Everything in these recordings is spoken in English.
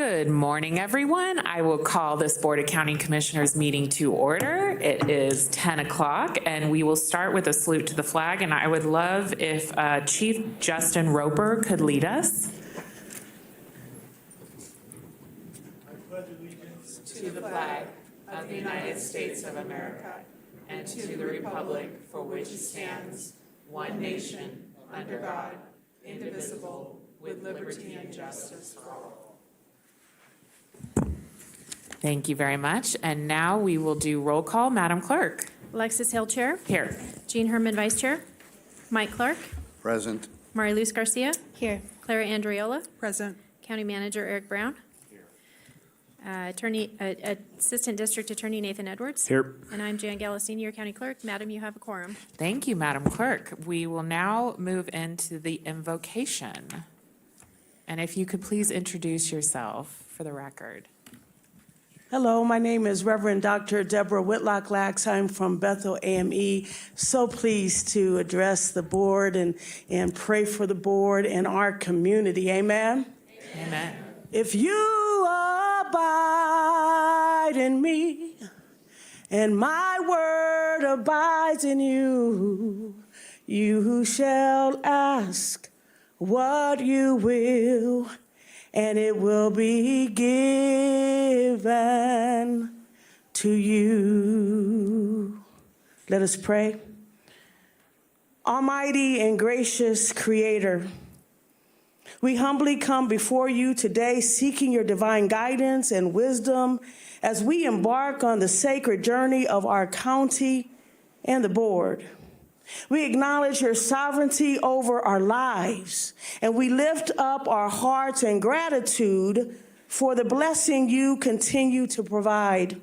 Good morning, everyone. I will call this Board of County Commissioners meeting to order. It is 10 o'clock, and we will start with a salute to the flag, and I would love if Chief Justin Roper could lead us. I pledge allegiance to the flag of the United States of America and to the republic for which it stands, one nation, under God, indivisible, with liberty and justice for all. Thank you very much. And now we will do roll call. Madam Clerk. Alexis Hill, Chair. Here. Jean Herman, Vice Chair. Mike Clark. Present. Mari Luz Garcia. Here. Clara Andriola. Present. County Manager Eric Brown. Here. Assistant District Attorney Nathan Edwards. Here. And I'm Jan Gala, Senior County Clerk. Madam, you have a quorum. Thank you, Madam Clerk. We will now move into the invocation. And if you could please introduce yourself for the record. Hello, my name is Reverend Dr. Deborah Whitlock Lax. I'm from Bethel AME. So pleased to address the board and pray for the board and our community. Amen? Amen. If you abide in me and my word abides in you, you shall ask what you will, and it will be given to you. Let us pray. Almighty and gracious Creator, we humbly come before you today seeking your divine guidance and wisdom as we embark on the sacred journey of our county and the board. We acknowledge your sovereignty over our lives, and we lift up our hearts in gratitude for the blessing you continue to provide.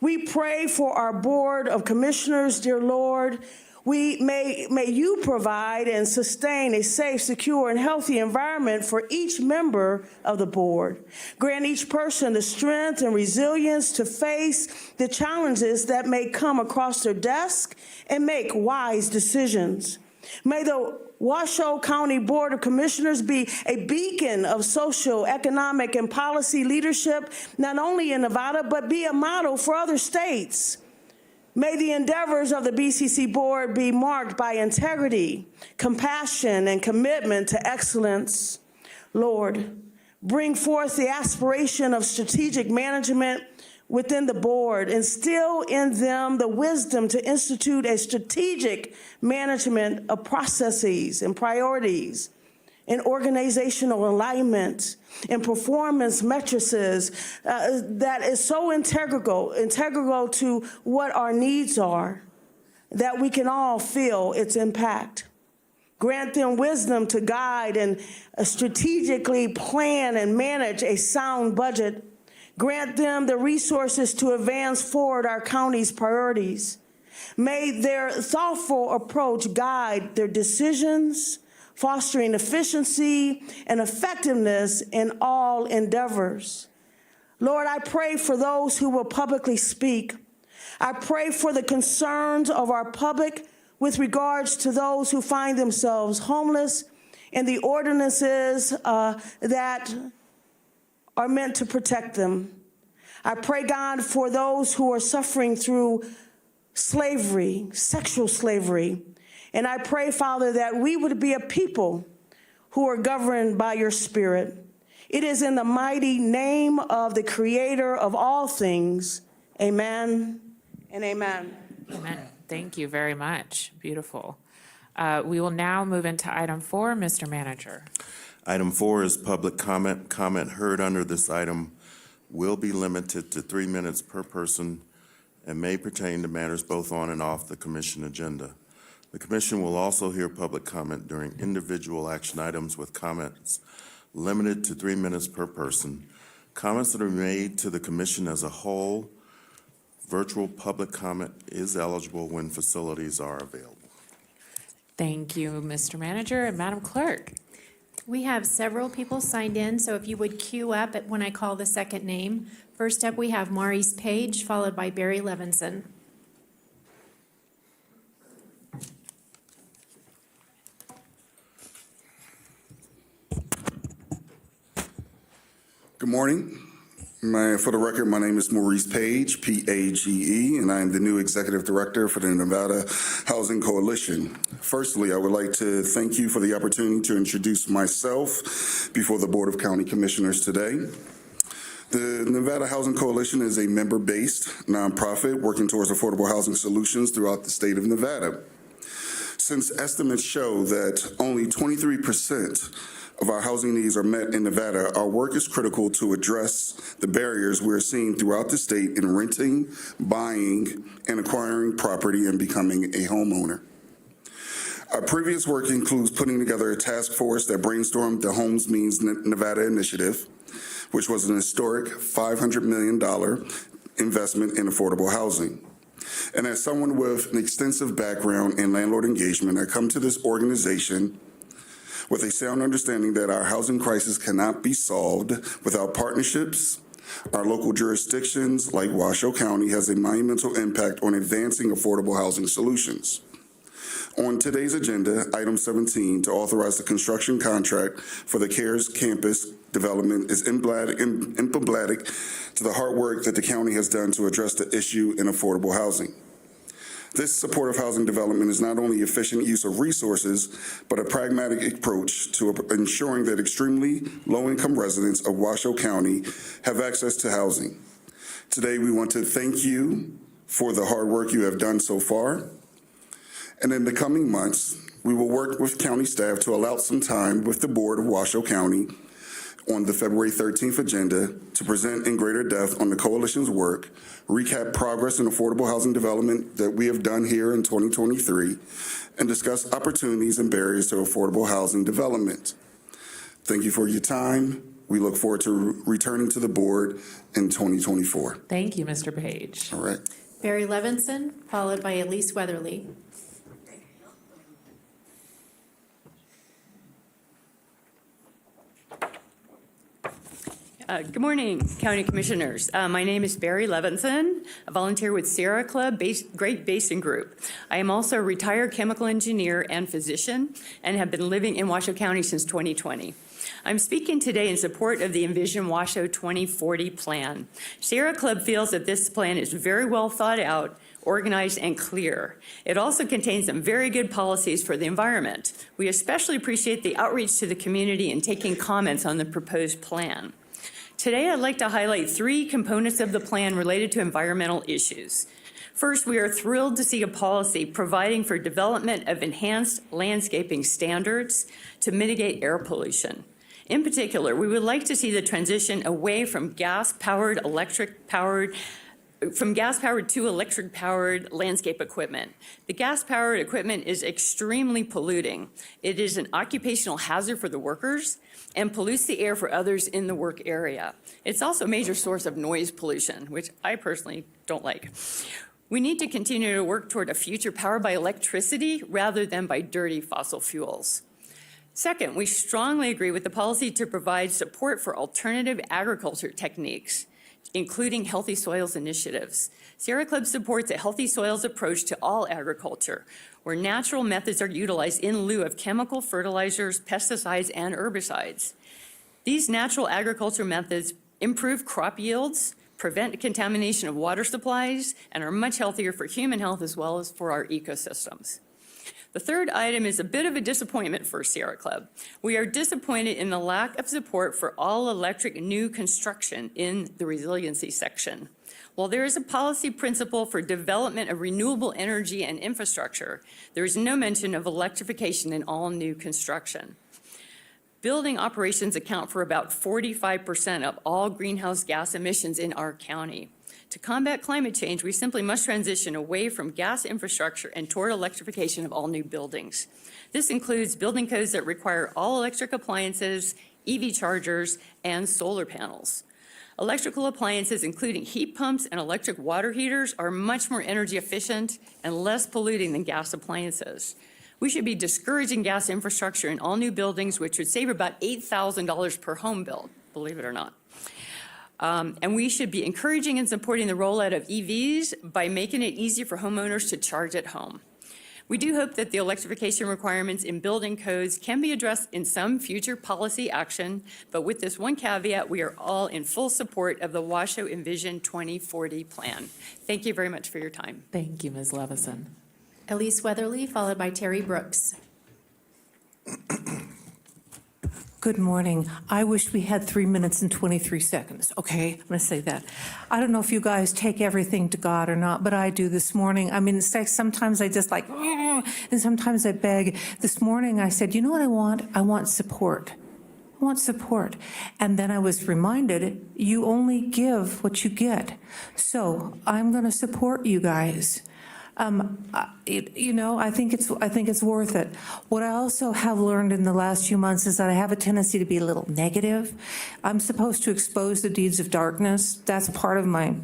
We pray for our Board of Commissioners, dear Lord. May you provide and sustain a safe, secure, and healthy environment for each member of the board. Grant each person the strength and resilience to face the challenges that may come across their desk and make wise decisions. May the Washoe County Board of Commissioners be a beacon of social, economic, and policy leadership, not only in Nevada, but be a model for other states. May the endeavors of the BCC board be marked by integrity, compassion, and commitment to excellence. Lord, bring forth the aspiration of strategic management within the board. Instill in them the wisdom to institute a strategic management of processes and priorities, and organizational alignment and performance matrices that is so integral to what our needs are, that we can all feel its impact. Grant them wisdom to guide and strategically plan and manage a sound budget. Grant them the resources to advance forward our county's priorities. May their thoughtful approach guide their decisions, fostering efficiency and effectiveness in all endeavors. Lord, I pray for those who will publicly speak. I pray for the concerns of our public with regards to those who find themselves homeless and the ordinances that are meant to protect them. I pray, God, for those who are suffering through slavery, sexual slavery. And I pray, Father, that we would be a people who are governed by your Spirit. It is in the mighty name of the Creator of all things. Amen and amen. Amen. Thank you very much. Beautiful. We will now move into item 4, Mr. Manager. Item 4 is public comment. Comment heard under this item will be limited to 3 minutes per person and may pertain to matters both on and off the commission agenda. The commission will also hear public comment during individual action items with comments limited to 3 minutes per person. Comments that are made to the commission as a whole, virtual public comment is eligible when facilities are available. Thank you, Mr. Manager. And Madam Clerk. We have several people signed in, so if you would queue up when I call the second name. First up, we have Maurice Page, followed by Barry Levinson. Good morning. For the record, my name is Maurice Page, P-A-G-E, and I am the new Executive Director for the Nevada Housing Coalition. Firstly, I would like to thank you for the opportunity to introduce myself before the Board of County Commissioners today. The Nevada Housing Coalition is a member-based nonprofit working towards affordable housing solutions throughout the state of Nevada. Since estimates show that only 23% of our housing needs are met in Nevada, our work is critical to address the barriers we're seeing throughout the state in renting, buying, and acquiring property and becoming a homeowner. Our previous work includes putting together a task force that brainstormed the Homes Means Nevada initiative, which was an historic $500 million investment in affordable housing. And as someone with an extensive background in landlord engagement, I come to this organization with a sound understanding that our housing crisis cannot be solved without partnerships. Our local jurisdictions, like Washoe County, has a monumental impact on advancing affordable housing solutions. On today's agenda, item 17, to authorize the construction contract for the CARES campus development is emblematic to the hard work that the county has done to address the issue in affordable housing. This supportive housing development is not only efficient use of resources, but a pragmatic approach to ensuring that extremely low-income residents of Washoe County have access to housing. Today, we want to thank you for the hard work you have done so far. And in the coming months, we will work with county staff to allow some time with the Board of Washoe County on the February 13th agenda to present in greater depth on the coalition's work, recap progress in affordable housing development that we have done here in 2023, and discuss opportunities and barriers to affordable housing development. Thank you for your time. We look forward to returning to the board in 2024. Thank you, Mr. Page. All right. Barry Levinson, followed by Elise Weatherly. Good morning, County Commissioners. My name is Barry Levinson, a volunteer with Sierra Club Great Basin Group. I am also a retired chemical engineer and physician and have been living in Washoe County since 2020. I'm speaking today in support of the Envision Washoe 2040 plan. Sierra Club feels that this plan is very well thought out, organized, and clear. It also contains some very good policies for the environment. We especially appreciate the outreach to the community and taking comments on the proposed plan. Today, I'd like to highlight 3 components of the plan related to environmental issues. First, we are thrilled to see a policy providing for development of enhanced landscaping standards to mitigate air pollution. In particular, we would like to see the transition away from gas-powered to electric-powered landscape equipment. The gas-powered equipment is extremely polluting. It is an occupational hazard for the workers and pollutes the air for others in the work area. It's also a major source of noise pollution, which I personally don't like. We need to continue to work toward a future powered by electricity rather than by dirty fossil fuels. Second, we strongly agree with the policy to provide support for alternative agriculture techniques, including healthy soils initiatives. Sierra Club supports a healthy soils approach to all agriculture, where natural methods are utilized in lieu of chemical fertilizers, pesticides, and herbicides. These natural agriculture methods improve crop yields, prevent contamination of water supplies, and are much healthier for human health as well as for our ecosystems. The third item is a bit of a disappointment for Sierra Club. We are disappointed in the lack of support for all-electric new construction in the resiliency section. While there is a policy principle for development of renewable energy and infrastructure, there is no mention of electrification in all new construction. Building operations account for about 45% of all greenhouse gas emissions in our county. To combat climate change, we simply must transition away from gas infrastructure and toward electrification of all new buildings. This includes building codes that require all electric appliances, EV chargers, and solar panels. Electrical appliances, including heat pumps and electric water heaters, are much more energy efficient and less polluting than gas appliances. We should be discouraging gas infrastructure in all new buildings, which would save about $8,000 per home build, believe it or not. And we should be encouraging and supporting the rollout of EVs by making it easy for homeowners to charge at home. We do hope that the electrification requirements in building codes can be addressed in some future policy action, but with this one caveat, we are all in full support of the Washoe Envision 2040 plan. Thank you very much for your time. Thank you, Ms. Levison. Elise Weatherly, followed by Terry Brooks. Good morning. I wish we had 3 minutes and 23 seconds, okay? I'm going to say that. I don't know if you guys take everything to God or not, but I do this morning. I mean, it's like sometimes I just like, and sometimes I beg. This morning I said, you know what I want? I want support. I want support. And then I was reminded, you only give what you get. So I'm going to support you guys. I think it's worth it. What I also have learned in the last few months is that I have a tendency to be a little negative. I'm supposed to expose the deeds of darkness. That's part of my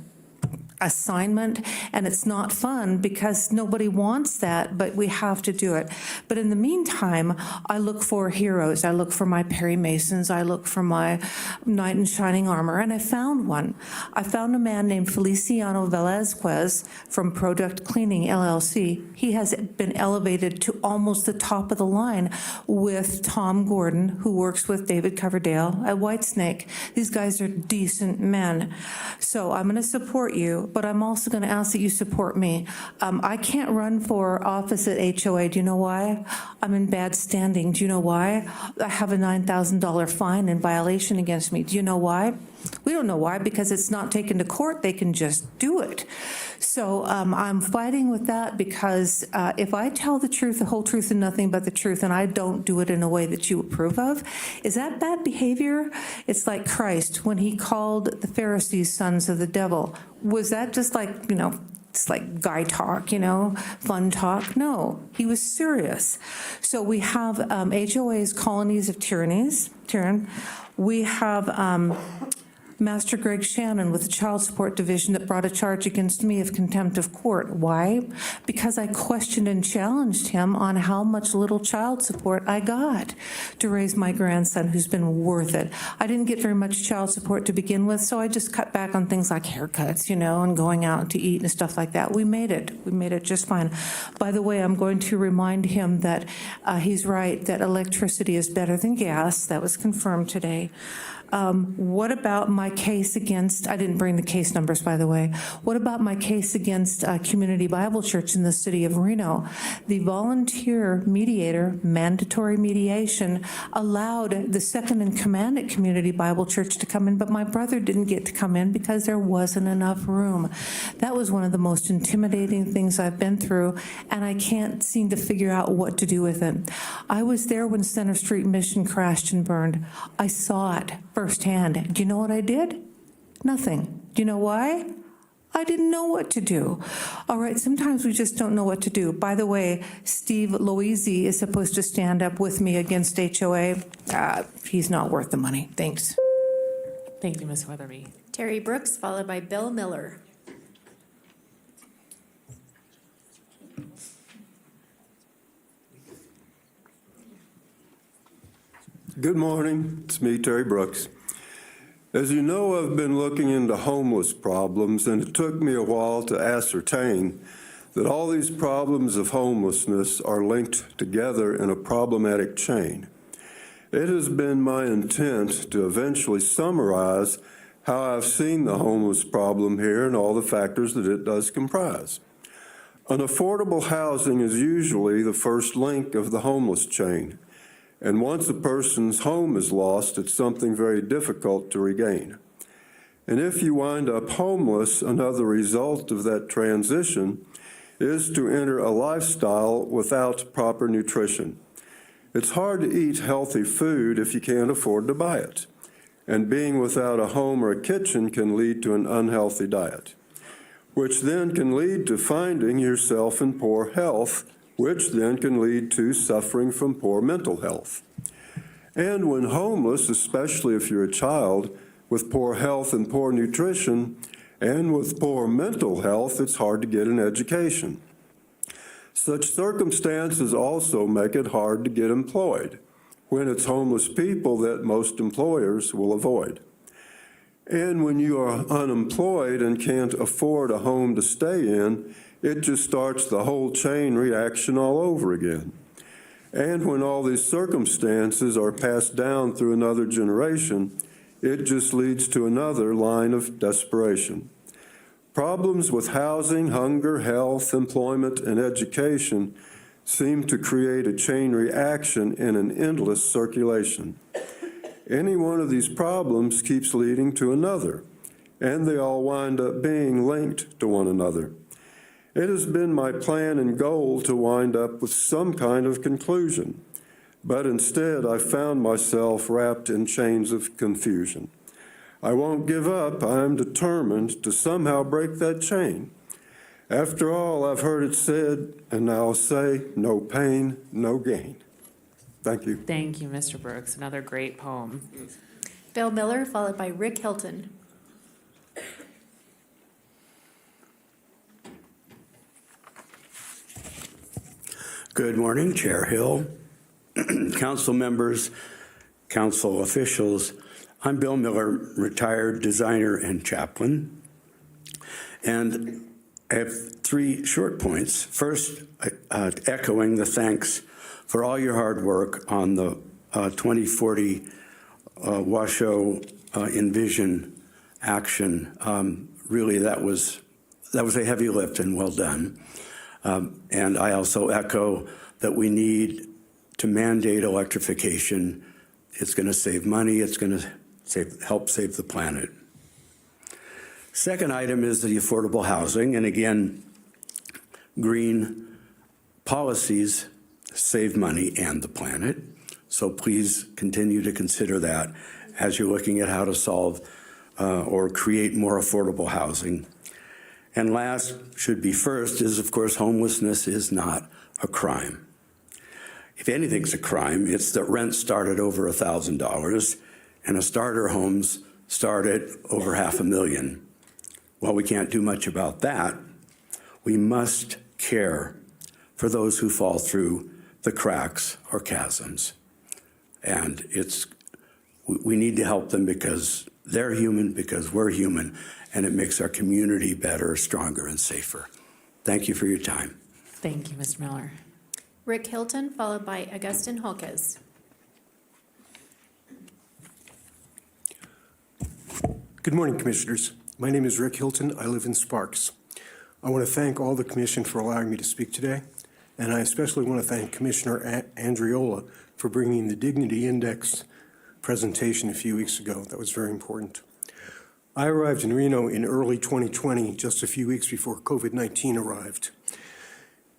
assignment, and it's not fun because nobody wants that, but we have to do it. But in the meantime, I look for heroes. I look for my Perry Masons. I look for my knight in shining armor, and I found one. I found a man named Feliciano Velazquez from Product Cleaning, LLC. He has been elevated to almost the top of the line with Tom Gordon, who works with David Coverdale at Whitesnake. These guys are decent men. So I'm going to support you, but I'm also going to ask that you support me. I can't run for office at HOA. Do you know why? I'm in bad standing. Do you know why? I have a $9,000 fine in violation against me. Do you know why? We don't know why, because it's not taken to court. They can just do it. So I'm fighting with that because if I tell the truth, the whole truth, and nothing but the truth, and I don't do it in a way that you approve of, is that bad behavior? It's like Christ when he called the Pharisees sons of the devil. Was that just like, it's like guy talk, fun talk? No, he was serious. So we have HOA's colonies of tyranny. We have Master Greg Shannon with the Child Support Division that brought a charge against me of contempt of court. Why? Because I questioned and challenged him on how much little child support I got to raise my grandson, who's been worth it. I didn't get very much child support to begin with, so I just cut back on things like haircuts, and going out to eat and stuff like that. We made it just fine. By the way, I'm going to remind him that he's right, that electricity is better than gas. That was confirmed today. What about my case against, I didn't bring the case numbers, by the way. What about my case against Community Bible Church in the city of Reno? The volunteer mediator, mandatory mediation, allowed the second in command at Community Bible Church to come in, but my brother didn't get to come in because there wasn't enough room. That was one of the most intimidating things I've been through, and I can't seem to figure out what to do with it. I was there when Center Street Mission crashed and burned. I saw it firsthand. Do you know what I did? Nothing. Do you know why? I didn't know what to do. All right, sometimes we just don't know what to do. By the way, Steve Loisi is supposed to stand up with me against HOA. He's not worth the money. Thanks. Thank you, Ms. Weatherby. Terry Brooks, followed by Bill Miller. Good morning. It's me, Terry Brooks. As you know, I've been looking into homeless problems, and it took me a while to ascertain that all these problems of homelessness are linked together in a problematic chain. It has been my intent to eventually summarize how I've seen the homeless problem here and all the factors that it does comprise. Unaffordable housing is usually the first link of the homeless chain. And once a person's home is lost, it's something very difficult to regain. And if you wind up homeless, another result of that transition is to enter a lifestyle without proper nutrition. It's hard to eat healthy food if you can't afford to buy it. And being without a home or a kitchen can lead to an unhealthy diet, which then can lead to finding yourself in poor health, which then can lead to suffering from poor mental health. And when homeless, especially if you're a child, with poor health and poor nutrition, and with poor mental health, it's hard to get an education. Such circumstances also make it hard to get employed, when it's homeless people that most employers will avoid. And when you are unemployed and can't afford a home to stay in, it just starts the whole chain reaction all over again. And when all these circumstances are passed down through another generation, it just leads to another line of desperation. Problems with housing, hunger, health, employment, and education seem to create a chain reaction in an endless circulation. Any one of these problems keeps leading to another, and they all wind up being linked to one another. It has been my plan and goal to wind up with some kind of conclusion, but instead I found myself wrapped in chains of confusion. I won't give up. I am determined to somehow break that chain. After all, I've heard it said, and I'll say, no pain, no gain. Thank you. Thank you, Mr. Brooks. Another great poem. Bill Miller, followed by Rick Hilton. Good morning, Chair Hill, council members, council officials. I'm Bill Miller, retired designer and chaplain. And I have three short points. First, echoing the thanks for all your hard work on the 2040 Washoe Envision action. Really, that was a heavy lift and well done. And I also echo that we need to mandate electrification. It's going to save money. It's going to help save the planet. Second item is the affordable housing. And again, green policies save money and the planet. So please continue to consider that as you're looking at how to solve or create more affordable housing. And last, should be first, is of course homelessness is not a crime. If anything's a crime, it's that rent started over $1,000 and a starter homes started over $500,000. While we can't do much about that, we must care for those who fall through the cracks or chasms. And we need to help them because they're human, because we're human, and it makes our community better, stronger, and safer. Thank you for your time. Thank you, Mr. Miller. Rick Hilton, followed by Augustin Holkes. Good morning, Commissioners. My name is Rick Hilton. I live in Sparks. I want to thank all the Commission for allowing me to speak today, and I especially want to thank Commissioner Andriola for bringing the Dignity Index presentation a few weeks ago. That was very important. I arrived in Reno in early 2020, just a few weeks before COVID-19 arrived.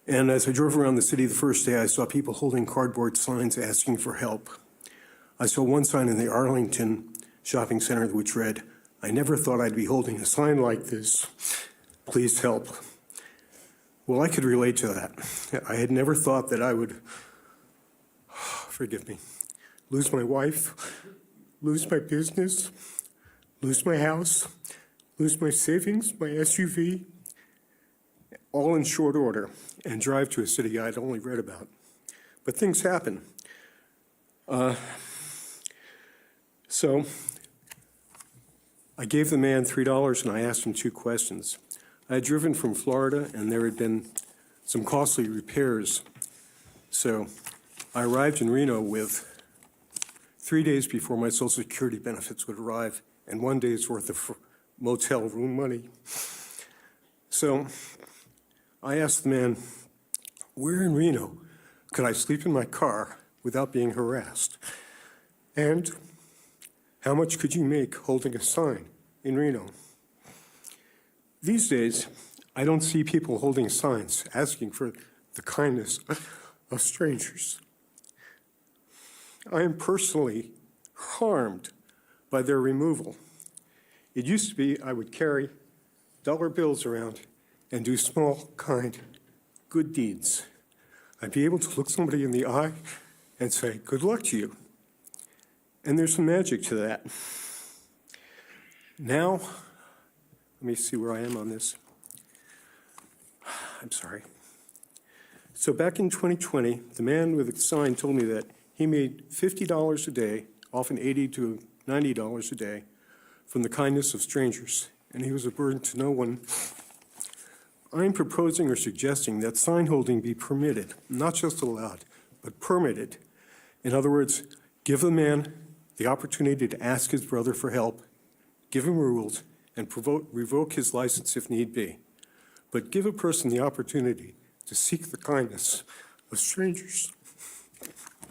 And as I drove around the city the first day, I saw people holding cardboard signs asking for help. I saw one sign in the Arlington shopping center which read, "I never thought I'd be holding a sign like this. Please help." Well, I could relate to that. I had never thought that I would, forgive me, lose my wife, lose my business, lose my house, lose my savings, my SUV, all in short order, and drive to a city I'd only read about. But things happen. So I gave the man $3 and I asked him two questions. I had driven from Florida and there had been some costly repairs. So I arrived in Reno with 3 days before my Social Security benefits would arrive and 1 day's worth of motel room money. So I asked the man, where in Reno could I sleep in my car without being harassed? And how much could you make holding a sign in Reno? These days, I don't see people holding signs asking for the kindness of strangers. I am personally harmed by their removal. It used to be I would carry dollar bills around and do small, kind, good deeds. I'd be able to look somebody in the eye and say, good luck to you. And there's some magic to that. Now, let me see where I am on this. I'm sorry. So back in 2020, the man with the sign told me that he made $50 a day, often $80 to $90 a day, from the kindness of strangers. And he was a burden to no one I'm proposing or suggesting that sign holding be permitted, not just allowed, but permitted. In other words, give the man the opportunity to ask his brother for help, give him rules, and revoke his license if need be. But give a person the opportunity to seek the kindness of strangers.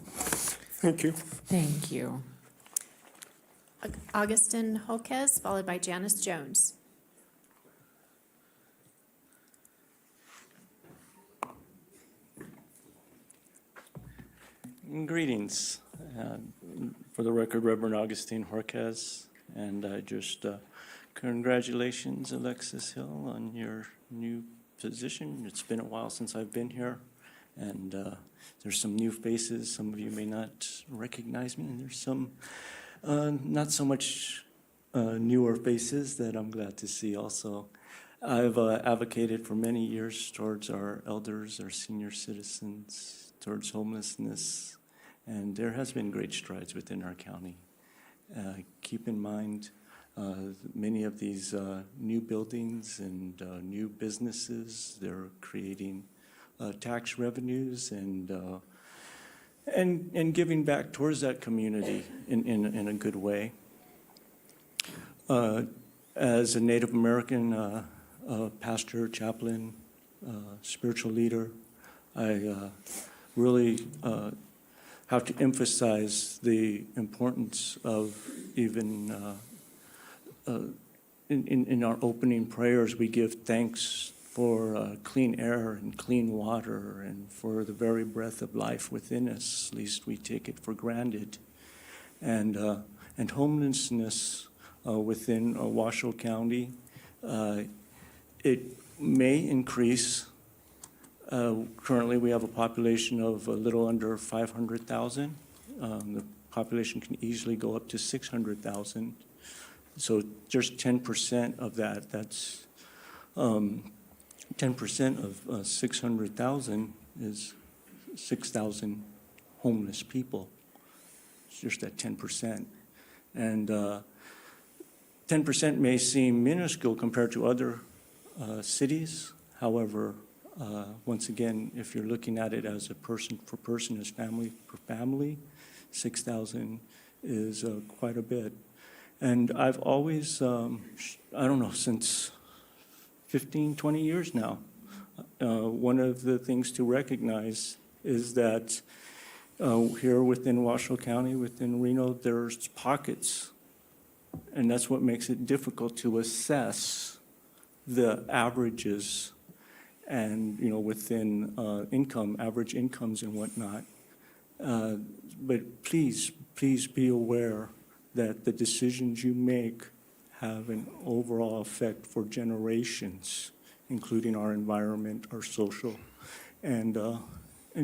Thank you. Thank you. Augustin Holkes, followed by Janice Jones. Greetings. For the record, Reverend Augustine Jorquez, and congratulations, Alexis Hill, on your new position. It's been a while since I've been here, and there's some new faces. Some of you may not recognize me, and there's some not so much newer faces that I'm glad to see also. I've advocated for many years towards our elders, our senior citizens, towards homelessness, and there has been great strides within our county. Keep in mind, many of these new buildings and new businesses, they're creating tax revenues and giving back towards that community in a good way. As a Native American pastor, chaplain, spiritual leader, I really have to emphasize the importance of even in our opening prayers, we give thanks for clean air and clean water and for the very breath of life within us, least we take it for granted. And homelessness within Washoe County, it may increase. Currently, we have a population of a little under 500,000. The population can easily go up to 600,000. So just 10% of that, that's 10% of 600,000 is 6,000 homeless people. It's just at 10%. And 10% may seem minuscule compared to other cities. However, once again, if you're looking at it as a person for person, as family for family, 6,000 is quite a bit. And I've always, I don't know, since 15, 20 years now, one of the things to recognize is that here within Washoe County, within Reno, there's pockets. And that's what makes it difficult to assess the averages and, within income, average incomes and whatnot. But please be aware that the decisions you make have an overall effect for generations, including our environment, our social, and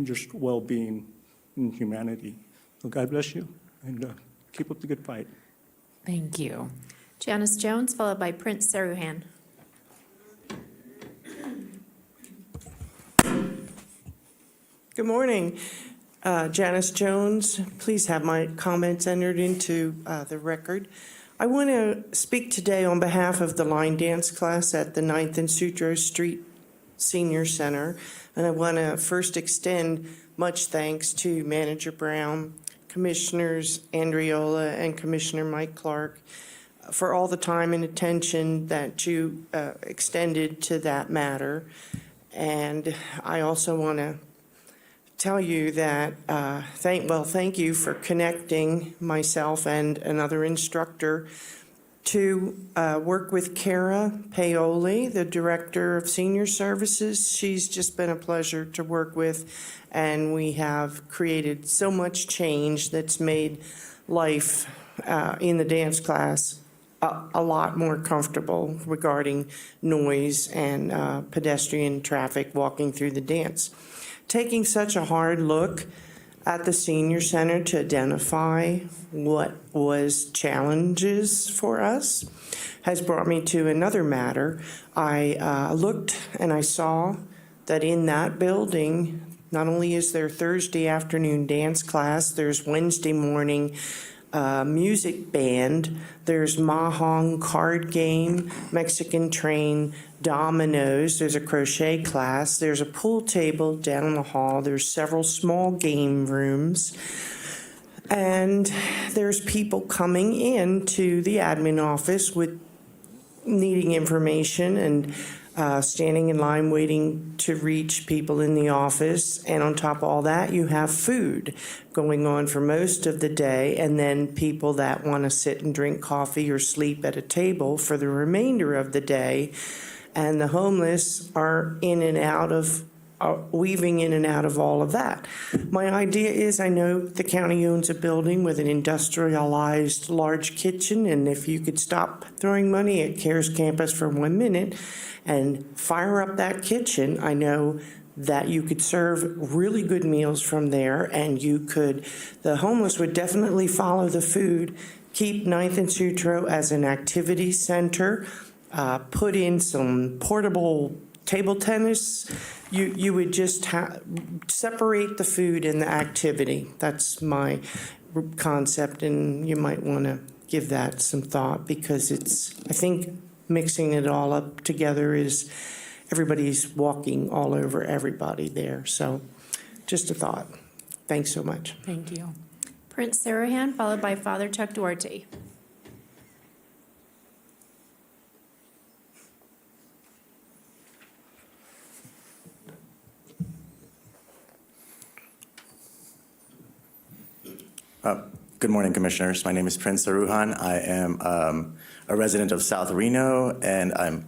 just well-being in humanity. So God bless you, and keep up the good fight. Thank you. Janice Jones, followed by Prince Saruhan. Good morning. Janice Jones, please have my comments entered into the record. I want to speak today on behalf of the line dance class at the 9th and Sutro Street Senior Center. And I want to first extend much thanks to Manager Brown, Commissioners Andriola and Commissioner Mike Clark for all the time and attention that you extended to that matter. And I also want to tell you that thank you for connecting myself and another instructor to work with Kara Paoli, the Director of Senior Services. She's just been a pleasure to work with, and we have created so much change that's made life in the dance class a lot more comfortable regarding noise and pedestrian traffic walking through the dance. Taking such a hard look at the senior center to identify what was challenges for us has brought me to another matter. I looked and I saw that in that building, not only is there Thursday afternoon dance class, there's Wednesday morning music band. There's mahjong card game, Mexican train, dominoes. There's a crochet class. There's a pool table down in the hall. There's several small game rooms. And there's people coming into the admin office with needing information and standing in line waiting to reach people in the office. And on top of all that, you have food going on for most of the day, and then people that want to sit and drink coffee or sleep at a table for the remainder of the day. And the homeless are in and out of weaving in and out of all of that. My idea is, I know the county owns a building with an industrialized large kitchen, and if you could stop throwing money at CARES Campus for 1 minute and fire up that kitchen, I know that you could serve really good meals from there, and the homeless would definitely follow the food, keep 9th and Sutro as an activity center, put in some portable table tennis. You would just separate the food and the activity. That's my concept, and you might want to give that some thought, because I think mixing it all up together is everybody's walking all over everybody there. So just a thought. Thanks so much. Thank you. Prince Sarahan, followed by Father Chuck Duarte. Good morning, Commissioners. My name is Prince Saruhan. I am a resident of South Reno, and I'm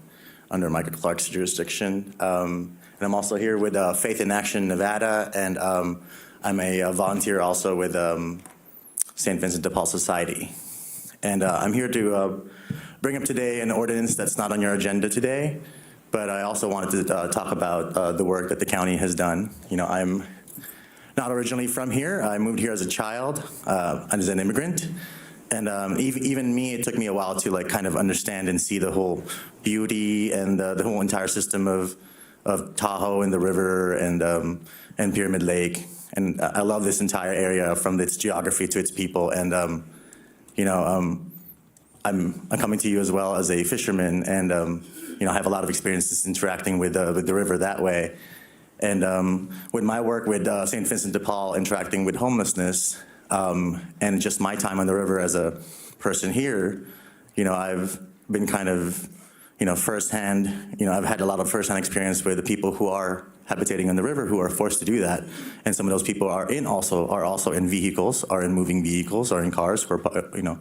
under Michael Clark's jurisdiction. And I'm also here with Faith in Action Nevada, and I'm a volunteer also with St. Vincent de Paul Society. And I'm here to bring up today an ordinance that's not on your agenda today, but I also wanted to talk about the work that the county has done. You know, I'm not originally from here. I moved here as a child, as an immigrant. And even me, it took me a while to kind of understand and see the whole beauty and the whole entire system of Tahoe and the river and Pyramid Lake. And I love this entire area, from its geography to its people. And, I'm coming to you as well as a fisherman, and, I have a lot of experiences interacting with the river that way. And with my work with St. Vincent de Paul, interacting with homelessness, and just my time on the river as a person here, I've been kind of, firsthand, I've had a lot of firsthand experience with the people who are habitating on the river, who are forced to do that. And some of those people are also in vehicles, are in moving vehicles, are in cars, who are,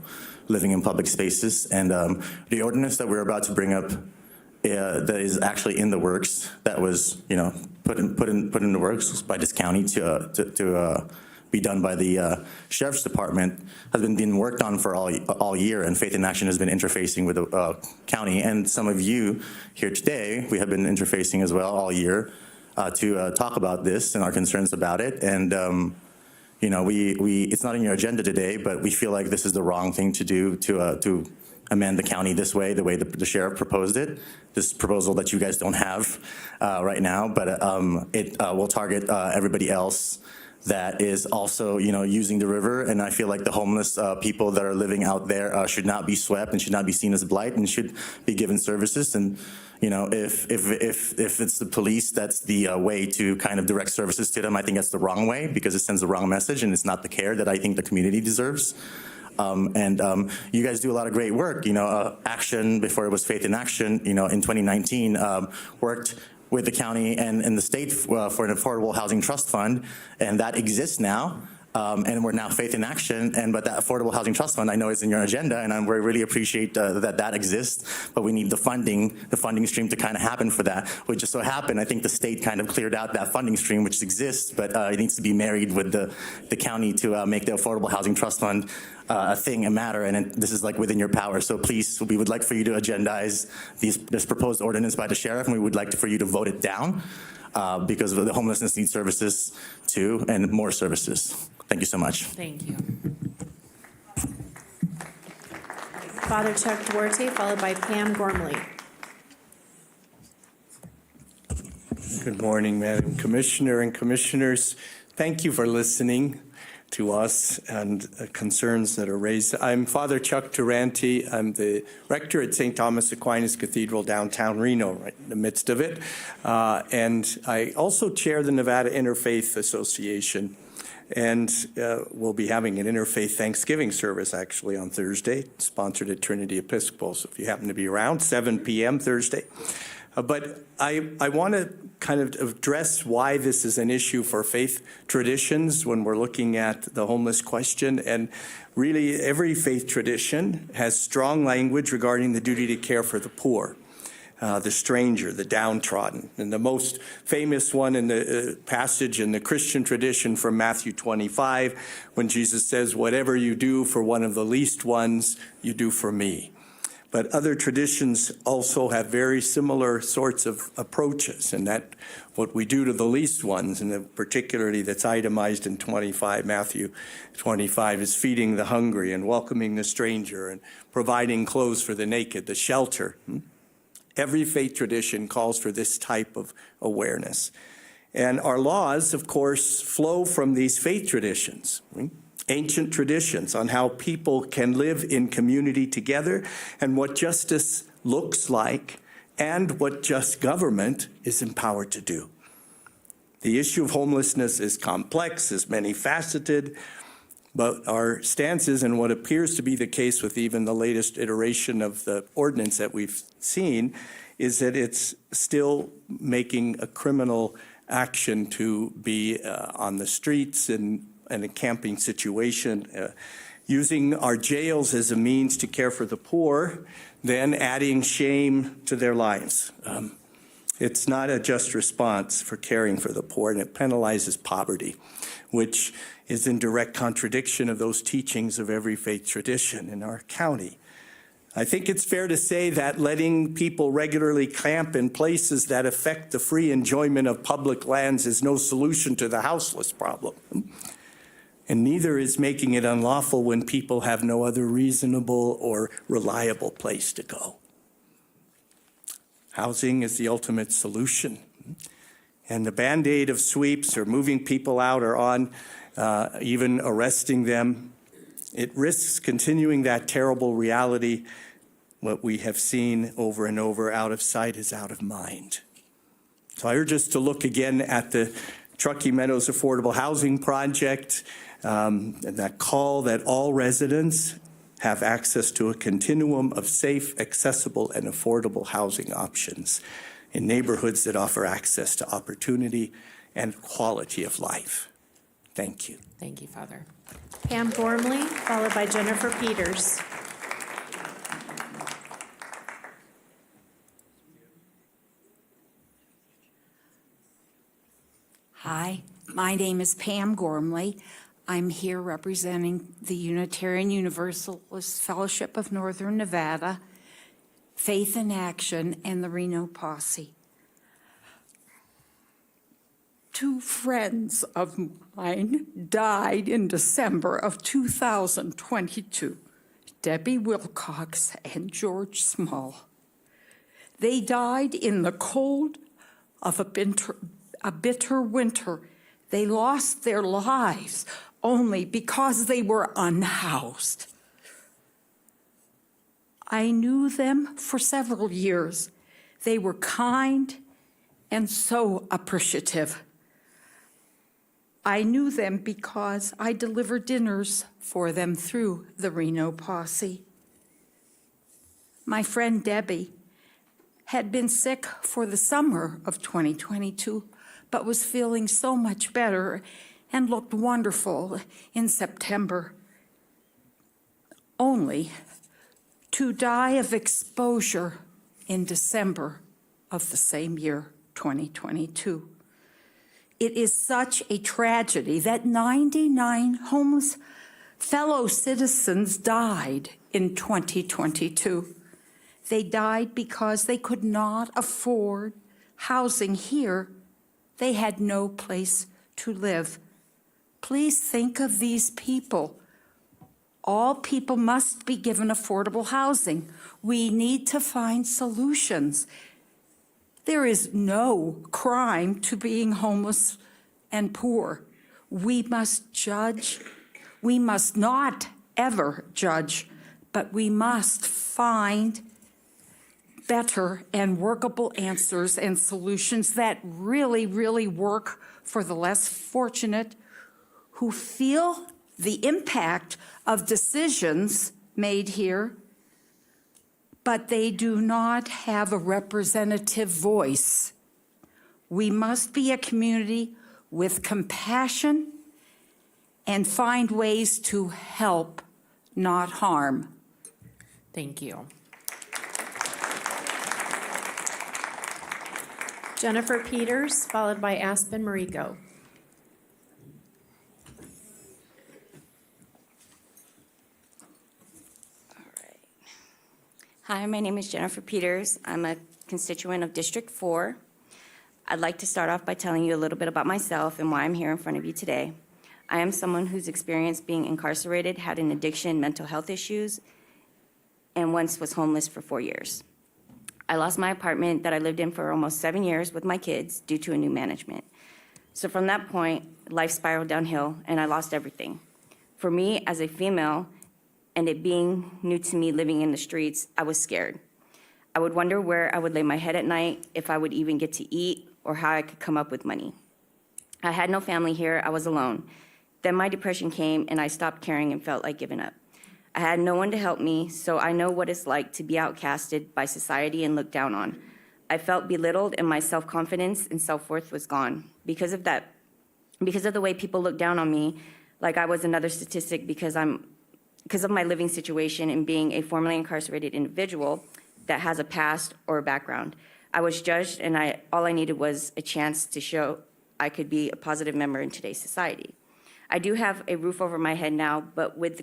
living in public spaces. And the ordinance that we're about to bring up that is actually in the works, that was, put in the works by this county to be done by the Sheriff's Department, has been being worked on for all year, and Faith in Action has been interfacing with the county. And some of you here today, we have been interfacing as well all year to talk about this and our concerns about it. And it's not in your agenda today, but we feel like this is the wrong thing to do to amend the county this way, the way the sheriff proposed it, this proposal that you guys don't have right now, but it will target everybody else that is also, using the river. And I feel like the homeless people that are living out there should not be swept and should not be seen as blight and should be given services. And, if it's the police, that's the way to kind of direct services to them. I think that's the wrong way, because it sends the wrong message, and it's not the care that I think the community deserves. You guys do a lot of great work. Action, before it was Faith in Action, in 2019, worked with the county and the state for an affordable housing trust fund, and that exists now. And we're now Faith in Action, but that affordable housing trust fund, I know is in your agenda, and we really appreciate that exists, but we need the funding stream to kind of happen for that. Which just so happened, I think the state kind of cleared out that funding stream, which exists, but it needs to be married with the county to make the affordable housing trust fund a thing, a matter, and this is within your power. So please, we would like for you to agendize this proposed ordinance by the sheriff, and we would like for you to vote it down, because the homelessness needs services too, and more services. Thank you so much. Thank you. Father Chuck Duarte, followed by Pam Gormley. Good morning, Madam Commissioner and Commissioners. Thank you for listening. to us and concerns that are raised. I'm Father Chuck Durante. I'm the rector at St. Thomas Aquinas Cathedral downtown Reno, right in the midst of it. And I also chair the Nevada Interfaith Association. And we'll be having an interfaith Thanksgiving service actually on Thursday, sponsored at Trinity Episcopal. So if you happen to be around, 7 p.m. Thursday. But I want to kind of address why this is an issue for faith traditions when we're looking at the homeless question. And really, every faith tradition has strong language regarding the duty to care for the poor, the stranger, the downtrodden. And the most famous one in the passage in the Christian tradition from Matthew 25, when Jesus says, "Whatever you do for one of the least ones, you do for me." But other traditions also have very similar sorts of approaches, and that what we do to the least ones, and particularly that's itemized in Matthew 25, is feeding the hungry and welcoming the stranger and providing clothes for the naked, the shelter. Every faith tradition calls for this type of awareness. And our laws, of course, flow from these faith traditions. Ancient traditions on how people can live in community together and what justice looks like and what just government is empowered to do. The issue of homelessness is complex, is many-faceted, but our stance is, and what appears to be the case with even the latest iteration of the ordinance that we've seen, is that it's still making a criminal action to be on the streets and a camping situation, using our jails as a means to care for the poor, then adding shame to their lives. It's not a just response for caring for the poor, and it penalizes poverty, which is in direct contradiction of those teachings of every faith tradition in our county. I think it's fair to say that letting people regularly camp in places that affect the free enjoyment of public lands is no solution to the houseless problem. And neither is making it unlawful when people have no other reasonable or reliable place to go. Housing is the ultimate solution. And the Band-Aid of sweeps or moving people out or on, even arresting them, it risks continuing that terrible reality. What we have seen over and over, out of sight is out of mind. So I urge us to look again at the Truckee Meadows Affordable Housing Project, that call that all residents have access to a continuum of safe, accessible, and affordable housing options in neighborhoods that offer access to opportunity and quality of life. Thank you. Thank you, Father. Pam Gormley, followed by Jennifer Peters. Hi, my name is Pam Gormley. I'm here representing the Unitarian Universalist Fellowship of Northern Nevada, Faith in Action, and the Reno Posse. Two friends of mine died in December of 2022, Debbie Wilcox and George Small. They died in the cold of a bitter winter. They lost their lives only because they were unhoused. I knew them for several years. They were kind and so appreciative. I knew them because I delivered dinners for them through the Reno Posse. My friend Debbie had been sick for the summer of 2022, but was feeling so much better and looked wonderful in September, only to die of exposure in December of the same year, 2022. It is such a tragedy that 99 homeless fellow citizens died in 2022. They died because they could not afford housing here. They had no place to live. Please think of these people. All people must be given affordable housing. We need to find solutions. There is no crime to being homeless and poor. We must judge We must not ever judge, but we must find better and workable answers and solutions that really, really work for the less fortunate who feel the impact of decisions made here, but they do not have a representative voice. We must be a community with compassion and find ways to help, not harm. Thank you. Jennifer Peters, followed by Aspen Marico. Hi, my name is Jennifer Peters. I'm a constituent of District 4. I'd like to start off by telling you a little bit about myself and why I'm here in front of you today. I am someone who's experienced being incarcerated, had an addiction, mental health issues, and once was homeless for 4 years. I lost my apartment that I lived in for almost 7 years with my kids due to a new management. So from that point, life spiraled downhill and I lost everything. For me, as a female, and it being new to me living in the streets, I was scared. I would wonder where I would lay my head at night, if I would even get to eat, or how I could come up with money. I had no family here, I was alone. Then my depression came and I stopped caring and felt like giving up. I had no one to help me, so I know what it's like to be outcasted by society and looked down on. I felt belittled and my self-confidence and self-worth was gone. Because of that, because of the way people looked down on me, like I was another statistic because of my living situation and being a formerly incarcerated individual that has a past or a background. I was judged and all I needed was a chance to show I could be a positive member in today's society. I do have a roof over my head now, but with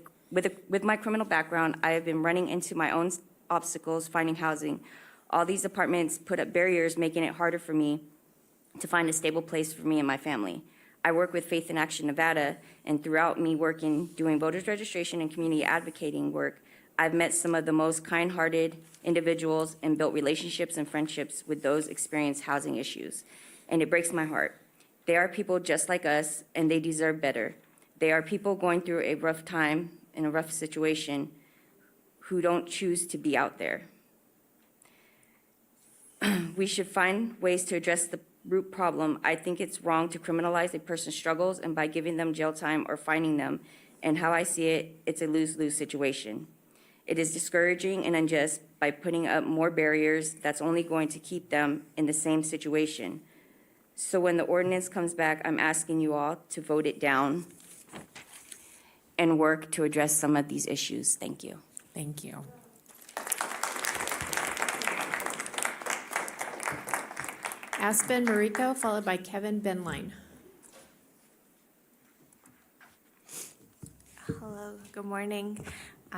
my criminal background, I have been running into my own obstacles finding housing. All these apartments put up barriers, making it harder for me to find a stable place for me and my family. I work with Faith in Action Nevada, and throughout me working, doing voters registration and community advocating work, I've met some of the most kind-hearted individuals and built relationships and friendships with those experiencing housing issues. And it breaks my heart. They are people just like us, and they deserve better. They are people going through a rough time in a rough situation who don't choose to be out there. We should find ways to address the root problem. I think it's wrong to criminalize a person's struggles and by giving them jail time or fining them. And how I see it, it's a lose-lose situation. It is discouraging and unjust by putting up more barriers that's only going to keep them in the same situation. So when the ordinance comes back, I'm asking you all to vote it down and work to address some of these issues. Thank you. Thank you. Aspen Marico, followed by Kevin Benline. Hello, good morning.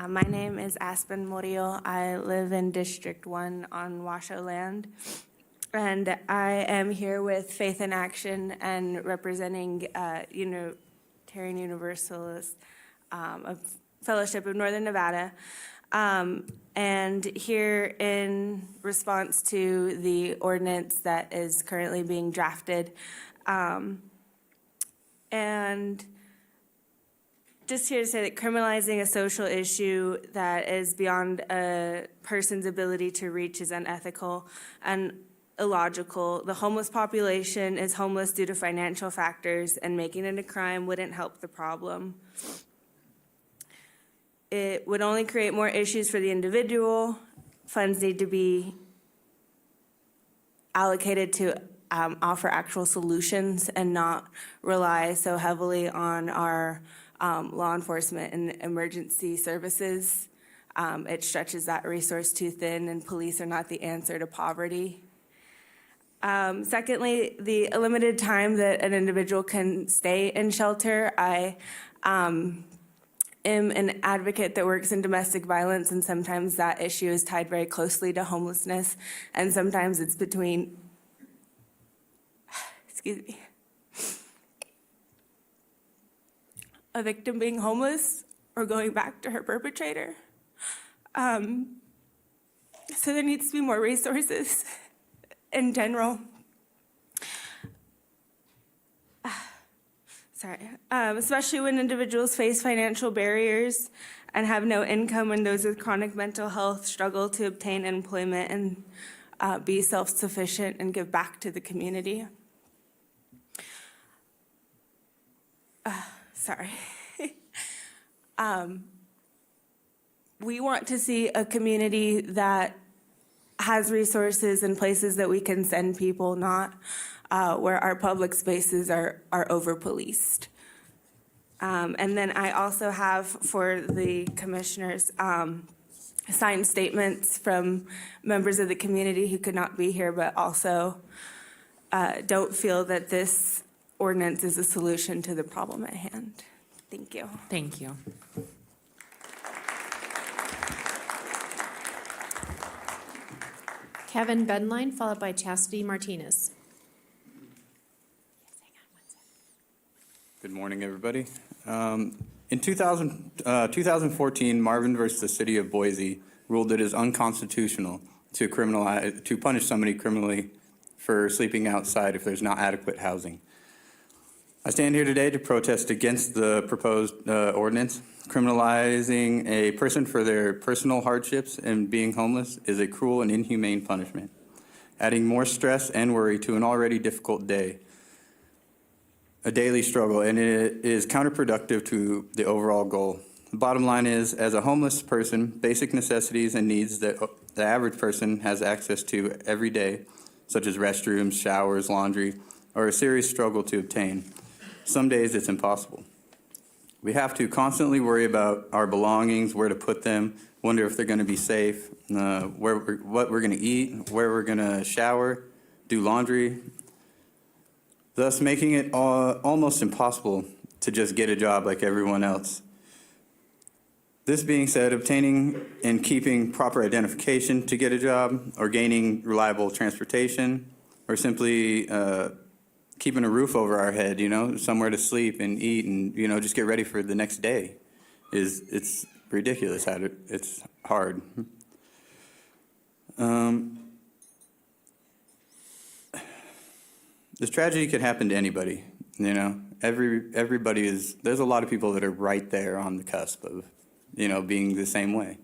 My name is Aspen Murillo. I live in District 1 on Washoe land. And I am here with Faith in Action and representing Unitarian Universalist Fellowship of Northern Nevada. And here in response to the ordinance that is currently being drafted. And just here to say that criminalizing a social issue that is beyond a person's ability to reach is unethical and illogical. The homeless population is homeless due to financial factors, and making it a crime wouldn't help the problem. It would only create more issues for the individual. Funds need to be allocated to offer actual solutions and not rely so heavily on our law enforcement and emergency services. It stretches that resource too thin, and police are not the answer to poverty. Secondly, the limited time that an individual can stay in shelter. I am an advocate that works in domestic violence, and sometimes that issue is tied very closely to homelessness, and sometimes it's between, a victim being homeless or going back to her perpetrator. So there needs to be more resources in general. especially when individuals face financial barriers and have no income, when those with chronic mental health struggle to obtain employment and be self-sufficient and give back to the community. We want to see a community that has resources and places that we can send people, not where our public spaces are over-policed. And then I also have for the commissioners signed statements from members of the community who could not be here, but also don't feel that this ordinance is a solution to the problem at hand. Thank you. Thank you. Kevin Bedline, followed by Chastity Martinez. Good morning, everybody. In 2014, Marvin versus the City of Boise ruled it is unconstitutional to punish somebody criminally for sleeping outside if there's not adequate housing. I stand here today to protest against the proposed ordinance. Criminalizing a person for their personal hardships and being homeless is a cruel and inhumane punishment, adding more stress and worry to an already difficult day. A daily struggle, and it is counterproductive to the overall goal. The bottom line is, as a homeless person, basic necessities and needs that the average person has access to every day, such as restrooms, showers, laundry, are a serious struggle to obtain. Some days it's impossible. We have to constantly worry about our belongings, where to put them, wonder if they're going to be safe, what we're going to eat, where we're going to shower, do laundry, thus making it almost impossible to just get a job like everyone else. This being said, obtaining and keeping proper identification to get a job, or gaining reliable transportation, or simply keeping a roof over our head, somewhere to sleep and eat and, just get ready for the next day, it's ridiculous. It's hard. This tragedy could happen to anybody, Everybody there's a lot of people that are right there on the cusp of, being the same way.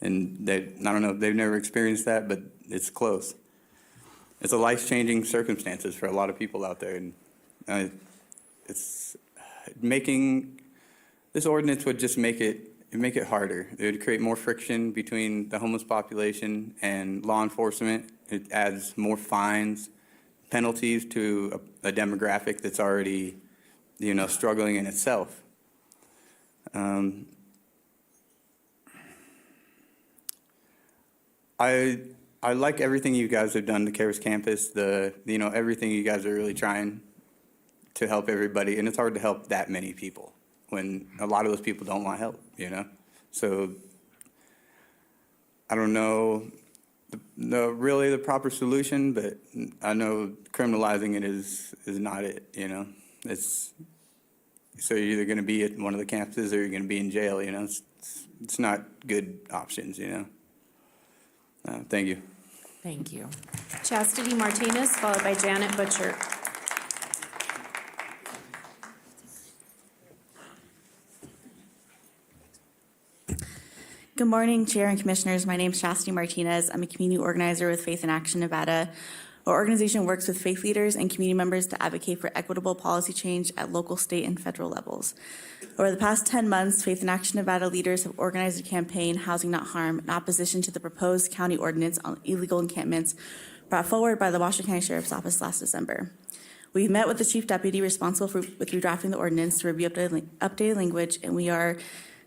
And I don't know, they've never experienced that, but it's close. It's a life-changing circumstances for a lot of people out there. And it's making, this ordinance would just make it harder. It would create more friction between the homeless population and law enforcement. It adds more fines, penalties to a demographic that's already, struggling in itself. I like everything you guys have done, the CARES campus, everything you guys are really trying to help everybody. And it's hard to help that many people when a lot of those people don't want help, So I don't know really the proper solution, but I know criminalizing it is not it, It's so you're either going to be at one of the campuses or you're going to be in jail, It's not good options, Thank you. Thank you. Chastity Martinez, followed by Janet Butcher. Good morning, Chair and Commissioners. My name is Chastity Martinez. I'm a community organizer with Faith in Action Nevada. Our organization works with faith leaders and community members to advocate for equitable policy change at local, state, and federal levels. Over the past 10 months, Faith in Action Nevada leaders have organized a campaign, Housing Not Harm, in opposition to the proposed county ordinance on illegal encampments brought forward by the Washington County Sheriff's Office last December. We met with the Chief Deputy responsible with redrafting the ordinance to review updated language, and we are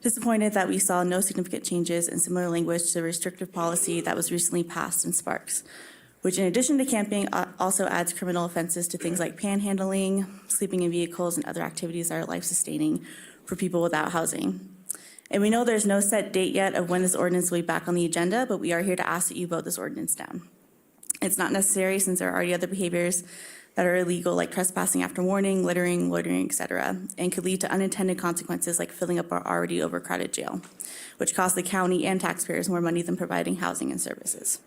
disappointed that we saw no significant changes in similar language to the restrictive policy that was recently passed in Sparks, which in addition to camping also adds criminal offenses to things like panhandling, sleeping in vehicles, and other activities that are life-sustaining for people without housing. And we know there's no set date yet of when this ordinance will be back on the agenda, but we are here to ask that you vote this ordinance down. It's not necessary since there are already other behaviors that are illegal, like trespassing after warning, littering, loitering, etc., and could lead to unintended consequences like filling up our already overcrowded jail, which costs the county and taxpayers more money than providing housing and services.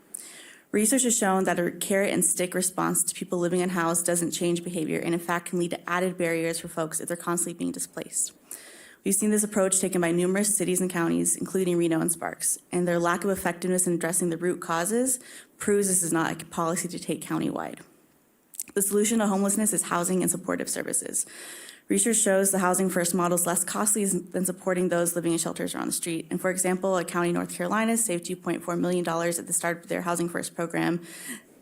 Research has shown that a carrot and stick response to people living unhoused doesn't change behavior and in fact can lead to added barriers for folks if they're constantly being displaced. We've seen this approach taken by numerous cities and counties, including Reno and Sparks, and their lack of effectiveness in addressing the root causes proves this is not a policy to take countywide. The solution to homelessness is housing and supportive services. Research shows the housing first model is less costly than supporting those living in shelters or on the street. And for example, a county in North Carolina saved $2.4 million at the start of their housing first program,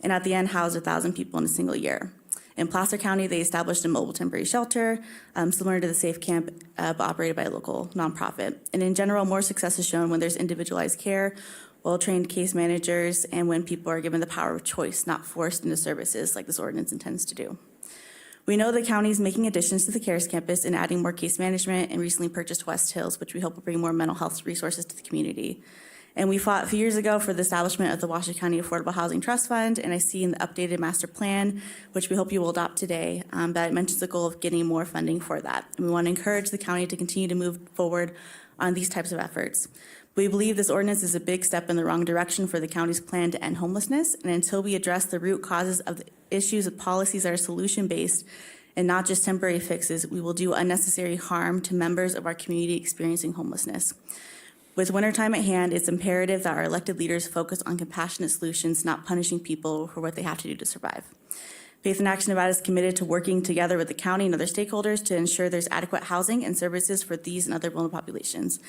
and at the end housed 1,000 people in a single year. In Placer County, they established a mobile temporary shelter, similar to the Safe Camp, but operated by a local nonprofit. And in general, more success is shown when there's individualized care, well-trained case managers, and when people are given the power of choice, not forced into services like this ordinance intends to do. We know the county is making additions to the CARES campus and adding more case management, and recently purchased West Hills, which we hope will bring more mental health resources to the community. And we fought a few years ago for the establishment of the Washoe County Affordable Housing Trust Fund, and I see in the updated master plan, which we hope you will adopt today, that it mentions the goal of getting more funding for that. And we want to encourage the county to continue to move forward on these types of efforts. We believe this ordinance is a big step in the wrong direction for the county's plan to end homelessness, and until we address the root causes of the issues of policies that are solution-based and not just temporary fixes, we will do unnecessary harm to members of our community experiencing homelessness. With wintertime at hand, it's imperative that our elected leaders focus on compassionate solutions, not punishing people for what they have to do to survive. Faith in Action Nevada is committed to working together with the county and other stakeholders to ensure there's adequate housing and services for these and other vulnerable populations.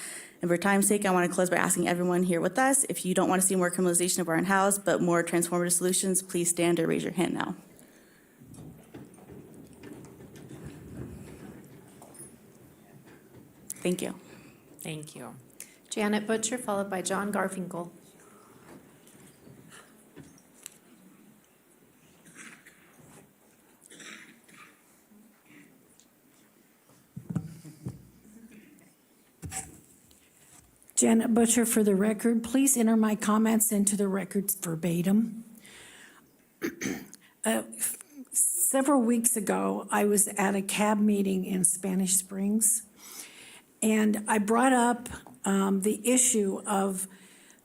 And for time's sake, I want to close by asking everyone here with us, if you don't want to see more criminalization of our unhoused, but more transformative solutions, please stand or raise your hand now. Thank you. Thank you. Janet Butcher, followed by John Garfinkel. Janet Butcher, for the record, please enter my comments into the record verbatim. Several weeks ago, I was at a CAB meeting in Spanish Springs, and I brought up the issue of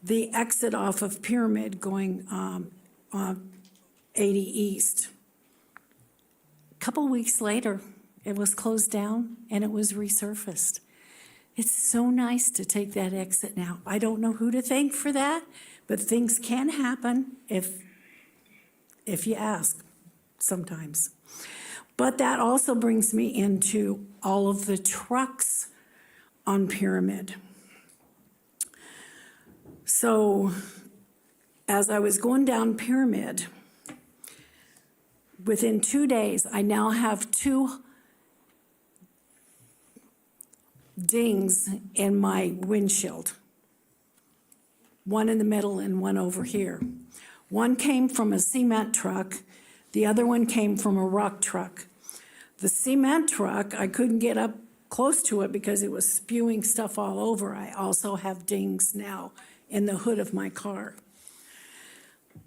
the exit off of Pyramid going on 80 East. A couple weeks later, it was closed down and it was resurfaced. It's so nice to take that exit now. I don't know who to thank for that, but things can happen if you ask sometimes. But that also brings me into all of the trucks on Pyramid. So as I was going down Pyramid, within 2 days, I now have 2 dings in my windshield. One in the middle and one over here. One came from a cement truck. The other one came from a rock truck. The cement truck, I couldn't get up close to it because it was spewing stuff all over. I also have dings now in the hood of my car.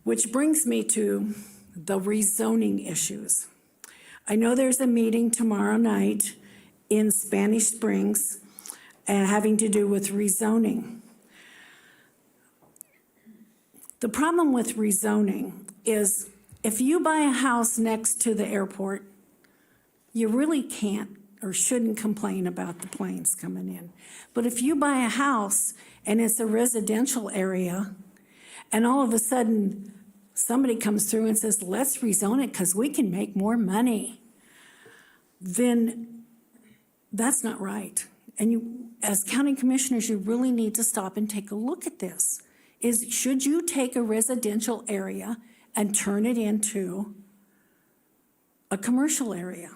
Which brings me to the rezoning issues. I know there's a meeting tomorrow night in Spanish Springs and having to do with rezoning. The problem with rezoning is if you buy a house next to the airport, you really can't or shouldn't complain about the planes coming in. But if you buy a house and it's a residential area, and all of a sudden somebody comes through and says, let's rezone it because we can make more money, then that's not right. And you, as county commissioners, you really need to stop and take a look at this. Should you take a residential area and turn it into a commercial area?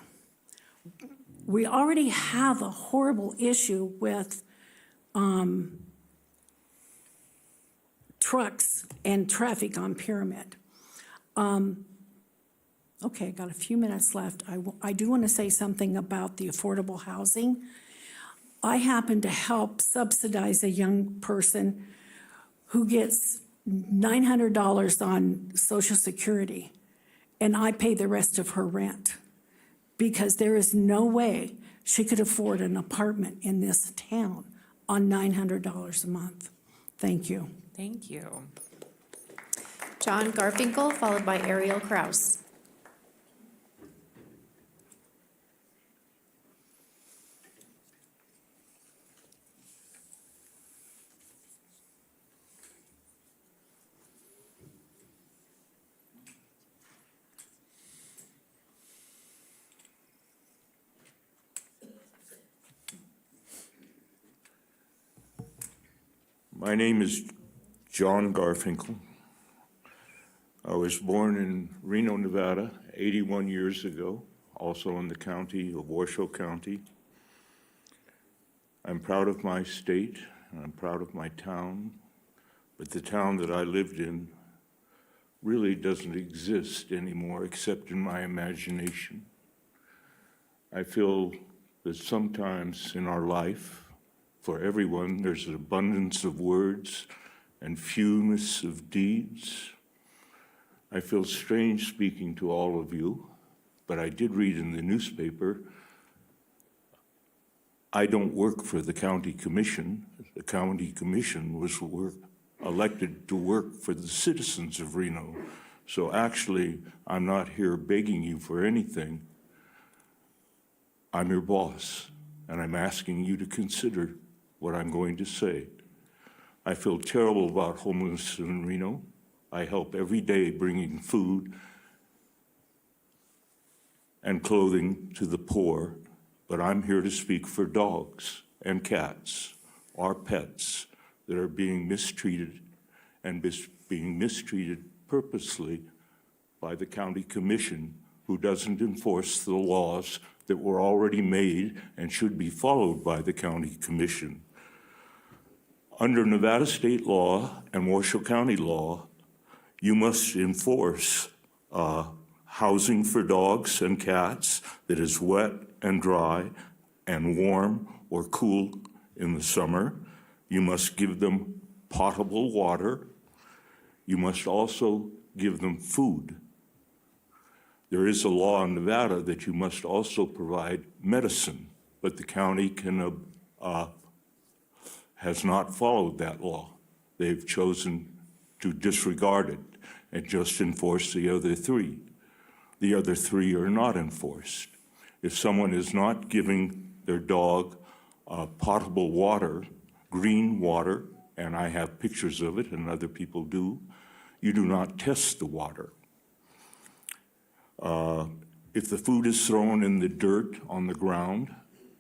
We already have a horrible issue with trucks and traffic on Pyramid. Okay, I got a few minutes left. I do want to say something about the affordable housing. I happen to help subsidize a young person who gets $900 on Social Security, and I pay the rest of her rent because there is no way she could afford an apartment in this town on $900 a month. Thank you. Thank you. John Garfinkel, followed by Ariel Kraus. My name is John Garfinkel. I was born in Reno, Nevada, 81 years ago, also in the county of Washoe County. I'm proud of my state, and I'm proud of my town, but the town that I lived in really doesn't exist anymore except in my imagination. I feel that sometimes in our life, for everyone, there's an abundance of words and fewness of deeds. I feel strange speaking to all of you, but I did read in the newspaper, I don't work for the county commission. The county commission was elected to work for the citizens of Reno. So actually, I'm not here begging you for anything. I'm your boss, and I'm asking you to consider what I'm going to say. I feel terrible about homelessness in Reno. I help every day bringing food and clothing to the poor, but I'm here to speak for dogs and cats, our pets, that are being mistreated and being mistreated purposely by the county commission, who doesn't enforce the laws that were already made and should be followed by the county commission. Under Nevada state law and Washoe County law, you must enforce housing for dogs and cats that is wet and dry and warm or cool in the summer. You must give them potable water. You must also give them food. There is a law in Nevada that you must also provide medicine, but the county has not followed that law. They've chosen to disregard it and just enforce the other three. The other three are not enforced. If someone is not giving their dog potable water, green water, and I have pictures of it and other people do, you do not test the water. If the food is thrown in the dirt on the ground,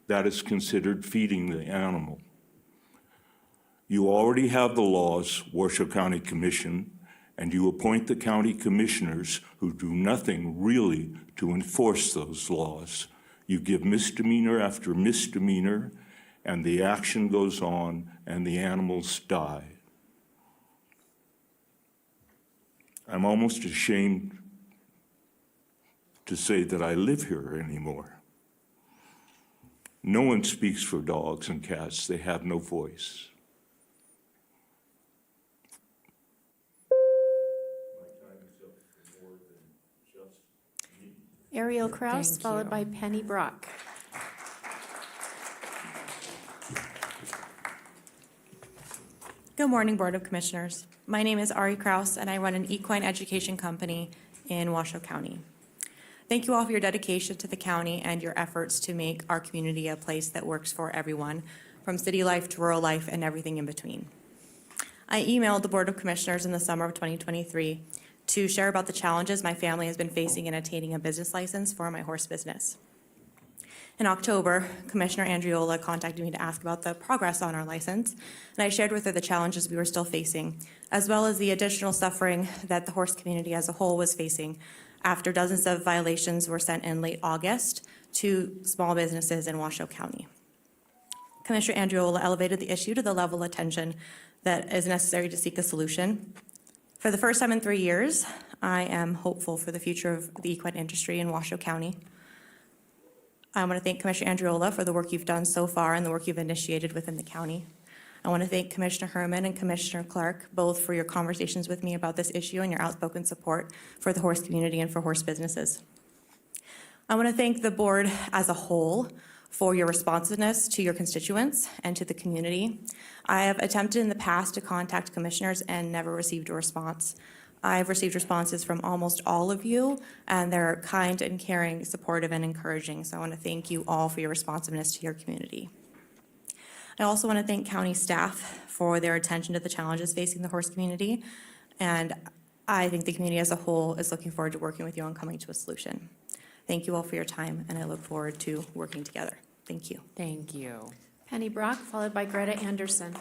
that is considered feeding the animal. You already have the laws, Washoe County Commission, and you appoint the county commissioners who do nothing really to enforce those laws. You give misdemeanor after misdemeanor, and the action goes on, and the animals die. I'm almost ashamed to say that I live here anymore. No one speaks for dogs and cats. They have no voice. Ariel Kraus, followed by Penny Brock. Good morning, Board of Commissioners. My name is Ari Kraus, and I run an equine education company in Washoe County. Thank you all for your dedication to the county and your efforts to make our community a place that works for everyone, from city life to rural life and everything in between. I emailed the Board of Commissioners in the summer of 2023 to share about the challenges my family has been facing in attaining a business license for my horse business. In October, Commissioner Andriola contacted me to ask about the progress on our license, and I shared with her the challenges we were still facing, as well as the additional suffering that the horse community as a whole was facing after dozens of violations were sent in late August to small businesses in Washoe County. Commissioner Andriola elevated the issue to the level of attention that is necessary to seek a solution. For the first time in 3 years, I am hopeful for the future of the equine industry in Washoe County. I want to thank Commissioner Andriola for the work you've done so far and the work you've initiated within the county. I want to thank Commissioner Herman and Commissioner Clark, both for your conversations with me about this issue and your outspoken support for the horse community and for horse businesses. I want to thank the board as a whole for your responsiveness to your constituents and to the community. I have attempted in the past to contact commissioners and never received a response. I've received responses from almost all of you, and they're kind and caring, supportive, and encouraging. So I want to thank you all for your responsiveness to your community. I also want to thank county staff for their attention to the challenges facing the horse community. And I think the community as a whole is looking forward to working with you on coming to a solution. Thank you all for your time, and I look forward to working together. Thank you. Thank you. Penny Brock, followed by Greta Anderson.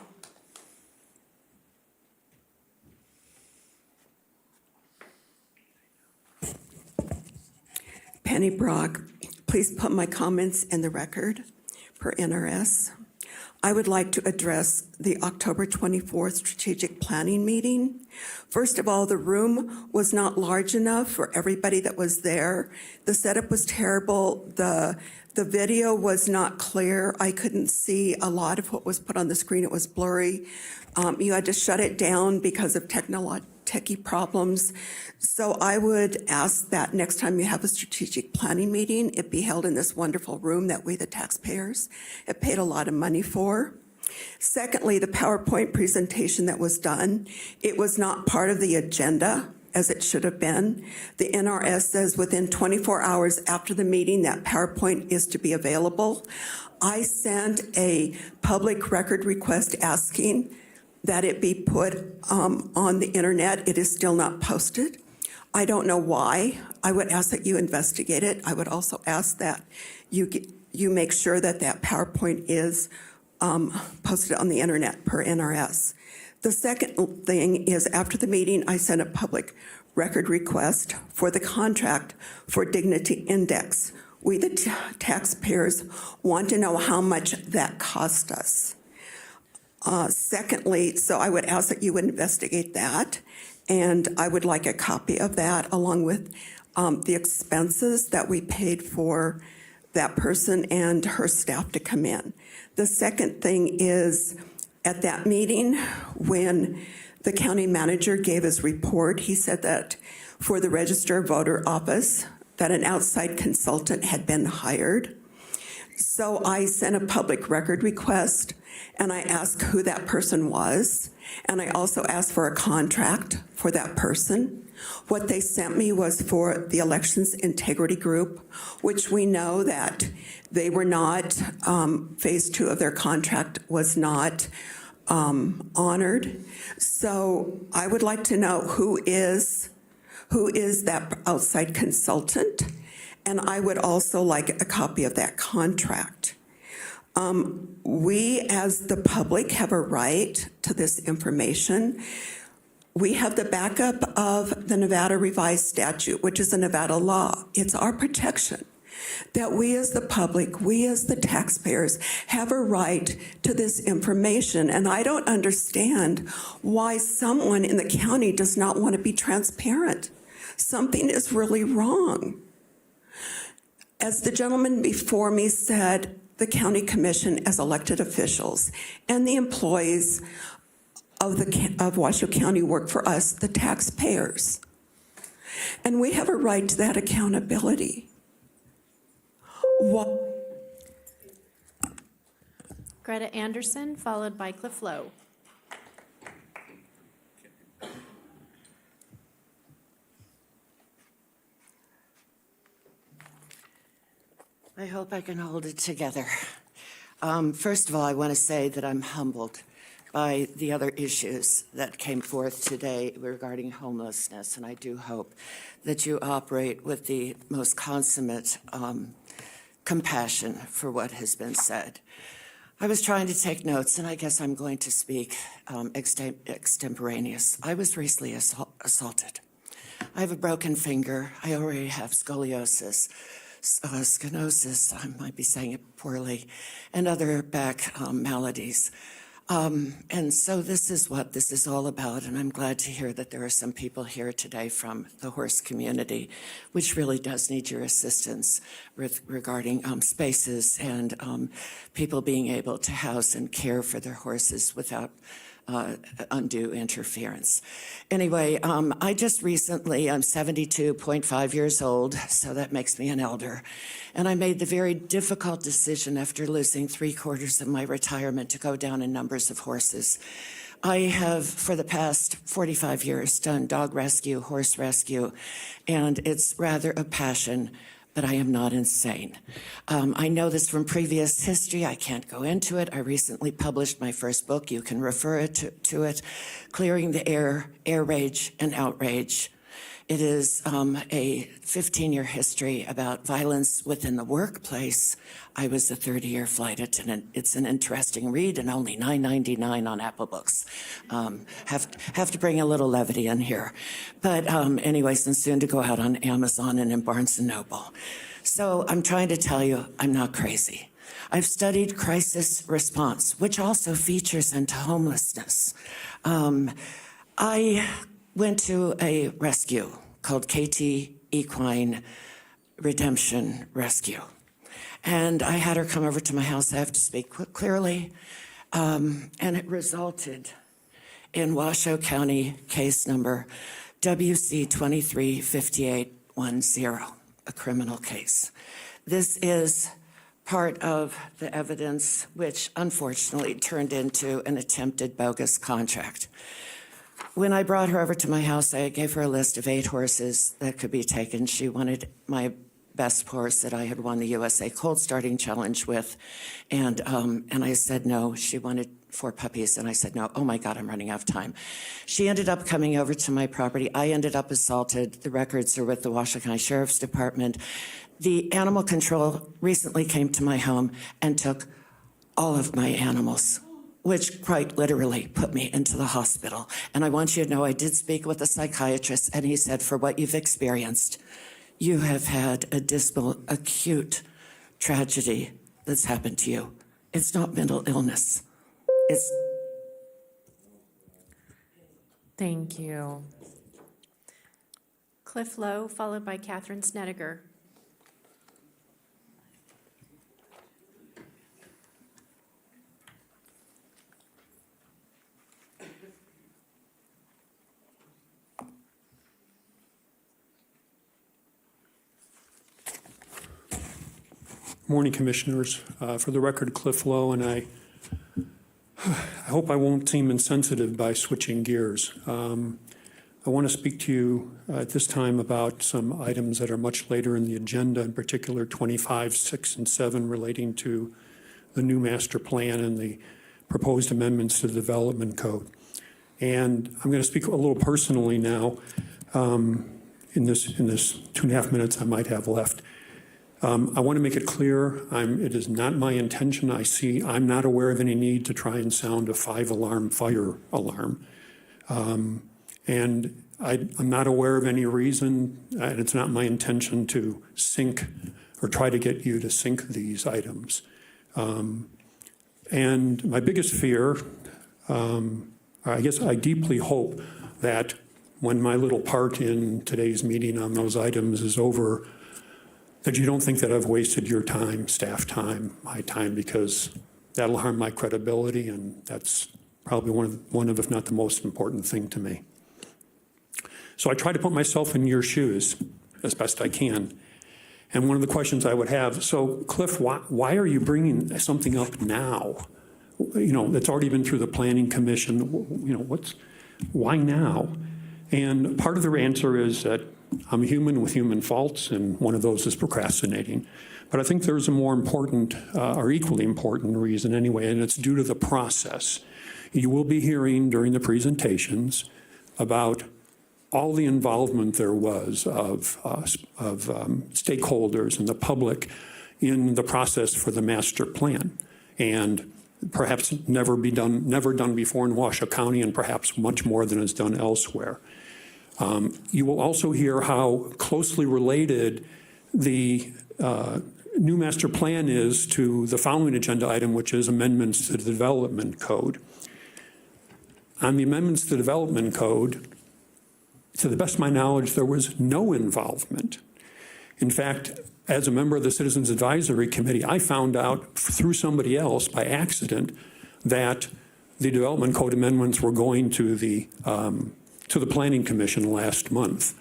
Penny Brock, please put my comments in the record per NRS. I would like to address the October 24th strategic planning meeting. First of all, the room was not large enough for everybody that was there. The setup was terrible. The video was not clear. I couldn't see a lot of what was put on the screen. It was blurry. You had to shut it down because of techie problems. So I would ask that next time you have a strategic planning meeting, it be held in this wonderful room that we, the taxpayers, have paid a lot of money for. Secondly, the PowerPoint presentation that was done, it was not part of the agenda as it should have been. The NRS says within 24 hours after the meeting that PowerPoint is to be available. I sent a public record request asking that it be put on the internet. It is still not posted. I don't know why. I would ask that you investigate it. I would also ask that you make sure that that PowerPoint is posted on the internet per NRS. The second thing is after the meeting, I sent a public record request for the contract for Dignity Index. We, the taxpayers, want to know how much that cost us. Secondly, so I would ask that you would investigate that, and I would like a copy of that along with the expenses that we paid for that person and her staff to come in. The second thing is at that meeting when the county manager gave his report, he said that for the Register of Voter office that an outside consultant had been hired. So I sent a public record request and I asked who that person was. And I also asked for a contract for that person. What they sent me was for the Elections Integrity Group, which we know that they were not, phase 2 of their contract was not honored. So I would like to know who is that outside consultant? And I would also like a copy of that contract. We, as the public, have a right to this information. We have the backup of the Nevada Revised Statute, which is a Nevada law. It's our protection that we as the public, we as the taxpayers, have a right to this information. And I don't understand why someone in the county does not want to be transparent. Something is really wrong. As the gentleman before me said, the county commission as elected officials and the employees of Washoe County work for us, the taxpayers. And we have a right to that accountability. Greta Anderson, followed by Cliff Lowe. I hope I can hold it together. First of all, I want to say that I'm humbled by the other issues that came forth today regarding homelessness, and I do hope that you operate with the most consummate compassion for what has been said. I was trying to take notes, and I guess I'm going to speak extemporaneous. I was recently assaulted. I have a broken finger. I already have scoliosis. Stenosis, I might be saying it poorly, and other back maladies. And so this is what this is all about, and I'm glad to hear that there are some people here today from the horse community, which really does need your assistance regarding spaces and people being able to house and care for their horses without undue interference. Anyway, I just recently, I'm 72.5 years old, so that makes me an elder. And I made the very difficult decision after losing 3/4 of my retirement to go down in numbers of horses. I have, for the past 45 years, done dog rescue, horse rescue, and it's rather a passion, but I am not insane. I know this from previous history. I can't go into it. I recently published my first book. You can refer to it, Clearing the Air, Air Rage and Outrage. It is a 15-year history about violence within the workplace. I was a 30-year flight attendant. It's an interesting read and only $9.99 on Apple Books. Have to bring a little levity in here. But anyways, and soon to go out on Amazon and in Barnes & Noble. So I'm trying to tell you, I'm not crazy. I've studied crisis response, which also features into homelessness. I went to a rescue called KT Equine Redemption Rescue. And I had her come over to my house. I have to speak clearly. And it resulted in Washoe County case number WC 235810, a criminal case. This is part of the evidence which unfortunately turned into an attempted bogus contract. When I brought her over to my house, I gave her a list of 8 horses that could be taken. She wanted my best horse that I had won the USA Colt Starting Challenge with, and I said no. She wanted 4 puppies, and I said no. Oh my God, I'm running out of time. She ended up coming over to my property. I ended up assaulted. The records are with the Washoe County Sheriff's Department. The animal control recently came to my home and took all of my animals, which quite literally put me into the hospital. And I want you to know I did speak with a psychiatrist, and he said, for what you've experienced, you have had a dismal, acute tragedy that's happened to you. It's not mental illness. It's... Thank you. Cliff Lowe, followed by Catherine Snedeker. Morning, Commissioners. For the record, Cliff Lowe, and I hope I won't seem insensitive by switching gears. I want to speak to you at this time about some items that are much later in the agenda, in particular 25, 6, and 7 relating to the new master plan and the proposed amendments to the development code. And I'm going to speak a little personally now in this 2.5 minutes I might have left. I want to make it clear, it is not my intention. I'm not aware of any need to try and sound a 5-alarm fire alarm. And I'm not aware of any reason, and it's not my intention to sync or try to get you to sync these items. And my biggest fear, I guess I deeply hope that when my little part in today's meeting on those items is over, that you don't think that I've wasted your time, staff time, my time, because that'll harm my credibility, and that's probably one of, if not the most important thing to me. So I try to put myself in your shoes as best I can. And one of the questions I would have, so Cliff, why are you bringing something up now? That's already been through the Planning Commission. Why now? And part of the answer is that I'm human with human faults, and one of those is procrastinating. But I think there's a more important, or equally important reason anyway, and it's due to the process. You will be hearing during the presentations about all the involvement there was of stakeholders and the public in the process for the master plan, and perhaps never done before in Washoe County, and perhaps much more than is done elsewhere. You will also hear how closely related the new master plan is to the following agenda item, which is amendments to the development code. On the amendments to the development code, to the best of my knowledge, there was no involvement. In fact, as a member of the Citizens Advisory Committee, I found out through somebody else by accident that the development code amendments were going to the Planning Commission last month.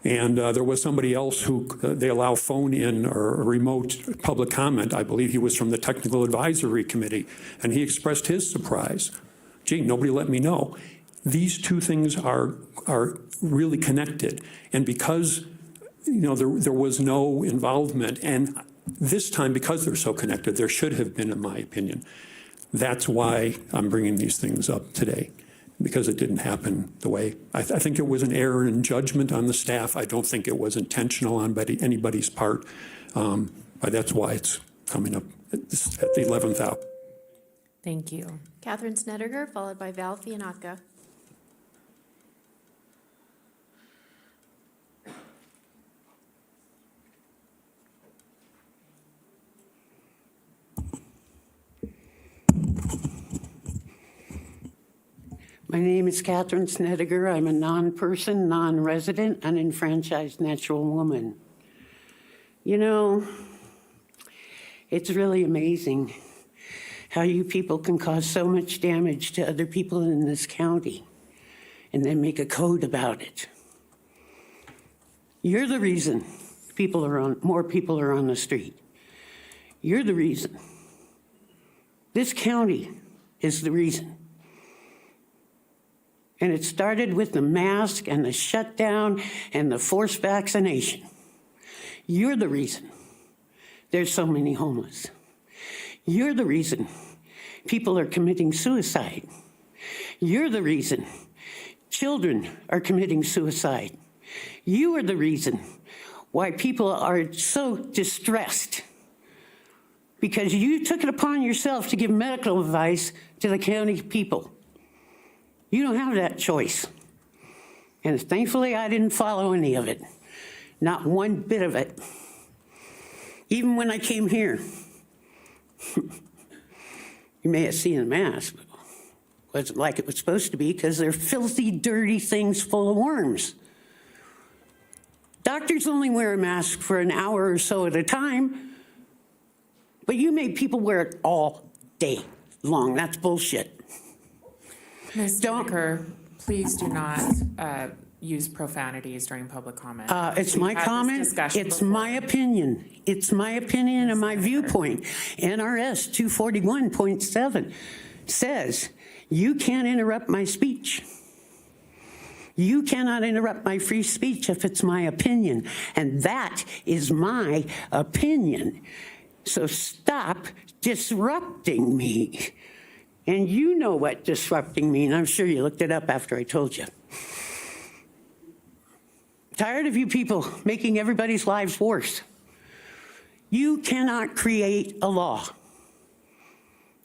And there was somebody else who they allow phone-in or remote public comment. I believe he was from the Technical Advisory Committee, and he expressed his surprise gee, nobody let me know. These two things are really connected. And because, there was no involvement, and this time, because they're so connected, there should have been, in my opinion. That's why I'm bringing these things up today, because it didn't happen the way. I think it was an error in judgment on the staff. I don't think it was intentional on anybody's part, but that's why it's coming up at the 11th hour. Thank you. Catherine Snedeker, followed by Val Fianacca. My name is Catherine Snedeker. I'm a non-person, non-resident, unenfranchised natural woman. It's really amazing how you people can cause so much damage to other people in this county and then make a code about it. You're the reason more people are on the street. You're the reason. This county is the reason. And it started with the mask and the shutdown and the forced vaccination. You're the reason there's so many homeless. You're the reason people are committing suicide. You're the reason children are committing suicide. You are the reason why people are so distressed, because you took it upon yourself to give medical advice to the county people. You don't have that choice. And thankfully, I didn't follow any of it. Not one bit of it. Even when I came here, you may have seen the mask, but it wasn't like it was supposed to be, because they're filthy, dirty things full of worms. Doctors only wear a mask for an hour or so at a time, but you made people wear it all day long. That's bullshit. Ms. Snedeker, please do not use profanities during public comment. It's We've my had this comment. discussion It's before. my opinion. It's my opinion and my viewpoint. NRS 241.7 says you can't interrupt my speech. You cannot interrupt my free speech if it's my opinion. And that is my opinion. So stop disrupting me. And you know what disrupting means. I'm sure you looked it up after I told you. Tired of you people making everybody's lives worse. You cannot create a law.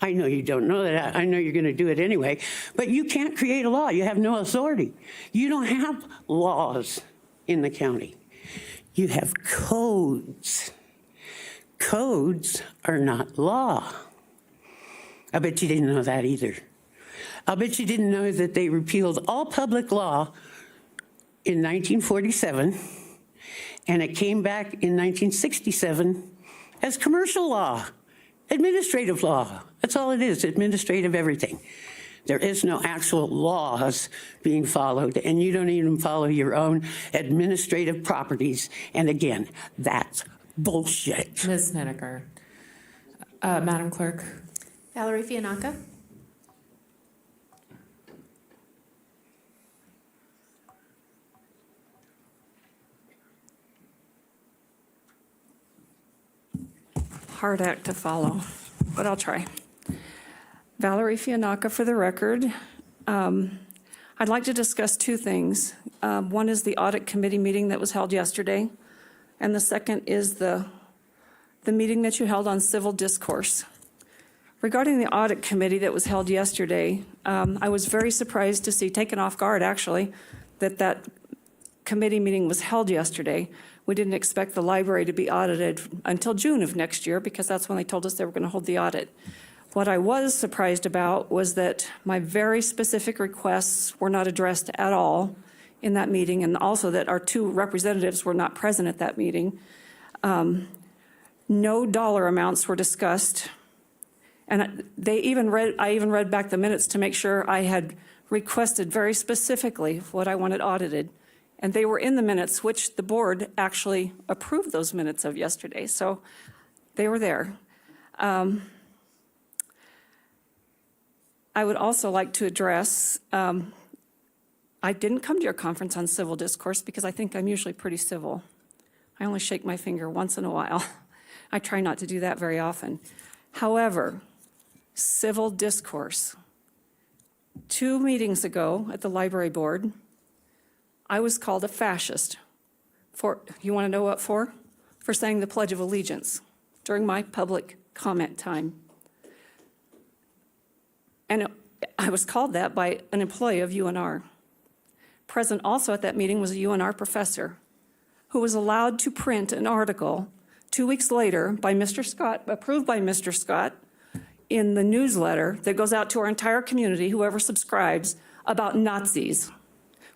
I know you don't know that. I know you're going to do it anyway. But you can't create a law. You have no authority. You don't have laws in the county. You have codes. Codes are not law. I bet you didn't know that either. I bet you didn't know that they repealed all public law in 1947, and it came back in 1967 as commercial law, administrative law. That's all it is, administrative everything. There is no actual laws being followed, and you don't even follow your own administrative properties. And again, that's bullshit. Ms. Snedeker. Madam Clerk. Valerie Fianacca. Hard act to follow, but I'll try. Valerie Fianacca for the record. I'd like to discuss two things. One is the audit committee meeting that was held yesterday, and the second is the meeting that you held on civil discourse. Regarding the audit committee that was held yesterday, I was very surprised to see, taken off guard actually, that committee meeting was held yesterday. We didn't expect the library to be audited until June of next year, because that's when they told us they were going to hold the audit. What I was surprised about was that my very specific requests were not addressed at all in that meeting, and also that our two representatives were not present at that meeting. No dollar amounts were discussed. And I even read back the minutes to make sure I had requested very specifically what I wanted audited. And they were in the minutes, which the board actually approved those minutes of yesterday. So they were there. I would also like to address, I didn't come to your conference on civil discourse because I think I'm usually pretty civil. I only shake my finger once in a while. I try not to do that very often. However, civil discourse. 2 meetings ago at the library board, I was called a fascist for, you want to know what for? For saying the Pledge of Allegiance during my public comment time. And I was called that by an employee of UNR. Present also at that meeting was a UNR professor who was allowed to print an article 2 weeks later by Mr. Scott, approved by Mr. Scott, in the newsletter that goes out to our entire community, whoever subscribes, about Nazis,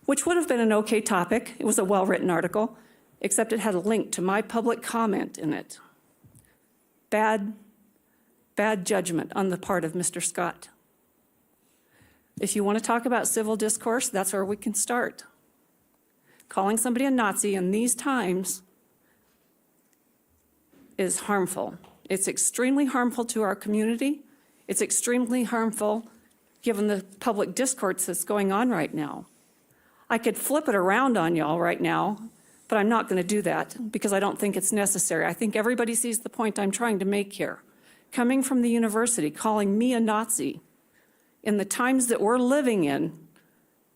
which would have been an okay topic. It was a well-written article, except it had a link to my public comment in it. Bad judgment on the part of Mr. Scott. If you want to talk about civil discourse, that's where we can start. Calling somebody a Nazi in these times is harmful. It's extremely harmful to our community. It's extremely harmful given the public discourse that's going on right now. I could flip it around on y'all right now, but I'm not going to do that because I don't think it's necessary. I think everybody sees the point I'm trying to make here. Coming from the university, calling me a Nazi in the times that we're living in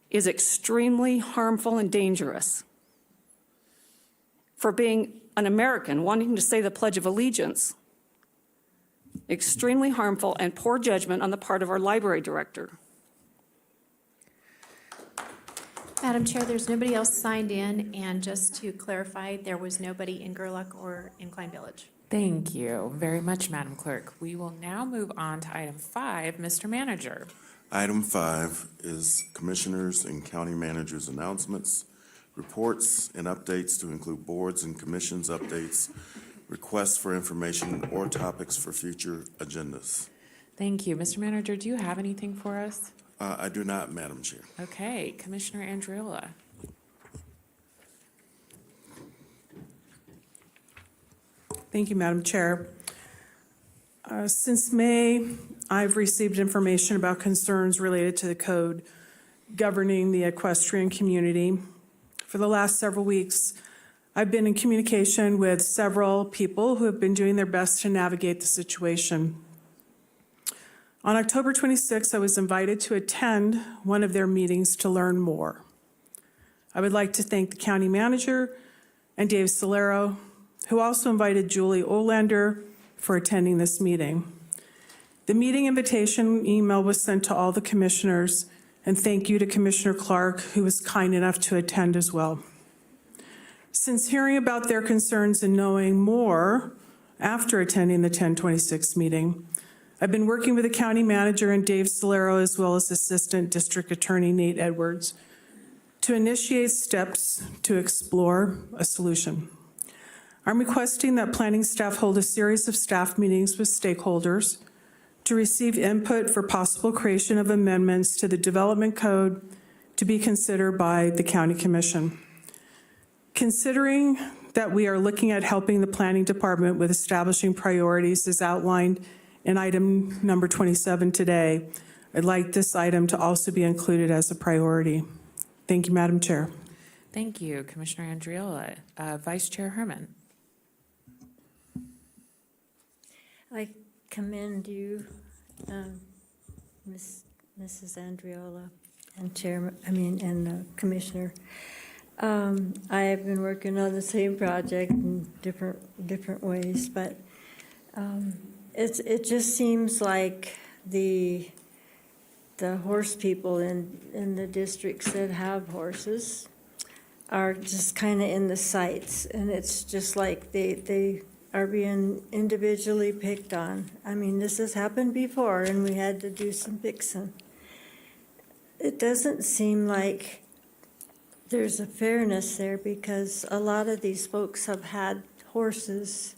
is extremely harmful and dangerous. For being an American, wanting to say the Pledge of Allegiance, extremely harmful and poor judgment on the part of our library director. Madam Chair, there's nobody else signed in, and just to clarify, there was nobody in Gerlach or in Klein Village. Thank you very much, Madam Clerk. We will now move on to item 5, Mr. Manager. Item 5 is Commissioners and County Managers' announcements, reports, and updates to include boards and commissions updates, requests for information, or topics for future agendas. Thank you. Mr. Manager, do you have anything for us? I do not, Madam Chair. Okay, Commissioner Andriola. Thank you, Madam Chair. Since May, I've received information about concerns related to the code governing the equestrian community. For the last several weeks, I've been in communication with several people who have been doing their best to navigate the situation. On October 26th, I was invited to attend one of their meetings to learn more. I would like to thank the county manager and Dave Solero, who also invited Julie Olander for attending this meeting. The meeting invitation email was sent to all the commissioners, and thank you to Commissioner Clark, who was kind enough to attend as well. Since hearing about their concerns and knowing more after attending the 10/26 meeting, I've been working with the county manager and Dave Solero, as well as Assistant District Attorney Nate Edwards, to initiate steps to explore a solution. I'm requesting that planning staff hold a series of staff meetings with stakeholders to receive input for possible creation of amendments to the development code to be considered by the county commission. Considering that we are looking at helping the planning department with establishing priorities as outlined in item number 27 today, I'd like this item to also be included as a priority. Thank you, Madam Chair. Thank you, Commissioner Andriola. Vice Chair Herman. I commend you, Mrs. Andriola, and Commissioner. I have been working on the same project in different ways, but it just seems like the horse people in the districts that have horses are just kind of in the sights, and it's just like they are being individually picked on. I mean, this has happened before, and we had to do some fixing. It doesn't seem like there's a fairness there, because a lot of these folks have had horses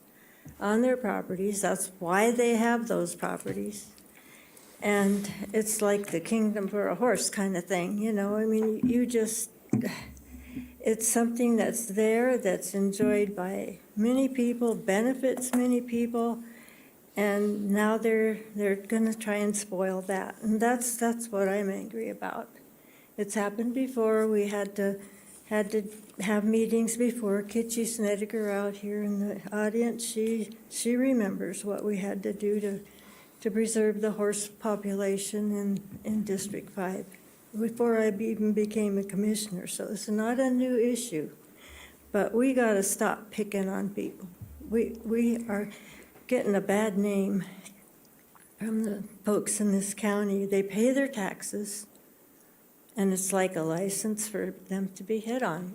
on their properties. That's why they have those properties. And it's like the kingdom for a horse kind of thing, you know? I mean, it's something that's there, that's enjoyed by many people, benefits many people, And now they're gonna try and spoil that, and that's what I'm angry about. It's happened before. We had to have meetings before. Kitchi Snedeker out here in the audience, she remembers what we had to do to preserve the horse population in District 5 before I even became a commissioner. So it's not a new issue, but we got to stop picking on people. We are getting a bad name from the folks in this county. They pay their taxes, and it's like a license for them to be hit on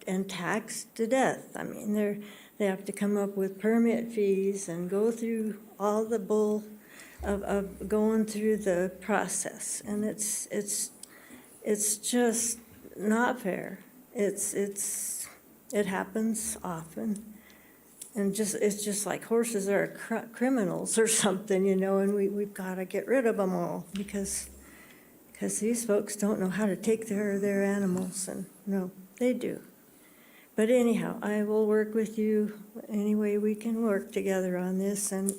and taxed to death. I mean, they have to come up with permit fees and go through all the bull of going through the process, and it's just not fair. It happens often. And it's just like horses are criminals or something, you know, and we've got to get rid of them all because these folks don't know how to take care of their animals, and no, they do. But anyhow, I will work with you any way we can work together on this, and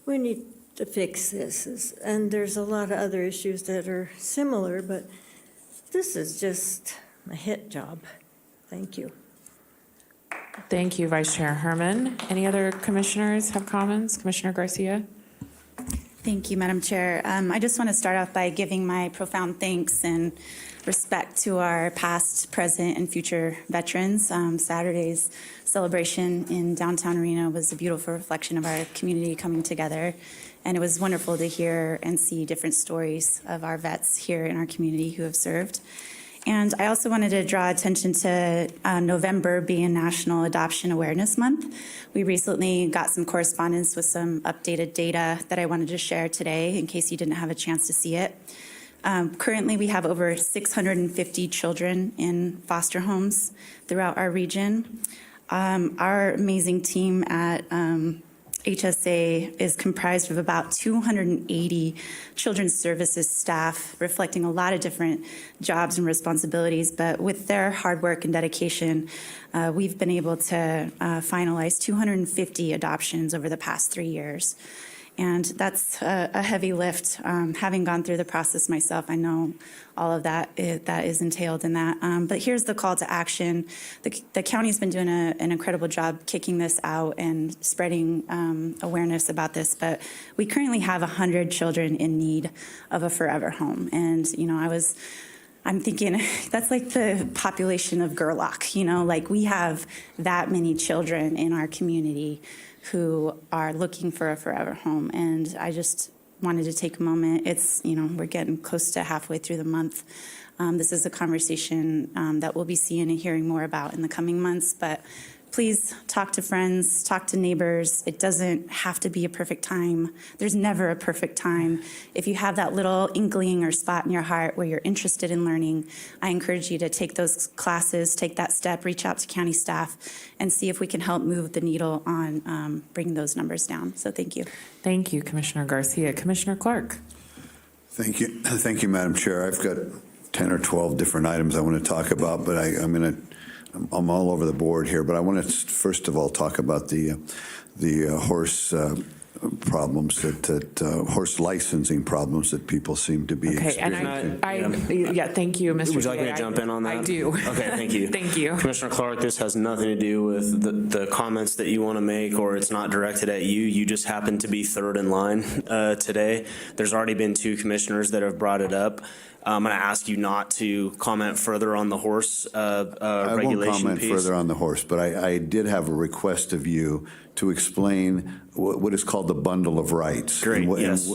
we need to fix this. And there's a lot of other issues that are similar, but this is just a hit job. Thank you. Thank you, Vice Chair Herman. Any other commissioners have comments? Commissioner Garcia? Thank you, Madam Chair. I just want to start off by giving my profound thanks and respect to our past, present, and future veterans. Saturday's celebration in downtown Reno was a beautiful reflection of our community coming together, and it was wonderful to hear and see different stories of our vets here in our community who have served. And I also wanted to draw attention to November being National Adoption Awareness Month. We recently got some correspondence with some updated data that I wanted to share today in case you didn't have a chance to see it. Currently, we have over 650 children in foster homes throughout our region. Our amazing team at HSA is comprised of about 280 children's services staff, reflecting a lot of different jobs and responsibilities. But with their hard work and dedication, we've been able to finalize 250 adoptions over the past 3 years. And that's a heavy lift. Having gone through the process myself, I know all of that is entailed in that. But here's the call to action. The county's been doing an incredible job kicking this out and spreading awareness about this. But we currently have 100 children in need of a forever home. And, you know, I'm thinking that's like the population of Gerlach, you know, like we have that many children in our community who are looking for a forever home. And I just wanted to take a moment. It's, you know, we're getting close to halfway through the month. This is a conversation that we'll be seeing and hearing more about in the coming months, but please talk to friends, talk to neighbors. It doesn't have to be a perfect time. There's never a perfect time. If you have that little inkling or spot in your heart where you're interested in learning, I encourage you to take those classes, take that step, reach out to county staff, and see if we can help move the needle on bringing those numbers down. So thank you. Thank you, Commissioner Garcia. Commissioner Clark. Thank you. Thank you, Madam Chair. I've got 10 or 12 different items I want to talk about, but I'm all over the board here, but I want to first of all talk about the horse problems horse licensing problems that people seem to be experiencing. Thank you, Mr. Would you like me to jump in on that? I do. Okay, thank you. Thank you. Commissioner Clark, this has nothing to do with the comments that you want to make, or it's not directed at you. You just happen to be third in line today. There's already been 2 commissioners that have brought it up. I'm going to ask you not to comment further on the horse regulation I won't comment piece. further on the horse, but I did have a request of you to explain what is called the bundle of rights. Great, yes.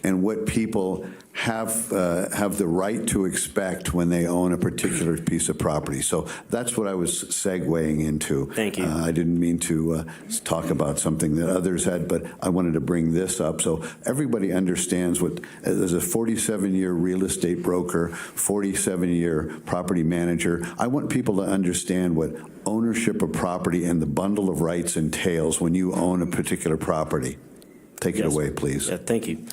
And what people have the right to expect when they own a particular piece of property. So that's what I was segueing into. Thank you. I didn't mean to talk about something that others had, but I wanted to bring this up so everybody understands what, as a 47-year real estate broker, 47-year property manager, I want people to understand what ownership of property and the bundle of rights entails when you own a particular property. Take it away, please. Yeah, thank you.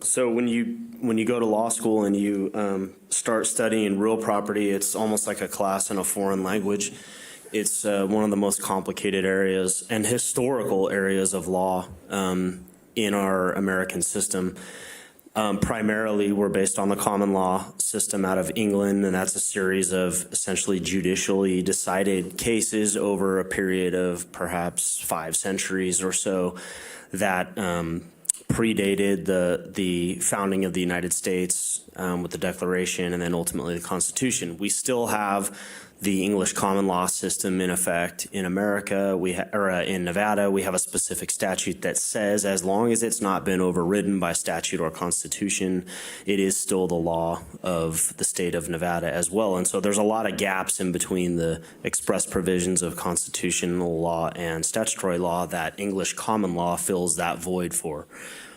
So when you go to law school and you start studying real property, it's almost like a class in a foreign language. It's one of the most complicated areas and historical areas of law in our American system. Primarily, we're based on the common law system out of England, and that's a series of essentially judicially decided cases over a period of perhaps 5 centuries or so that predated the founding of the United States with the Declaration and then ultimately the Constitution. We still have the English common law system in effect in America. In Nevada, we have a specific statute that says as long as it's not been overridden by statute or constitution, it is still the law of the state of Nevada as well. And so there's a lot of gaps in between the express provisions of constitutional law and statutory law that English common law fills that void for.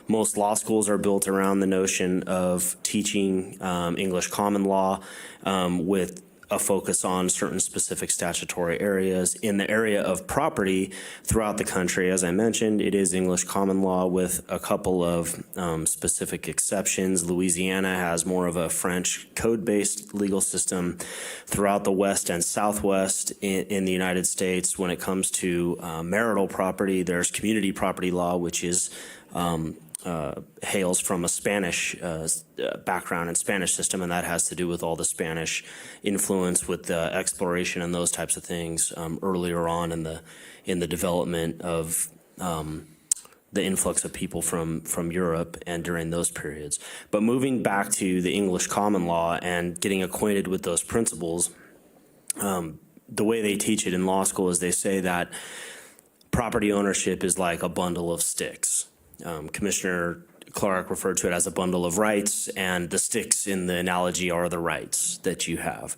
Most law schools are built around the notion of teaching English common law with a focus on certain specific statutory areas. In the area of property throughout the country, as I mentioned, it is English common law with a couple of specific exceptions. Louisiana has more of a French code-based legal system. Throughout the West and Southwest in the United States, when it comes to marital property, there's community property law, which is hails from a Spanish background and Spanish system, and that has to do with all the Spanish influence with the exploration and those types of things earlier on in the development of the influx of people from Europe and during those periods. But moving back to the English common law and getting acquainted with those principles, the way they teach it in law school is they say that property ownership is like a bundle of sticks. Commissioner Clark referred to it as a bundle of rights, and the sticks in the analogy are the rights that you have.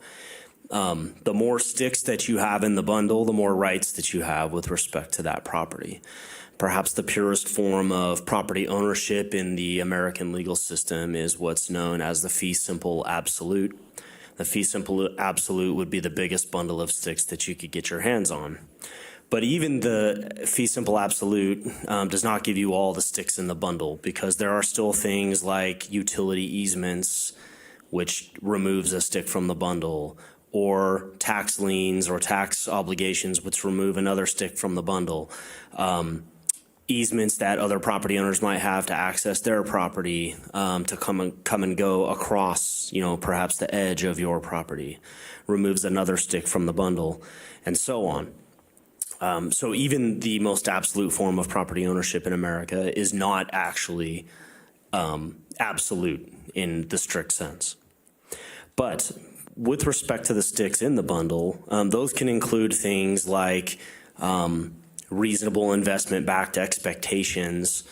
The more sticks that you have in the bundle, the more rights that you have with respect to that property. Perhaps the purest form of property ownership in the American legal system is what's known as the fee simple absolute. The fee simple absolute would be the biggest bundle of sticks that you could get your hands on. But even the fee simple absolute does not give you all the sticks in the bundle, because there are still things like utility easements, which removes a stick from the bundle, or tax liens or tax obligations, which remove another stick from the bundle. Easements that other property owners might have to access their property to come and go across, perhaps the edge of your property, removes another stick from the bundle, and so on. So even the most absolute form of property ownership in America is not actually absolute in the strict sense. But with respect to the sticks in the bundle, those can include things like reasonable investment-backed expectations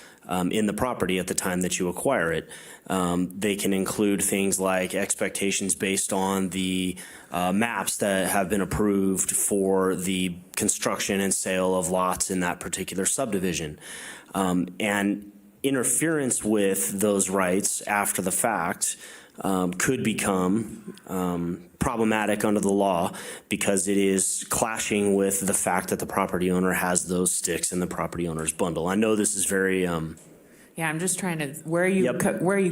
in the property at the time that you acquire it. They can include things like expectations based on the maps that have been approved for the construction and sale of lots in that particular subdivision. And interference with those rights after the fact could become problematic under the law, because it is clashing with the fact that the property owner has those sticks in the property owner's bundle. I know this is very Yeah, I'm just trying to, where are you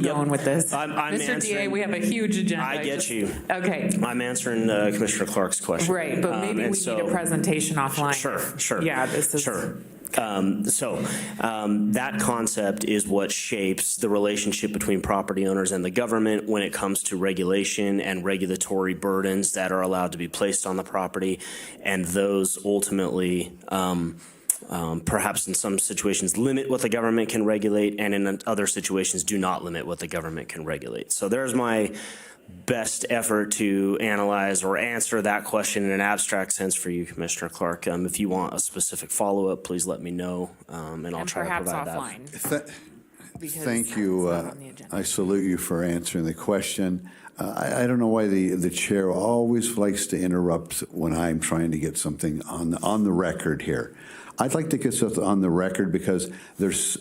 going with this? I'm Mr. DA, we have a huge agenda. I get you. Okay. I'm answering Commissioner Clark's question. Right, but maybe we need a presentation offline. Sure. Yeah, this is. Sure. That concept is what shapes the relationship between property owners and the government when it comes to regulation and regulatory burdens that are allowed to be placed on the property, and those ultimately perhaps in some situations limit what the government can regulate, and in other situations do not limit what the government can regulate. So there's my best effort to analyze or answer that question in an abstract sense for you, Commissioner Clark. If you want a specific follow-up, please let me know, and I'll try to provide that. Thank you. I salute you for answering the question. I don't know why the chair always likes to interrupt when I'm trying to get something on the record here. I'd like to get something on the record because there's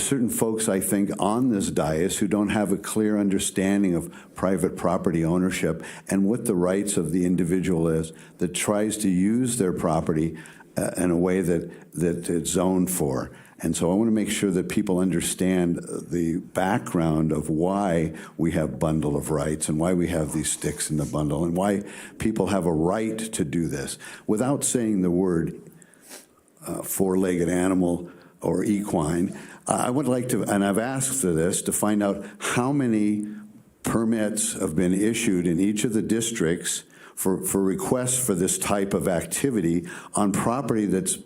certain folks, I think, on this dais who don't have a clear understanding of private property ownership and what the rights of the individual is that tries to use their property in a way that it's zoned for. And so I want to make sure that people understand the background of why we have bundle of rights and why we have these sticks in the bundle and why people have a right to do this without saying the word four-legged animal or equine. I would like to, and I've asked for this, to find out how many permits have been issued in each of the districts for requests for this type of activity on property that's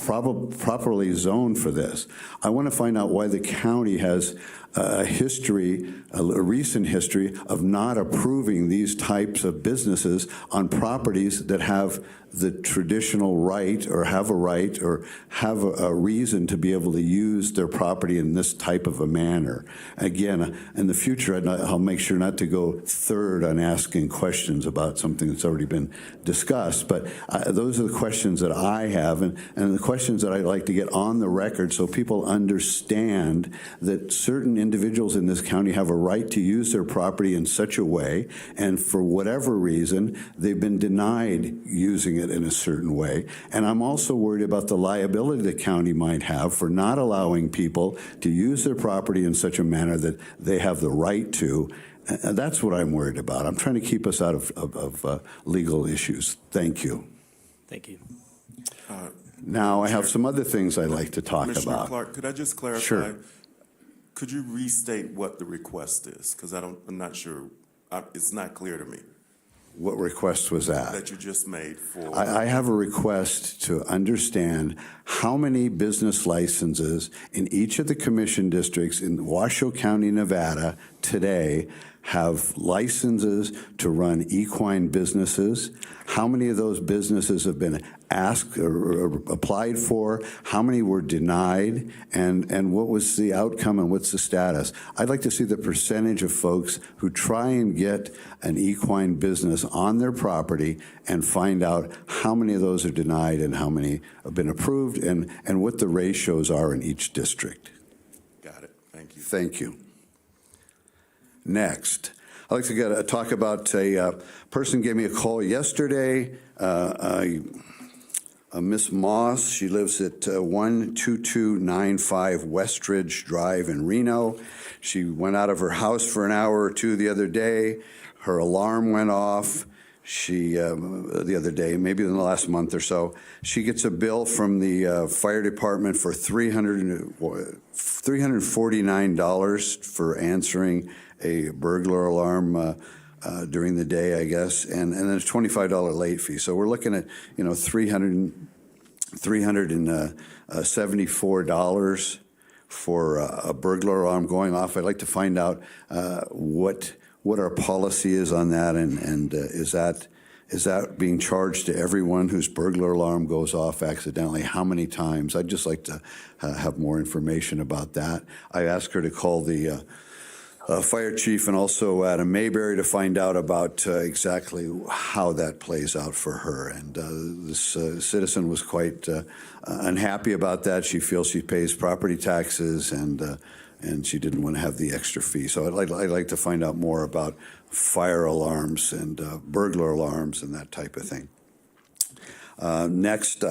properly zoned for this. I want to find out why the county has a history, a recent history of not approving these types of businesses on properties that have the traditional right or have a reason to be able to use their property in this type of a manner. Again, in the future, I'll make sure not to go third on asking questions about something that's already been discussed, but those are the questions that I have and the questions that I'd like to get on the record so people understand that certain individuals in this county have a right to use their property in such a way, and for whatever reason, they've been denied using it in a certain way. And I'm also worried about the liability the county might have for not allowing people to use their property in such a manner that they have the right to. And that's what I'm worried about. I'm trying to keep us out of legal issues. Thank you. Thank you. Now I have some other things I'd like to talk Commissioner about. Clark, could I just clarify? Sure. Could you restate what the request is? Because I'm not sure. It's not clear to me. What request was that? That you just made for. I have a request to understand how many business licenses in each of the commission districts in Washoe County, Nevada today have licenses to run equine businesses. How many of those businesses have been asked or applied for? How many were denied? And what was the outcome and what's the status? I'd like to see the percentage of folks who try and get an equine business on their property and find out how many of those are denied and how many have been approved and what the ratios are in each district. Got it. Thank you. Thank you. Next, I'd like to talk about a person gave me a call yesterday, Miss Moss. She lives at 12295 Westridge Drive in Reno. She went out of her house for an hour or two the other day. Her alarm went off. The other day, maybe in the last month or so, she gets a bill from the fire department for $349 for answering a burglar alarm during the day, I guess, and then a $25 late fee. So we're looking at, $374 for a burglar alarm going off. I'd like to find out what our policy is on that, and is that being charged to everyone whose burglar alarm goes off accidentally? How many times? I'd just like to have more information about that. I asked her to call the fire chief and also Adam Mayberry to find out about exactly how that plays out for her. And this citizen was quite unhappy about that. She feels she pays property taxes and she didn't want to have the extra fee. So I'd like to find out more about fire alarms and burglar alarms and that type of thing. Next,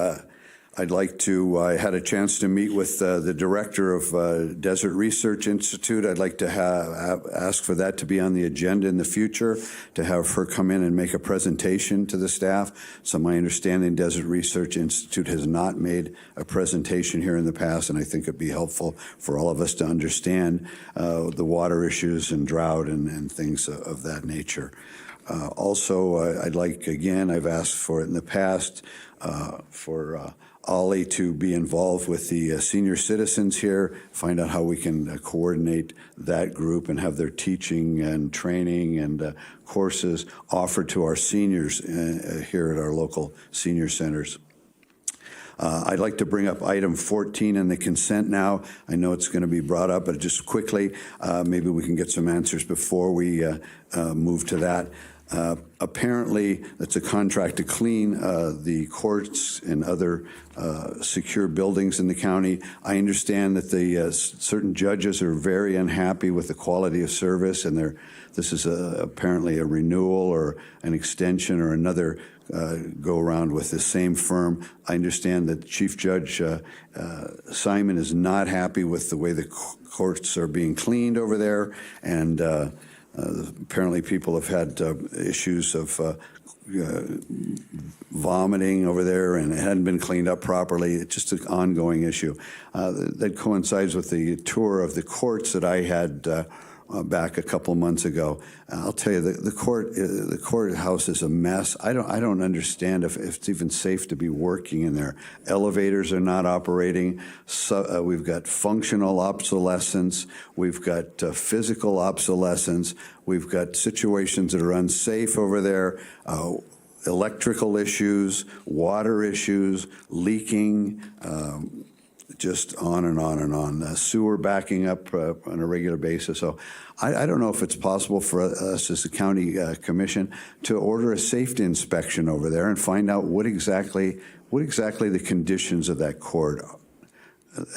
I had a chance to meet with the director of Desert Research Institute. I'd like to ask for that to be on the agenda in the future, to have her come in and make a presentation to the staff. So my understanding, Desert Research Institute has not made a presentation here in the past, and I think it'd be helpful for all of us to understand the water issues and drought and things of that nature. Also, I've asked for it in the past for Ollie to be involved with the senior citizens here, find out how we can coordinate that group and have their teaching and training and courses offered to our seniors here at our local senior centers. I'd like to bring up item 14 in the consent now. I know it's going to be brought up, but just quickly, maybe we can get some answers before we move to that. Apparently, it's a contract to clean the courts and other secure buildings in the county. I understand that the certain judges are very unhappy with the quality of service, and this is apparently a renewal or an extension or another go around with the same firm. I understand that Chief Judge Simon is not happy with the way the courts are being cleaned over there, and apparently people have had issues of vomiting over there, and it hadn't been cleaned up properly. It's just an ongoing issue. That coincides with the tour of the courts that I had back a couple months ago. I'll tell you, the courthouse is a mess. I don't understand if it's even safe to be working in there. Elevators are not operating. So, we've got functional obsolescence. We've got physical obsolescence. We've got situations that are unsafe over there. Electrical issues, water issues, leaking, just on and on and on. Sewer backing up on a regular basis. So I don't know if it's possible for us as a county commission to order a safety inspection over there and find out what exactly the conditions of that court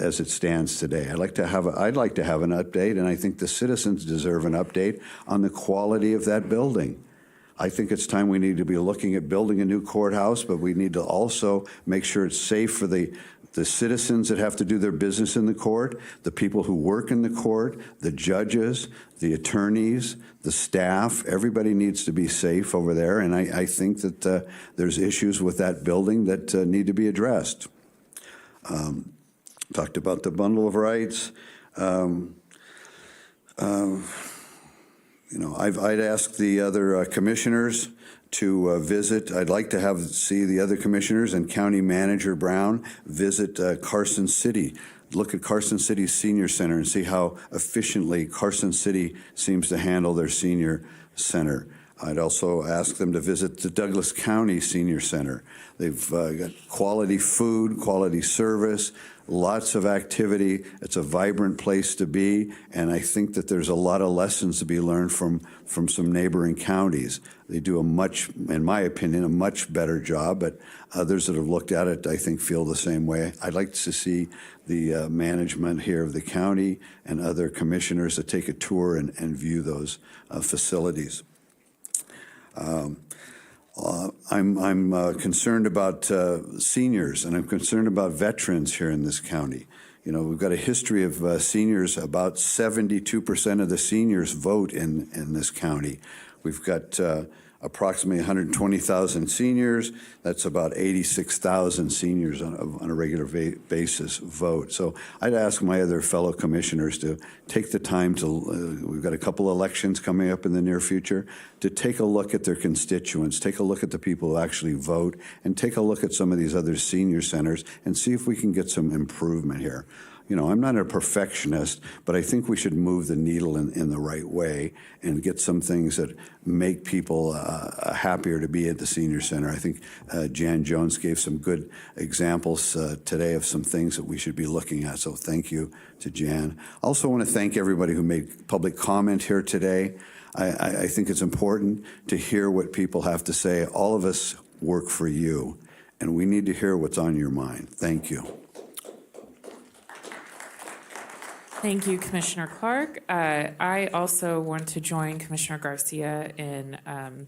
as it stands today. I'd like to have an update, and I think the citizens deserve an update on the quality of that building. I think it's time we need to be looking at building a new courthouse, but we need to also make sure it's safe for the citizens that have to do their business in the court, the people who work in the court, the judges, the attorneys, the staff. Everybody needs to be safe over there, and I think that there's issues with that building that need to be addressed. Talked about the bundle of rights. I'd ask the other commissioners to visit. I'd like to see the other commissioners and County Manager Brown visit Carson City. Look at Carson City's senior center and see how efficiently Carson City seems to handle their senior center. I'd also ask them to visit the Douglas County Senior Center. They've got quality food, quality service, lots of activity. It's a vibrant place to be, and I think that there's a lot of lessons to be learned from some neighboring counties. They do in my opinion, a much better job, but others that have looked at it, I think, feel the same way. I'd like to see the management here of the county and other commissioners to take a tour and view those facilities. I'm concerned about seniors, and I'm concerned about veterans here in this county. You know, we've got a history of seniors. About 72% of the seniors vote in this county. We've got approximately 120,000 seniors. That's about 86,000 seniors on a regular basis vote. So I'd ask my other fellow commissioners to take the time to, we've got a couple elections coming up in the near future, to take a look at their constituents, take a look at the people who actually vote, and take a look at some of these other senior centers and see if we can get some improvement here. You know, I'm not a perfectionist, but I think we should move the needle in the right way and get some things that make people happier to be at the senior center. I think Jan Jones gave some good examples today of some things that we should be looking at, so thank you to Jan. I also want to thank everybody who made public comment here today. I think it's important to hear what people have to say. All of us work for you, and we need to hear what's on your mind. Thank you. Thank you, Commissioner Clark. I also want to join Commissioner Garcia in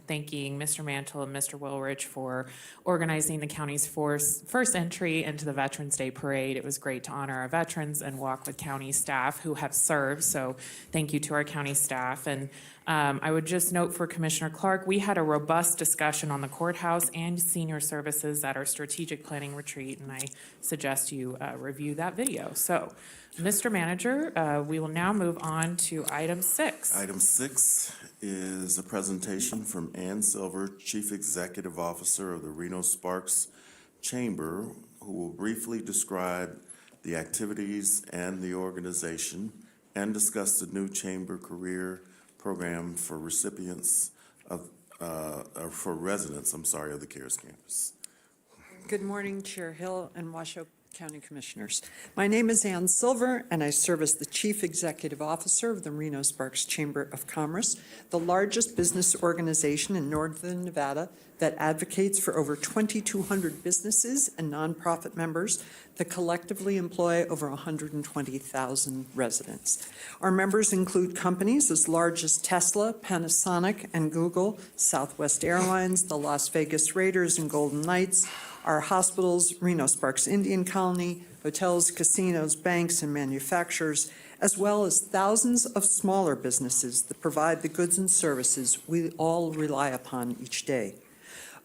thanking Mr. Mantle and Mr. Wilrich for organizing the county's first entry into the Veterans Day Parade. It was great to honor our veterans and walk with county staff who have served, so thank you to our county staff. And I would just note for Commissioner Clark, we had a robust discussion on the courthouse and senior services at our strategic planning retreat, and I suggest you review that video. So, Mr. Manager, we will now move on to item 6. Item 6 is a presentation from Ann Silver, Chief Executive Officer of the Reno Sparks Chamber, who will briefly describe the activities and the organization and discuss the new chamber career program for residents of the CARES campus. Good morning, Chair Hill and Washoe County Commissioners. My name is Ann Silver, and I serve as the Chief Executive Officer of the Reno-Sparks Chamber of Commerce, the largest business organization in northern Nevada that advocates for over 2,200 businesses and nonprofit members that collectively employ over 120,000 residents. Our members include companies as large as Tesla, Panasonic, and Google, Southwest Airlines, the Las Vegas Raiders and Golden Knights, our hospitals, Reno-Sparks Indian Colony, hotels, casinos, banks, and manufacturers, as well as thousands of smaller businesses that provide the goods and services we all rely upon each day.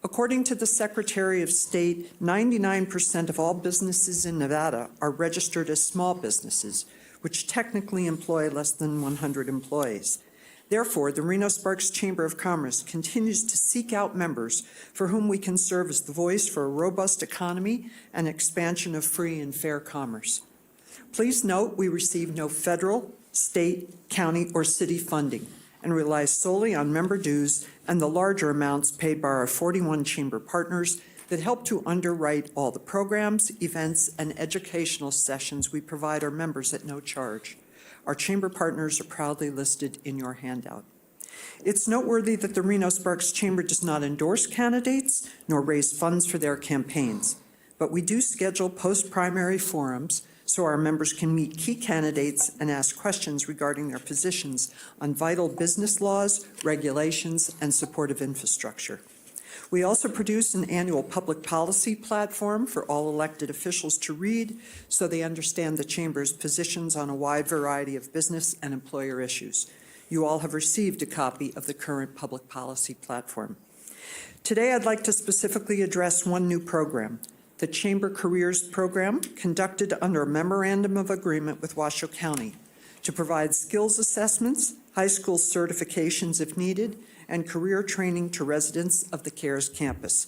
According to the Secretary of State, 99% of all businesses in Nevada are registered as small businesses, which technically employ less than 100 employees. Therefore, the Reno-Sparks Chamber of Commerce continues to seek out members for whom we can serve as the voice for a robust economy and expansion of free and fair commerce. Please note we receive no federal, state, county, or city funding and rely solely on member dues and the larger amounts paid by our 41 chamber partners that help to underwrite all the programs, events, and educational sessions we provide our members at no charge. Our chamber partners are proudly listed in your handout. It's noteworthy that the Reno-Sparks Chamber does not endorse candidates nor raise funds for their campaigns, but we do schedule post-primary forums so our members can meet key candidates and ask questions regarding their positions on vital business laws, regulations, and supportive infrastructure. We also produce an annual public policy platform for all elected officials to read so they understand the Chamber's positions on a wide variety of business and employer issues. You all have received a copy of the current public policy platform. Today, I'd like to specifically address one new program, the Chamber Careers Program, conducted under a memorandum of agreement with Washoe County to provide skills assessments, high school certifications if needed, and career training to residents of the CARES campus.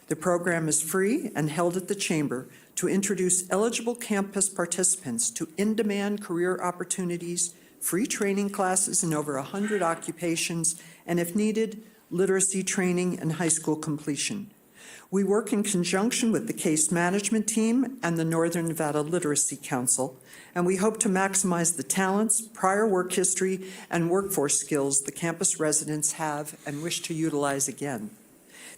The program is free and held at the Chamber to introduce eligible campus participants to in-demand career opportunities, free training classes in over 100 occupations, and if needed, literacy training and high school completion. We work in conjunction with the case management team and the Northern Nevada Literacy Council, and we hope to maximize the talents, prior work history, and workforce skills the campus residents have and wish to utilize again.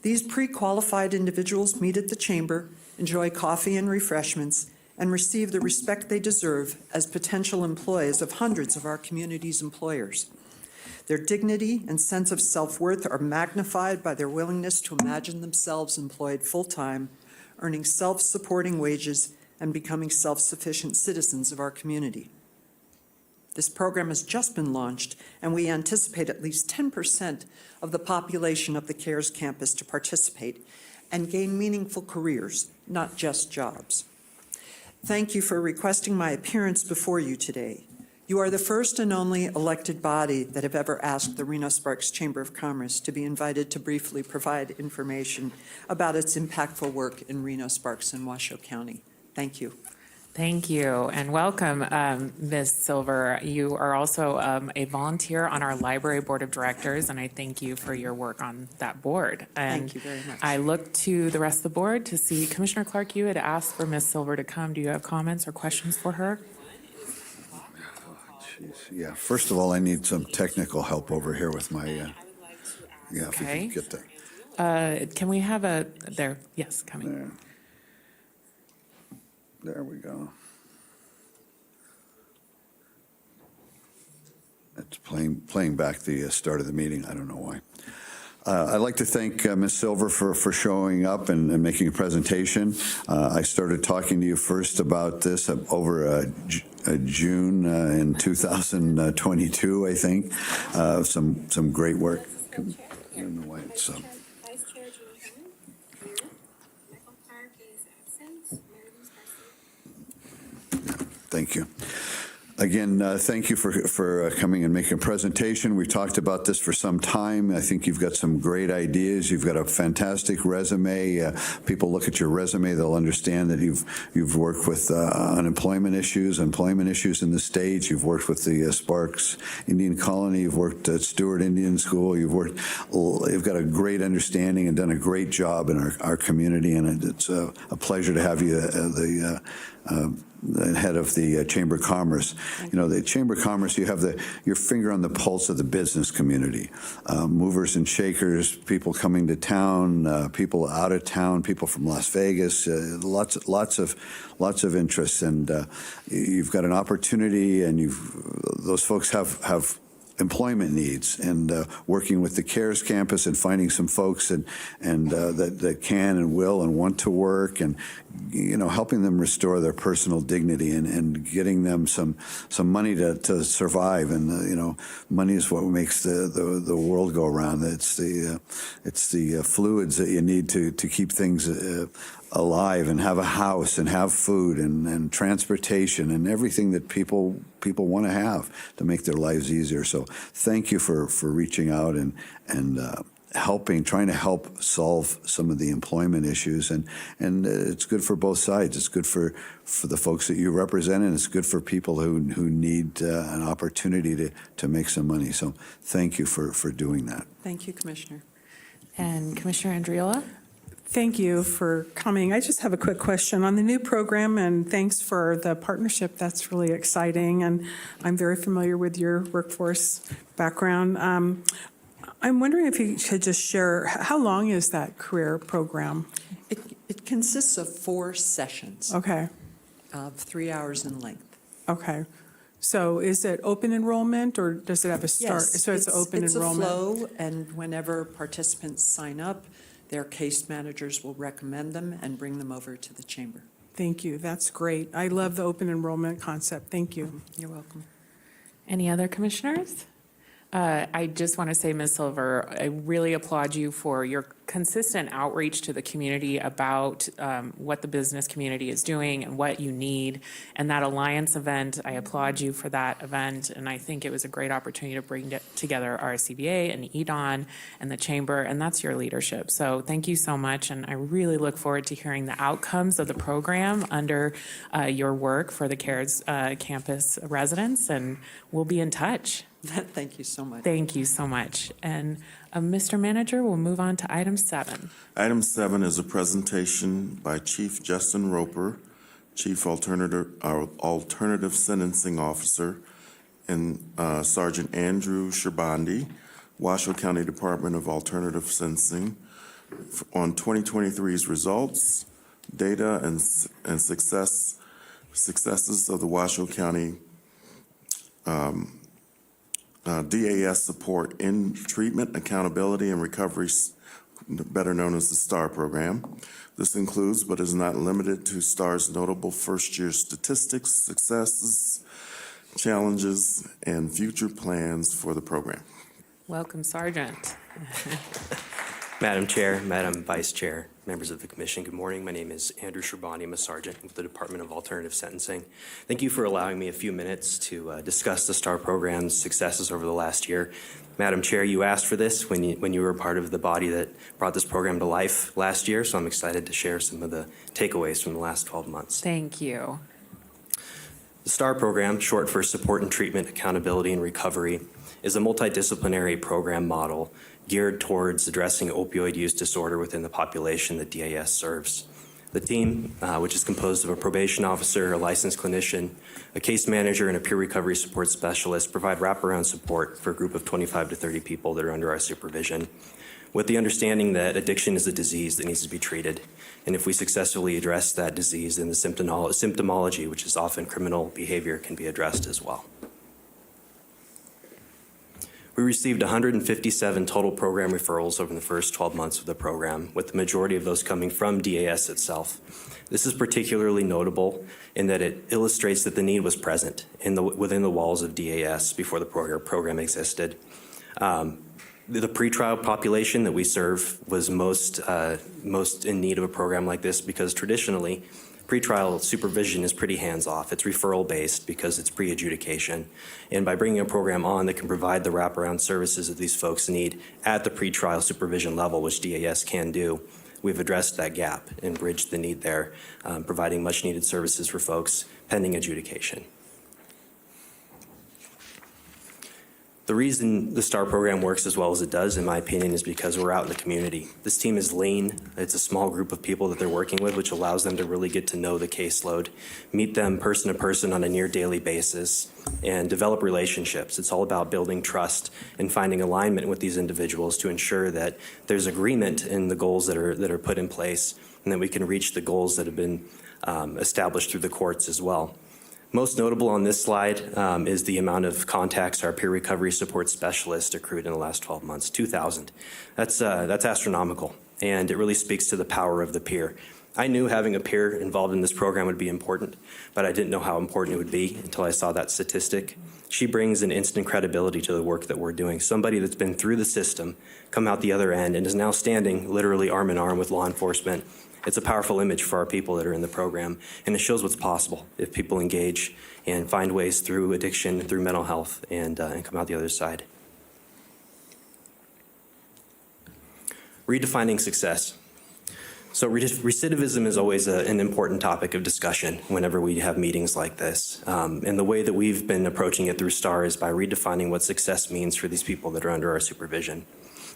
These pre-qualified individuals meet at the Chamber, enjoy coffee and refreshments, and receive the respect they deserve as potential employees of hundreds of our community's employers. Their dignity and sense of self-worth are magnified by their willingness to imagine themselves employed full-time, earning self-supporting wages, and becoming self-sufficient citizens of our community. This program has just been launched, and we anticipate at least 10% of the population of the CARES campus to participate and gain meaningful careers, not just jobs. Thank you for requesting my appearance before you today. You are the first and only elected body that have ever asked the Reno-Sparks Chamber of Commerce to be invited to briefly provide information about its impactful work in Reno-Sparks and Washoe County. Thank you. Thank you, and welcome, Ms. Silver. You are also a volunteer on our Library Board of Directors, and I thank you for your work on that board. And Thank you very much. I look to the rest of the board to see, Commissioner Clark, you had asked for Ms. Silver to come. Do you have comments or questions for her? Yeah, first of all, I need some technical help over here with my, yeah, if you Okay. can get that. Can we have a, there, yes, coming. There we go. It's playing back the start of the meeting. I don't know why. I'd like to thank Ms. Silver for showing up and making a presentation. I started talking to you first about this over June in 2022, I think. Some great work. I don't know why it's Thank you. Again, thank you for coming and making a presentation. We've talked about this for some time. I think you've got some great ideas. You've got a fantastic resume. People look at your resume, they'll understand that you've worked with employment issues in the state. You've worked with the Sparks Indian Colony. You've worked at Stewart Indian School. You've got a great understanding and done a great job in our community, and it's a pleasure to have you the head of the Chamber of Commerce. You know, the Chamber of Commerce, you have your finger on the pulse of the business community. Movers and shakers, people coming to town, people out of town, people from Las Vegas, lots of interests, and you've got an opportunity, and those folks have employment needs, and working with the CARES campus and finding some folks that can and will and want to work, and helping them restore their personal dignity and getting them some money to survive. And money is what makes the world go around. It's the fluids that you need to keep things alive, and have a house, and have food, and transportation, and everything that people want to have to make their lives easier. So thank you for reaching out and trying to help solve some of the employment issues. And it's good for both sides. It's good for the folks that you represent, and it's good for people who need an opportunity to make some money. So thank you for doing that. Thank you, Commissioner. And Commissioner Andriola? Thank you for coming. I just have a quick question on the new program, and thanks for the partnership. That's really exciting, and I'm very familiar with your workforce background. I'm wondering if you could just share, how long is that career program? It consists of 4 sessions. Okay. Of 3 hours in length. Okay. So is it open enrollment, or does it have a start? Yes, So it's open enrollment? It's a flow, and whenever participants sign up, their case managers will recommend them and bring them over to the chamber. Thank you. That's great. I love the open enrollment concept. Thank you. You're welcome. Any other commissioners? I just want to say, Ms. Silver, I really applaud you for your consistent outreach to the community about what the business community is doing and what you need. And that Alliance event, I applaud you for that event. And I think it was a great opportunity to bring together RCBA and EDON and the Chamber, and that's your leadership. So thank you so much. And I really look forward to hearing the outcomes of the program under your work for the CARES campus residents, and we'll be in touch. Thank you so much. Thank you so much. And Mr. Manager, we'll move on to item 7. Item 7 is a presentation by Chief Justin Roper, Chief Alternative Sentencing Officer, and Sergeant Andrew Sherbandi, Washoe County Department of Alternative Sentencing, on 2023's results, data, and successes of the Washoe County DAS support in treatment, accountability, and recovery, better known as the STAR program. This includes, but is not limited to, STAR's notable first-year statistics, successes, challenges, and future plans for the program. Welcome, Sergeant. Madam Chair, Madam Vice Chair, members of the Commission, good morning. My name is Andrew Sherbani. I'm a sergeant with the Department of Alternative Sentencing. Thank you for allowing me a few minutes to discuss the STAR program's successes over the last year. Madam Chair, you asked for this when you were part of the body that brought this program to life last year, so I'm excited to share some of the takeaways from the last 12 months. Thank you. The STAR program, short for Support and Treatment, Accountability, and Recovery, is a multidisciplinary program model geared towards addressing opioid use disorder within the population that DAS serves. The team, which is composed of a probation officer, a licensed clinician, a case manager, and a peer recovery support specialist, provide wraparound support for a group of 25 to 30 people that are under our supervision, with the understanding that addiction is a disease that needs to be treated. And if we successfully address that disease, then the symptomology, which is often criminal behavior, can be addressed as well. We received 157 total program referrals over the first 12 months of the program, with the majority of those coming from DAS itself. This is particularly notable in that it illustrates that the need was present within the walls of DAS before the program existed. The pretrial population that we serve was most in need of a program like this, because traditionally Pretrial supervision is pretty hands-off. It's referral-based because it's pre-adjudication. And by bringing a program on that can provide the wraparound services that these folks need at the pretrial supervision level, which DAS can do, we've addressed that gap and bridged the need there, providing much-needed services for folks pending adjudication. The reason the STAR program works as well as it does, in my opinion, is because we're out in the community. This team is lean. It's a small group of people that they're working with, which allows them to really get to know the caseload, meet them person to person on a near daily basis, and develop relationships. It's all about building trust and finding alignment with these individuals to ensure that there's agreement in the goals that are put in place, and that we can reach the goals that have been established through the courts as well. Most notable on this slide is the amount of contacts our peer recovery support specialists accrued in the last 12 months, 2,000. That's astronomical, and it really speaks to the power of the peer. I knew having a peer involved in this program would be important, but I didn't know how important it would be until I saw that statistic. She brings an instant credibility to the work that we're doing. Somebody that's been through the system, come out the other end, and is now standing literally arm in arm with law enforcement. It's a powerful image for our people that are in the program, and it shows what's possible if people engage and find ways through addiction, through mental health, and come out the other side. Redefining success. So recidivism is always an important topic of discussion whenever we have meetings like this. And the way that we've been approaching it through STAR is by redefining what success means for these people that are under our supervision.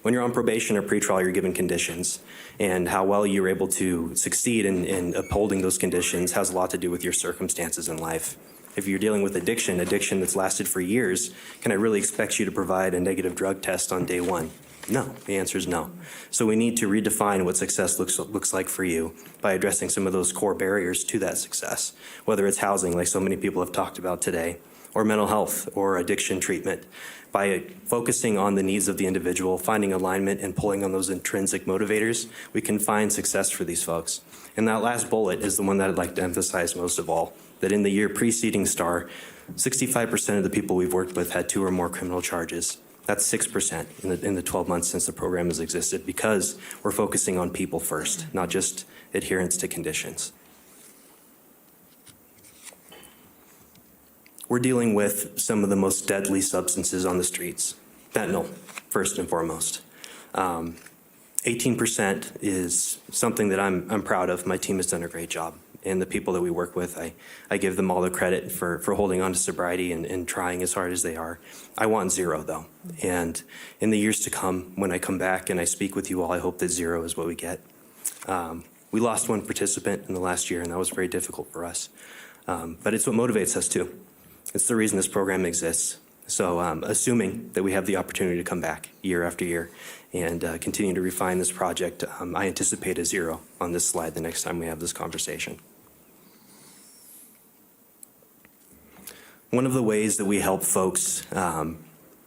When you're on probation or pretrial, you're given conditions, and how well you're able to succeed in upholding those conditions has a lot to do with your circumstances in life. If you're dealing with addiction that's lasted for years, can I really expect you to provide a negative drug test on day one? No, the answer is no. So we need to redefine what success looks like for you by addressing some of those core barriers to that success, whether it's housing, like so many people have talked about today, or mental health, or addiction treatment. By focusing on the needs of the individual, finding alignment, and pulling on those intrinsic motivators, we can find success for these folks. And that last bullet is the one that I'd like to emphasize most of all, that in the year preceding STAR, 65% of the people we've worked with had 2 or more criminal charges. That's 6% in the 12 months since the program has existed, because we're focusing on people first, not just adherence to conditions. We're dealing with some of the most deadly substances on the streets. Fentanyl, first and foremost. 18% is something that I'm proud of. My team has done a great job. And the people that we work with, I give them all the credit for holding on to sobriety and trying as hard as they are. I want 0, though. And in the years to come, when I come back and I speak with you all, I hope that 0 is what we get. We lost 1 participant in the last year, and that was very difficult for us. But it's what motivates us, too. It's the reason this program exists. So assuming that we have the opportunity to come back year after year and continue to refine this project, I anticipate a 0 on this slide the next time we have this conversation. One of the ways that we help folks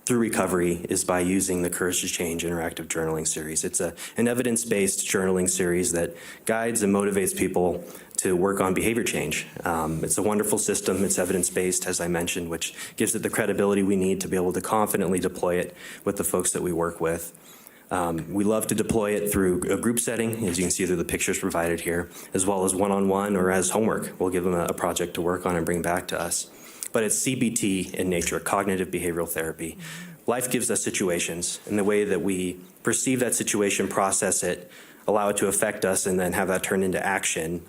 through recovery is by using the Courage to Change interactive journaling series. It's an evidence-based journaling series that guides and motivates people to work on behavior change. It's a wonderful system. It's evidence-based, as I mentioned, which gives it the credibility we need to be able to confidently deploy it with the folks that we work with. We love to deploy it through a group setting, as you can see through the pictures provided here, as well as one-on-one or as homework. We'll give them a project to work on and bring back to us. But it's CBT in nature, cognitive behavioral therapy. Life gives us situations, and the way that we perceive that situation, process it, allow it to affect us, and then have that turn into action,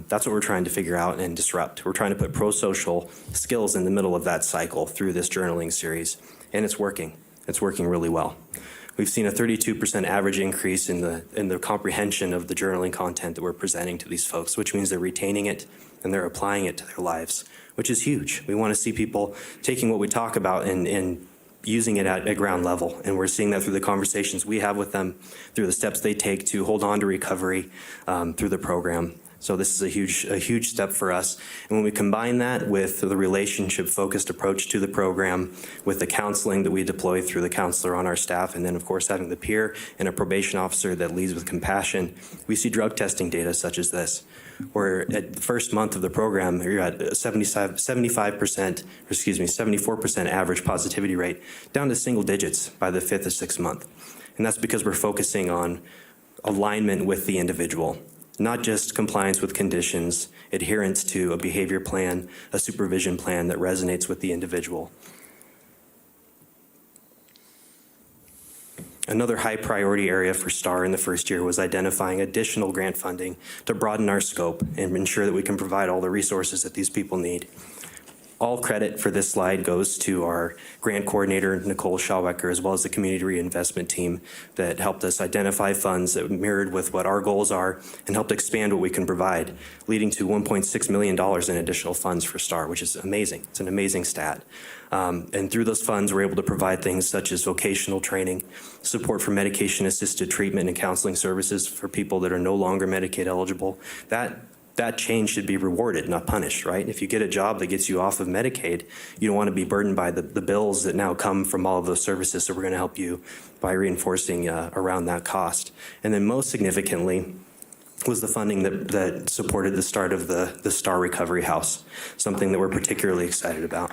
that's what we're trying to figure out and disrupt. We're trying to put pro-social skills in the middle of that cycle through this journaling series, and it's working. It's working really well. We've seen a 32% average increase in the comprehension of the journaling content that we're presenting to these folks, which means they're retaining it and they're applying it to their lives, which is huge. We want to see people taking what we talk about and using it at a ground level. And we're seeing that through the conversations we have with them, through the steps they take to hold on to recovery through the program. So this is a huge step for us. And when we combine that with the relationship-focused approach to the program, with the counseling that we deploy through the counselor on our staff, and then of course having the peer and a probation officer that leads with compassion, we see drug testing data such as this, where at the first month of the program, you're at 74% average positivity rate, down to single digits by the 5th or 6th month. And that's because we're focusing on alignment with the individual. not just compliance with conditions, adherence to a behavior plan, a supervision plan that resonates with the individual. Another high priority area for STAR in the first year was identifying additional grant funding to broaden our scope and ensure that we can provide all the resources that these people need. All credit for this slide goes to our grant coordinator, Nicole Schauwecker, as well as the community reinvestment team that helped us identify funds that mirrored with what our goals are and helped expand what we can provide, leading to $1.6 million in additional funds for STAR, which is amazing. It's an amazing stat. And through those funds, we're able to provide things such as vocational training, support for medication-assisted treatment and counseling services for people that are no longer Medicaid eligible. That change should be rewarded, not punished, right? If you get a job that gets you off of Medicaid, you don't want to be burdened by the bills that now come from all of those services. So we're going to help you by reinforcing around that cost. And then most significantly was the funding that supported the start of the STAR Recovery House, something that we're particularly excited about.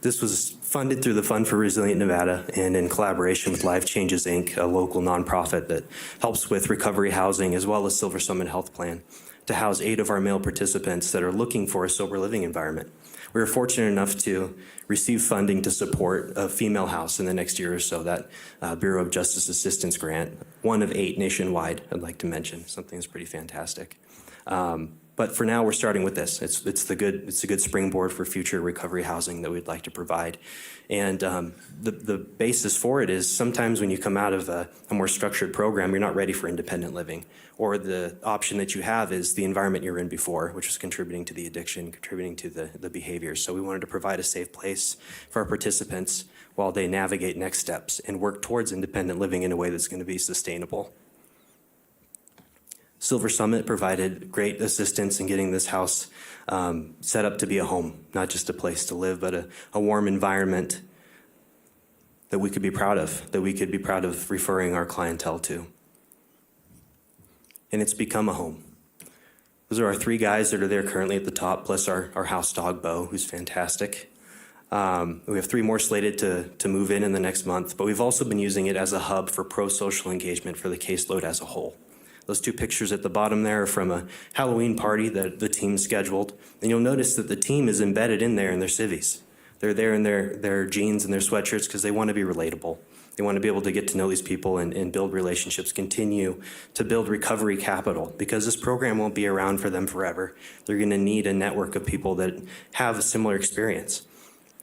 This was funded through the Fund for Resilient Nevada and in collaboration with Life Changes, Inc., a local nonprofit that helps with recovery housing as well as Silver Summit Health Plan, to house 8 of our male participants that are looking for a sober living environment. We were fortunate enough to receive funding to support a female house in the next year or so, that Bureau of Justice Assistance grant, one of 8 nationwide, I'd like to mention. Something that's pretty fantastic. But for now, we're starting with this. It's a good springboard for future recovery housing that we'd like to provide. And the basis for it is sometimes when you come out of a more structured program, you're not ready for independent living. Or the option that you have is the environment you're in before, which is contributing to the addiction, contributing to the behaviors. So we wanted to provide a safe place for our participants while they navigate next steps and work towards independent living in a way that's going to be sustainable. Silver Summit provided great assistance in getting this house set up to be a home, not just a place to live, but a warm environment that we could be proud of, referring our clientele to. And it's become a home. Those are our 3 guys that are there currently at the top, plus our house dog, Bo, who's fantastic. We have 3 more slated to move in the next month, but we've also been using it as a hub for pro-social engagement for the caseload as a whole. Those 2 pictures at the bottom there are from a Halloween party that the team scheduled. And you'll notice that the team is embedded in there in their civvies. They're there in their jeans and their sweatshirts because they want to be relatable. They want to be able to get to know these people and build relationships, continue to build recovery capital, because this program won't be around for them forever. They're going to need a network of people that have a similar experience.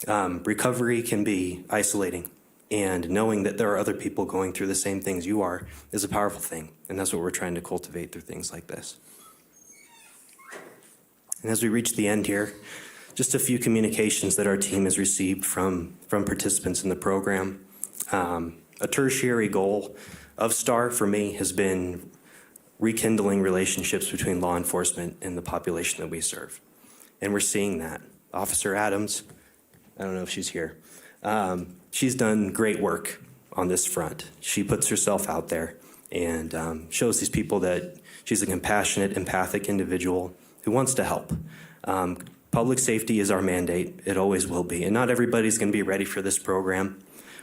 Recovery can be isolating. And knowing that there are other people going through the same things you are is a powerful thing. And that's what we're trying to cultivate through things like this. And as we reach the end here, just a few communications that our team has received from participants in the program. A tertiary goal of STAR for me has been rekindling relationships between law enforcement and the population that we serve. And we're seeing that. Officer Adams, I don't know if she's here. She's done great work on this front. She puts herself out there and shows these people that she's a compassionate, empathic individual who wants to help. Public safety is our mandate. It always will be. And not everybody's going to be ready for this program,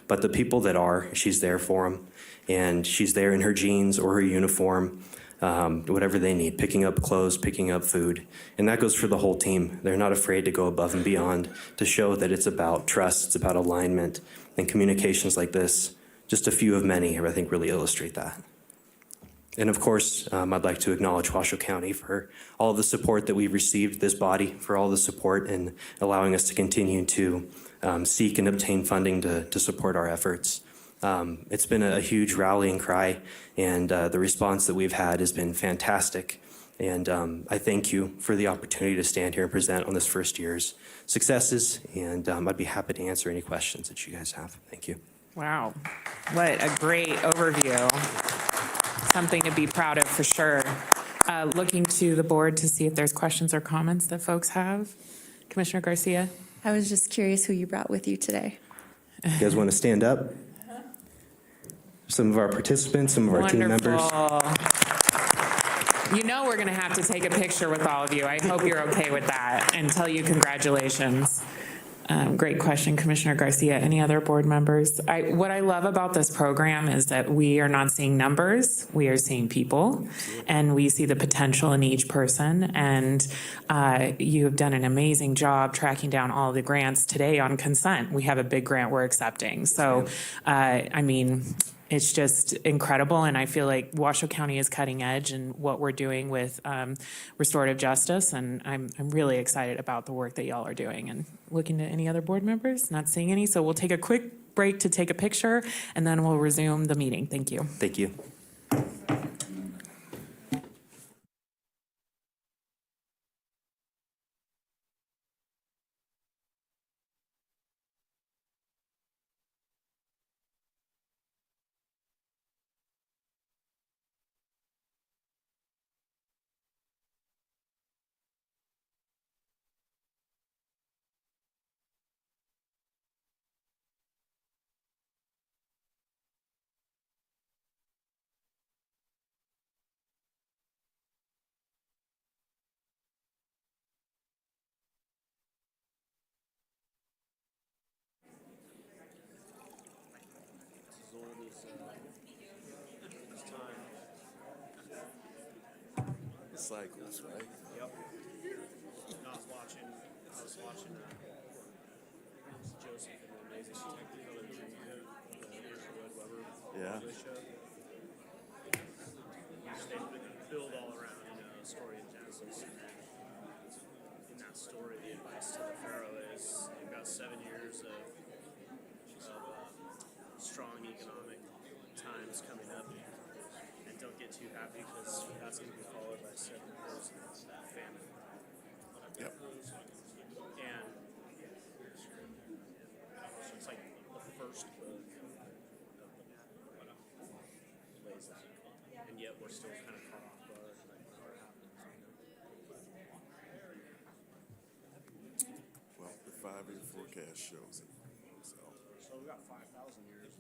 but the people that are, she's there for them. And she's there in her jeans or her uniform, whatever they need, picking up clothes, picking up food. And that goes for the whole team. They're not afraid to go above and beyond to show that it's about trust, it's about alignment, and communications like this, just a few of many, I think really illustrate that. And of course, I'd like to acknowledge Washoe County for all the support that we've received, this body, for all the support and allowing us to continue to seek and obtain funding to support our efforts. It's been a huge rallying cry, and the response that we've had has been fantastic. And I thank you for the opportunity to stand here and present on this first year's successes, and I'd be happy to answer any questions that you guys have. Thank you. Wow, what a great overview. Something to be proud of for sure. Looking to the board to see if there's questions or comments that folks have. Commissioner Garcia? I was just curious who you brought with you today. You guys want to stand up? Some of our participants, some of our team members. You know we're going to have to take a picture with all of you. I hope you're okay with that and tell you congratulations. Great question, Commissioner Garcia. Any other board members? What I love about this program is that we are not seeing numbers, we are seeing people, and we see the potential in each person. And you have done an amazing job tracking down all the grants today on consent. We have a big grant we're accepting. So, I mean, it's just incredible, and I feel like Washoe County is cutting edge in what we're doing with restorative justice, and I'm really excited about the work that y'all are doing. And looking at any other board members, not seeing any, so we'll take a quick break to take a picture, and then we'll resume the meeting. Thank you. Thank you. Cycles, right? Yep. I was watching Joseph and the Amazing Technicolor Tribute, Weber Yeah. show. They build all around, story of Genesis. In that story, the advice to the Pharaoh is you've got 7 years of strong economic times coming up, and don't get too happy because that's going to be followed by 7 years of famine. Yep. And so it's like the first book of the lays that, and yet we're still kind of caught off guard. Well, the 5-year forecast shows it. So we got 5,000 years.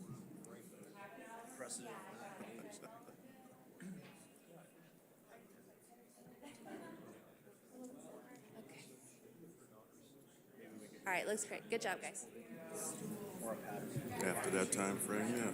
Precedent. All right, looks great. Good job, guys. After that time frame, yeah.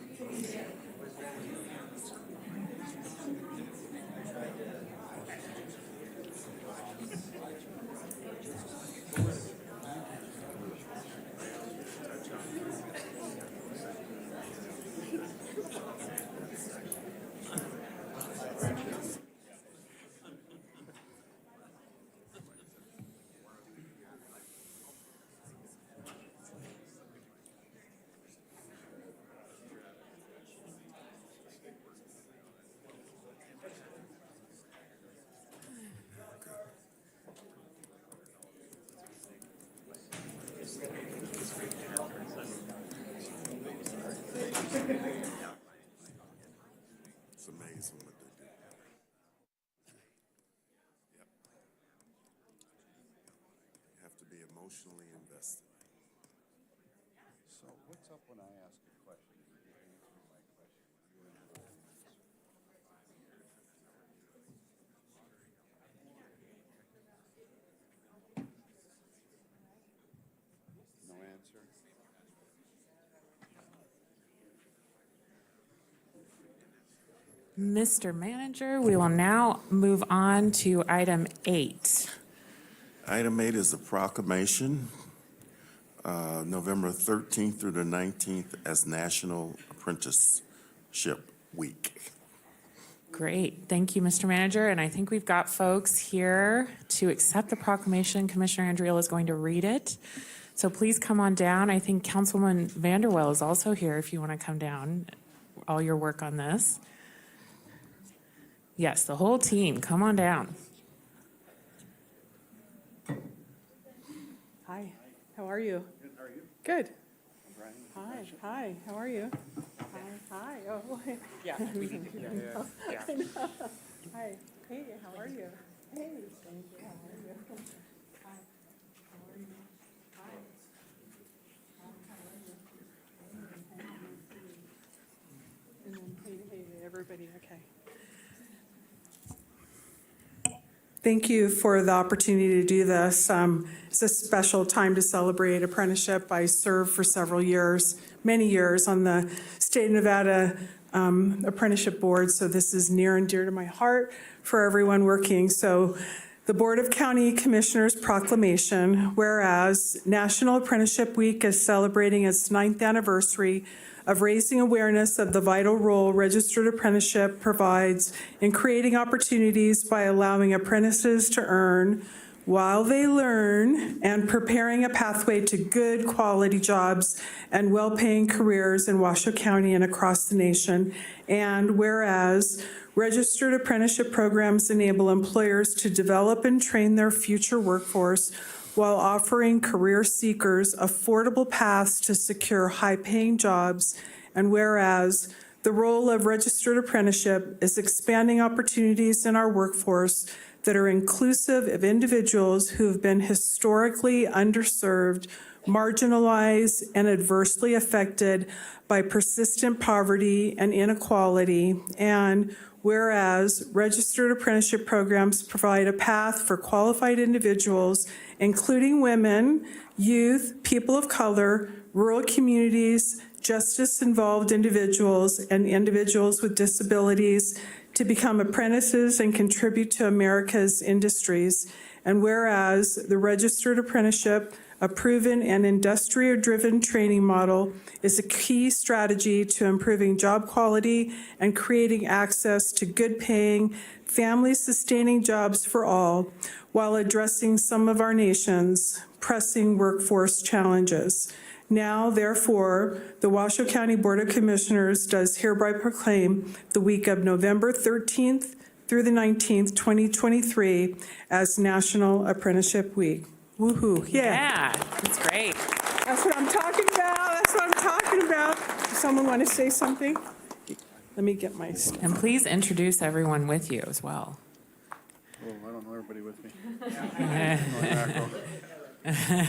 It's amazing what they do. Yep. You have to be emotionally invested. So what's up when I ask a question? You answer my question. No answer? Mr. Manager, we will now move on to item 8. Item 8 is a proclamation, November 13th through the 19th as National Apprenticeship Week. Great. Thank you, Mr. Manager. And I think we've got folks here to accept the proclamation. Commissioner Andriel is going to read it. So please come on down. I think Councilwoman Vanderwell is also here if you want to come down. All your work on this. Yes, the whole team, come on down. Hi, how are you? Good, how are you? Good. Hi, how are you? Hi, oh. Yeah, we can do that. I know. Hi, hey, how are you? Hey, thank you, how are you? Hi, how are you? Hi. How are you? And then, hey, everybody, okay. Thank you for the opportunity to do this. It's a special time to celebrate apprenticeship. I served for several years, many years, on the State of Nevada Apprenticeship Board, so this is near and dear to my heart for everyone working. So the Board of County Commissioners proclamation, whereas National Apprenticeship Week is celebrating its 9th anniversary of raising awareness of the vital role registered apprenticeship provides in creating opportunities by allowing apprentices to earn while they learn and preparing a pathway to good quality jobs and well-paying careers in Washoe County and across the nation. And whereas registered apprenticeship programs enable employers to develop and train their future workforce while offering career seekers affordable paths to secure high-paying jobs. And whereas the role of registered apprenticeship is expanding opportunities in our workforce that are inclusive of individuals who have been historically underserved, marginalized, and adversely affected by persistent poverty and inequality. And whereas registered apprenticeship programs provide a path for qualified individuals, including women, youth, people of color, rural communities, justice-involved individuals, and individuals with disabilities to become apprentices and contribute to America's industries. And whereas the registered apprenticeship, a proven and industry-driven training model, is a key strategy to improving job quality and creating access to good-paying, family-sustaining jobs for all, while addressing some of our nation's pressing workforce challenges. Now, therefore, the Washoe County Board of Commissioners does hereby proclaim the week of November 13th through the 19th, 2023 as National Apprenticeship Week. Woohoo, Yeah, that's great. That's what I'm talking about. That's what I'm talking about. Does someone want to say something? Let me get my stuff. And please introduce everyone with you as well. Oh, I don't know everybody with me.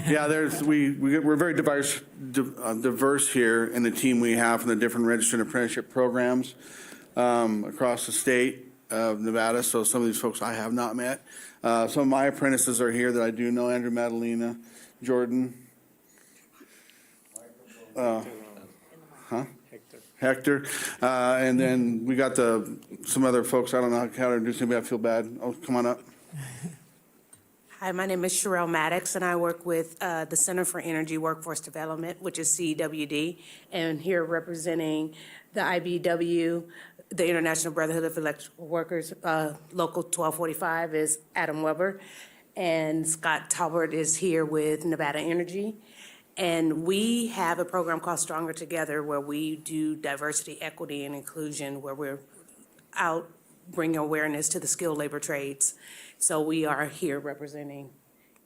Yeah, we're very diverse here in the team we have from the different registered apprenticeship programs across the state of Nevada. So some of these folks I have not met. Some of my apprentices are here that I do know: Andrew, Madalena, Jordan, Hector, and then we got some other folks. I don't know how to introduce anybody. I feel bad. Oh, come on up. Hi, my name is Sherelle Maddox, and I work with the Center for Energy Workforce Development, which is CWD, and here representing the IBW, the International Brotherhood of Electrical Workers. Local 1245 is Adam Weber, and Scott Talbert is here with Nevada Energy. And we have a program called Stronger Together, where we do diversity, equity, and inclusion, where we're out bringing awareness to the skilled labor trades. So we are here representing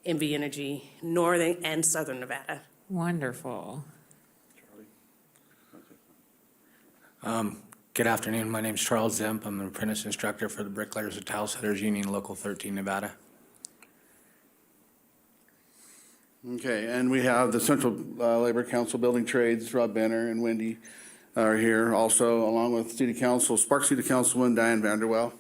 NV Energy, Northern and Southern Nevada. Wonderful. Good afternoon. My name is Charles Zemp. I'm an apprentice instructor for the Bricklayers and Tile Setters Union, Local 13, Nevada. Okay, and we have the Central Labor Council Building Trades, Rob Benner and Wendy are here also, along with City Council, Spark City Councilwoman Diane Vanderwell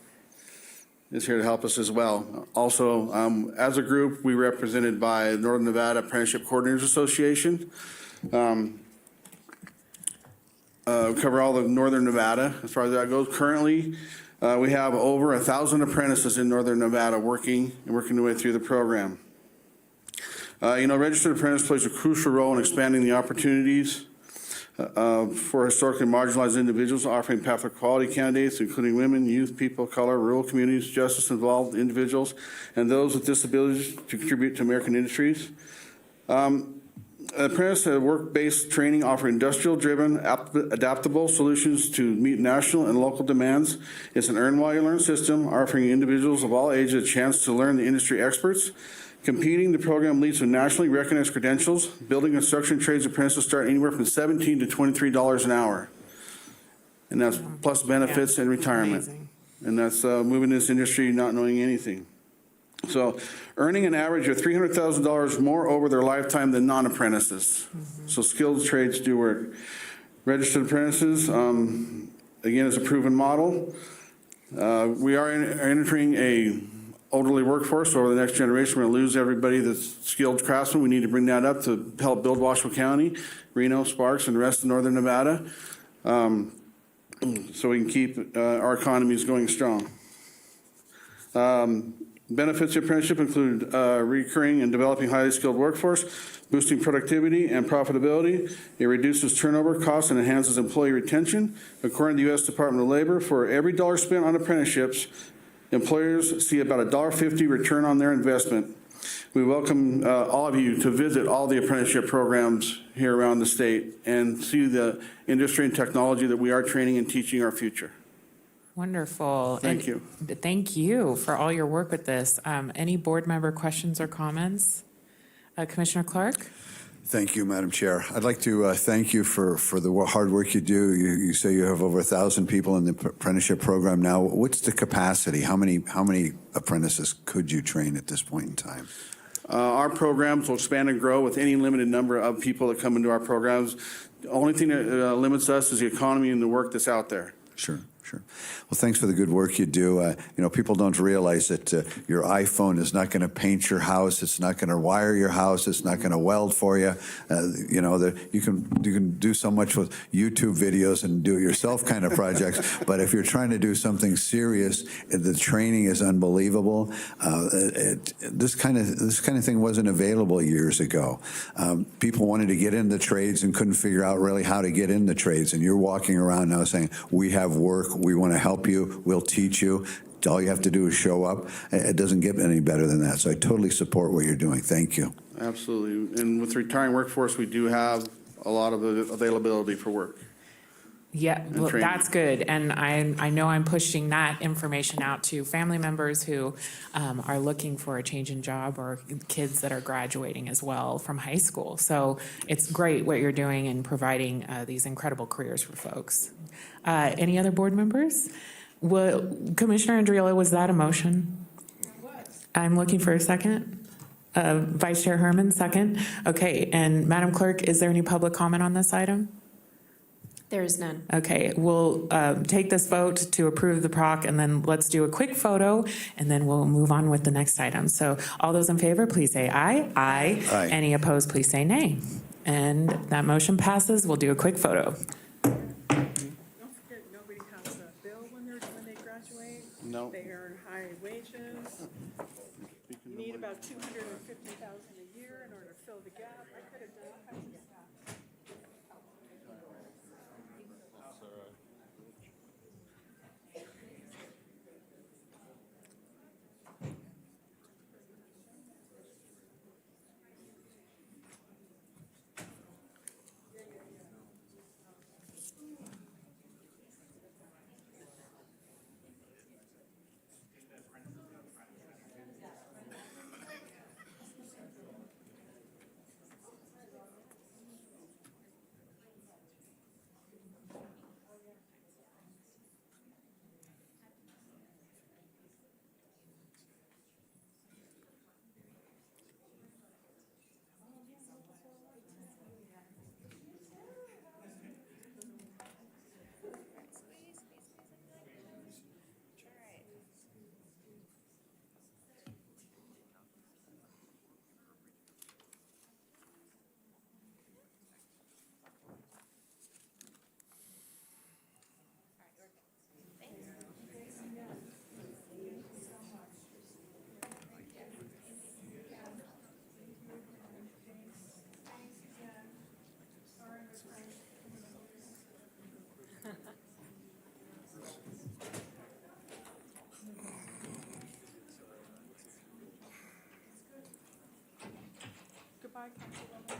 is here to help us as well. Also, as a group, we represented by Northern Nevada Apprenticeship Coordinators Association. Cover all of Northern Nevada as far as that goes. Currently, we have over 1,000 apprentices in Northern Nevada working their way through the program. Registered apprentice plays a crucial role in expanding the opportunities for historically marginalized individuals, offering path for quality candidates, including women, youth, people of color, rural communities, justice-involved individuals, and those with disabilities to contribute to American industries. Apprentice work-based training offer industrial-driven, adaptable solutions to meet national and local demands. It's an earn-while-you-learn system, offering individuals of all ages a chance to learn the industry experts. Competing, the program leads to nationally recognized credentials. Building construction trades apprentices start anywhere from $17 to $23 an hour. And that's plus benefits and retirement. Amazing. And that's moving this industry not knowing anything. So earning an average of $300,000 more over their lifetime than non-apprentices. So skilled trades do work. Registered apprentices, again, is a proven model. We are entering a elderly workforce over the next generation. We're going to lose everybody that's skilled craftsmen. We need to bring that up to help build Washoe County, Reno, Sparks, and the rest of northern Nevada, so we can keep our economies going strong. Benefits of apprenticeship include recurring and developing highly skilled workforce, boosting productivity and profitability. It reduces turnover costs and enhances employee retention. According to the U.S. Department of Labor, for every dollar spent on apprenticeships, employers see about $1.50 return on their investment. We welcome all of you to visit all the apprenticeship programs here around the state and see the industry and technology that we are training and teaching our future. Wonderful. Thank you. Thank you for all your work with this. Any board member questions or comments? Commissioner Clark? Thank you, Madam Chair. I'd like to thank you for the hard work you do. You say you have over 1,000 people in the apprenticeship program now. What's the capacity? How many apprentices could you train at this point in time? Our programs will expand and grow with any limited number of people that come into our programs. The only thing that limits us is the economy and the work that's out there. Sure. Sure. Well, thanks for the good work you do. People don't realize that your iPhone is not going to paint your house. It's not going to wire your house. It's not going to weld for you. You can do so much with YouTube videos and do it yourself kind of projects. But if you're trying to do something serious, the training is unbelievable. This kind of thing wasn't available years ago. People wanted to get into trades and couldn't figure out really how to get into trades. And you're walking around now saying, we have work. We want to help you. We'll teach you. All you have to do is show up. It doesn't get any better than that. So I totally support what you're doing. Thank you. Absolutely. And with the retiring workforce, we do have a lot of availability for work. Yeah, well, that's good. And I know I'm pushing that information out to family members who are looking for a change in job or kids that are graduating as well from high school. So it's great what you're doing in providing these incredible careers for folks. Any other board members? Commissioner Andriola, was that a motion? I'm looking for a second. Vice Chair Herman, second. Okay, and Madam Clerk, is there any public comment on this item? There is none. Okay, we'll take this vote to approve the proc, and then let's do a quick photo, and then we'll move on with the next item. So all those in favor, please say aye. Aye. Aye. Any opposed, please say nay. And that motion passes. We'll do a quick photo. Don't forget, nobody has a bill when they graduate. No. They earn high wages. You need about $250,000 a year in order to fill the gap. I could have done all kinds of stuff. Goodbye, Councilwoman.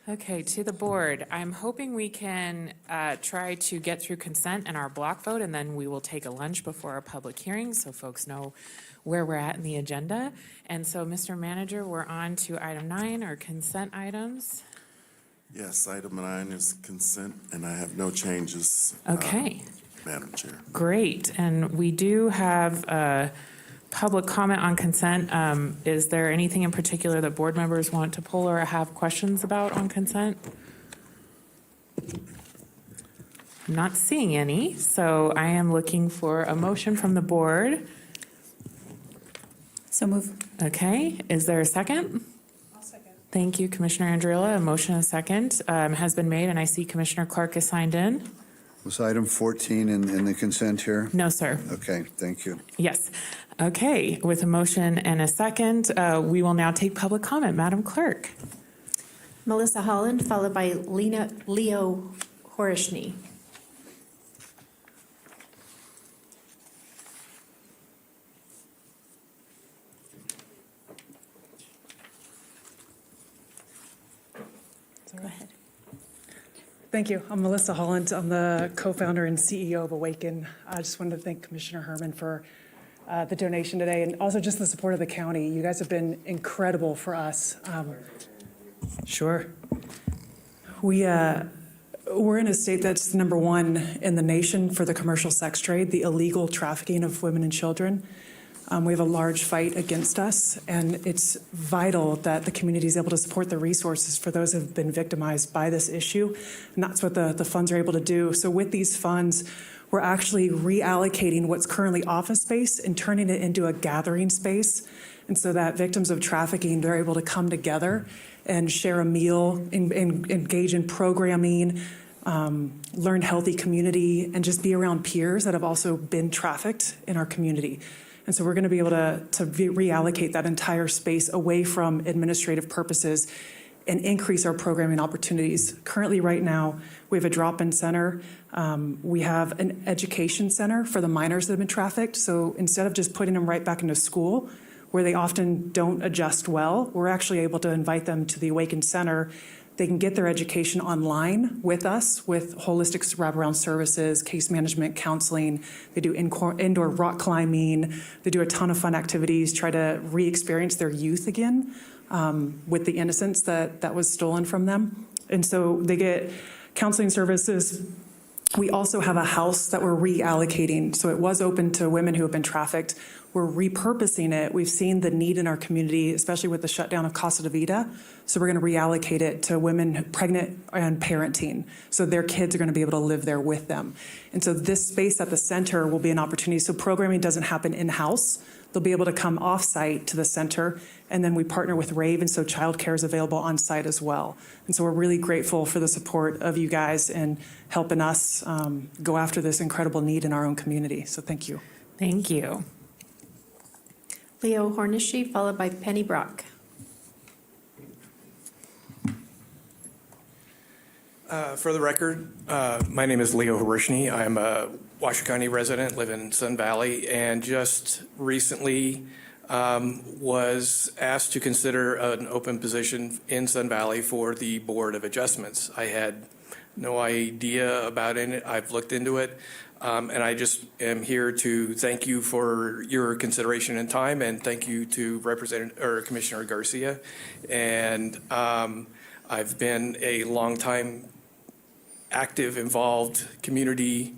Okay, to the board, I'm hoping we can try to get through consent and our block vote, and then we will take a lunch before our public hearing so folks know where we're at in the agenda. And so, Mr. Manager, we're on to item 9, our consent items. Yes, item 9 is consent, and I have no changes. Okay. Madam Chair. Great, and we do have public comment on consent. Is there anything in particular that board members want to pull or have questions about on consent? I'm not seeing any, so I am looking for a motion from the board. So move. Okay, is there a second? I'll second. Thank you, Commissioner Andriola. A motion and a second has been made, and I see Commissioner Clark is signed in. Was item 14 in the consent here? No, sir. Okay, thank you. Yes. Okay, with a motion and a second, we will now take public comment. Madam Clerk. Melissa Holland, followed by Leo Horishny. Go ahead. Thank you. I'm Melissa Holland. I'm the co-founder and CEO of Awaken. I just wanted to thank Commissioner Herman for the donation today and also just the support of the county. You guys have been incredible for us. Sure. We're in a state that's number one in the nation for the commercial sex trade, the illegal trafficking of women and children. We have a large fight against us, and it's vital that the community is able to support the resources for those who have been victimized by this issue, and that's what the funds are able to do. So with these funds, we're actually reallocating what's currently office space and turning it into a gathering space, and so that victims of trafficking, they're able to come together and share a meal, engage in programming, learn healthy community, and just be around peers that have also been trafficked in our community. And so we're going to be able to reallocate that entire space away from administrative purposes and increase our programming opportunities. Currently, right now, we have a drop-in center. We have an education center for the minors that have been trafficked. So instead of just putting them right back into school, where they often don't adjust well, we're actually able to invite them to the Awaken Center. They can get their education online with us, with holistic wraparound services, case management, counseling. They do indoor rock climbing. They do a ton of fun activities, try to re-experience their youth again with the innocence that was stolen from them. And so they get counseling services. We also have a house that we're reallocating. So it was open to women who have been trafficked. We're repurposing it. We've seen the need in our community, especially with the shutdown of Casa de Vida. So we're going to reallocate it to women pregnant and parenting. So their kids are going to be able to live there with them. And so this space at the center will be an opportunity. So programming doesn't happen in-house. They'll be able to come off-site to the center. And then we partner with RAVE, and so childcare is available on-site as well. And so we're really grateful for the support of you guys and helping us go after this incredible need in our own community. So thank you. Thank you. Leo Hornishy, followed by Penny Brock. For the record, my name is Leo Horishny. I'm a Washoe County resident, live in Sun Valley, and just recently was asked to consider an open position in Sun Valley for the Board of Adjustments. I had no idea about it. I've looked into it. And I just am here to thank you for your consideration and time, and thank you to Commissioner Garcia. And I've been a longtime active, involved community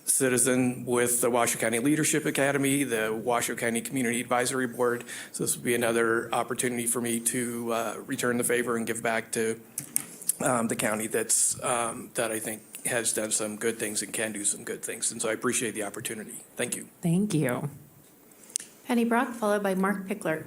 citizen with the Washoe County Leadership Academy, the Washoe County Community Advisory Board. So this will be another opportunity for me to return the favor and give back to the county that I think has done some good things and can do some good things. And so I appreciate the opportunity. Thank you. Thank you. Penny Brock, followed by Mark Picker.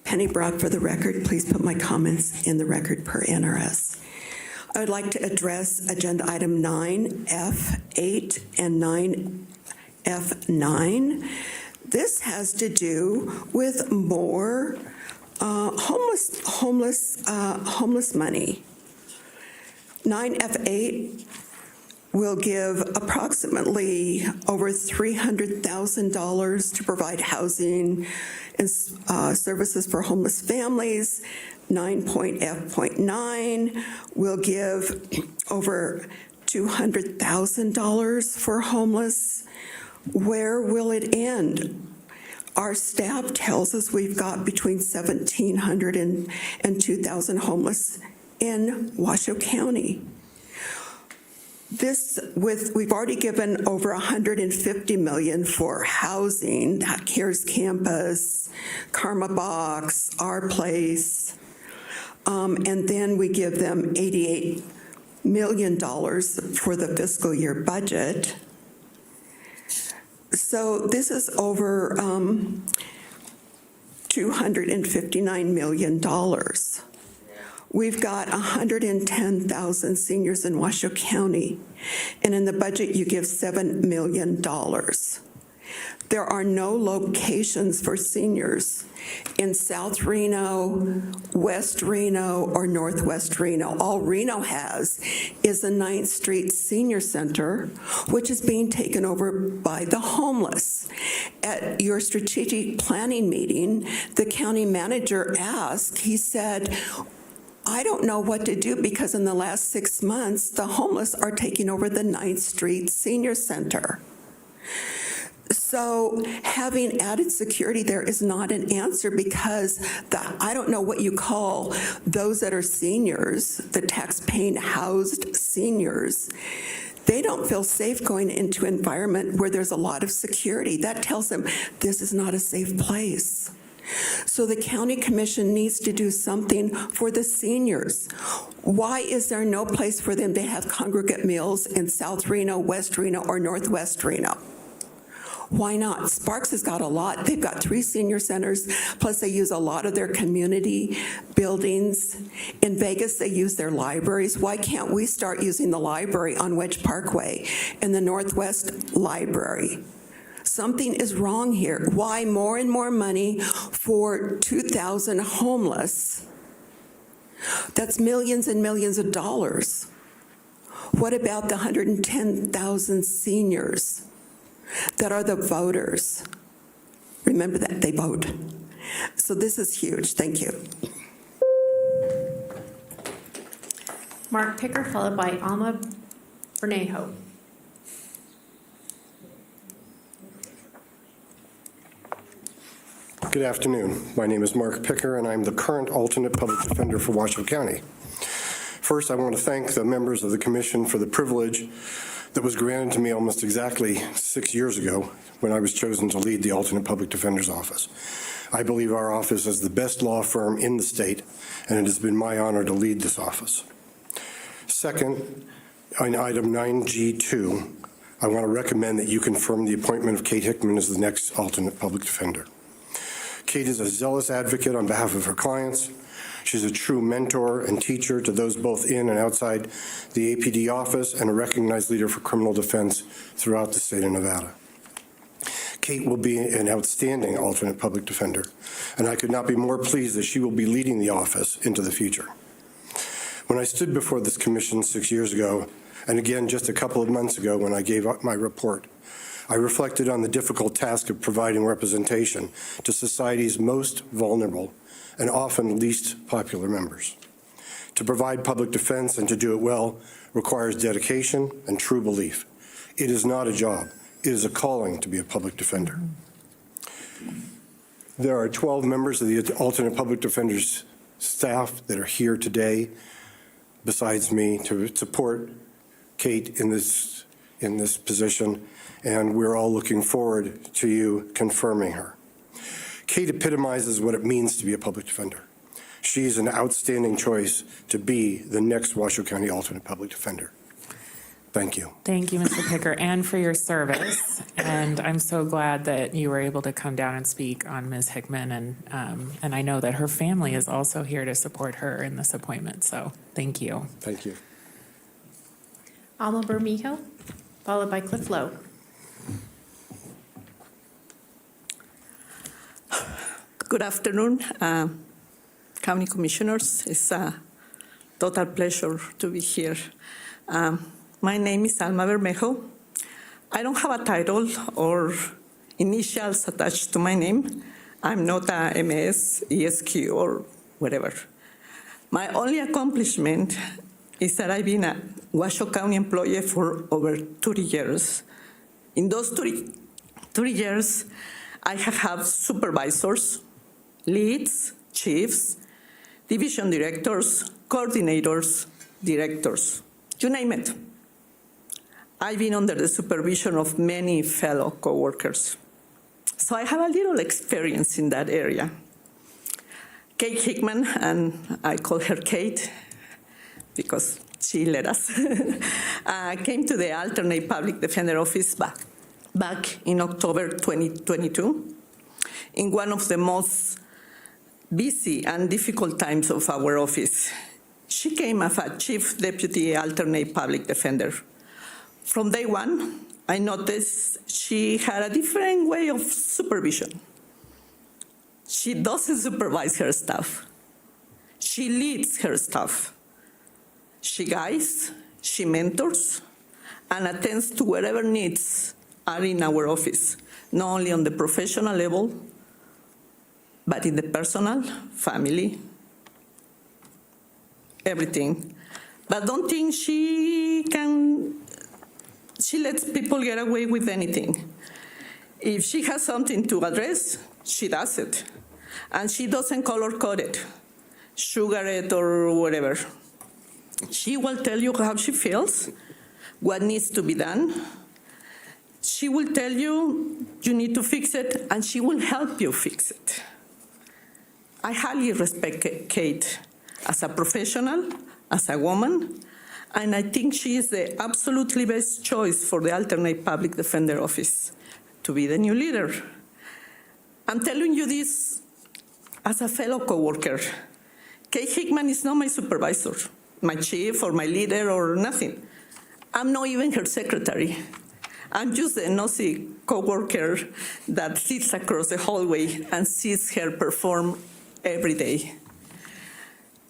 Penny Brock, for the record, please put my comments in the record per NRS. I would like to address agenda item 9F8 and 9F9. This has to do with more homeless money. 9F8 will give approximately over $300,000 to provide housing and services for homeless families. 9.F.9 will give over $200,000 for homeless. Where will it end? Our staff tells us we've got between 1,700 and 2,000 homeless in Washoe County. We've already given over $150 million for housing, CARES Campus, Karma Box, Our Place, and then we give them $88 million for the fiscal year budget. So this is over $259 million. We've got 110,000 seniors in Washoe County, and in the budget you give $7 million. There are no locations for seniors in South Reno, West Reno, or Northwest Reno. All Reno has is the 9th Street Senior Center, which is being taken over by the homeless. At your strategic planning meeting, the county manager asked, he said, I don't know what to do because in the last 6 months, the homeless are taking over the 9th Street Senior Center. So having added security there is not an answer because I don't know what you call those that are seniors, the tax-paying housed seniors. They don't feel safe going into an environment where there's a lot of security. That tells them this is not a safe place. So the county commission needs to do something for the seniors. Why is there no place for them to have congregate meals in South Reno, West Reno, or Northwest Reno? Why not? Sparks has got a lot. They've got 3 senior centers, plus they use a lot of their community buildings. In Vegas, they use their libraries. Why can't we start using the library on Wedge Parkway and the Northwest Library? Something is wrong here. Why more and more money for 2,000 homeless? That's millions and millions of dollars. What about the 110,000 seniors that are the voters? Remember that, they vote. So this is huge. Thank you. Mark Picker, followed by Alma Bernejo. Good afternoon. My name is Mark Picker, and I'm the current alternate public defender for Washoe County. First, I want to thank the members of the commission for the privilege that was granted to me almost exactly 6 years ago when I was chosen to lead the alternate public defender's office. I believe our office is the best law firm in the state, and it has been my honor to lead this office. Second, on item 9G2, I want to recommend that you confirm the appointment of Kate Hickman as the next alternate public defender. Kate is a zealous advocate on behalf of her clients. She's a true mentor and teacher to those both in and outside the APD office and a recognized leader for criminal defense throughout the state of Nevada. Kate will be an outstanding alternate public defender, and I could not be more pleased that she will be leading the office into the future. When I stood before this commission 6 years ago, and again just a couple of months ago when I gave up my report, I reflected on the difficult task of providing representation to society's most vulnerable and often least popular members. To provide public defense and to do it well requires dedication and true belief. It is not a job. It is a calling to be a public defender. There are 12 members of the alternate public defender's staff that are here today, besides me, to support Kate in this position, and we're all looking forward to you confirming her. Kate epitomizes what it means to be a public defender. She's an outstanding choice to be the next Washoe County alternate public defender. Thank you. Thank you, Mr. Picker, and for your service. And I'm so glad that you were able to come down and speak on Ms. Hickman. And I know that her family is also here to support her in this appointment. So thank you. Thank you. Alma Bermejo, followed by Cliff Lowe. Good afternoon, County Commissioners. It's a total pleasure to be here. My name is Alma Bermejo. I don't have a title or initials attached to my name. I'm not a MS, ESQ, or whatever. My only accomplishment is that I've been a Washoe County employee for over 30 years. In those 30 years, I have supervisors, leads, chiefs, division directors, coordinators, directors, you name it. I've been under the supervision of many fellow coworkers, so I have a little experience in that area. Kate Hickman, and I call her Kate because she led us, came to the alternate public defender office back in October 2022, in one of the most busy and difficult times of our office. She came as a chief deputy alternate public defender. From day one, I noticed she had a different way of supervision. She doesn't supervise her staff. She leads her staff. She guides, she mentors, and attends to whatever needs are in our office, not only on the professional level, but in the personal, family, everything. But don't think she lets people get away with anything. If she has something to address, she does it. And she doesn't color code it, sugar it, or whatever. She will tell you how she feels, what needs to be done. She will tell you you need to fix it, and she will help you fix it. I highly respect Kate as a professional, as a woman, and I think she is the absolutely best choice for the alternate public defender office to be the new leader. I'm telling you this as a fellow coworker. Kate Hickman is not my supervisor, my chief or my leader or nothing. I'm not even her secretary. I'm just a nosy coworker that sits across the hallway and sees her perform every day.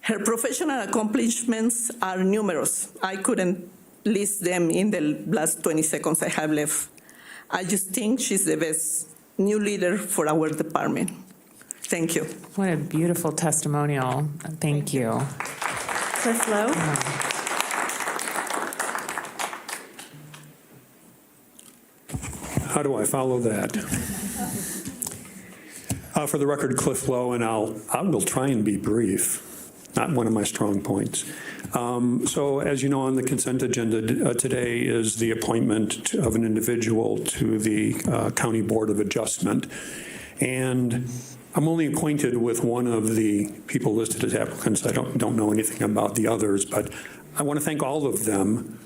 Her professional accomplishments are numerous. I couldn't list them in the last 20 seconds I have left. I just think she's the best new leader for our department. Thank you. What a beautiful testimonial. Thank you. Cliff Lowe? How do I follow that? For the record, Cliff Lowe, and I will try and be brief. Not one of my strong points. So as you know, on the consent agenda today is the appointment of an individual to the County Board of Adjustment. And I'm only acquainted with one of the people listed as applicants. I don't know anything about the others, but I want to thank all of them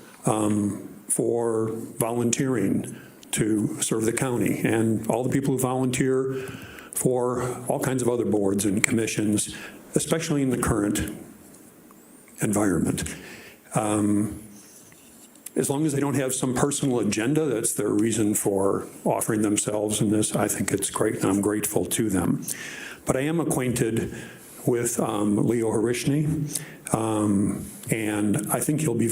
for volunteering to serve the county, and all the people who volunteer for all kinds of other boards and commissions, especially in the current environment. As long as they don't have some personal agenda, that's their reason for offering themselves in this, I think it's great, and I'm grateful to them. But I am acquainted with Leo Harishny, and I think you will be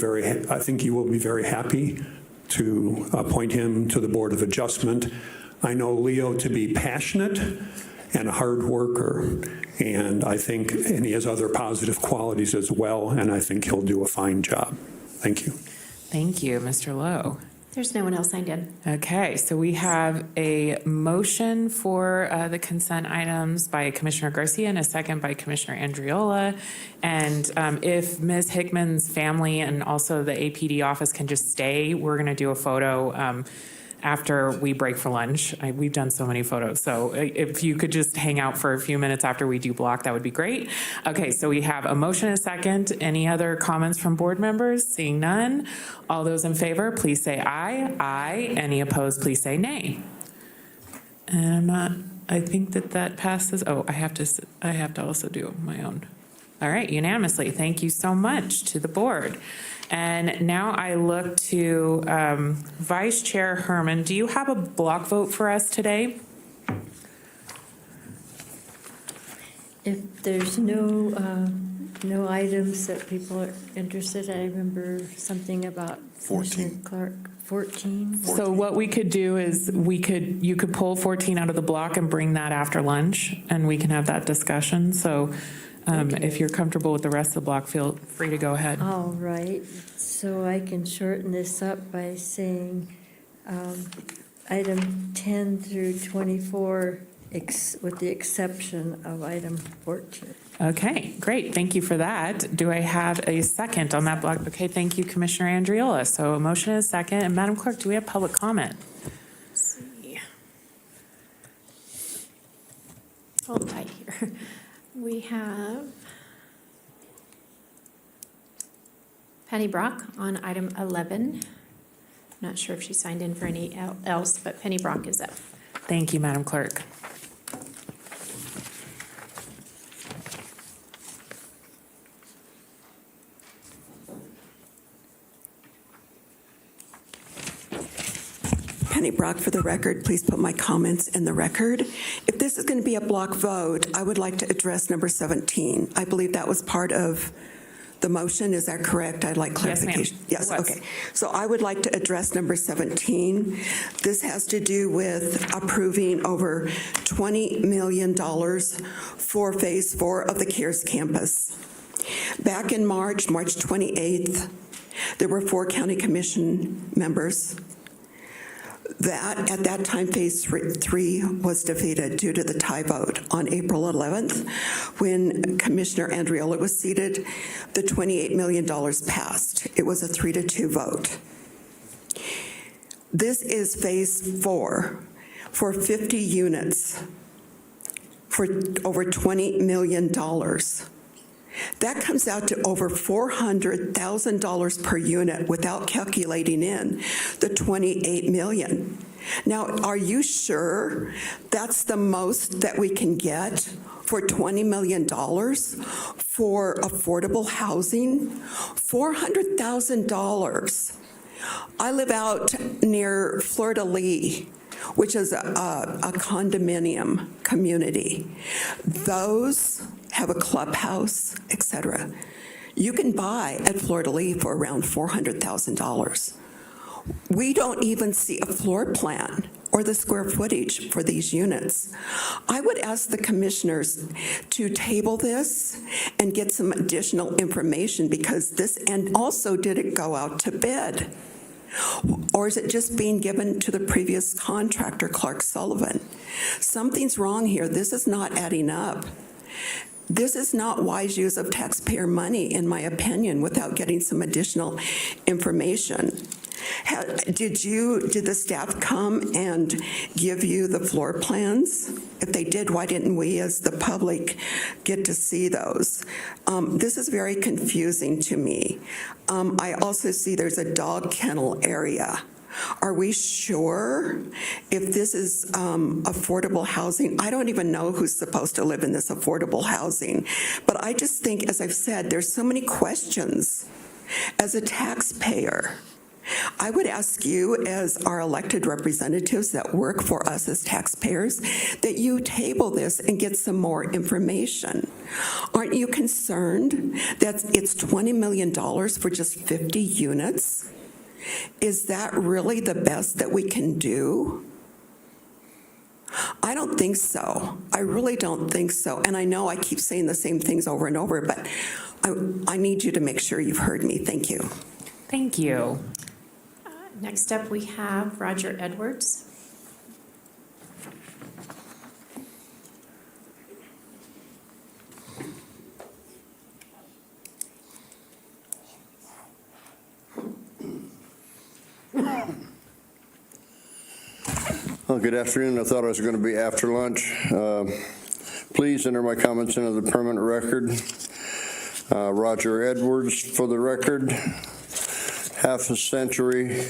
very happy to appoint him to the Board of Adjustment. I know Leo to be passionate and a hard worker, and he has other positive qualities as well, and I think he'll do a fine job. Thank you. Thank you, Mr. Lowe. There's no one else signed in. Okay, so we have a motion for the consent items by Commissioner Garcia and a second by Commissioner Andriola. And if Ms. Hickman's family and also the APD office can just stay, we're going to do a photo after we break for lunch. We've done so many photos. So if you could just hang out for a few minutes after we do block, that would be great. Okay, so we have a motion and a second. Any other comments from board members? Seeing none. All those in favor, please say aye. Aye. Any opposed, please say nay. And I think that passes. Oh, I have to also do my own. All right, unanimously. Thank you so much to the board. And now I look to Vice Chair Herman. Do you have a block vote for us today? If there's no items that people are interested, I remember something about 14. Clark, 14. So what we could do is you could pull 14 out of the block and bring that after lunch, and we can have that discussion. So if you're comfortable with the rest of the block, feel free to go ahead. All right, so I can shorten this up by saying item 10 through 24, with the exception of item 14. Okay, great. Thank you for that. Do I have a second on that block? Okay, thank you, Commissioner Andriola. So a motion and a second. And Madam Clerk, do we have public comment? Let's see. Hold tight here. We have Penny Brock on item 11. Not sure if she signed in for any else, but Penny Brock is up. Thank you, Madam Clerk. Penny Brock for the record. Please put my comments in the record. If this is going to be a block vote, I would like to address number 17. I believe that was part of the motion. Is that correct? I'd like clarification. Yes, ma'am. Okay. So I would like to address number 17. This has to do with approving over $20 million for Phase 4 of the CARES campus. Back in March 28th, there were 4 county commission members. At that time, Phase 3 was defeated due to the tie vote. On April 11th, when Commissioner Andriola was seated, the $28 million passed. It was a 3-2 vote. This is Phase 4 for 50 units for over $20 million. That comes out to over $400,000 per unit without calculating in the $28 million. Now, are you sure that's the most that we can get for $20 million for affordable housing? $400,000. I live out near Florida Lee, which is a condominium community. Those have a clubhouse, etc. You can buy at Florida Lee for around $400,000. We don't even see a floor plan or the square footage for these units. I would ask the commissioners to table this and get some additional information, because this, and also, did it go out to bid? Or is it just being given to the previous contractor, Clark Sullivan? Something's wrong here. This is not adding up. This is not wise use of taxpayer money, in my opinion, without getting some additional information. Did the staff come and give you the floor plans? If they did, why didn't we as the public get to see those? This is very confusing to me. I also see there's a dog kennel area. Are we sure if this is affordable housing? I don't even know who's supposed to live in this affordable housing. But I just think, as I've said, there's so many questions. As a taxpayer, I would ask you, as our elected representatives that work for us as taxpayers, that you table this and get some more information. Aren't you concerned that it's $20 million for just 50 units? Is that really the best that we can do? I don't think so. I really don't think so. And I know I keep saying the same things over and over, but I need you to make sure you've heard me. Thank you. Thank you. Next up, we have Roger Edwards. Well, good afternoon. I thought I was going to be after lunch. Please enter my comments into the permanent record. Roger Edwards for the record. Half a century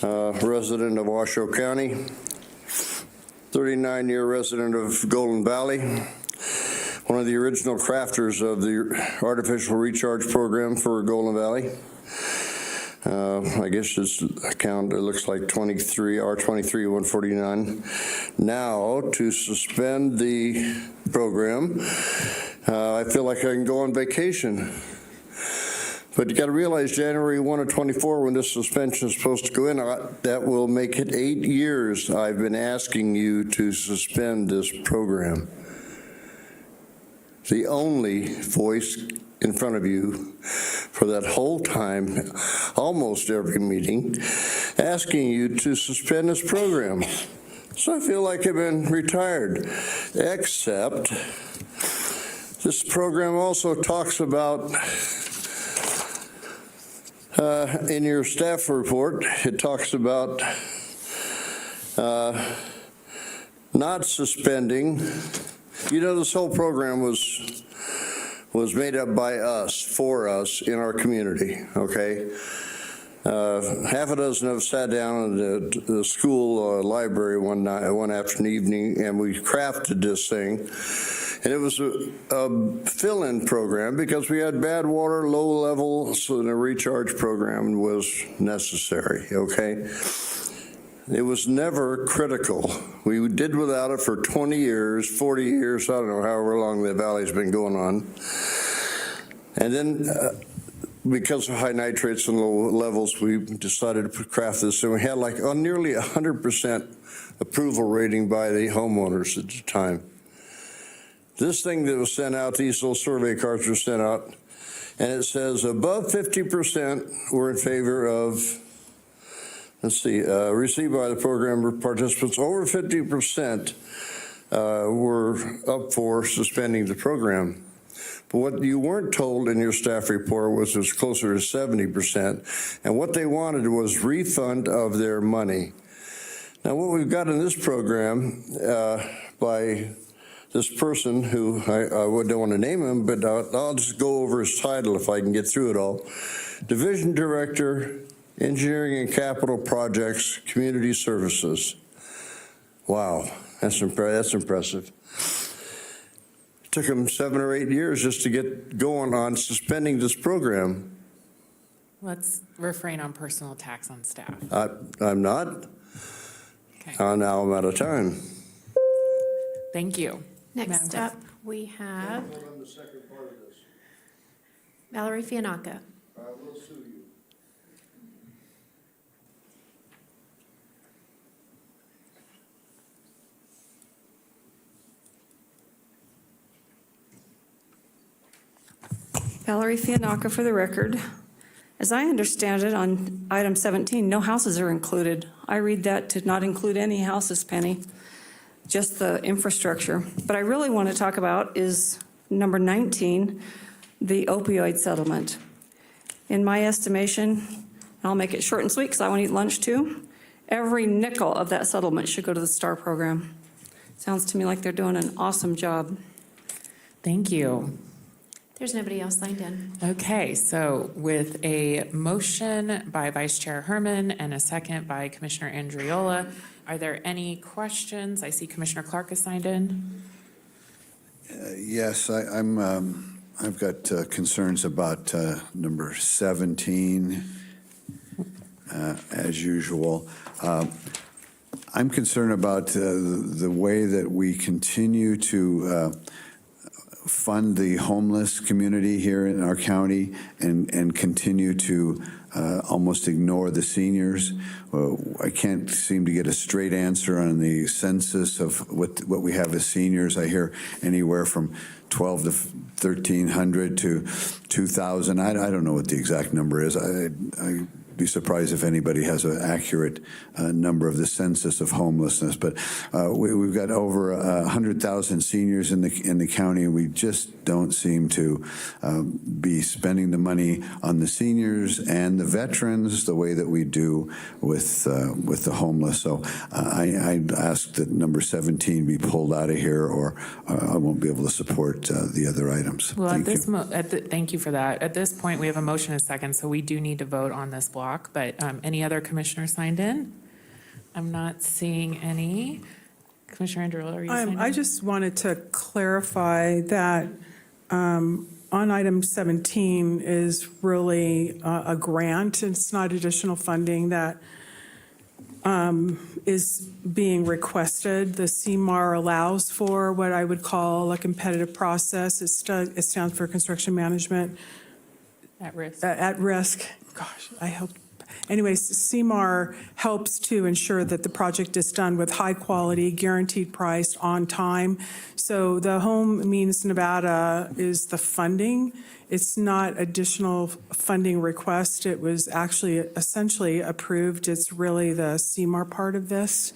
resident of Washoe County. 39-year resident of Golden Valley. One of the original crafters of the artificial recharge program for Golden Valley. I guess this account, it looks like R23-149. Now, to suspend the program, I feel like I can go on vacation. But you got to realize January 1 of 24, when this suspension is supposed to go in, that will make it 8 years I've been asking you to suspend this program. The only voice in front of you for that whole time, almost every meeting, asking you to suspend this program. So I feel like I've been retired, except this program also talks about, in your staff report, it talks about not suspending. You know, this whole program was made up by us, for us, in our community, okay? Half a dozen of us sat down in the school library one afternoon evening, and we crafted this thing. And it was a fill-in program because we had bad water, low level, so the recharge program was necessary, okay? It was never critical. We did without it for 20 years, 40 years, I don't know, however long the valley's been going on. And then because of high nitrates and low levels, we decided to craft this, and we had like nearly 100% approval rating by the homeowners at the time. This thing that was sent out, these little survey cards were sent out, and it says above 50% were in favor of, received by the program participants. Over 50% were up for suspending the program. But what you weren't told in your staff report was it was closer to 70%, and what they wanted was refund of their money. Now, what we've got in this program by this person who, I don't want to name him, but I'll just go over his title if I can get through it all. Division Director, Engineering and Capital Projects, Community Services. Wow, that's impressive. It took him 7 or 8 years just to get going on suspending this program. Let's refrain on personal attacks on staff. I'm not. Okay. Now I'm out of time. Thank you. Next up, we have Valerie Fianacca. Valerie Fianacca for the record. As I understand it, on item 17, no houses are included. I read that to not include any houses, Penny, just the infrastructure. But I really want to talk about is number 19, the opioid settlement. In my estimation, and I'll make it short and sweet because I want to eat lunch too, every nickel of that settlement should go to the STAR program. Sounds to me like they're doing an awesome job. Thank you. There's nobody else signed in. Okay, so with a motion by Vice Chair Herman and a second by Commissioner Andriola, are there any questions? I see Commissioner Clark is signed in. Yes, I've got concerns about number 17, as usual. I'm concerned about the way that we continue to fund the homeless community here in our county and continue to almost ignore the seniors. I can't seem to get a straight answer on the census of what we have as seniors. I hear anywhere from 12 to 1,300 to 2,000. I don't know what the exact number is. I'd be surprised if anybody has an accurate number of the census of homelessness. But we've got over 100,000 seniors in the county, and we just don't seem to be spending the money on the seniors and the veterans the way that we do with the homeless. So I'd ask that number 17 be pulled out of here, or I won't be able to support the other items. Well, Thank you. thank you for that. At this point, we have a motion and a second, so we do need to vote on this block. But any other commissioners signed in? I'm not seeing any. Commissioner Andrew, are you signed in? I just wanted to clarify that on item 17 is really a grant. It's not additional funding that is being requested. The CMAR allows for what I would call a competitive process. It stands for Construction Management At risk. at risk. Gosh, I hope anyways, CMAR helps to ensure that the project is done with high quality, guaranteed price, on time. So the Home Means Nevada is the funding. It's not additional funding request. It was actually essentially approved. It's really the CMAR part of this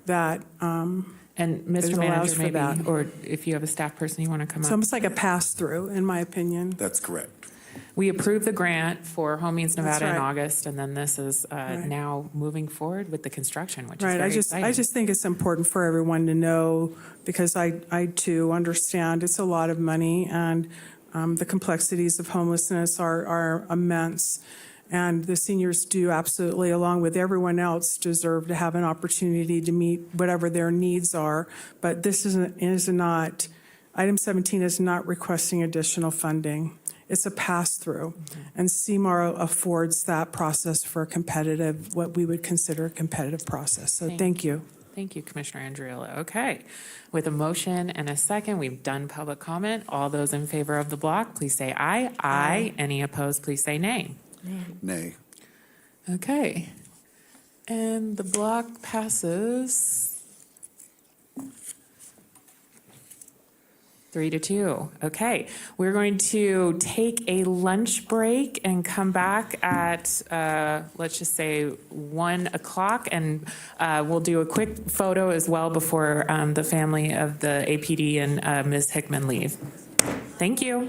that And it Mr. allows Manager, for maybe, that. or if you have a staff person you want to come It's up. almost like a pass-through, in my opinion. That's correct. We approved the grant for Home Means That's Nevada in right. August, and then this is now moving forward with the construction, which is Right, very I exciting. just think it's important for everyone to know, because I too understand it's a lot of money, and the complexities of homelessness are immense. And the seniors do absolutely, along with everyone else, deserve to have an opportunity to meet whatever their needs are. But this is not, item 17 is not requesting additional funding. It's a pass-through. And CMAR affords that process for a competitive, what we would consider a competitive process. So thank you. Thank you, Commissioner Andriolo. Okay. With a motion and a second, we've done public comment. All those in favor of the block, please say aye. Aye. Any opposed, please say nay. Nay. Okay. And the block passes 3-2. Okay. We're going to take a lunch break and come back at, let's just say, 1 o'clock. And we'll do a quick photo as well before the family of the APD and Ms. Hickman leave. Thank you.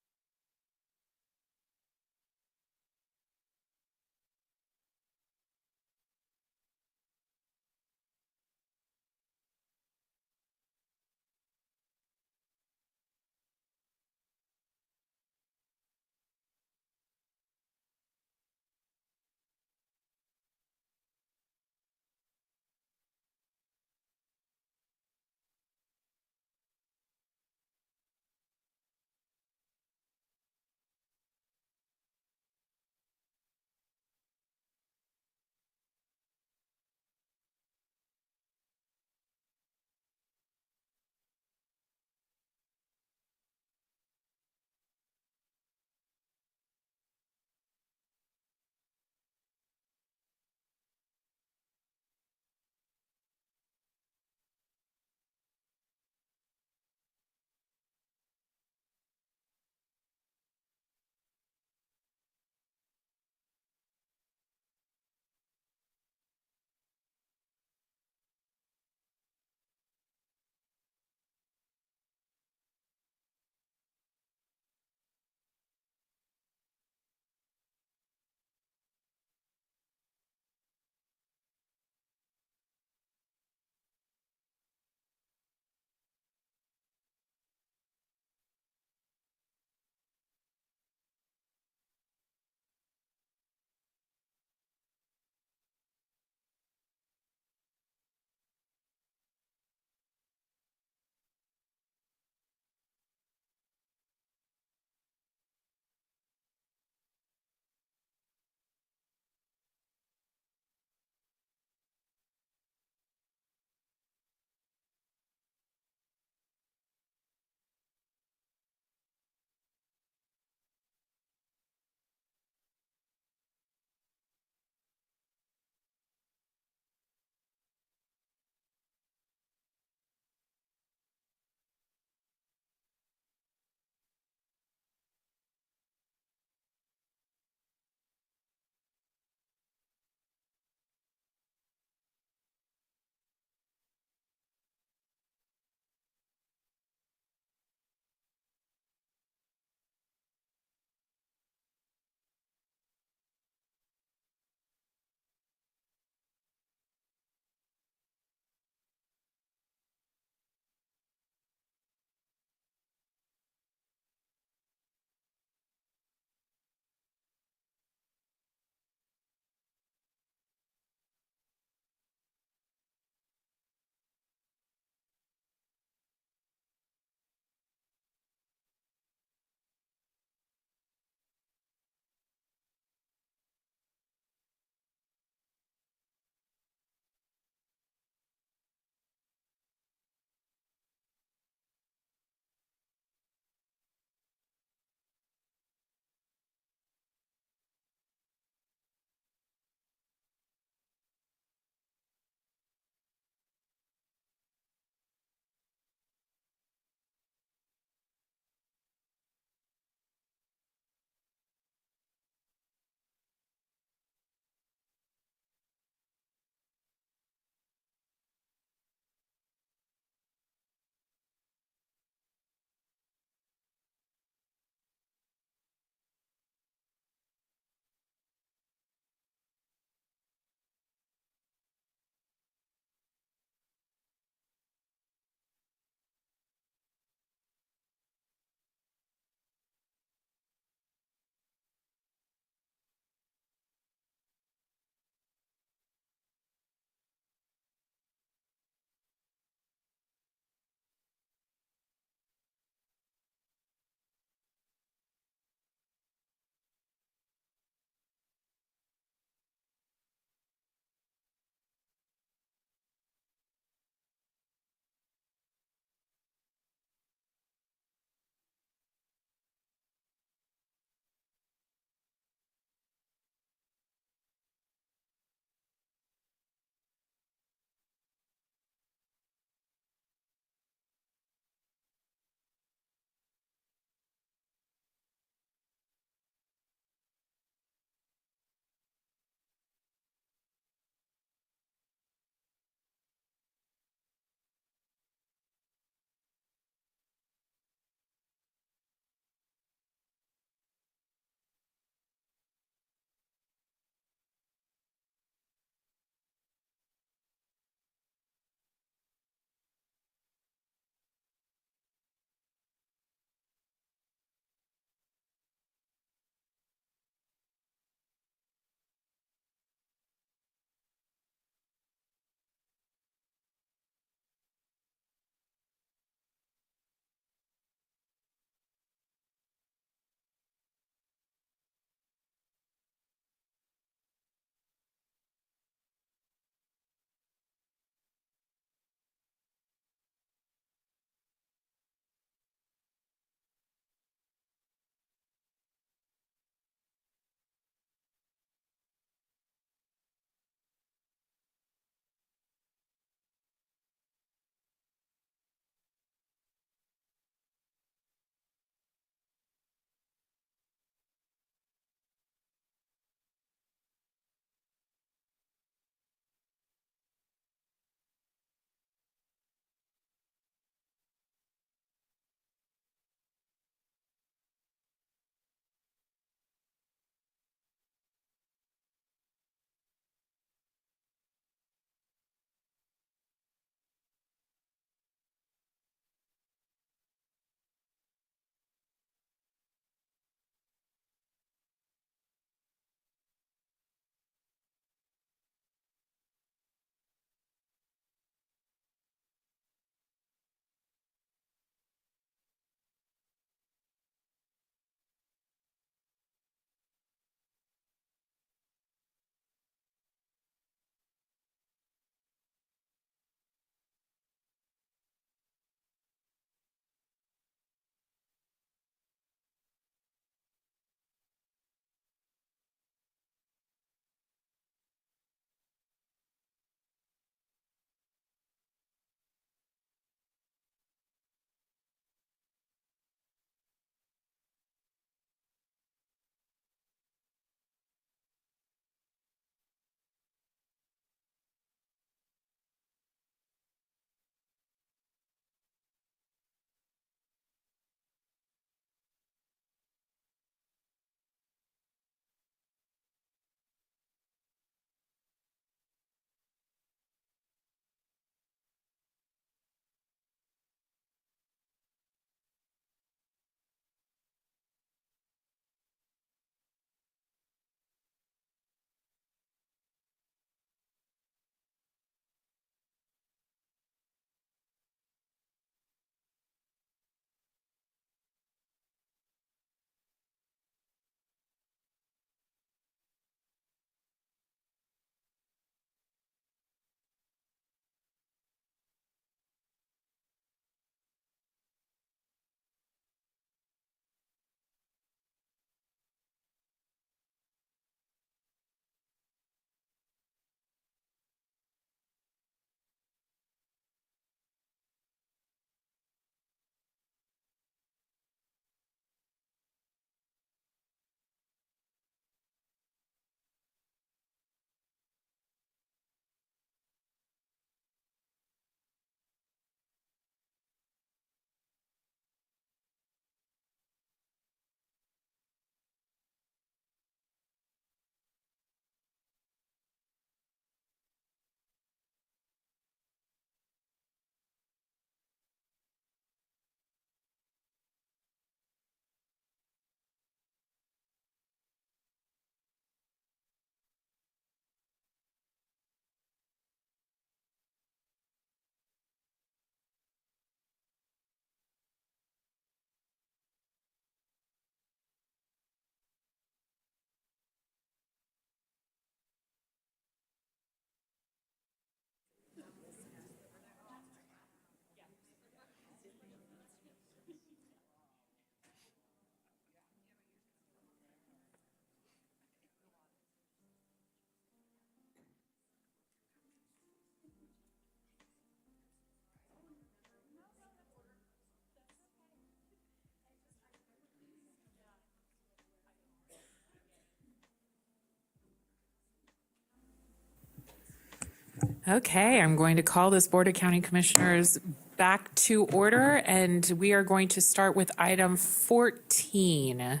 Okay, I'm going to call this Board of County Commissioners back to order, and we are going to start with item 14.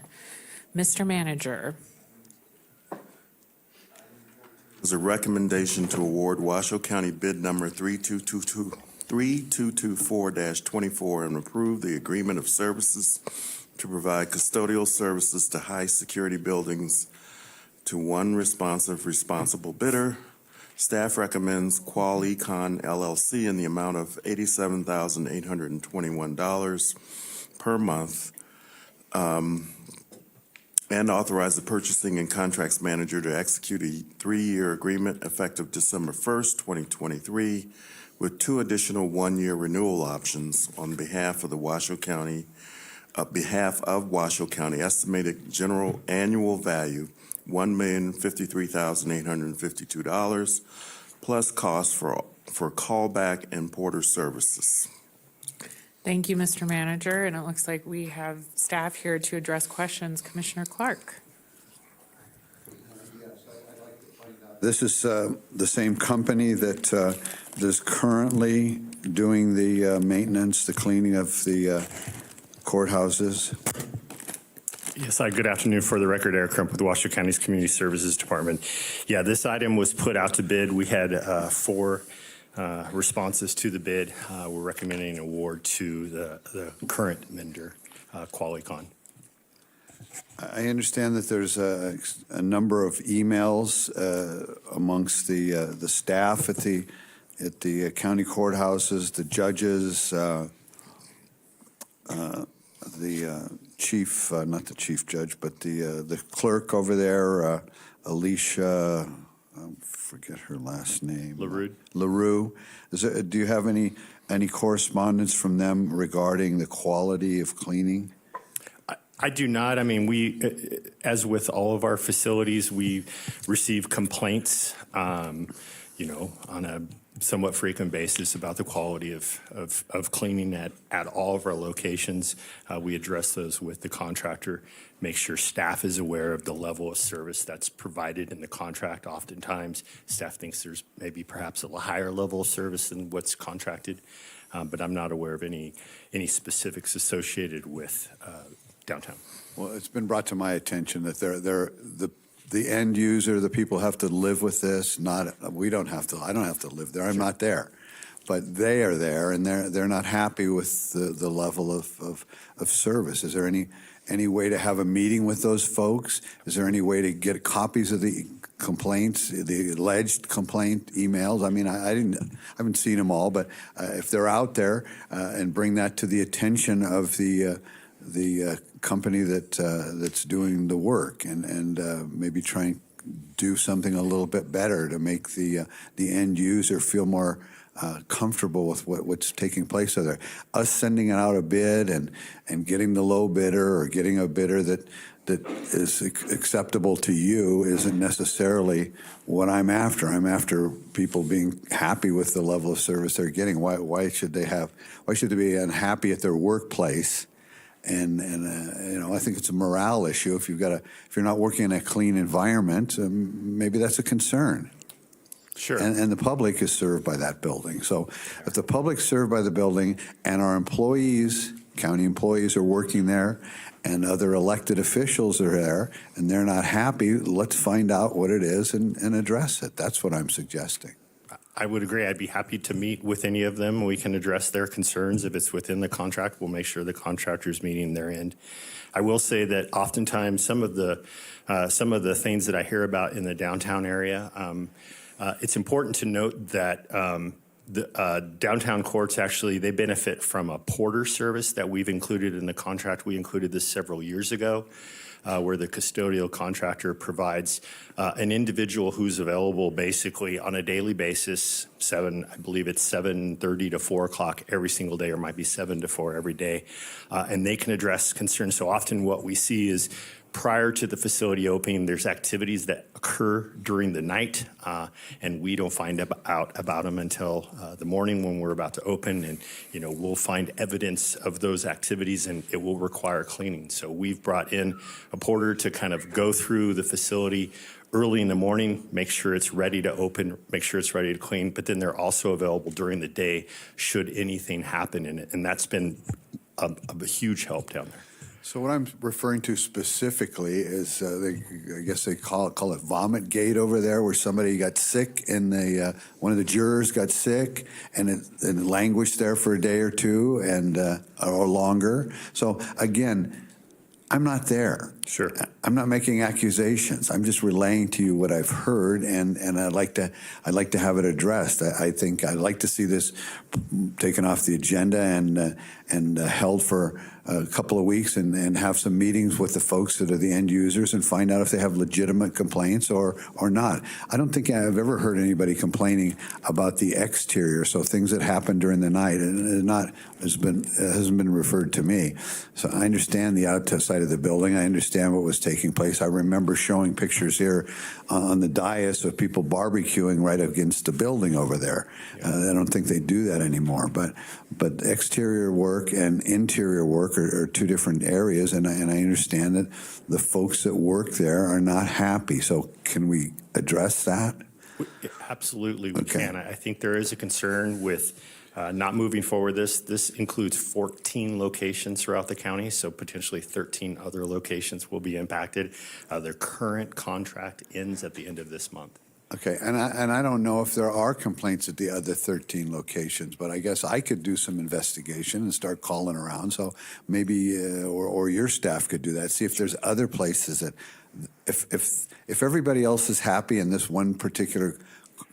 Mr. Manager. There's a recommendation to award Washoe County bid number 3224-24 and approve the agreement of services to provide custodial services to high-security buildings to one responsible bidder. Staff recommends Qualicon LLC in the amount of $87,821 per month, and authorize the purchasing and contracts manager to execute a 3-year agreement effective December 1st, 2023, with 2 additional 1-year renewal options on behalf of Washoe County, estimated general annual value $1,053,852, plus costs for callback and porter services. Thank you, Mr. Manager, and it looks like we have staff here to address questions. Commissioner Clark. This is the same company that is currently doing the maintenance, the cleaning of the courthouses. Yes, good afternoon. For the record, Eric Crump with Washoe County's Community Services Department. Yeah, this item was put out to bid. We had 4 responses to the bid. We're recommending an award to the current vendor, Qualicon. I understand that there's a number of emails amongst the staff at the county courthouses, the judges, the chief, not the chief judge, but the clerk over there, Alicia, I forget her last name. LaRue. Do you have any correspondence from them regarding the quality of cleaning? I do not. I mean, we, as with all of our facilities, we receive complaints, on a somewhat frequent basis about the quality of cleaning at all of our locations. We address those with the contractor, make sure staff is aware of the level of service that's provided in the contract. Oftentimes, staff thinks there's maybe perhaps a higher level of service than what's contracted, but I'm not aware of any specifics associated with downtown. Well, it's been brought to my attention that the end user, the people have to live with this. I don't have to live there. I'm not there, but they are there, and they're not happy with the level of service. Is there any way to have a meeting with those folks? Is there any way to get copies of the complaints, the alleged complaint emails? I mean, I haven't seen them all, but if they're out there, and bring that to the attention of the company that's doing the work, and maybe try and do something a little bit better to make the end user feel more comfortable with what's taking place there. Us sending out a bid and getting the low bidder or getting a bidder that is acceptable to you isn't necessarily what I'm after. I'm after people being happy with the level of service they're getting. Why should they be unhappy at their workplace? And I think it's a morale issue. If you're not working in a clean environment, maybe that's a concern. Sure. And the public is served by that building. So if the public's served by the building and our employees, county employees, are working there, and other elected officials are there, and they're not happy, let's find out what it is and address it. That's what I'm suggesting. I would agree. I'd be happy to meet with any of them. We can address their concerns. If it's within the contract, we'll make sure the contractor's meeting their end. I will say that oftentimes some of the things that I hear about in the downtown area, it's important to note that the downtown courts actually, they benefit from a porter service that we've included in the contract. We included this several years ago. Where the custodial contractor provides an individual who's available basically on a daily basis, I believe it's 7:30 to 4 o'clock every single day, or might be 7 to 4 every day, and they can address concerns. So often what we see is prior to the facility opening, there's activities that occur during the night, and we don't find out about them until the morning when we're about to open. And, we'll find evidence of those activities, and it will require cleaning. So we've brought in a porter to kind of go through the facility early in the morning, make sure it's ready to open, make sure it's ready to clean, but then they're also available during the day should anything happen in it. And that's been a huge help down there. So what I'm referring to specifically is, I guess they call it vomit gate over there, where somebody got sick and one of the jurors got sick and it languished there for a day or two or longer. So again, I'm not there. Sure. I'm not making accusations. I'm just relaying to you what I've heard, and I'd like to have it addressed. I think I'd like to see this taken off the agenda and held for a couple of weeks and have some meetings with the folks that are the end users and find out if they have legitimate complaints or not. I don't think I've ever heard anybody complaining about the exterior, so things that happen during the night and hasn't been referred to me. So I understand the outside of the building. I understand what was taking place. I remember showing pictures here on the dais of people barbecuing right against the building over there. I don't think they do that anymore. But exterior work and interior work are two different areas, and I understand that the folks that work there are not happy. So can we address that? Absolutely, we can. I think there is a concern with not moving forward. This includes 14 locations throughout the county, so potentially 13 other locations will be impacted. Their current contract ends at the end of this month. Okay, and I don't know if there are complaints at the other 13 locations, but I guess I could do some investigation and start calling around. So maybe, or your staff could do that. See if there's other places that, if everybody else is happy and this one particular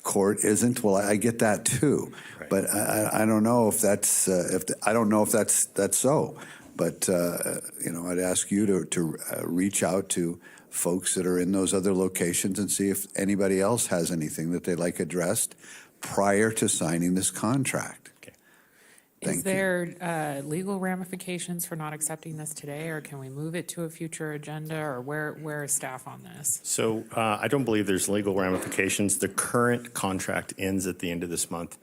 court isn't, well, I get that too. Right. But I don't know if that's I don't know if that's so. But I'd ask you to reach out to folks that are in those other locations and see if anybody else has anything that they'd like addressed prior to signing this contract. Okay. Is there legal ramifications for not accepting this today, or can we move it to a future agenda, or where is staff on this? So I don't believe there's legal ramifications. The current contract ends at the end of this month.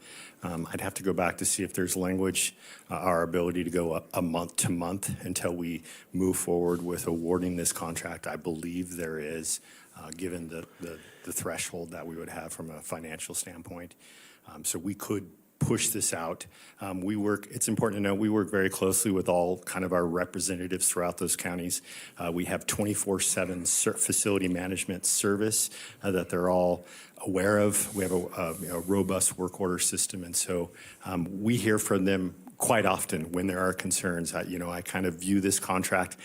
I'd have to go back to see if there's language, our ability to go up a month to month until we move forward with awarding this contract. I believe there is, given the threshold that we would have from a financial standpoint. So we could push this out. It's important to know, we work very closely with all kind of our representatives throughout those counties. We have 24/7 facility management service that they're all aware of. We have a robust work order system, and so we hear from them quite often when there are concerns. I kind of view this contract,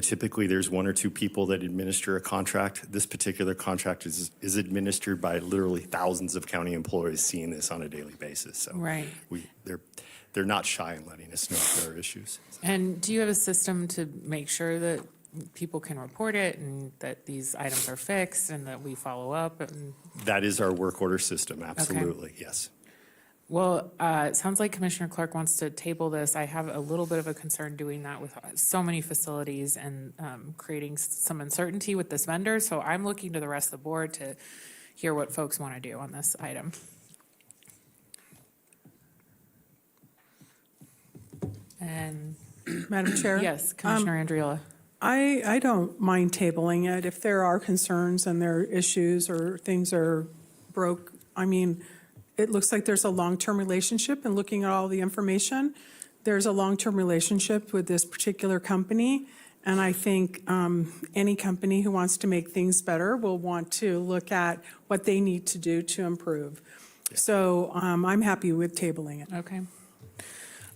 typically there's one or two people that administer a contract. This particular contract is administered by literally thousands of county employees seeing this on a daily basis. So right. They're not shy in letting us know if there are issues. And do you have a system to make sure that people can report it and that these items are fixed and that we follow up? That is our work order system, absolutely, okay. Yes. Well, it sounds like Commissioner Clark wants to table this. I have a little bit of a concern doing that with so many facilities and creating some uncertainty with this vendor. So I'm looking to the rest of the board to hear what folks want to do on this item. And Madam Chair? Yes, Commissioner Andriola. I don't mind tabling it if there are concerns and there are issues or things are broke. I mean, it looks like there's a long-term relationship, and looking at all the information, there's a long-term relationship with this particular company. And I think any company who wants to make things better will want to look at what they need to do to improve. Yeah. So I'm happy with tabling it. Okay.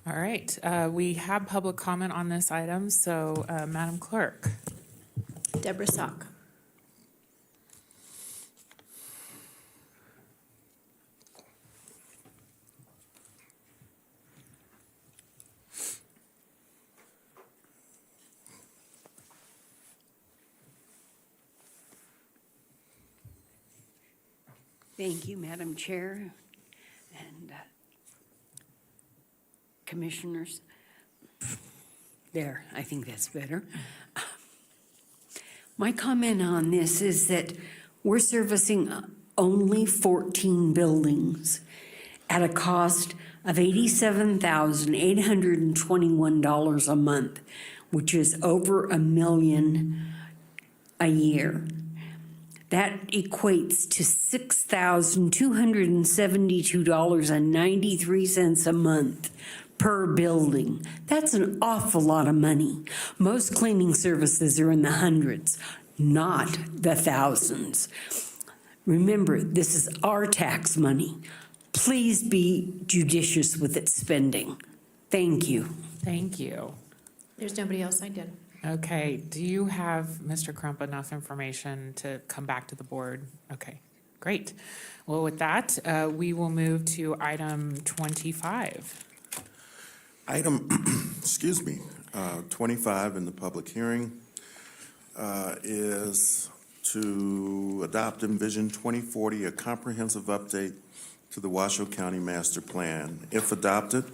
All right, we have public comment on this item, so Madam Clerk. Deborah Sock. Thank you, Madam Chair and Commissioners. There, I think that's better. My comment on this is that we're servicing only 14 buildings at a cost of $87,821 a month, which is over $1 million a year. That equates to $6,272.93 a month per building. That's an awful lot of money. Most cleaning services are in the hundreds, not the thousands. Remember, this is our tax money. Please be judicious with its spending. Thank you. Thank you. There's nobody else signed in. Okay, do you have, Mr. Crump, enough information to come back to the board? Okay, great. Well, with that, we will move to item 25. Item, excuse me, 25 in the public hearing is to adopt Envision 2040, a comprehensive update to the Washoe County Master Plan. If adopted,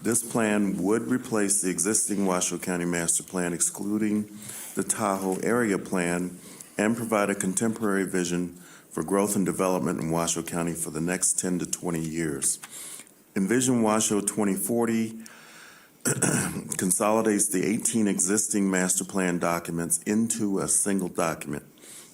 this plan would replace the existing Washoe County Master Plan, excluding the Tahoe Area Plan, and provide a contemporary vision for growth and development in Washoe County for the next 10 to 20 years. Envision Washoe 2040 consolidates the 18 existing master plan documents into a single document.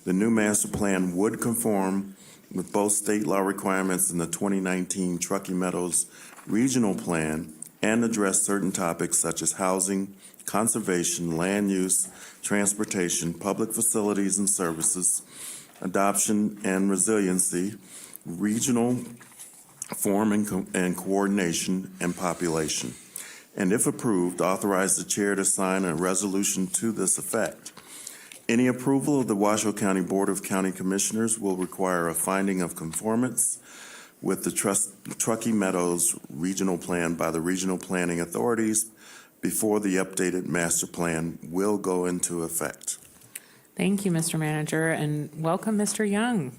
The new master plan would conform with both state law requirements in the 2019 Truckee Meadows Regional Plan and address certain topics such as housing, conservation, land use, transportation, public facilities and services, adoption and resiliency, regional form and coordination, and population. And if approved, authorize the chair to sign a resolution to this effect. Any approval of the Washoe County Board of County Commissioners will require a finding of conformance with the Truckee Meadows Regional Plan by the regional planning authorities before the updated master plan will go into effect. Thank you, Mr. Manager, and welcome, Mr. Young.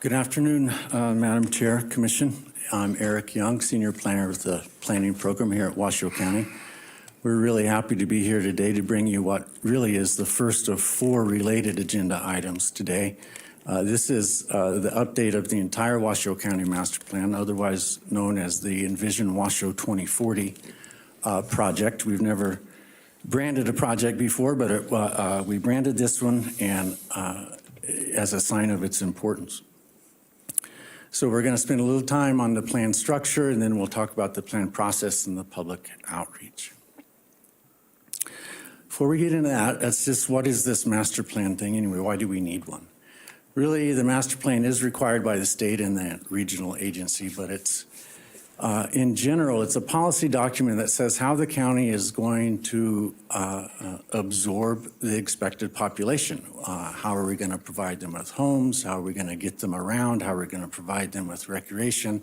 Good afternoon, Madam Chair, Commission. I'm Eric Young, Senior Planner with the Planning Program here at Washoe County. We're really happy to be here today to bring you what really is the first of 4 related agenda items today. This is the update of the entire Washoe County Master Plan, otherwise known as the Envision Washoe 2040 project. We've never branded a project before, but we branded this one and as a sign of its importance. So we're going to spend a little time on the plan structure, and then we'll talk about the plan process and the public outreach. Before we get into that, that's just what is this master plan thing anyway? Why do we need one? Really, the master plan is required by the state and the regional agency, but it's, in general, it's a policy document that says how the county is going to absorb the expected population. How are we going to provide them with homes? How are we going to get them around? How are we going to provide them with recreation?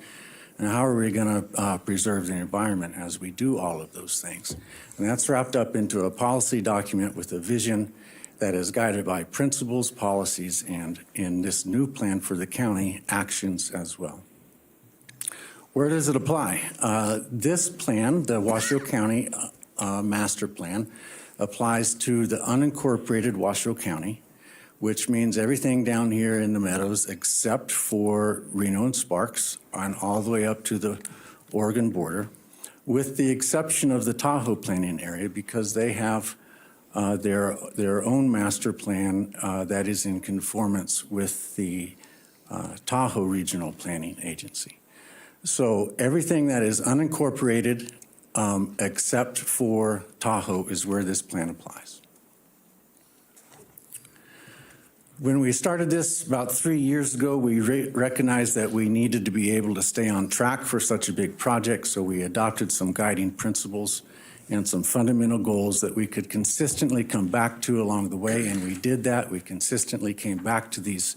And how are we going to preserve the environment as we do all of those things? And that's wrapped up into a policy document with a vision that is guided by principles, policies, and in this new plan for the county, actions as well. Where does it apply? This plan, the Washoe County Master Plan, applies to the unincorporated Washoe County, which means everything down here in the meadows except for Reno and Sparks and all the way up to the Oregon border, with the exception of the Tahoe planning area because they have their own master plan that is in conformance with the Tahoe Regional Planning Agency. So everything that is unincorporated except for Tahoe is where this plan applies. When we started this about 3 years ago, we recognized that we needed to be able to stay on track for such a big project, so we adopted some guiding principles and some fundamental goals that we could consistently come back to along the way, and we did that. We consistently came back to these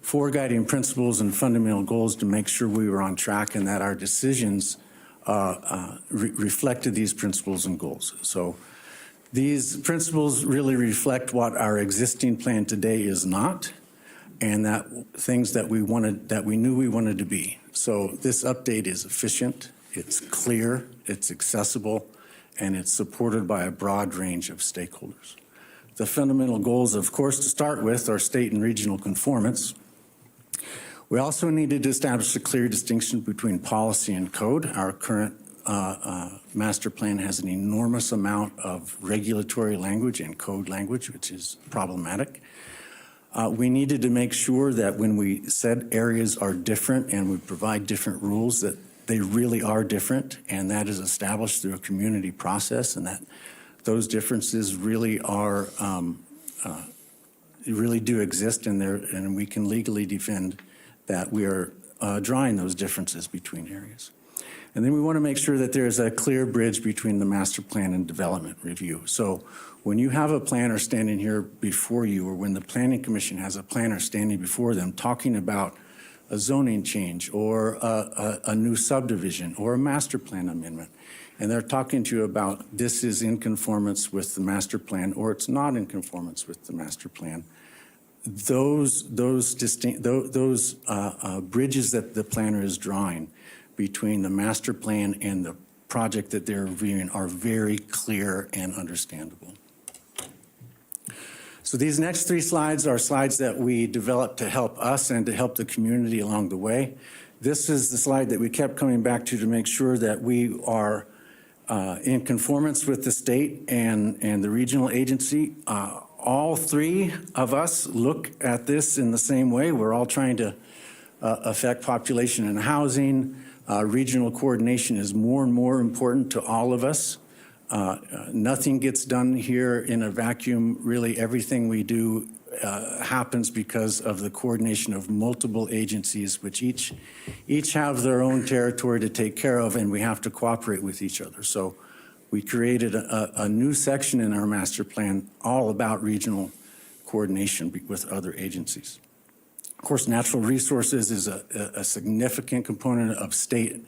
4 guiding principles and fundamental goals to make sure we were on track and that our decisions reflected these principles and goals. So these principles really reflect what our existing plan today is not, and that things that we knew we wanted to be. So this update is efficient, it's clear, it's accessible, and it's supported by a broad range of stakeholders. The fundamental goals, of course, to start with are state and regional conformance. We also needed to establish a clear distinction between policy and code. Our current master plan has an enormous amount of regulatory language and code language, which is problematic. We needed to make sure that when we said areas are different and we provide different rules, that they really are different, and that is established through a community process, and that those differences really are, really do exist, and we can legally defend that we are drawing those differences between areas. And then we want to make sure that there is a clear bridge between the master plan and development review. So when you have a planner standing here before you, or when the Planning Commission has a planner standing before them talking about a zoning change or a new subdivision or a master plan amendment, and they're talking to you about this is in conformance with the master plan or it's not in conformance with the master plan, those bridges that the planner is drawing between the master plan and the project that they're reviewing are very clear and understandable. So these next three slides are slides that we developed to help us and to help the community along the way. This is the slide that we kept coming back to make sure that we are in conformance with the state and the regional agency. All three of us look at this in the same way. We're all trying to affect population and housing. Regional coordination is more and more important to all of us. Nothing gets done here in a vacuum. Really, everything we do happens because of the coordination of multiple agencies, which each have their own territory to take care of, and we have to cooperate with each other. So we created a new section in our master plan all about regional coordination with other agencies. Of course, natural resources is a significant component of state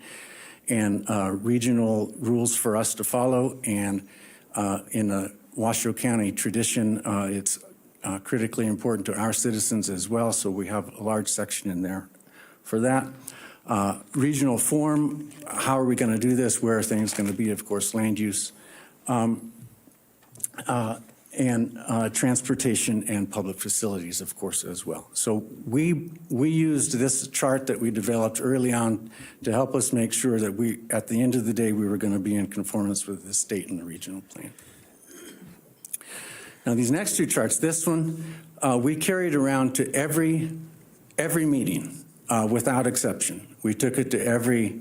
and regional rules for us to follow. And in the Washoe County tradition, it's critically important to our citizens as well. So we have a large section in there for that. Regional form, how are we going to do this? Where are things going to be? Of course, land use. And transportation and public facilities, of course, as well. So we used this chart that we developed early on to help us make sure that we, at the end of the day, we were going to be in conformance with the state and the regional plan. Now, these next two charts, this one, we carried around to every meeting without exception. We took it to every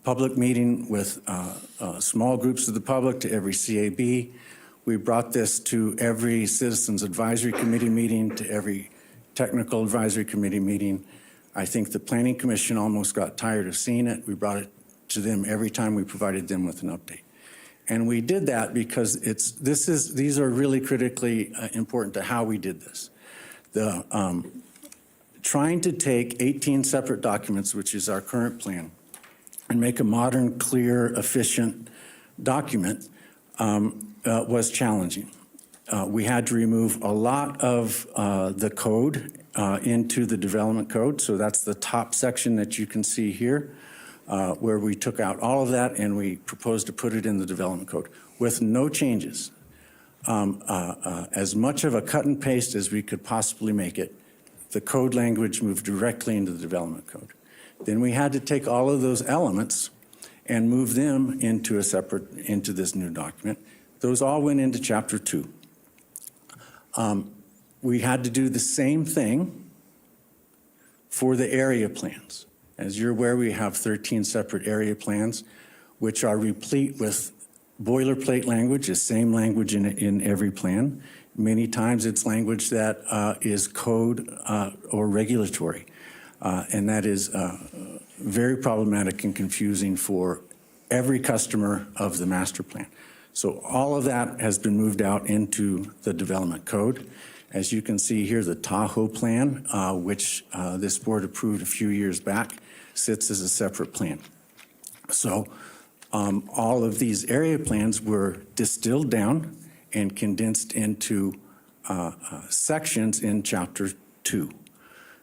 public meeting with small groups of the public, to every CAB. We brought this to every Citizens Advisory Committee meeting, to every Technical Advisory Committee meeting. I think the Planning Commission almost got tired of seeing it. We brought it to them every time we provided them with an update. And we did that because these are really critically important to how we did this. Trying to take 18 separate documents, which is our current plan, and make a modern, clear, efficient document was challenging. We had to remove a lot of the code into the development code. So that's the top section that you can see here, where we took out all of that and we proposed to put it in the development code with no changes. As much of a cut and paste as we could possibly make it, the code language moved directly into the development code. Then we had to take all of those elements and move them into this new document. Those all went into Chapter 2. We had to do the same thing for the area plans. As you're aware, we have 13 separate area plans, which are replete with boilerplate language, the same language in every plan. Many times it's language that is code or regulatory, and that is very problematic and confusing for every customer of the master plan. So all of that has been moved out into the development code. As you can see here, the Tahoe plan, which this board approved a few years back, sits as a separate plan. So all of these area plans were distilled down and condensed into sections in Chapter 2.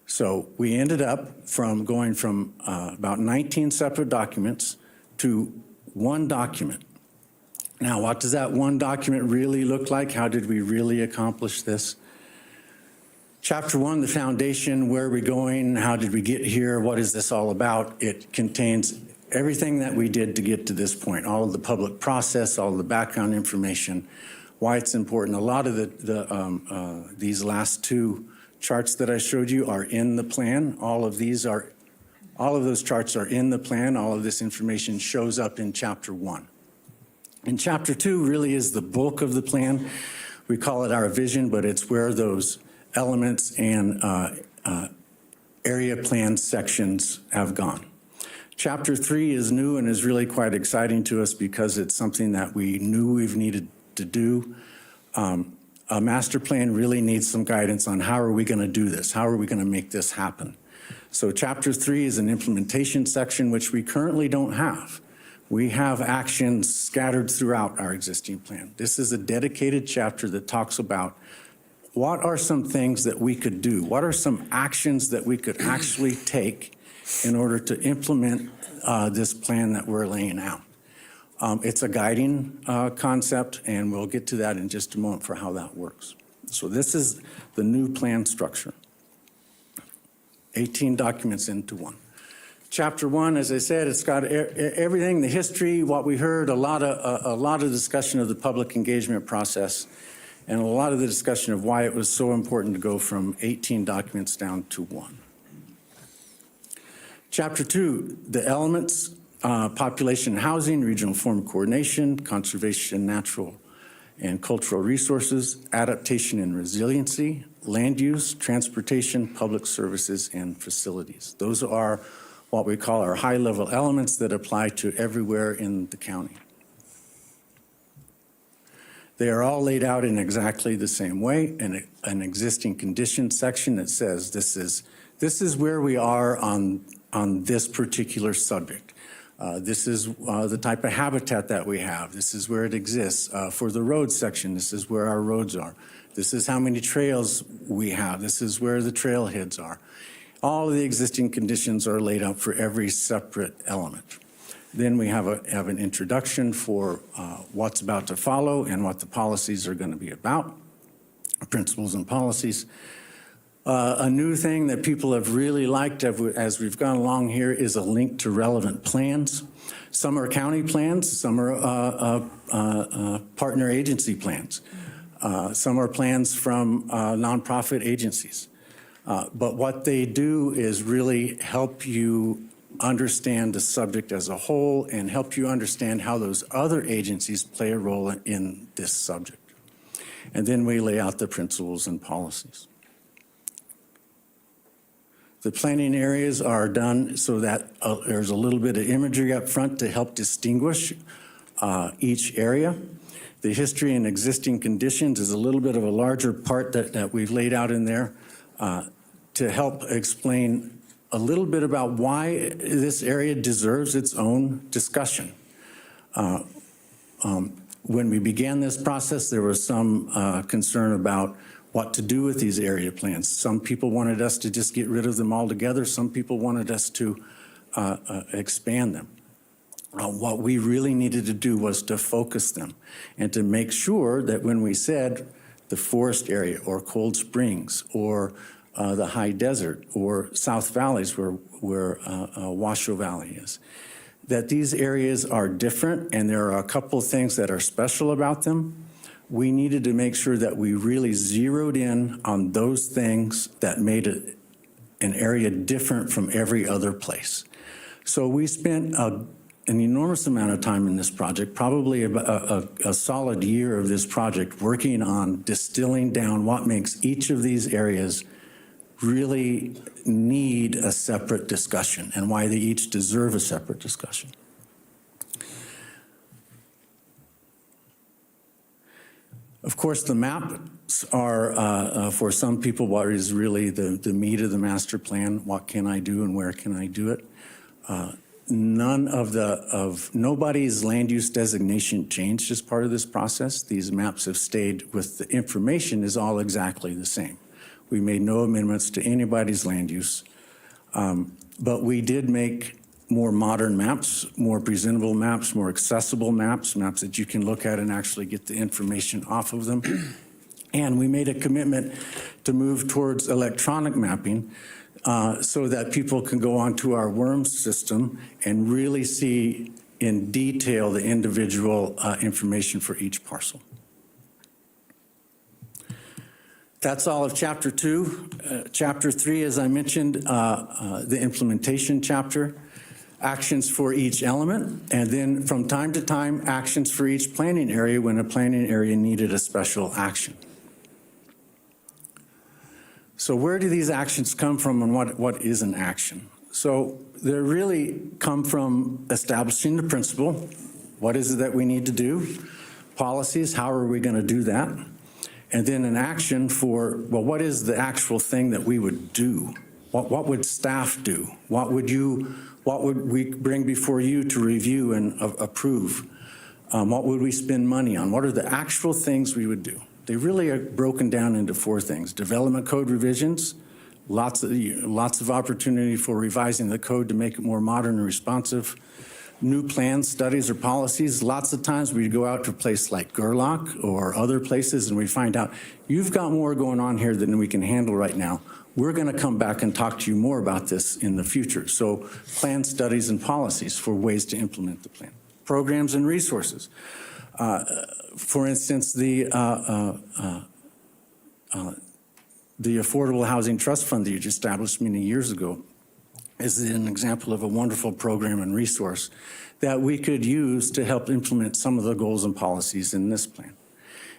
So we ended up going from about 19 separate documents to one document. Now, what does that one document really look like? How did we really accomplish this? Chapter 1, the foundation, where are we going? How did we get here? What is this all about? It contains everything that we did to get to this point, all of the public process, all of the background information, why it's important. A lot of these last two charts that I showed you are in the plan. All of those charts are in the plan. All of this information shows up in Chapter 1. And Chapter 2 really is the bulk of the plan. We call it our vision, but it's where those elements and area plan sections have gone. Chapter 3 is new and is really quite exciting to us because it's something that we knew we've needed to do. A master plan really needs some guidance on how are we going to do this? How are we going to make this happen? So Chapter 3 is an implementation section, which we currently don't have. We have actions scattered throughout our existing plan. This is a dedicated chapter that talks about what are some things that we could do? What are some actions that we could actually take in order to implement this plan that we're laying out? It's a guiding concept, and we'll get to that in just a moment for how that works. So this is the new plan structure. 18 documents into one. Chapter 1, as I said, it's got everything, the history, what we heard, a lot of discussion of the public engagement process, and a lot of the discussion of why it was so important to go from 18 documents down to 1. Chapter 2, the elements, population and housing, regional form coordination, conservation, natural and cultural resources, adaptation and resiliency, land use, transportation, public services, and facilities. Those are what we call our high-level elements that apply to everywhere in the county. They are all laid out in exactly the same way, in an existing conditions section that says this is where we are on this particular subject. This is the type of habitat that we have. This is where it exists. For the road section, this is where our roads are. This is how many trails we have. This is where the trailheads are. All of the existing conditions are laid out for every separate element. Then we have an introduction for what's about to follow and what the policies are going to be about, principles and policies. A new thing that people have really liked as we've gone along here is a link to relevant plans. Some are county plans, some are partner agency plans. Some are plans from nonprofit agencies. But what they do is really help you understand the subject as a whole and help you understand how those other agencies play a role in this subject. And then we lay out the principles and policies. The planning areas are done so that there's a little bit of imagery up front to help distinguish each area. The history and existing conditions is a little bit of a larger part that we've laid out in there to help explain a little bit about why this area deserves its own discussion. When we began this process, there was some concern about what to do with these area plans. Some people wanted us to just get rid of them altogether. Some people wanted us to expand them. What we really needed to do was to focus them and to make sure that when we said the forest area or Cold Springs or the high desert or South Valleys where Washoe Valley is, that these areas are different and there are a couple of things that are special about them. We needed to make sure that we really zeroed in on those things that made it an area different from every other place. So we spent an enormous amount of time in this project, probably a solid year of this project, working on distilling down what makes each of these areas really need a separate discussion and why they each deserve a separate discussion. Of course, the maps are, for some people, what is really the meat of the master plan. What can I do and where can I do it? Nobody's land use designation changed as part of this process. These maps have stayed with the information is all exactly the same. We made no amendments to anybody's land use, but we did make more modern maps, more presentable maps, more accessible maps, maps that you can look at and actually get the information off of them. And we made a commitment to move towards electronic mapping so that people can go onto our WORMS system and really see in detail the individual information for each parcel. That's all of Chapter 2. Chapter 3, as I mentioned, the implementation chapter, actions for each element, and then from time to time, actions for each planning area when a planning area needed a special action. So where do these actions come from, and what is an action? So they really come from establishing the principle. What is it that we need to do? Policies, how are we going to do that? And then an action for, well, what is the actual thing that we would do? What would staff do? What would we bring before you to review and approve? What would we spend money on? What are the actual things we would do? They really are broken down into 4 things. Development code revisions, lots of opportunity for revising the code to make it more modern and responsive. New plans, studies, or policies. Lots of times we go out to a place like Gerlach or other places and we find out, you've got more going on here than we can handle right now. We're going to come back and talk to you more about this in the future. So plan, studies, and policies for ways to implement the plan. Programs and resources. For instance, the Affordable Housing Trust Fund that you just established many years ago is an example of a wonderful program and resource that we could use to help implement some of the goals and policies in this plan.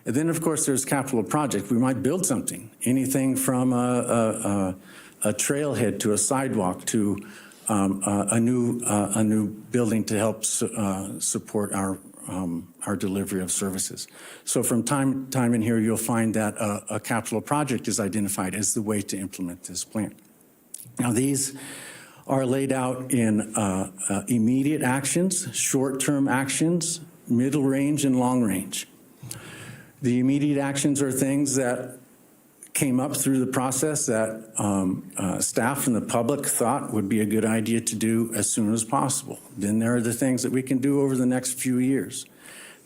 And then, of course, there's capital project. We might build something, anything from a trailhead to a sidewalk to a new building to help support our delivery of services. So from time in here, you'll find that a capital project is identified as the way to implement this plan. Now, these are laid out in immediate actions, short-term actions, middle range, and long range. The immediate actions are things that came up through the process that staff and the public thought would be a good idea to do as soon as possible. Then there are the things that we can do over the next few years.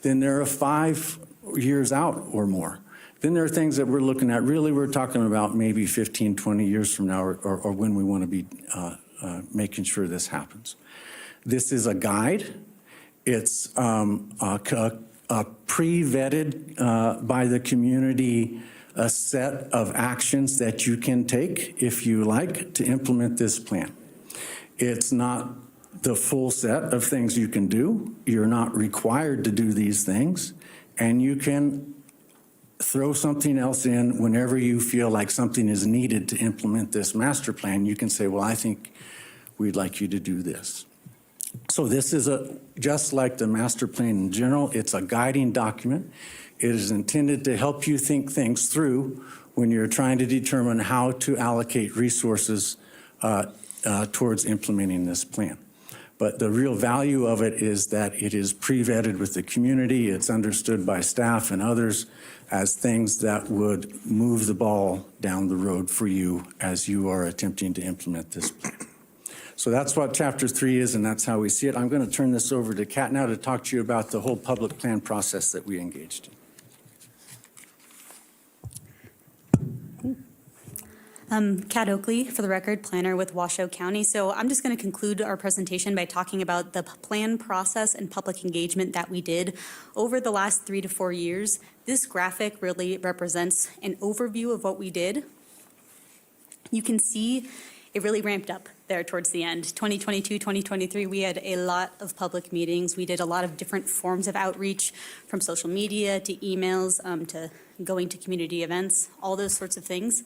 Then there are 5 years out or more. Then there are things that we're looking at, really we're talking about maybe 15, 20 years from now or when we want to be making sure this happens. This is a guide. It's pre-vetted by the community, a set of actions that you can take if you like to implement this plan. It's not the full set of things you can do. You're not required to do these things, and you can throw something else in whenever you feel like something is needed to implement this master plan. You can say, well, I think we'd like you to do this. So this is just like the master plan in general, it's a guiding document. It is intended to help you think things through when you're trying to determine how to allocate resources towards implementing this plan. But the real value of it is that it is pre-vetted with the community. It's understood by staff and others as things that would move the ball down the road for you as you are attempting to implement this plan. So that's what Chapter 3 is, and that's how we see it. I'm going to turn this over to Kat now to talk to you about the whole public plan process that we engaged in. Kat Oakley, for the record, planner with Washoe County. So I'm just going to conclude our presentation by talking about the plan process and public engagement that we did over the last 3 to 4 years. This graphic really represents an overview of what we did. You can see it really ramped up there towards the end. 2022, 2023, we had a lot of public meetings. We did a lot of different forms of outreach, from social media to emails to going to community events, all those sorts of things.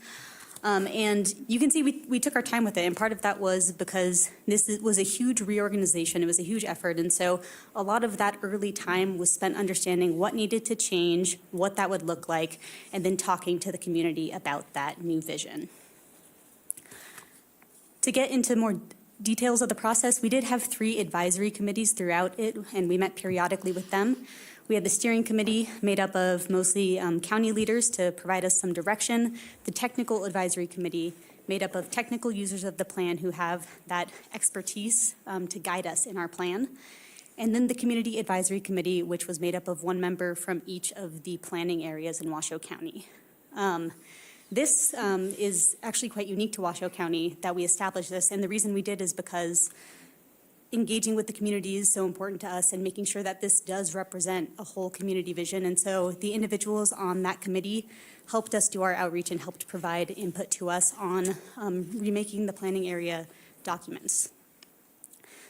And you can see we took our time with it, and part of that was because this was a huge reorganization. It was a huge effort, and so a lot of that early time was spent understanding what needed to change, what that would look like, and then talking to the community about that new vision. To get into more details of the process, we did have 3 advisory committees throughout it, and we met periodically with them. We had the steering committee made up of mostly county leaders to provide us some direction, the technical advisory committee made up of technical users of the plan who have that expertise to guide us in our plan. And then the Community Advisory Committee, which was made up of one member from each of the planning areas in Washoe County. This is actually quite unique to Washoe County that we established this, and the reason we did is because engaging with the community is so important to us and making sure that this does represent a whole community vision. And so the individuals on that committee helped us do our outreach and helped provide input to us on remaking the planning area documents.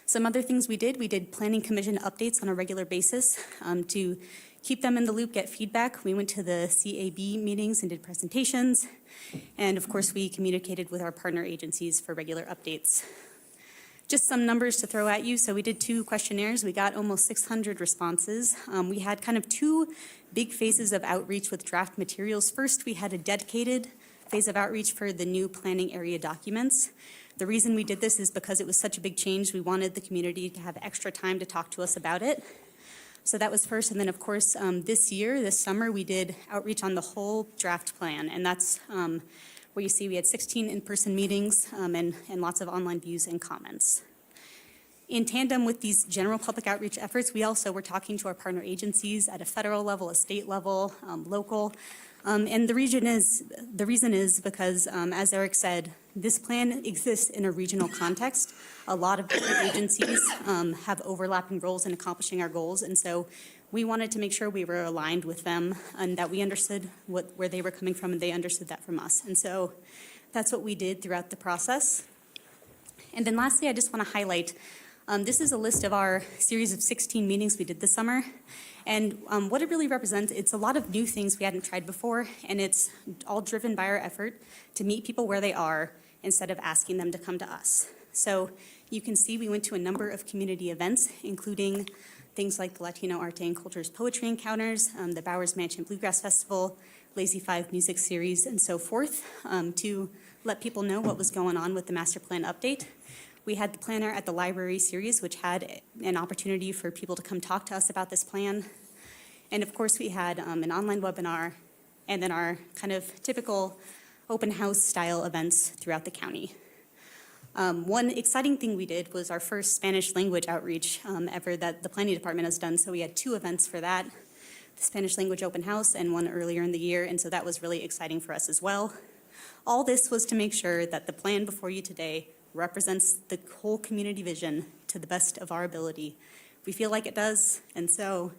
Some other things we did planning commission updates on a regular basis to keep them in the loop, get feedback. We went to the CAB meetings and did presentations. And of course, we communicated with our partner agencies for regular updates. Just some numbers to throw at you. So we did 2 questionnaires. We got almost 600 responses. We had kind of 2 big phases of outreach with draft materials. First, we had a dedicated phase of outreach for the new planning area documents. The reason we did this is because it was such a big change. We wanted the community to have extra time to talk to us about it. So that was first. And then, of course, this summer, we did outreach on the whole draft plan. And that's where you see we had 16 in-person meetings and lots of online views and comments. In tandem with these general public outreach efforts, we also were talking to our partner agencies at a federal level, a state level, local. And the reason is because, as Eric said, this plan exists in a regional context. A lot of different agencies have overlapping roles in accomplishing our goals. And so we wanted to make sure we were aligned with them and that we understood where they were coming from and they understood that from us. And so that's what we did throughout the process. And then lastly, I just want to highlight, this is a list of our series of 16 meetings we did this summer. And what it really represents, it's a lot of new things we hadn't tried before, and it's all driven by our effort to meet people where they are instead of asking them to come to us. So you can see we went to a number of community events, including things like the Latino Arte and Cultures Poetry Encounters, the Bowers Mansion Bluegrass Festival, Lazy 5 Music Series, and so forth, to let people know what was going on with the master plan update. We had the planner at the library series, which had an opportunity for people to come talk to us about this plan. And of course, we had an online webinar and then our kind of typical open house style events throughout the county. One exciting thing we did was our first Spanish language outreach ever that the planning department has done. So we had 2 events for that, the Spanish language open house and one earlier in the year. And so that was really exciting for us as well. All this was to make sure that the plan before you today represents the whole community vision to the best of our ability. We feel like it does, and so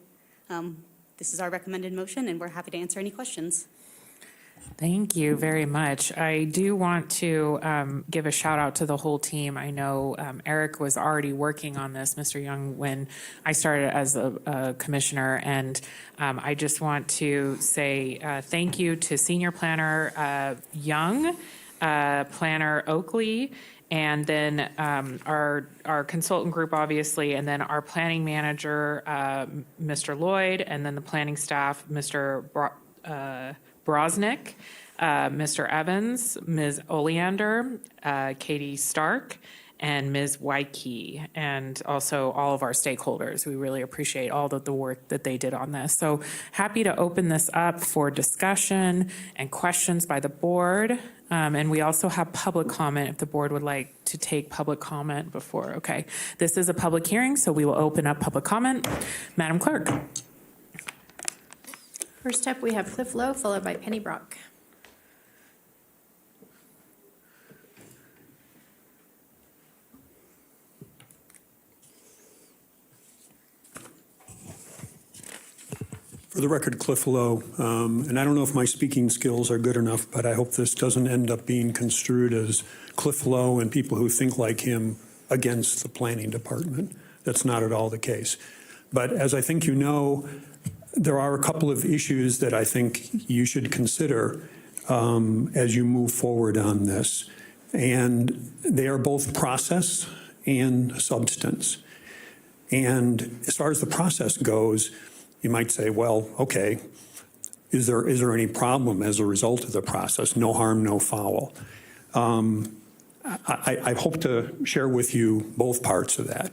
this is our recommended motion, and we're happy to answer any questions. Thank you very much. I do want to give a shout out to the whole team. I know Eric was already working on this, Mr. Young, when I started as a commissioner, and I just want to say thank you to Senior Planner Young, Planner Oakley, and then our consultant group, obviously, and then our planning manager, Mr. Lloyd, and then the planning staff, Mr. Brosnick, Mr. Evans, Ms. Oleander, Katie Stark, and Ms. Wyke, and also all of our stakeholders. We really appreciate all of the work that they did on this. So happy to open this up for discussion and questions by the board. And we also have public comment if the board would like to take public comment before. Okay, this is a public hearing, so we will open up public comment. Madam Clerk. First up, we have Cliff Lowe, followed by Penny Brock. For the record, Cliff Lowe, and I don't know if my speaking skills are good enough, but I hope this doesn't end up being construed as Cliff Lowe and people who think like him against the planning department. That's not at all the case. But as I think you know, there are a couple of issues that I think you should consider as you move forward on this. And they are both process and substance. And as far as the process goes, you might say, well, okay, is there any problem as a result of the process? No harm, no foul. I hope to share with you both parts of that.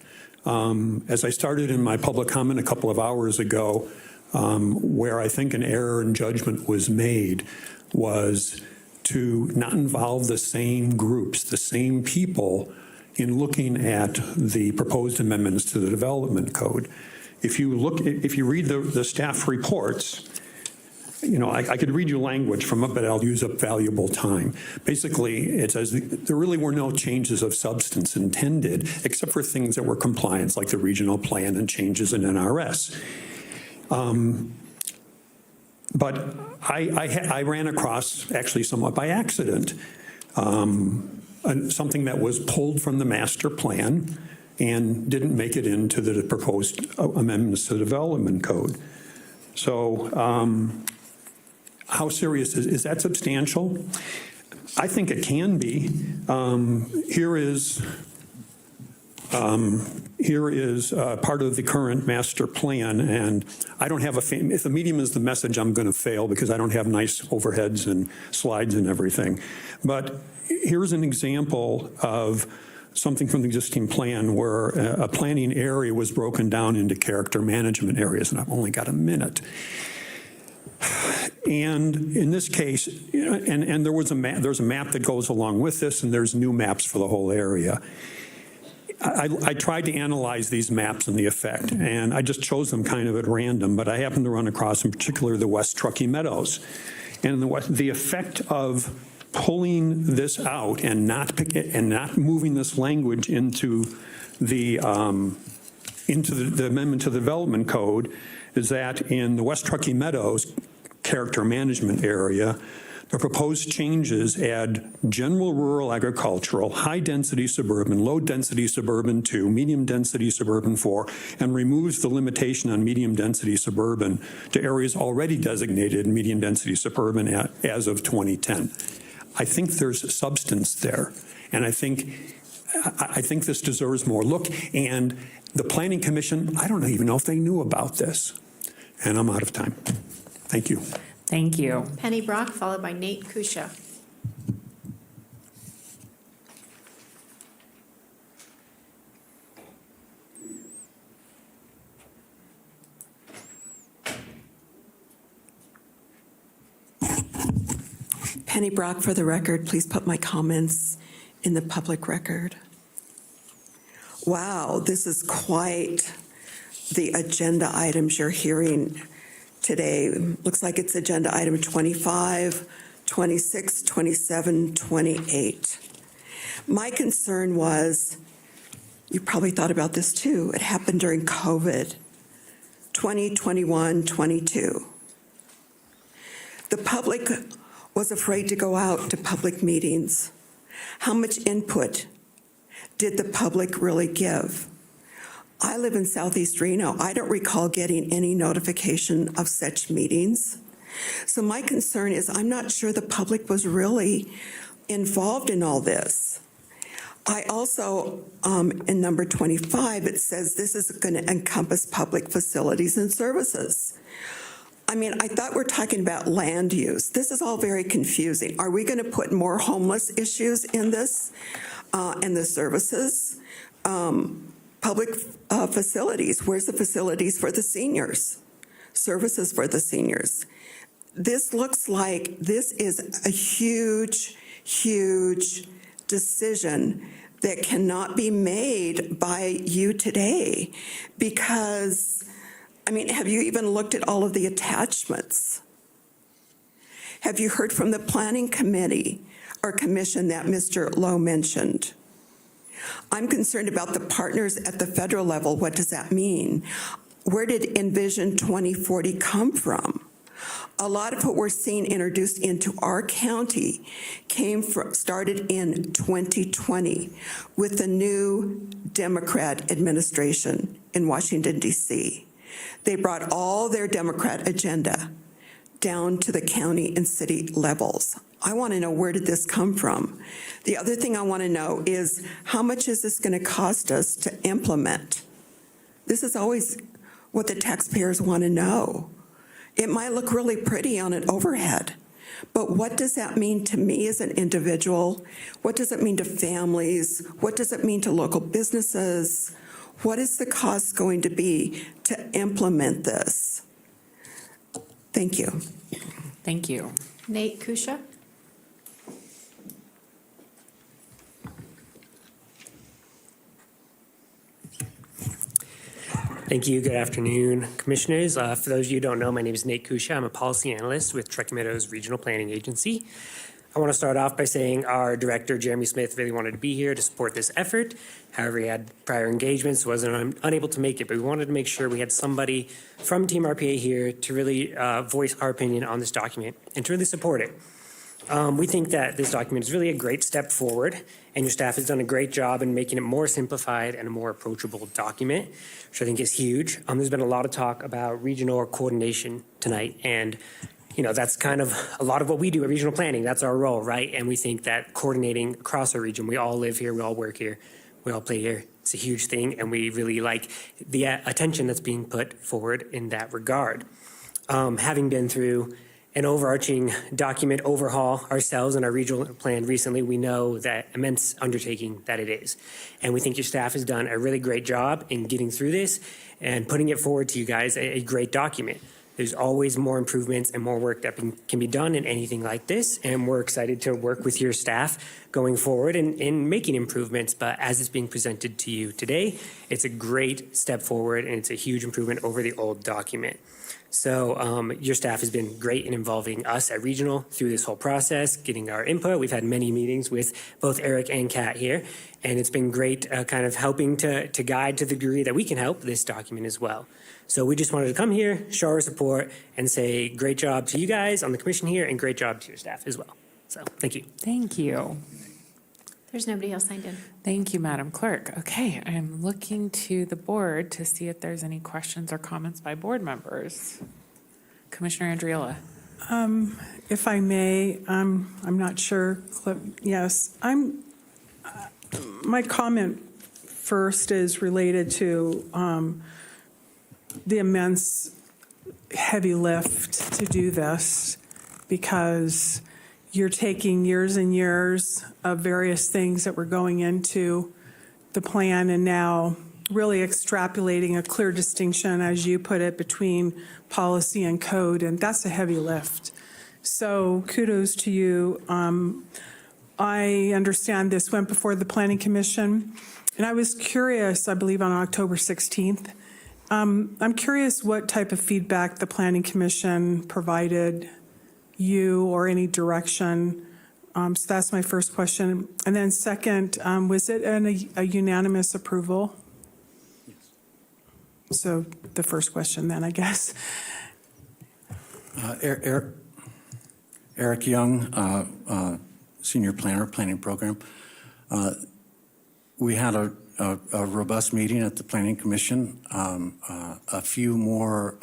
As I started in my public comment a couple of hours ago, where I think an error in judgment was made was to not involve the same groups, the same people in looking at the proposed amendments to the development code. If you read the staff reports, I could read you language from it, but I'll use up valuable time. Basically, it says there really were no changes of substance intended, except for things that were compliance, like the regional plan and changes in NRS. But I ran across, actually somewhat by accident, something that was pulled from the master plan and didn't make it into the proposed amendments to the development code. So how serious is that substantial? I think it can be. Here is part of the current master plan, and I don't have if the medium is the message, I'm going to fail because I don't have nice overheads and slides and everything. But here's an example of something from the existing plan where a planning area was broken down into character management areas, and I've only got a minute. And in this case, and there's a map that goes along with this, and there's new maps for the whole area. I tried to analyze these maps and the effect, and I just chose them kind of at random, but I happened to run across in particular the West Truckee Meadows. And the effect of pulling this out and not moving this language into the amendment to the development code is that in the West Truckee Meadows character management area, the proposed changes add general rural agricultural, high-density suburban, low-density suburban 2, medium-density suburban 4, and removes the limitation on medium-density suburban to areas already designated medium-density suburban as of 2010. I think there's substance there, and I think this deserves more look. And the Planning Commission, I don't even know if they knew about this. And I'm out of time. Thank you. Thank you. Penny Brock, followed by Nate Kusha. Penny Brock, for the record, please put my comments in the public record. Wow, this is quite the agenda items you're hearing today. Looks like it's agenda item 25, 26, 27, 28. My concern was, you probably thought about this too, it happened during COVID, 2021, 22. The public was afraid to go out to public meetings. How much input did the public really give? I live in Southeast Reno. I don't recall getting any notification of such meetings. So my concern is I'm not sure the public was really involved in all this. I also, in number 25, it says this is going to encompass public facilities and services. I mean, I thought we're talking about land use. This is all very confusing. Are we going to put more homeless issues in this, and the services? Public facilities, where's the facilities for the seniors? Services for the seniors. This looks like this is a huge, huge decision that cannot be made by you today because, I mean, have you even looked at all of the attachments? Have you heard from the planning committee or commission that Mr. Lowe mentioned? I'm concerned about the partners at the federal level. What does that mean? Where did Envision 2040 come from? A lot of what we're seeing introduced into our county started in 2020 with the new Democrat administration in Washington, D.C. They brought all their Democrat agenda down to the county and city levels. I want to know, where did this come from? The other thing I want to know is, how much is this going to cost us to implement? This is always what the taxpayers want to know. It might look really pretty on an overhead, but what does that mean to me as an individual? What does it mean to families? What does it mean to local businesses? What is the cost going to be to implement this? Thank you. Thank you. Nate Kusha. Thank you. Good afternoon, Commissioners. For those of you who don't know, my name is Nate Kusha. I'm a policy analyst with Truckee Meadows Regional Planning Agency. I want to start off by saying our director, Jeremy Smith, really wanted to be here to support this effort. However, he had prior engagements, wasn't unable to make it, but we wanted to make sure we had somebody from Team RPA here to really voice our opinion on this document and to really support it. We think that this document is really a great step forward, and your staff has done a great job in making it more simplified and a more approachable document, which I think is huge. There's been a lot of talk about regional coordination tonight, and that's kind of a lot of what we do at regional planning. That's our role, right? And we think that coordinating across our region, we all live here, we all work here, we all play here. It's a huge thing, and we really like the attention that's being put forward in that regard. Having been through an overarching document overhaul ourselves in our regional plan recently, we know that immense undertaking that it is. And we think your staff has done a really great job in getting through this and putting it forward to you guys, a great document. There's always more improvements and more work that can be done in anything like this, and we're excited to work with your staff going forward in making improvements. But as it's being presented to you today, it's a great step forward, and it's a huge improvement over the old document. So your staff has been great in involving us at Regional through this whole process, getting our input. We've had many meetings with both Eric and Kat here, and it's been great kind of helping to guide to the degree that we can help this document as well. So we just wanted to come here, show our support, and say great job to you guys on the commission here, and great job to your staff as well. So thank you. Thank you. There's nobody else signed in. Thank you, Madam Clerk. Okay, I'm looking to the board to see if there's any questions or comments by board members. Commissioner Andriola. If I may, I'm not sure. Yes, my comment first is related to the immense heavy lift to do this, because you're taking years and years of various things that were going into the plan and now really extrapolating a clear distinction, as you put it, between policy and code, and that's a heavy lift. So kudos to you. I understand this went before the Planning Commission, and I was curious, I believe on October 16th, I'm curious what type of feedback the Planning Commission provided you or any direction. So that's my first question. And then second, was it a unanimous approval? Yes. So the first question then, I guess. Eric Young, Senior Planner, Planning Program. We had a robust meeting at the Planning Commission. A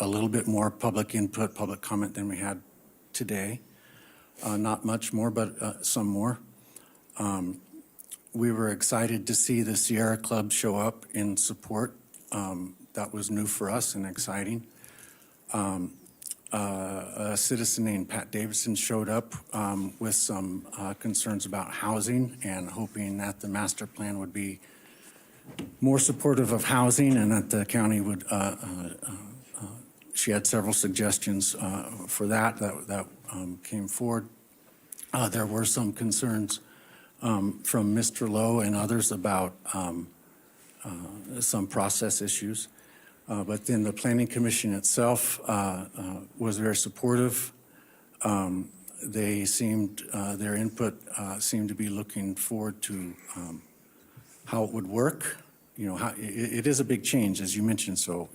little bit more public input, public comment than we had today. Not much more, but some more. We were excited to see the Sierra Club show up in support. That was new for us and exciting. A citizen named Pat Davidson showed up with some concerns about housing and hoping that the master plan would be more supportive of housing and that the county would, she had several suggestions for that came forward. There were some concerns from Mr. Lowe and others about some process issues. But then the Planning Commission itself was very supportive. They seemed, their input seemed to be looking forward to how it would work. How it is a big change, as you mentioned, so,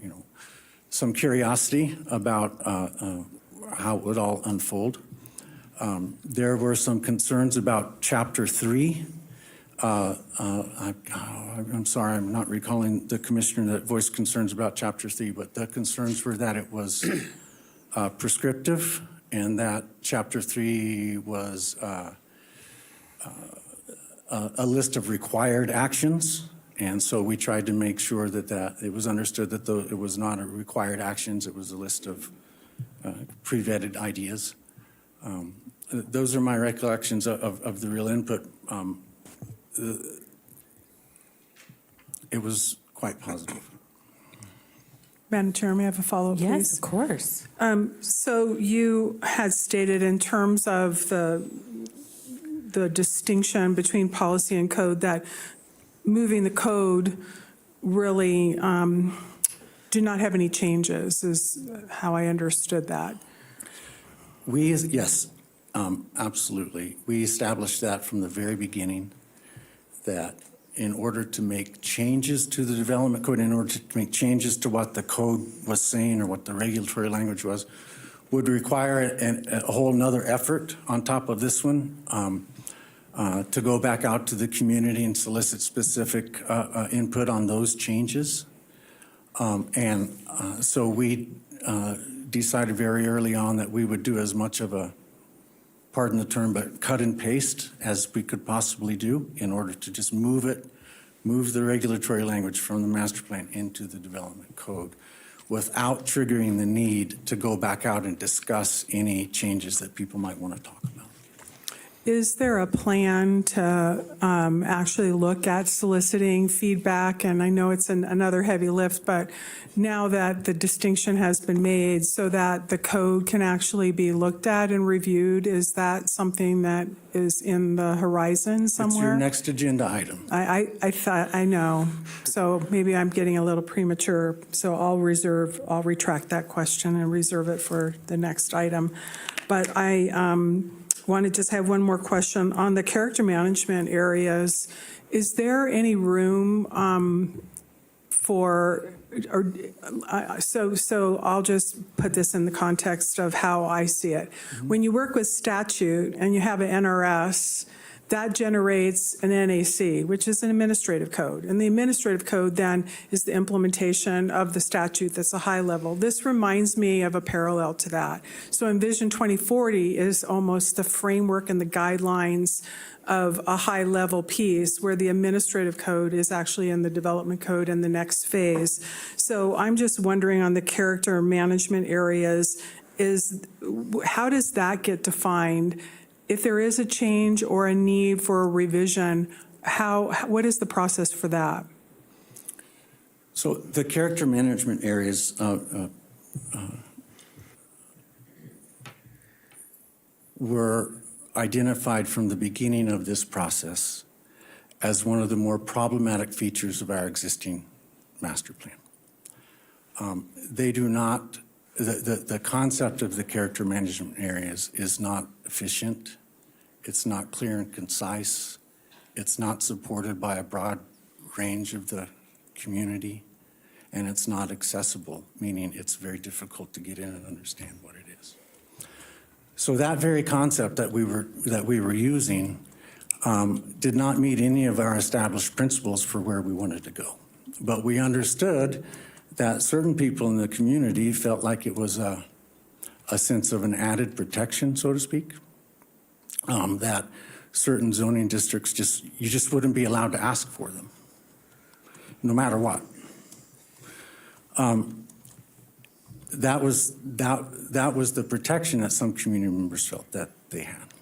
some curiosity about how it would all unfold. There were some concerns about Chapter 3. I'm sorry, I'm not recalling the commissioner that voiced concerns about Chapter 3, but the concerns were that it was prescriptive and that Chapter 3 was a list of required actions. And so we tried to make sure that it was understood that it was not a required actions, it was a list of pre-vetted ideas. Those are my recollections of the real input. It was quite positive. Madam Chair, may I have a follow-up, please? Yes, of course. So you had stated in terms of the distinction between policy and code that moving the code really do not have any changes, is how I understood that. Yes, absolutely. We established that from the very beginning, that in order to make changes to the development code, in order to make changes to what the code was saying or what the regulatory language was, would require a whole nother effort on top of this one, to go back out to the community and solicit specific input on those changes. So we decided very early on that we would do as much of a, pardon the term, but cut and paste as we could possibly do in order to just move the regulatory language from the master plan into the development code without triggering the need to go back out and discuss any changes that people might want to talk about. Is there a plan to actually look at soliciting feedback? And I know it's another heavy lift, but now that the distinction has been made so that the code can actually be looked at and reviewed, is that something that is in the horizon somewhere? It's your next agenda item. I thought, I know. So maybe I'm getting a little premature. So I'll retract that question and reserve it for the next item. But I want to just have one more question on the character management areas. Is there any room so I'll just put this in the context of how I see it. When you work with statute and you have an NRS, that generates an NAC, which is an administrative code. And the administrative code then is the implementation of the statute that's a high level. This reminds me of a parallel to that. So Envision 2040 is almost the framework and the guidelines of a high level piece where the administrative code is actually in the development code in the next phase. So I'm just wondering on the character management areas, how does that get defined? If there is a change or a need for a revision, what is the process for that? So the character management areas were identified from the beginning of this process as one of the more problematic features of our existing master plan. They do not, the concept of the character management areas is not efficient. It's not clear and concise. It's not supported by a broad range of the community, and it's not accessible, meaning it's very difficult to get in and understand what it is. So that very concept that we were using did not meet any of our established principles for where we wanted to go. But we understood that certain people in the community felt like it was a sense of an added protection, so to speak, that certain zoning districts you just wouldn't be allowed to ask for them, no matter what. That was the protection that some community members felt that they had.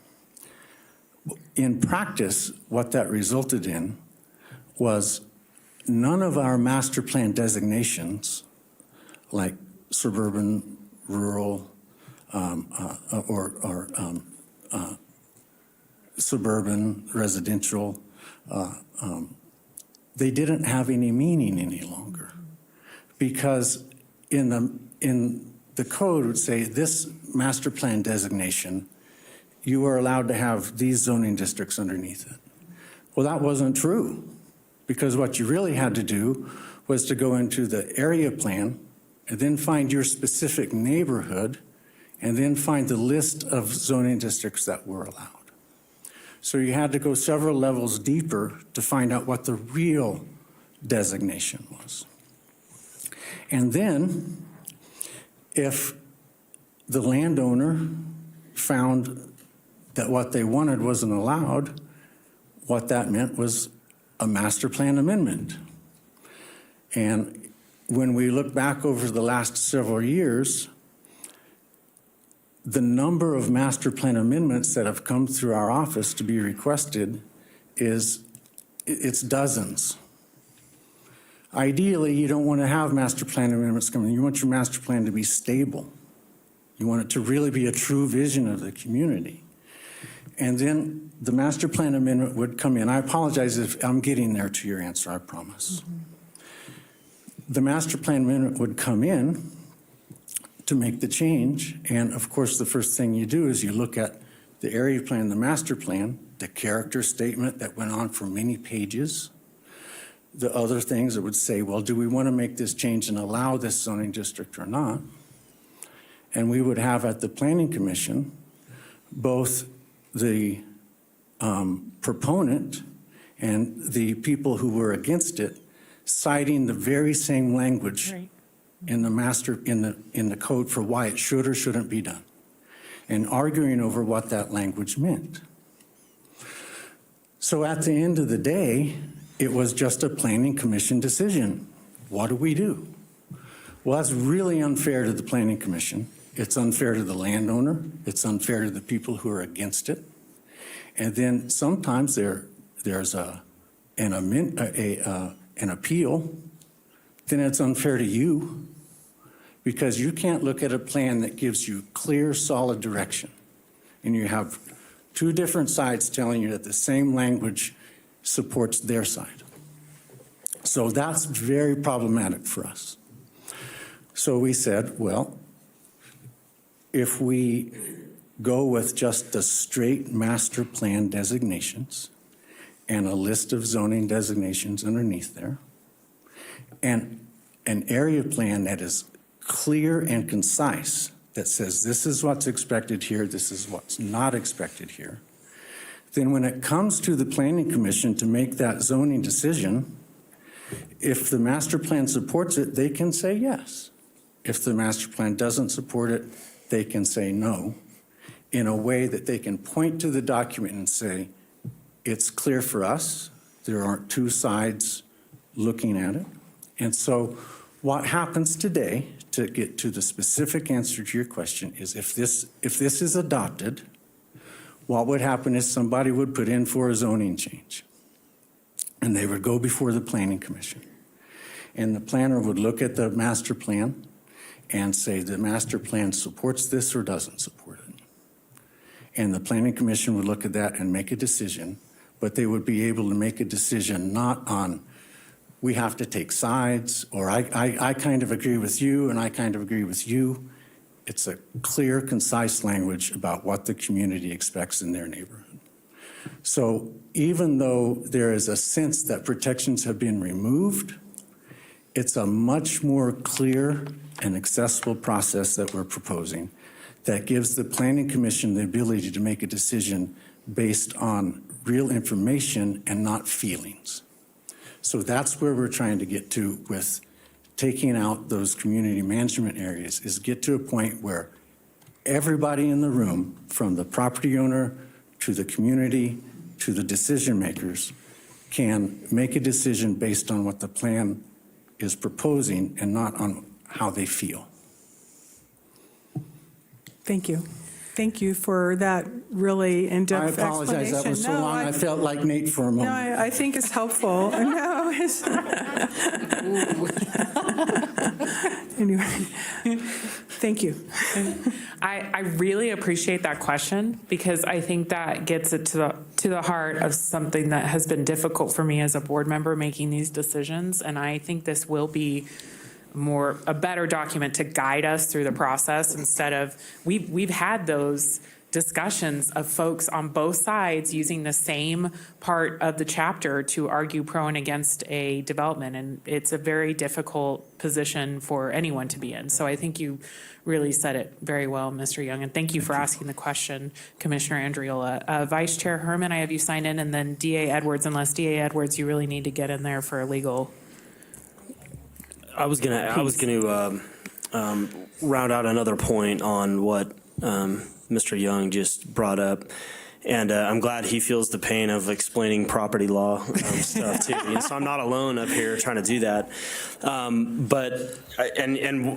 In practice, what that resulted in was none of our master plan designations, like suburban, rural, or suburban, residential, they didn't have any meaning any longer, because in the code would say this master plan designation, you are allowed to have these zoning districts underneath it. Well, that wasn't true, because what you really had to do was to go into the area plan and then find your specific neighborhood and then find the list of zoning districts that were allowed. So you had to go several levels deeper to find out what the real designation was. And then, if the landowner found that what they wanted wasn't allowed, what that meant was a master plan amendment. And when we look back over the last several years, the number of master plan amendments that have come through our office to be requested it's dozens. Ideally, you don't want to have master plan amendments coming. You want your master plan to be stable. You want it to really be a true vision of the community. And then the master plan amendment would come in. I apologize if I'm getting there to your answer, I promise. the master plan amendment would come in to make the change. And of course, the first thing you do is you look at the area plan, the master plan, the character statement that went on for many pages, the other things that would say, well, do we want to make this change and allow this zoning district or not? And we would have at the Planning Commission both the proponent and the people who were against it citing the very same language Right. in the code for why it should or shouldn't be done, and arguing over what that language meant. So at the end of the day, it was just a Planning Commission decision. What do we do? Well, that's really unfair to the Planning Commission. It's unfair to the landowner. It's unfair to the people who are against it. And then sometimes there's an appeal. Then it's unfair to you because you can't look at a plan that gives you clear, solid direction. And you have two different sides telling you that the same language supports their side. So that's very problematic for us. So we said, well, if we go with just the straight master plan designations and a list of zoning designations underneath there, and an area plan that is clear and concise, that says this is what's expected here, this is what's not expected here, then when it comes to the Planning Commission to make that zoning decision, if the master plan supports it, they can say yes. If the master plan doesn't support it, they can say no, in a way that they can point to the document and say, it's clear for us, there aren't two sides looking at it. And so what happens today, to get to the specific answer to your question, is if this is adopted, what would happen is somebody would put in for a zoning change. And they would go before the Planning Commission. And the planner would look at the master plan and say the master plan supports this or doesn't support it. And the Planning Commission would look at that and make a decision, but they would be able to make a decision not on we have to take sides, or I kind of agree with you and I kind of agree with you. It's a clear, concise language about what the community expects in their neighborhood. So even though there is a sense that protections have been removed, it's a much more clear and accessible process that we're proposing that gives the Planning Commission the ability to make a decision based on real information and not feelings. So that's where we're trying to get to with taking out those community management areas, is get to a point where everybody in the room, from the property owner to the community to the decision makers, can make a decision based on what the plan is proposing and not on how they feel. Thank you. Thank you for that really in-depth I explanation. apologize, that was so long, I felt like Nate for a moment. No, I think it's helpful. No, it's. Anyway, thank you. I really appreciate that question because I think that gets it to the heart of something that has been difficult for me as a board member making these decisions. And I think this will be a better document to guide us through the process instead of, we've had those discussions of folks on both sides using the same part of the chapter to argue pro and against a development. And it's a very difficult position for anyone to be in. So I think you really said it very well, Mr. Young. And thank you for asking the question, Commissioner Andriola. Vice Chair Herman, I have you signed in, and then DA Edwards, unless DA Edwards, you really need to get in there for a legal. I was gonna round out another point on what Mr. Young just brought up, and I'm glad he feels the pain of explaining property law stuff too. And so I'm not alone up here trying to do that. But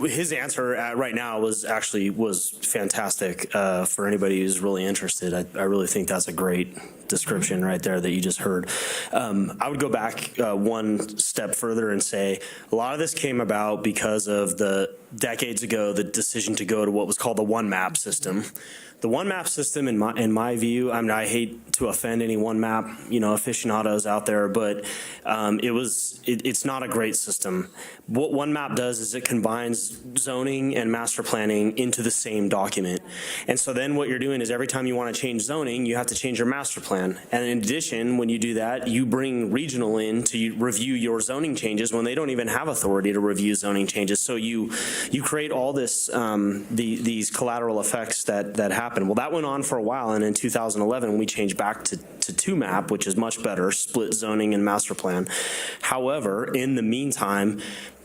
his answer right now was fantastic for anybody who's really interested. I really think that's a great description right there that you just heard. I would go back one step further and say a lot of this came about because of the decades ago, the decision to go to what was called the one map system. The one map system, in my view, I mean, I hate to offend any one map, aficionados out there, but it's not a great system. What one map does is it combines zoning and master planning into the same document. And so then what you're doing is every time you want to change zoning, you have to change your master plan. And in addition, when you do that, you bring regional in to review your zoning changes when they don't even have authority to review zoning changes. So you create all this these collateral effects that happen. Well, that went on for a while, and in 2011 we changed back to two map, which is much better, split zoning and master plan. However, in the meantime,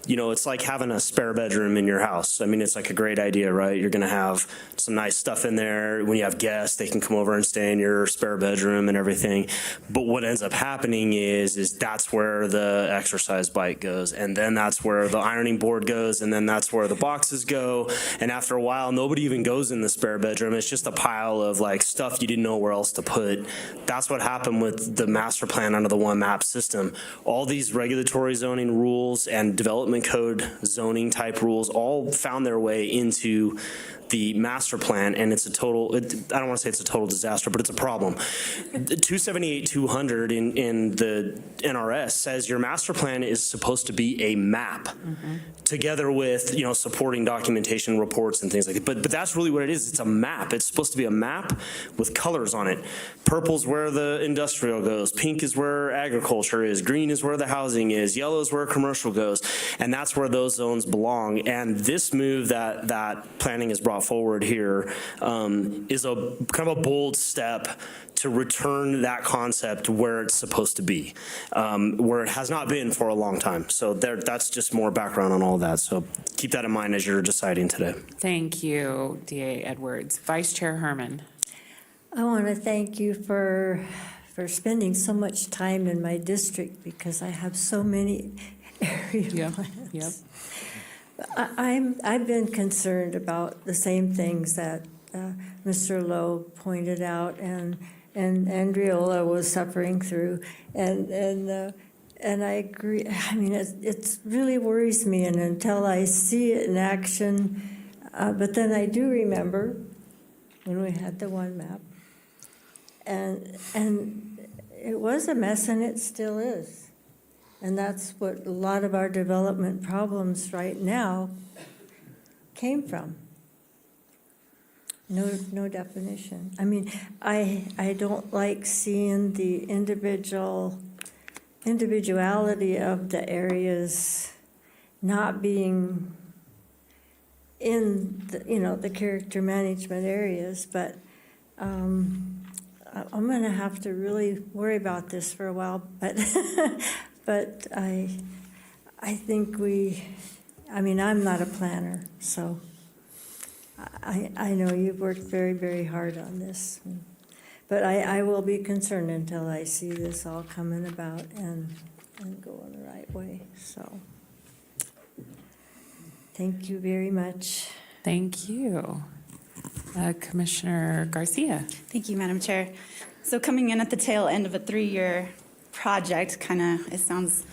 it's like having a spare bedroom in your house. I mean, it's like a great idea, right? You're going to have some nice stuff in there. When you have guests, they can come over and stay in your spare bedroom and everything. But what ends up happening is that's where the exercise bike goes. And then that's where the ironing board goes. And then that's where the boxes go. And after a while, nobody even goes in the spare bedroom. It's just a pile of like stuff you didn't know where else to put. That's what happened with the master plan under the one map system. All these regulatory zoning rules and development code zoning type rules all found their way into the master plan, and it's a total, I don't want to say it's a total disaster, but it's a problem. 278-200 in the NRS says your master plan is supposed to be a map together with, supporting documentation reports and things like that. But that's really what it is. It's a map. It's supposed to be a map with colors on it. Purple's where the industrial goes. Pink is where agriculture is. Green is where the housing is. Yellow is where commercial goes. And that's where those zones belong. And this move that planning has brought forward here is a kind of a bold step to return that concept where it's supposed to be, where it has not been for a long time. So that's just more background on all that. So keep that in mind as you're deciding today. Thank you, DA Edwards. Vice Chair Herman. I want to thank you for spending so much time in my district because I have so many area plans. Yep. I've been concerned about the same things that Mr. Lowe pointed out and Andriola was suffering through, and I agree. I mean, it really worries me, and until I see it in action, but then I do remember when we had the one map, and it was a mess, and it still is. And that's what a lot of our development problems right now came from. No definition. I mean, I don't like seeing the individuality of the areas not being in the character management areas, but I'm going to have to really worry about this for a while, but but I think I'm not a planner, so I know you've worked very, very hard on this. But I will be concerned until I see this all coming about and go in the right way. So thank you very much. Thank you. Commissioner Garcia. Thank you, Madam Chair. So coming in at the tail end of a 3-year project, it sounds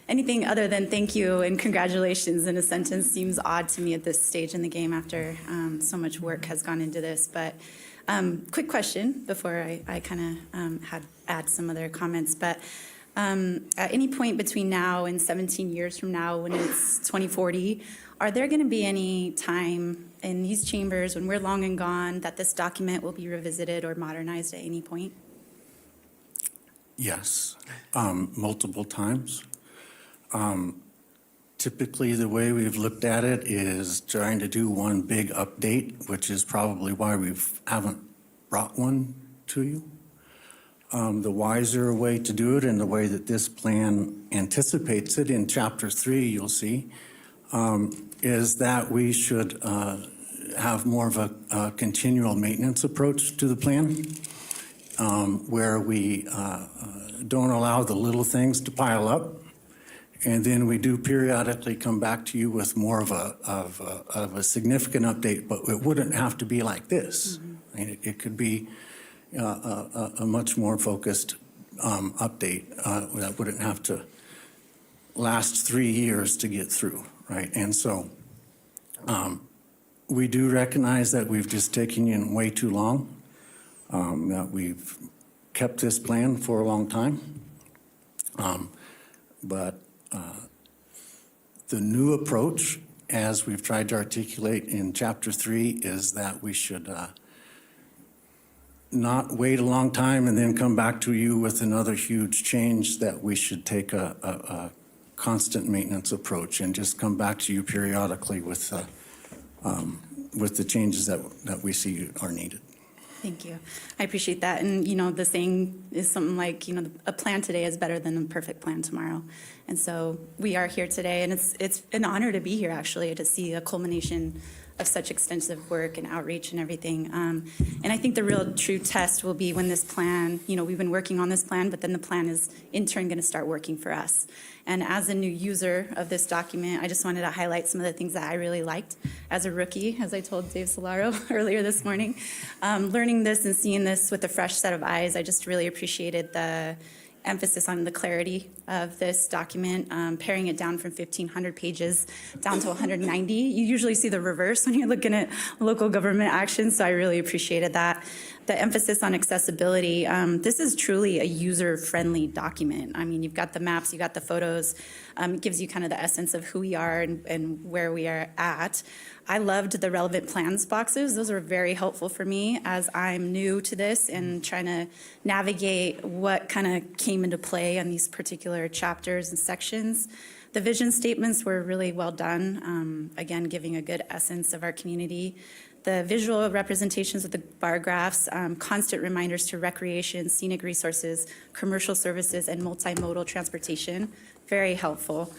anything other than thank you and congratulations in a sentence seems odd to me at this stage in the game after so much work has gone into this. But quick question before I add some other comments. But at any point between now and 17 years from now, when it's 2040, are there going to be any time in these chambers when we're long and gone that this document will be revisited or modernized at any point? Yes, multiple times. Typically, the way we've looked at it is trying to do one big update, which is probably why we haven't brought one to you. The wiser way to do it, and the way that this plan anticipates it in Chapter 3, you'll see, is that we should have more of a continual maintenance approach to the plan, where we don't allow the little things to pile up. And then we do periodically come back to you with more of a significant update, but it wouldn't have to be like this. I mean, it could be, a much more focused update that wouldn't have to last 3 years to get through, right? And so we do recognize that we've just taken in way too long, that we've kept this plan for a long time. But the new approach, as we've tried to articulate in Chapter 3, is that we should not wait a long time and then come back to you with another huge change, that we should take a constant maintenance approach and just come back to you periodically with the changes that we see are needed. Thank you. I appreciate that. And, you know, the saying is something like, you know, a plan today is better than a perfect plan tomorrow. And so we are here today, and it's an honor to be here, actually, to see a culmination of such extensive work and outreach and everything. And I think the real true test will be when this plan, you know, we've been working on this plan, but then the plan is in turn going to start working for us. And as a new user of this document, I just wanted to highlight some of the things that I really liked as a rookie, as I told Dave Solaro earlier this morning. Learning this and seeing this with a fresh set of eyes, I just really appreciated the emphasis on the clarity of this document, paring it down from 1,500 pages down to 190. You usually see the reverse when you're looking at local government action, so I really appreciated that. The emphasis on accessibility, this is truly a user-friendly document. I mean, you've got the maps, you've got the photos. It gives you kind of the essence of who we are and where we are at. I loved the relevant plans boxes. Those were very helpful for me as I'm new to this and trying to navigate what kind of came into play on these particular chapters and sections. The vision statements were really well done, again, giving a good essence of our community. The visual representations of the bar graphs, constant reminders to recreation, scenic resources, commercial services, and multimodal transportation, very helpful.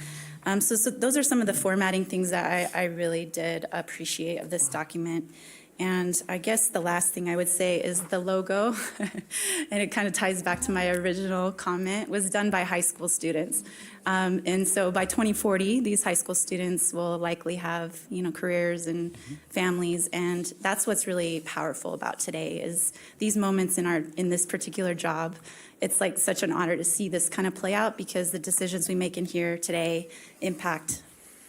So those are some of the formatting things that I really did appreciate of this document. And I guess the last thing I would say is the logo, and it kind of ties back to my original comment, was done by high school students. And so by 2040, these high school students will likely have, you know, careers and families, and that's what's really powerful about today is these moments in this particular job. It's like such an honor to see this kind of play out because the decisions we make in here today impact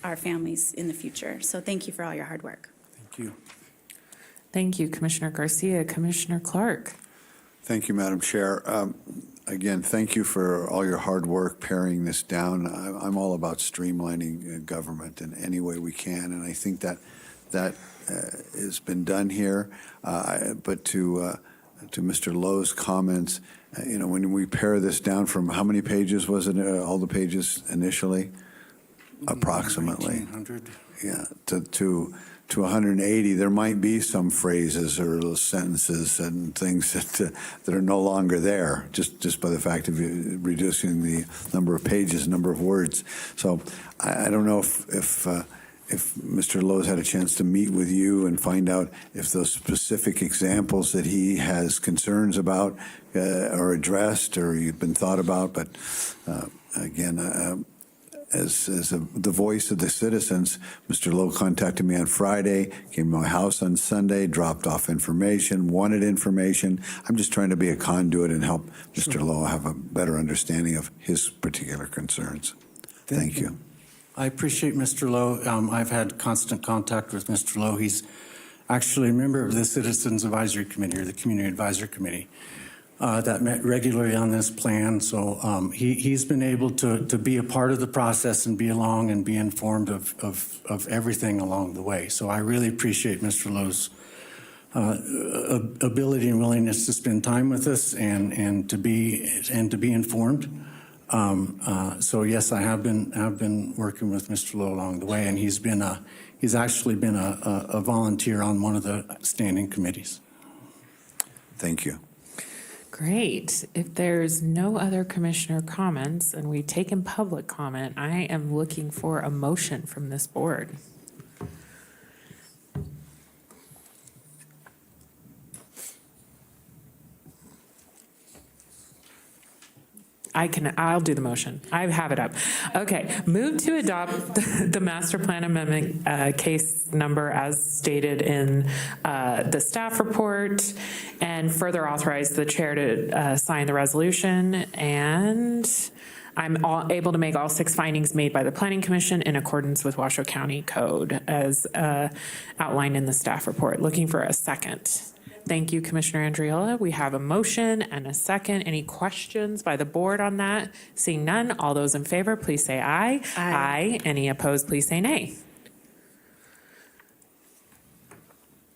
our families in the future. So thank you for all your hard work. Thank you. Thank you, Commissioner Garcia. Commissioner Clark. Thank you, Madam Chair. Again, thank you for all your hard work paring this down. I'm all about streamlining government in any way we can, and I think that has been done here. But to Mr. Lowe's comments, you know, when we pare this down from how many pages was it? All the pages initially, approximately. 1,900. Yeah, to 180, there might be some phrases or little sentences and things that are no longer there, just by the fact of reducing the number of pages, number of words. So I don't know if Mr. Lowe's had a chance to meet with you and find out if those specific examples that he has concerns about are addressed or you've been thought about. But again, as the voice of the citizens, Mr. Lowe contacted me on Friday, came to my house on Sunday, dropped off information, wanted information. I'm just trying to be a conduit and help Mr. Lowe have a better understanding of his particular concerns. Thank you. I appreciate Mr. Lowe. I've had constant contact with Mr. Lowe. He's actually a member of the Citizens Advisory Committee or the Community Advisory Committee that met regularly on this plan. So he's been able to be a part of the process and be along and be informed of everything along the way. So I really appreciate Mr. Lowe's ability and willingness to spend time with us and to be informed. So yes, I have been working with Mr. Lowe along the way, and he's actually been a volunteer on one of the standing committees. Thank you. Great. If there's no other commissioner comments and we've taken public comment, I am looking for a motion from this board. I'll do the motion. I have it up. Okay, move to adopt the master plan amendment case number as stated in the staff report, and further authorize the chair to sign the resolution. And I'm able to make all 6 findings made by the Planning Commission in accordance with Washoe County Code as outlined in the staff report. Looking for a second. Thank you, Commissioner Andriola. We have a motion and a second. Any questions by the board on that? Seeing none, all those in favor, please say aye. Aye. Any opposed, please say nay.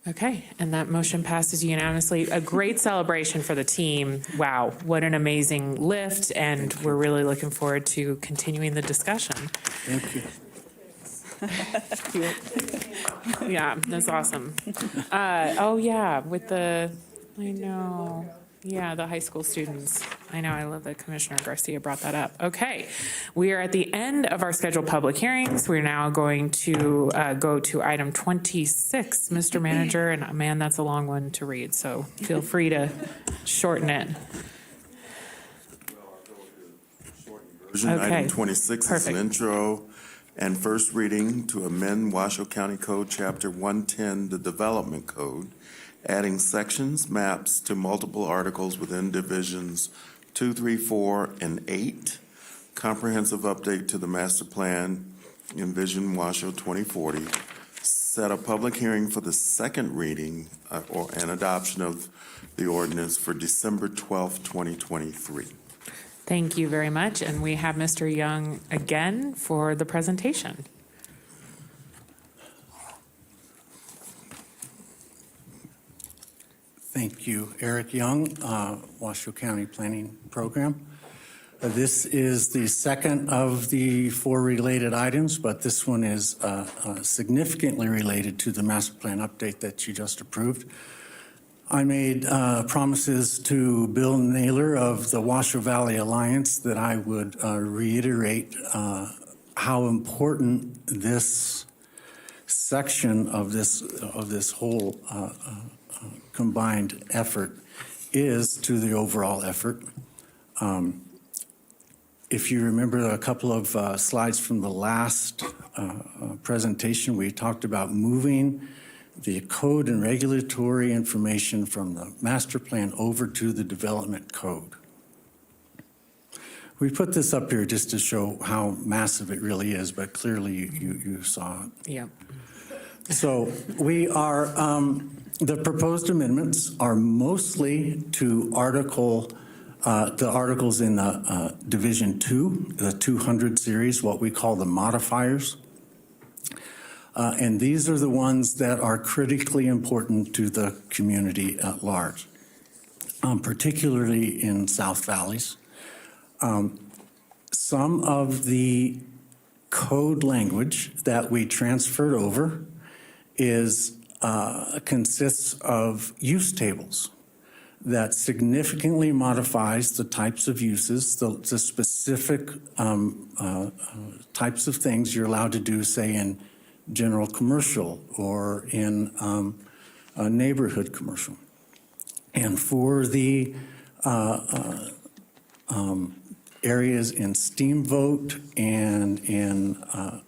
Okay, and that motion passes unanimously. A great celebration for the team. Wow, what an amazing lift, and we're really looking forward to continuing the discussion. Thank you. Yeah, that's awesome. Oh, yeah, with the, I know, yeah, the high school students. I know, I love that Commissioner Garcia brought that up. Okay, we are at the end of our scheduled public hearings. We're now going to go to item 26, Mr. Manager, and man, that's a long one to read, so feel free to shorten it. Item 26 is an intro and first reading to amend Washoe County Code Chapter 110, the Development Code, adding sections, maps to multiple articles within Divisions 2, 3, 4, and 8, comprehensive update to the master plan, Envision Washoe 2040, set a public hearing for the second reading and adoption of the ordinance for December 12th, 2023. Thank you very much, and we have Mr. Young again for the presentation. Thank you, Eric Young, Washoe County Planning Program. This is the second of the 4 related items, but this one is significantly related to the master plan update that you just approved. I made promises to Bill Naylor of the Washoe Valley Alliance that I would reiterate how important this section of this whole combined effort is to the overall effort. If you remember a couple of slides from the last presentation, we talked about moving the code and regulatory information from the master plan over to the development code. We put this up here just to show how massive it really is, but clearly you saw it. Yeah. So we are, the proposed amendments are mostly to the articles in the Division 2, the 200 series, what we call the modifiers. And these are the ones that are critically important to the community at large, particularly in South Valleys. Some of the code language that we transferred over consists of use tables that significantly modifies the types of uses, the specific types of things you're allowed to do, say, in general commercial or in a neighborhood commercial. And for the areas in Steamboat and in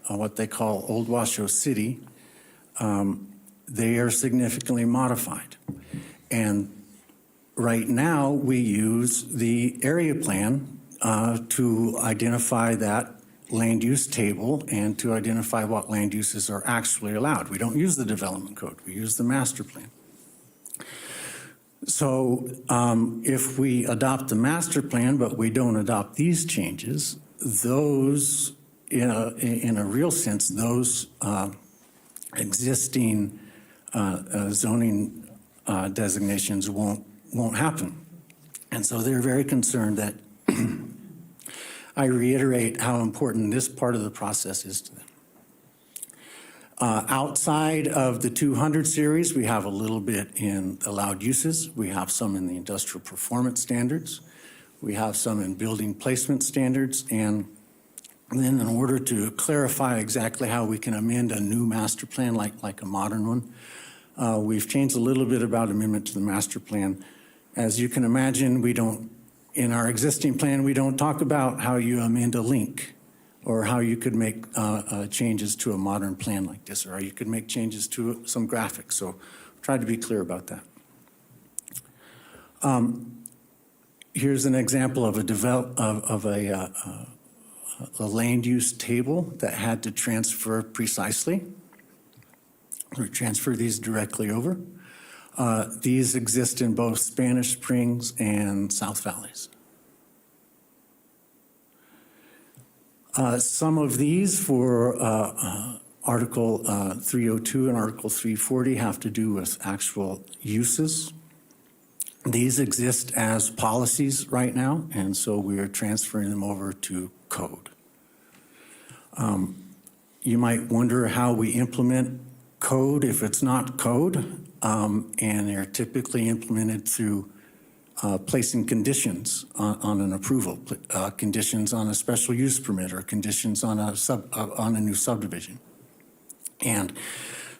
what they call Old Washoe City, they are significantly modified. And right now, we use the area plan to identify that land use table and to identify what land uses are actually allowed. We don't use the development code, we use the master plan. So if we adopt the master plan, but we don't adopt these changes, those, in a real sense, those existing zoning designations won't happen. And so they're very concerned that I reiterate how important this part of the process is to them. Outside of the 200 series, we have a little bit in allowed uses. We have some in the industrial performance standards. We have some in building placement standards. And then in order to clarify exactly how we can amend a new master plan like a modern one, we've changed a little bit about amendment to the master plan. As you can imagine, we don't In our existing plan, we don't talk about how you amend a link or how you could make changes to a modern plan like this, or how you could make changes to some graphics. So try to be clear about that. Here's an example of a land use table that had to transfer precisely. We transfer these directly over. These exist in both Spanish Springs and South Valleys. Some of these for Article 302 and Article 340 have to do with actual uses. These exist as policies right now, and so we are transferring them over to code. You might wonder how we implement code if it's not code, and they're typically implemented through placing conditions on an approval, conditions on a special use permit, or conditions on a new subdivision. And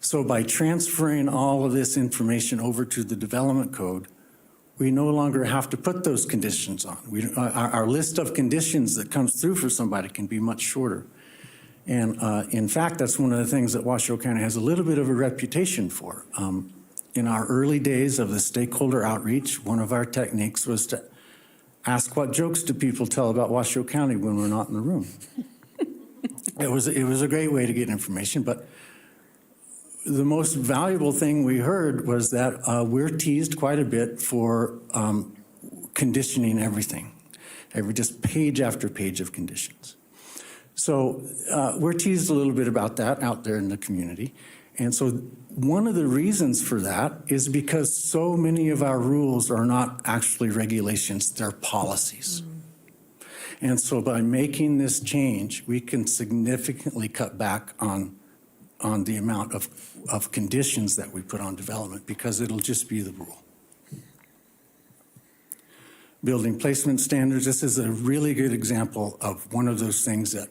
so by transferring all of this information over to the development code, we no longer have to put those conditions on. Our list of conditions that comes through for somebody can be much shorter. And in fact, that's one of the things that Washoe County has a little bit of a reputation for. In our early days of the stakeholder outreach, one of our techniques was to ask what jokes do people tell about Washoe County when we're not in the room. It was a great way to get information, but the most valuable thing we heard was that we're teased quite a bit for conditioning everything, just page after page of conditions. So we're teased a little bit about that out there in the community. And so one of the reasons for that is because so many of our rules are not actually regulations, they're policies. And so by making this change, we can significantly cut back on the amount of conditions that we put on development, because it'll just be the rule. Building placement standards, this is a really good example of one of those things that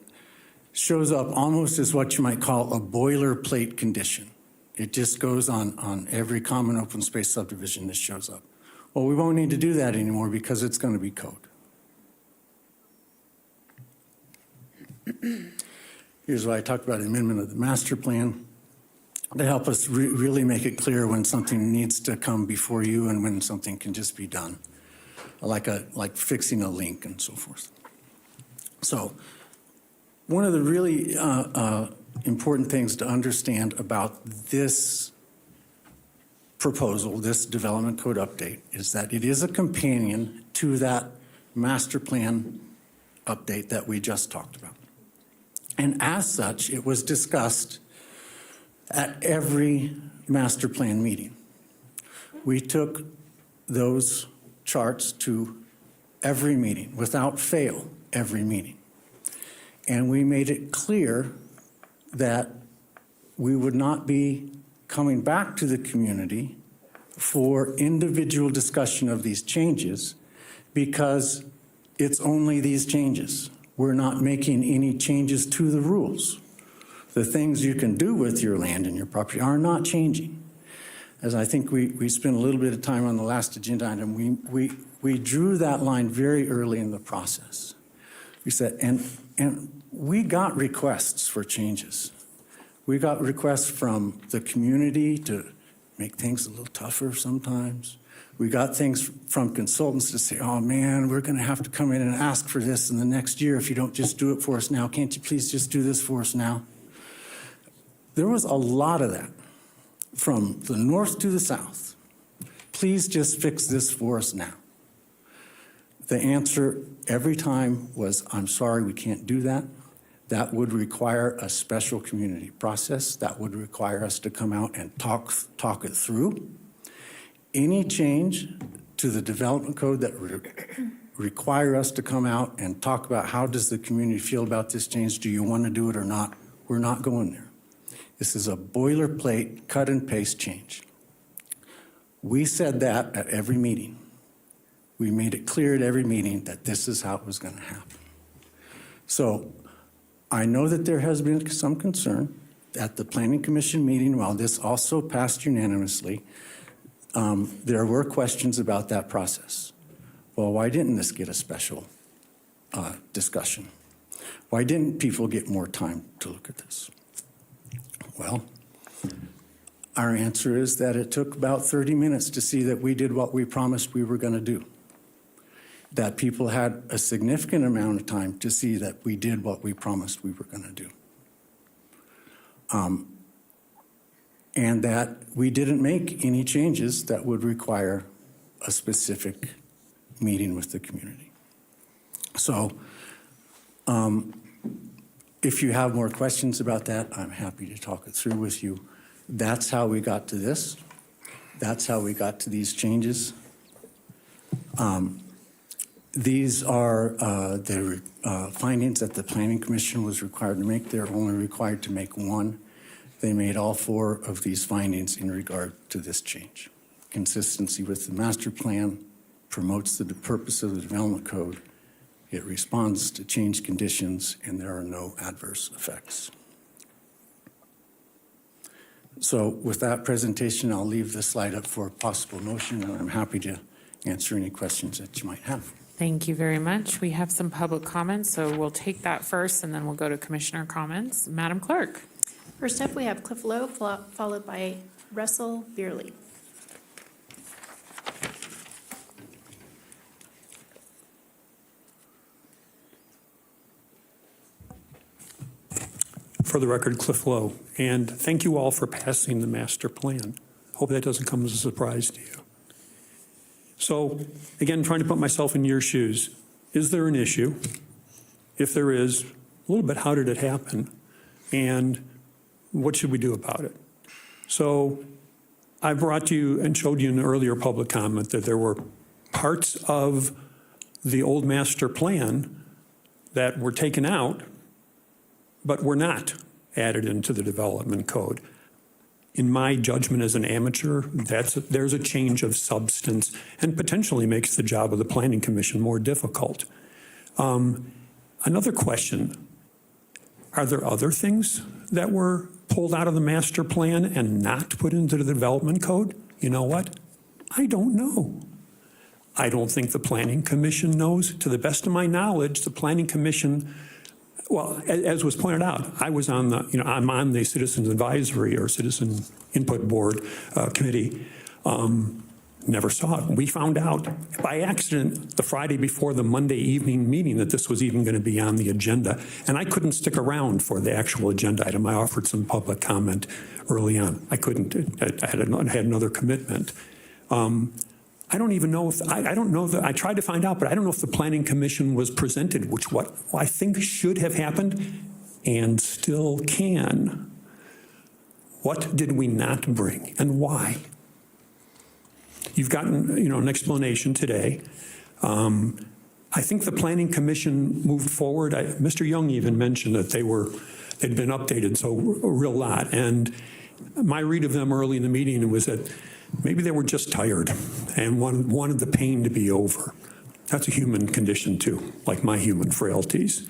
shows up almost as what you might call a boilerplate condition. It just goes on every common open space subdivision that shows up. Well, we won't need to do that anymore because it's going to be code. Here's why I talked about the amendment of the master plan to help us really make it clear when something needs to come before you and when something can just be done, like fixing a link and so forth. So one of the really important things to understand about this proposal, this development code update, is that it is a companion to that master plan update that we just talked about. And as such, it was discussed at every master plan meeting. We took those charts to every meeting, without fail, every meeting. And we made it clear that we would not be coming back to the community for individual discussion of these changes, because it's only these changes. We're not making any changes to the rules. The things you can do with your land and your property are not changing. As I think we spent a little bit of time on the last agenda item, we drew that line very early in the process. We said, and we got requests for changes. We got requests from the community to make things a little tougher sometimes. We got things from consultants to say, oh man, we're going to have to come in and ask for this in the next year if you don't just do it for us now. Can't you please just do this for us now? There was a lot of that from the north to the south. Please just fix this for us now. The answer every time was, I'm sorry, we can't do that. That would require a special community process. That would require us to come out and talk it through. Any change to the development code that require us to come out and talk about how does the community feel about this change, do you want to do it or not, we're not going there. This is a boilerplate cut and paste change. We said that at every meeting. We made it clear at every meeting that this is how it was going to happen. So I know that there has been some concern at the Planning Commission meeting, while this also passed unanimously. There were questions about that process. well, why didn't this get a special discussion? Why didn't people get more time to look at this? Well, our answer is that it took about 30 minutes to see that we did what we promised we were going to do. That people had a significant amount of time to see that we did what we promised we were going to do. And that we didn't make any changes that would require a specific meeting with the community. So if you have more questions about that, I'm happy to talk it through with you. That's how we got to this. That's how we got to these changes. These are the findings that the Planning Commission was required to make. They're only required to make one. They made all 4 of these findings in regard to this change. Consistency with the master plan, promotes the purpose of the development code, it responds to changed conditions, and there are no adverse effects. So with that presentation, I'll leave the slide up for a possible motion, and I'm happy to answer any questions that you might have. Thank you very much. We have some public comments, so we'll take that first, and then we'll go to commissioner comments. Madam Clerk. First up, we have Cliff Lowe, followed by Russell Beerley. For the record, Cliff Lowe, and thank you all for passing the master plan. Hope that doesn't come as a surprise to you. So, again, trying to put myself in your shoes. Is there an issue? If there is, a little bit, how did it happen? And what should we do about it? So, I brought you and showed you in an earlier public comment that there were parts of the old master plan that were taken out, but were not added into the development code. In my judgment as an amateur, there's a change of substance and potentially makes the job of the Planning Commission more difficult. Another question, are there other things that were pulled out of the master plan and not put into the development code? You know what? I don't know. I don't think the Planning Commission knows. To the best of my knowledge, the Planning Commission, well, as was pointed out, I was on the, I'm on the Citizens Advisory or Citizen Input Board committee. Never saw it. We found out by accident the Friday before the Monday evening meeting that this was even going to be on the agenda. And I couldn't stick around for the actual agenda item. I offered some public comment early on. I couldn't. I had another commitment. I don't even know if, I don't know that, I tried to find out, but I don't know if the Planning Commission was presented, which what I think should have happened and still can. What did we not bring and why? You've gotten, an explanation today. I think the Planning Commission moved forward. Mr. Young even mentioned that they'd been updated so a real lot. And my read of them early in the meeting was that maybe they were just tired and wanted the pain to be over. That's a human condition too, like my human frailties.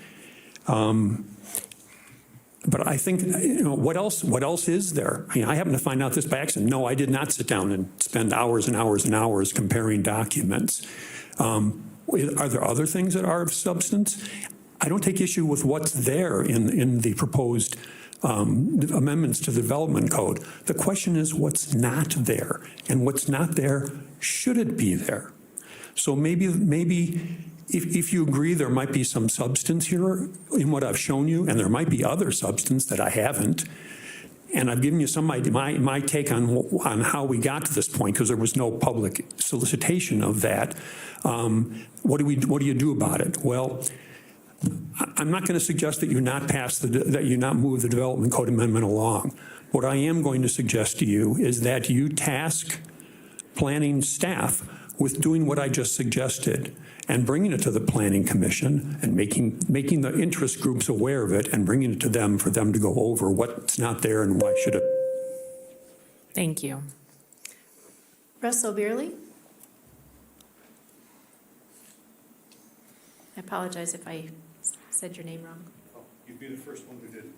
But I think, what else is there? I happen to find out this by accident. No, I did not sit down and spend hours and hours and hours comparing documents. Are there other things that are of substance? I don't take issue with what's there in the proposed amendments to the development code. The question is what's not there, and what's not there, should it be there? So maybe if you agree there might be some substance here in what I've shown you, and there might be other substance that I haven't, and I've given you some my take on how we got to this point, because there was no public solicitation of that. What do you do about it? Well, I'm not going to suggest that you not move the development code amendment along. What I am going to suggest to you is that you task planning staff with doing what I just suggested and bringing it to the Planning Commission and making the interest groups aware of it and bringing it to them for them to go over what's not there and why should it. Thank you. Russell Beerley. I apologize if I said your name wrong. You'd be the first one who did.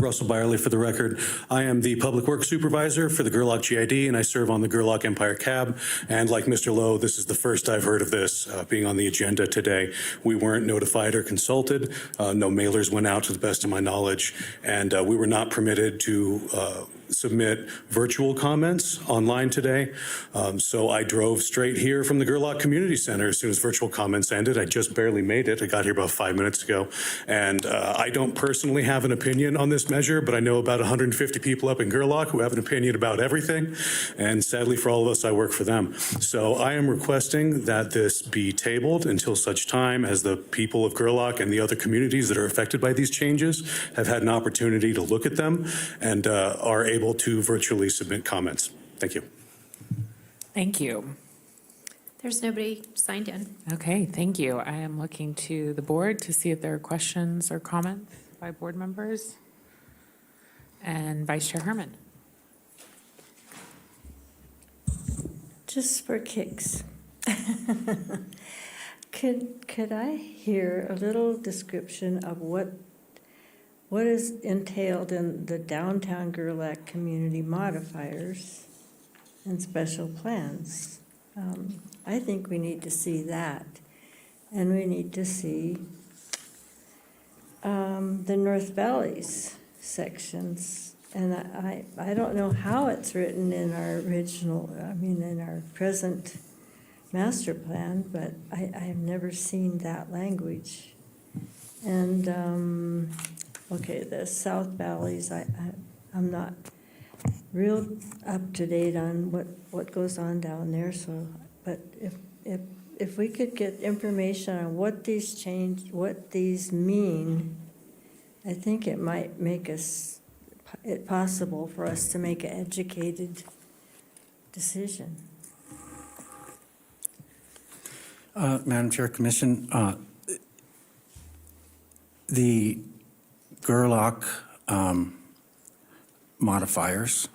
Russell Byerly for the record. I am the Public Works Supervisor for the Gerlach GID, and I serve on the Gerlach Empire Cab. And like Mr. Lowe, this is the first I've heard of this being on the agenda today. We weren't notified or consulted. No mailers went out to the best of my knowledge, and we were not permitted to submit virtual comments online today. So I drove straight here from the Gerlach Community Center as soon as virtual comments ended. I just barely made it. I got here about 5 minutes ago. And I don't personally have an opinion on this measure, but I know about 150 people up in Gerlach who have an opinion about everything. And sadly for all of us, I work for them. So I am requesting that this be tabled until such time as the people of Gerlach and the other communities that are affected by these changes have had an opportunity to look at them and are able to virtually submit comments. Thank you. Thank you. There's nobody signed in. Okay, thank you. I am looking to the board to see if there are questions or comments by board members. And Vice Chair Herman. Just for kicks. Could I hear a little description of what is entailed in the downtown Gerlach community modifiers and special plans? I think we need to see that. And we need to see the North Valleys sections. And I don't know how it's written in our original, in our present master plan, but I have never seen that language. And, okay, the South Valleys, I'm not real up to date on what goes on down there, so, but if we could get information on what these mean, I think it might make it possible for us to make an educated decision. Madam Chair, Commission, the Gerlach modifiers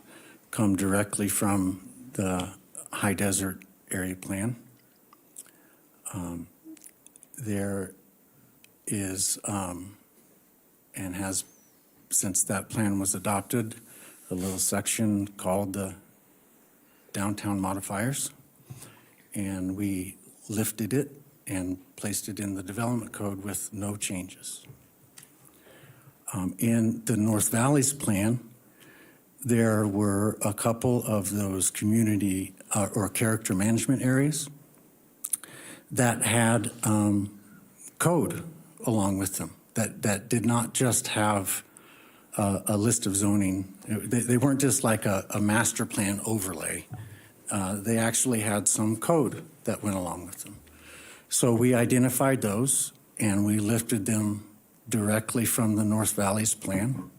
come directly from the High Desert Area Plan. There is, and has, since that plan was adopted, a little section called the Downtown Modifiers, and we lifted it and placed it in the development code with no changes. In the North Valleys plan, there were a couple of those community or character management areas that had code along with them, that did not just have a list of zoning. They weren't just like a master plan overlay. They actually had some code that went along with them. So we identified those and we lifted them directly from the North Valleys plan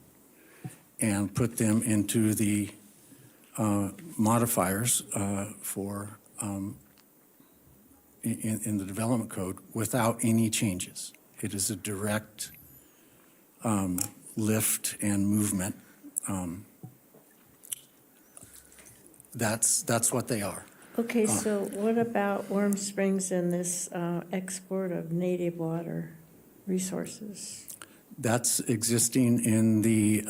and put them into the modifiers for in the development code without any changes. It is a direct lift and movement. That's what they are. Okay, so what about Warm Springs and this export of native water resources? That's existing in the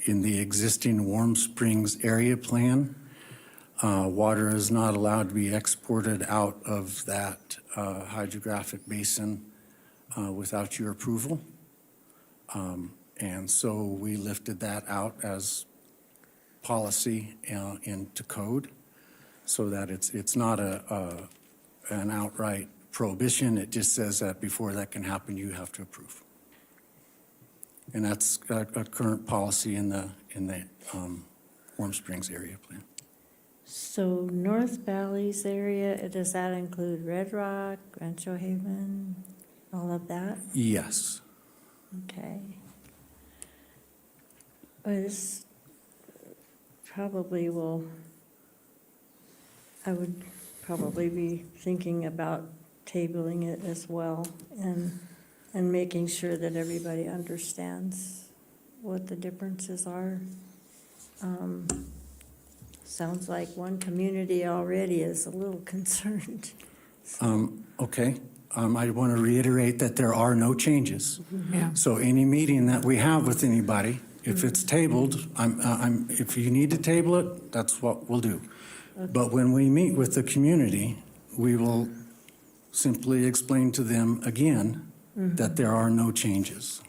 existing Warm Springs area plan. Water is not allowed to be exported out of that hydrographic basin without your approval. And so we lifted that out as policy into code so that it's not an outright prohibition. It just says that before that can happen, you have to approve. And that's a current policy in the Warm Springs area plan. So North Valleys area, does that include Red Rock, Rancho Haven, all of that? Yes. Okay. Well, this probably will, I would probably be thinking about tabling it as well and making sure that everybody understands what the differences are. Sounds like one community already is a little concerned. Okay. I want to reiterate that there are no changes. Yeah. So any meeting that we have with anybody, if it's tabled, if you need to table it, that's what we'll do. But when we meet with the community, we will simply explain to them again that there are no changes.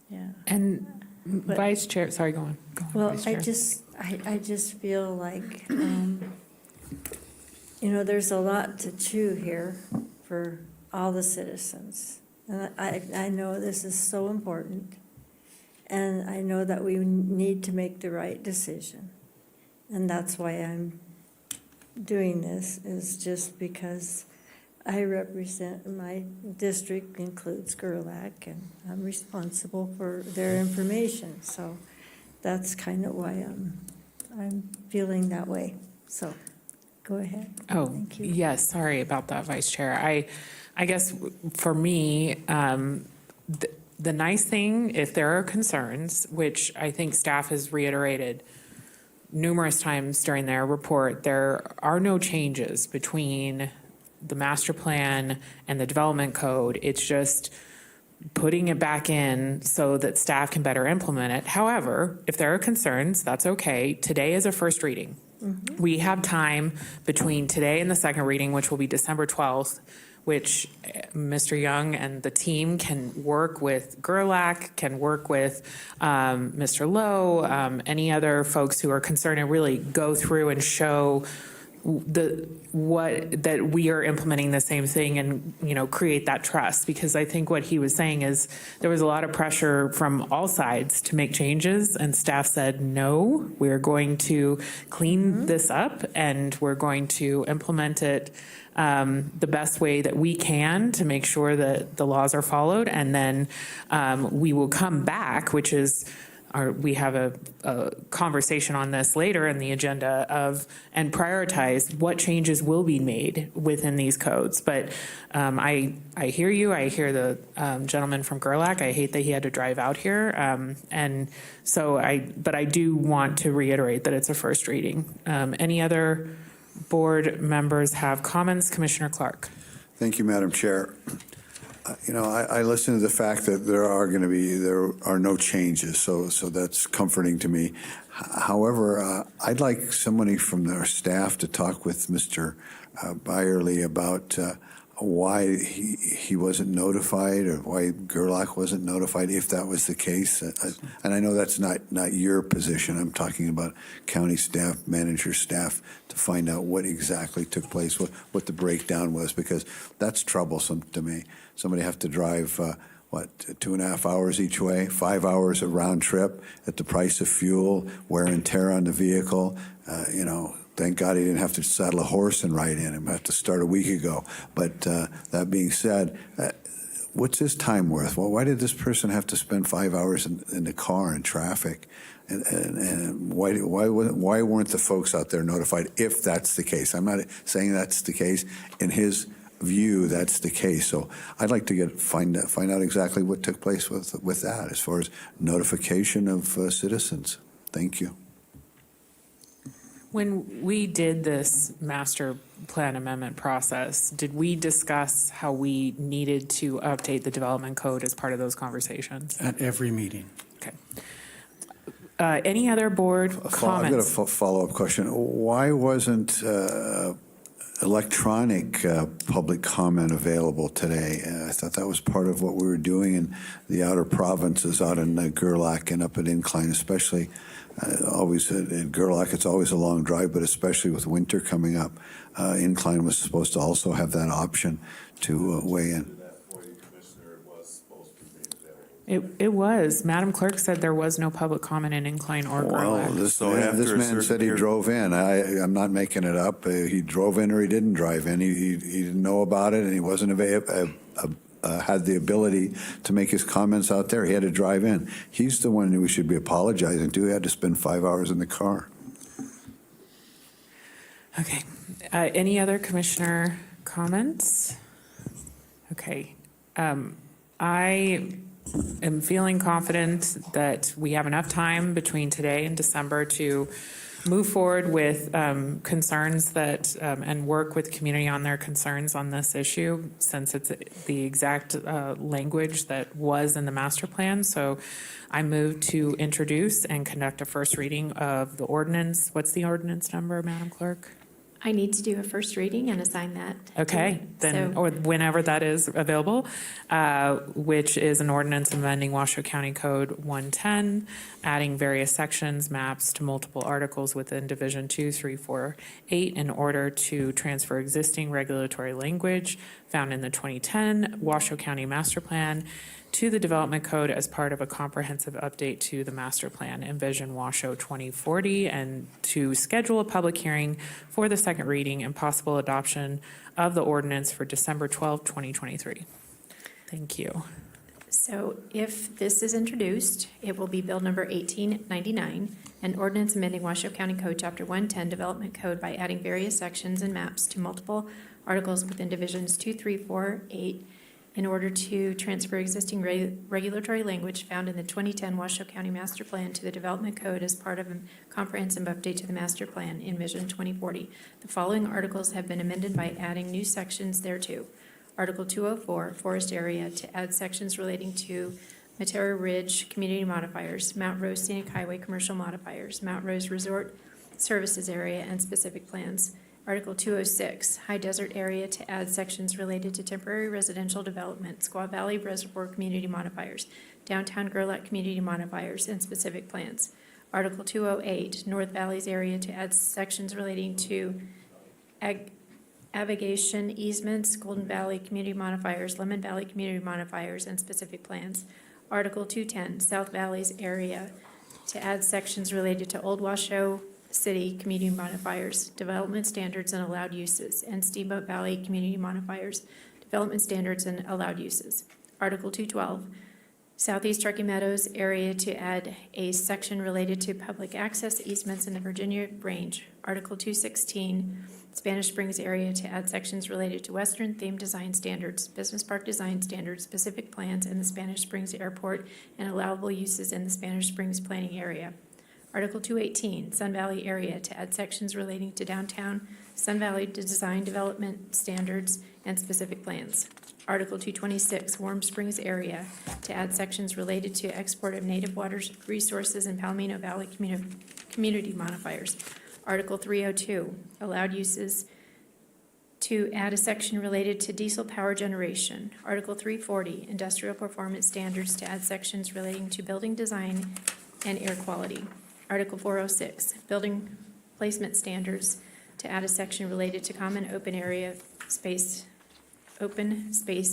Yeah. And Vice Chair, sorry, go on. Well, Vice I Chair. just feel like, there's a lot to chew here for all the citizens. And I know this is so important, and I know that we need to make the right decision. And that's why I'm doing this, is just because I represent, my district includes Gerlach, and I'm responsible for their information. So that's kind of why I'm feeling that way. So go ahead. Oh, Thank you. yes, sorry about that, Vice Chair. I guess for me, the nice thing, if there are concerns, which I think staff has reiterated numerous times during their report, there are no changes between the master plan and the development code. It's just putting it back in so that staff can better implement it. However, if there are concerns, that's okay. Today is a first reading. We have time between today and the second reading, which will be December 12th, which Mr. Young and the team can work with Gerlach, can work with Mr. Lowe, any other folks who are concerned, and really go through and show that we are implementing the same thing, and create that trust. Because I think what he was saying is there was a lot of pressure from all sides to make changes, and staff said no, we're going to clean this up and we're going to implement it the best way that we can to make sure that the laws are followed. And then we will come back, which is we have a conversation on this later in the agenda and prioritize what changes will be made within these codes. But I hear you. I hear the gentleman from Gerlach. I hate that he had to drive out here. But I do want to reiterate that it's a first reading. Any other board members have comments? Commissioner Clark. Thank you, Madam Chair. I listen to the fact that there are no changes, so that's comforting to me. However, I'd like somebody from their staff to talk with Mr. Byerly about why he wasn't notified, or why Gerlach wasn't notified, if that was the case. And I know that's not your position. I'm talking about county staff, manager staff, to find out what exactly took place, what the breakdown was, because that's troublesome to me. Somebody have to drive, 2.5 hours each way, 5 hours a round trip at the price of fuel, wear and tear on the vehicle. Thank God he didn't have to saddle a horse and ride in. He had to start a week ago. But that being said, what's his time worth? Well, why did this person have to spend 5 hours in the car in traffic? And why weren't the folks out there notified, if that's the case? I'm not saying that's the case. In his view, that's the case. So I'd like to find out exactly what took place with that, as far as notification of citizens. Thank you. When we did this master plan amendment process, did we discuss how we needed to update the development code as part of those conversations? At every meeting. Okay. Any other board comments? I've got a follow-up question. Why wasn't electronic public comment available today? I thought that was part of what we were doing in the outer provinces, out in Gerlach and up at Incline, especially. Always in Gerlach, it's always a long drive, but especially with winter coming up, Incline was supposed to also have that option to weigh in. It was. Madam Clerk said there was no public comment in Incline or Gerlach. Well, this man said he drove in. I'm not making it up. He drove in or he didn't drive in. He didn't know about it, and he wasn't had the ability to make his comments out there. He had to drive in. He's the one who we should be apologizing to. He had to spend 5 hours in the car. Okay. Any other commissioner comments? Okay. I am feeling confident that we have enough time between today and December to move forward with concerns that, and work with community on their concerns on this issue, since it's the exact language that was in the master plan. So I move to introduce and conduct a first reading of the ordinance. What's the ordinance number, Madam Clerk? I need to do a first reading and assign that. Okay, then, or whenever that is available, which is an ordinance amending Washoe County Code 110, adding various sections, maps to multiple articles within Division 2, 3, 4, 8 in order to transfer existing regulatory language found in the 2010 Washoe County Master Plan to the Development Code as part of a comprehensive update to the Master Plan, Envision Washoe 2040, and to schedule a public hearing for the second reading and possible adoption of the ordinance for December 12, 2023. Thank you. So if this is introduced, it will be Bill number 1899, an ordinance amending Washoe County Code Chapter 110 Development Code by adding various sections and maps to multiple articles within Divisions 2, 3, 4, 8, in order to transfer existing regulatory language found in the 2010 Washoe County Master Plan to the Development Code as part of a comprehensive update to the Master Plan, Envision 2040. The following articles have been amended by adding new sections thereto. Article 204, Forest Area, to add sections relating to Matera Ridge Community Modifiers, Mount Rose Scenic Highway Commercial Modifiers, Mount Rose Resort Services Area, and specific plans. Article 206, High Desert Area, to add sections related to temporary residential development, Squaw Valley Reservoir Community Modifiers, Downtown Gerlach Community Modifiers, and specific plans. Article 208, North Valleys Area, to add sections relating to avigation easements, Golden Valley Community Modifiers, Lemon Valley Community Modifiers, and specific plans. Article 210, South Valleys Area, to add sections related to Old Washoe City Community Modifiers, Development Standards and Allowed Uses, and Steamboat Valley Community Modifiers, Development Standards and Allowed Uses. Article 212, Southeast Truckee Meadows Area, to add a section related to public access easements in the Virginia Range. Article 216, Spanish Springs Area, to add sections related to Western Theme Design Standards, Business Park Design Standards, specific plans in the Spanish Springs Airport, and allowable uses in the Spanish Springs Planning Area. Article 218, Sun Valley Area, to add sections relating to downtown Sun Valley design development standards and specific plans. Article 226, Warm Springs Area, to add sections related to export of native water resources in Palomino Valley community modifiers. Article 302, Allowed Uses, to add a section related to diesel power generation. Article 340, Industrial Performance Standards, to add sections relating to building design and air quality. Article 406, Building Placement Standards, to add a section related to common open space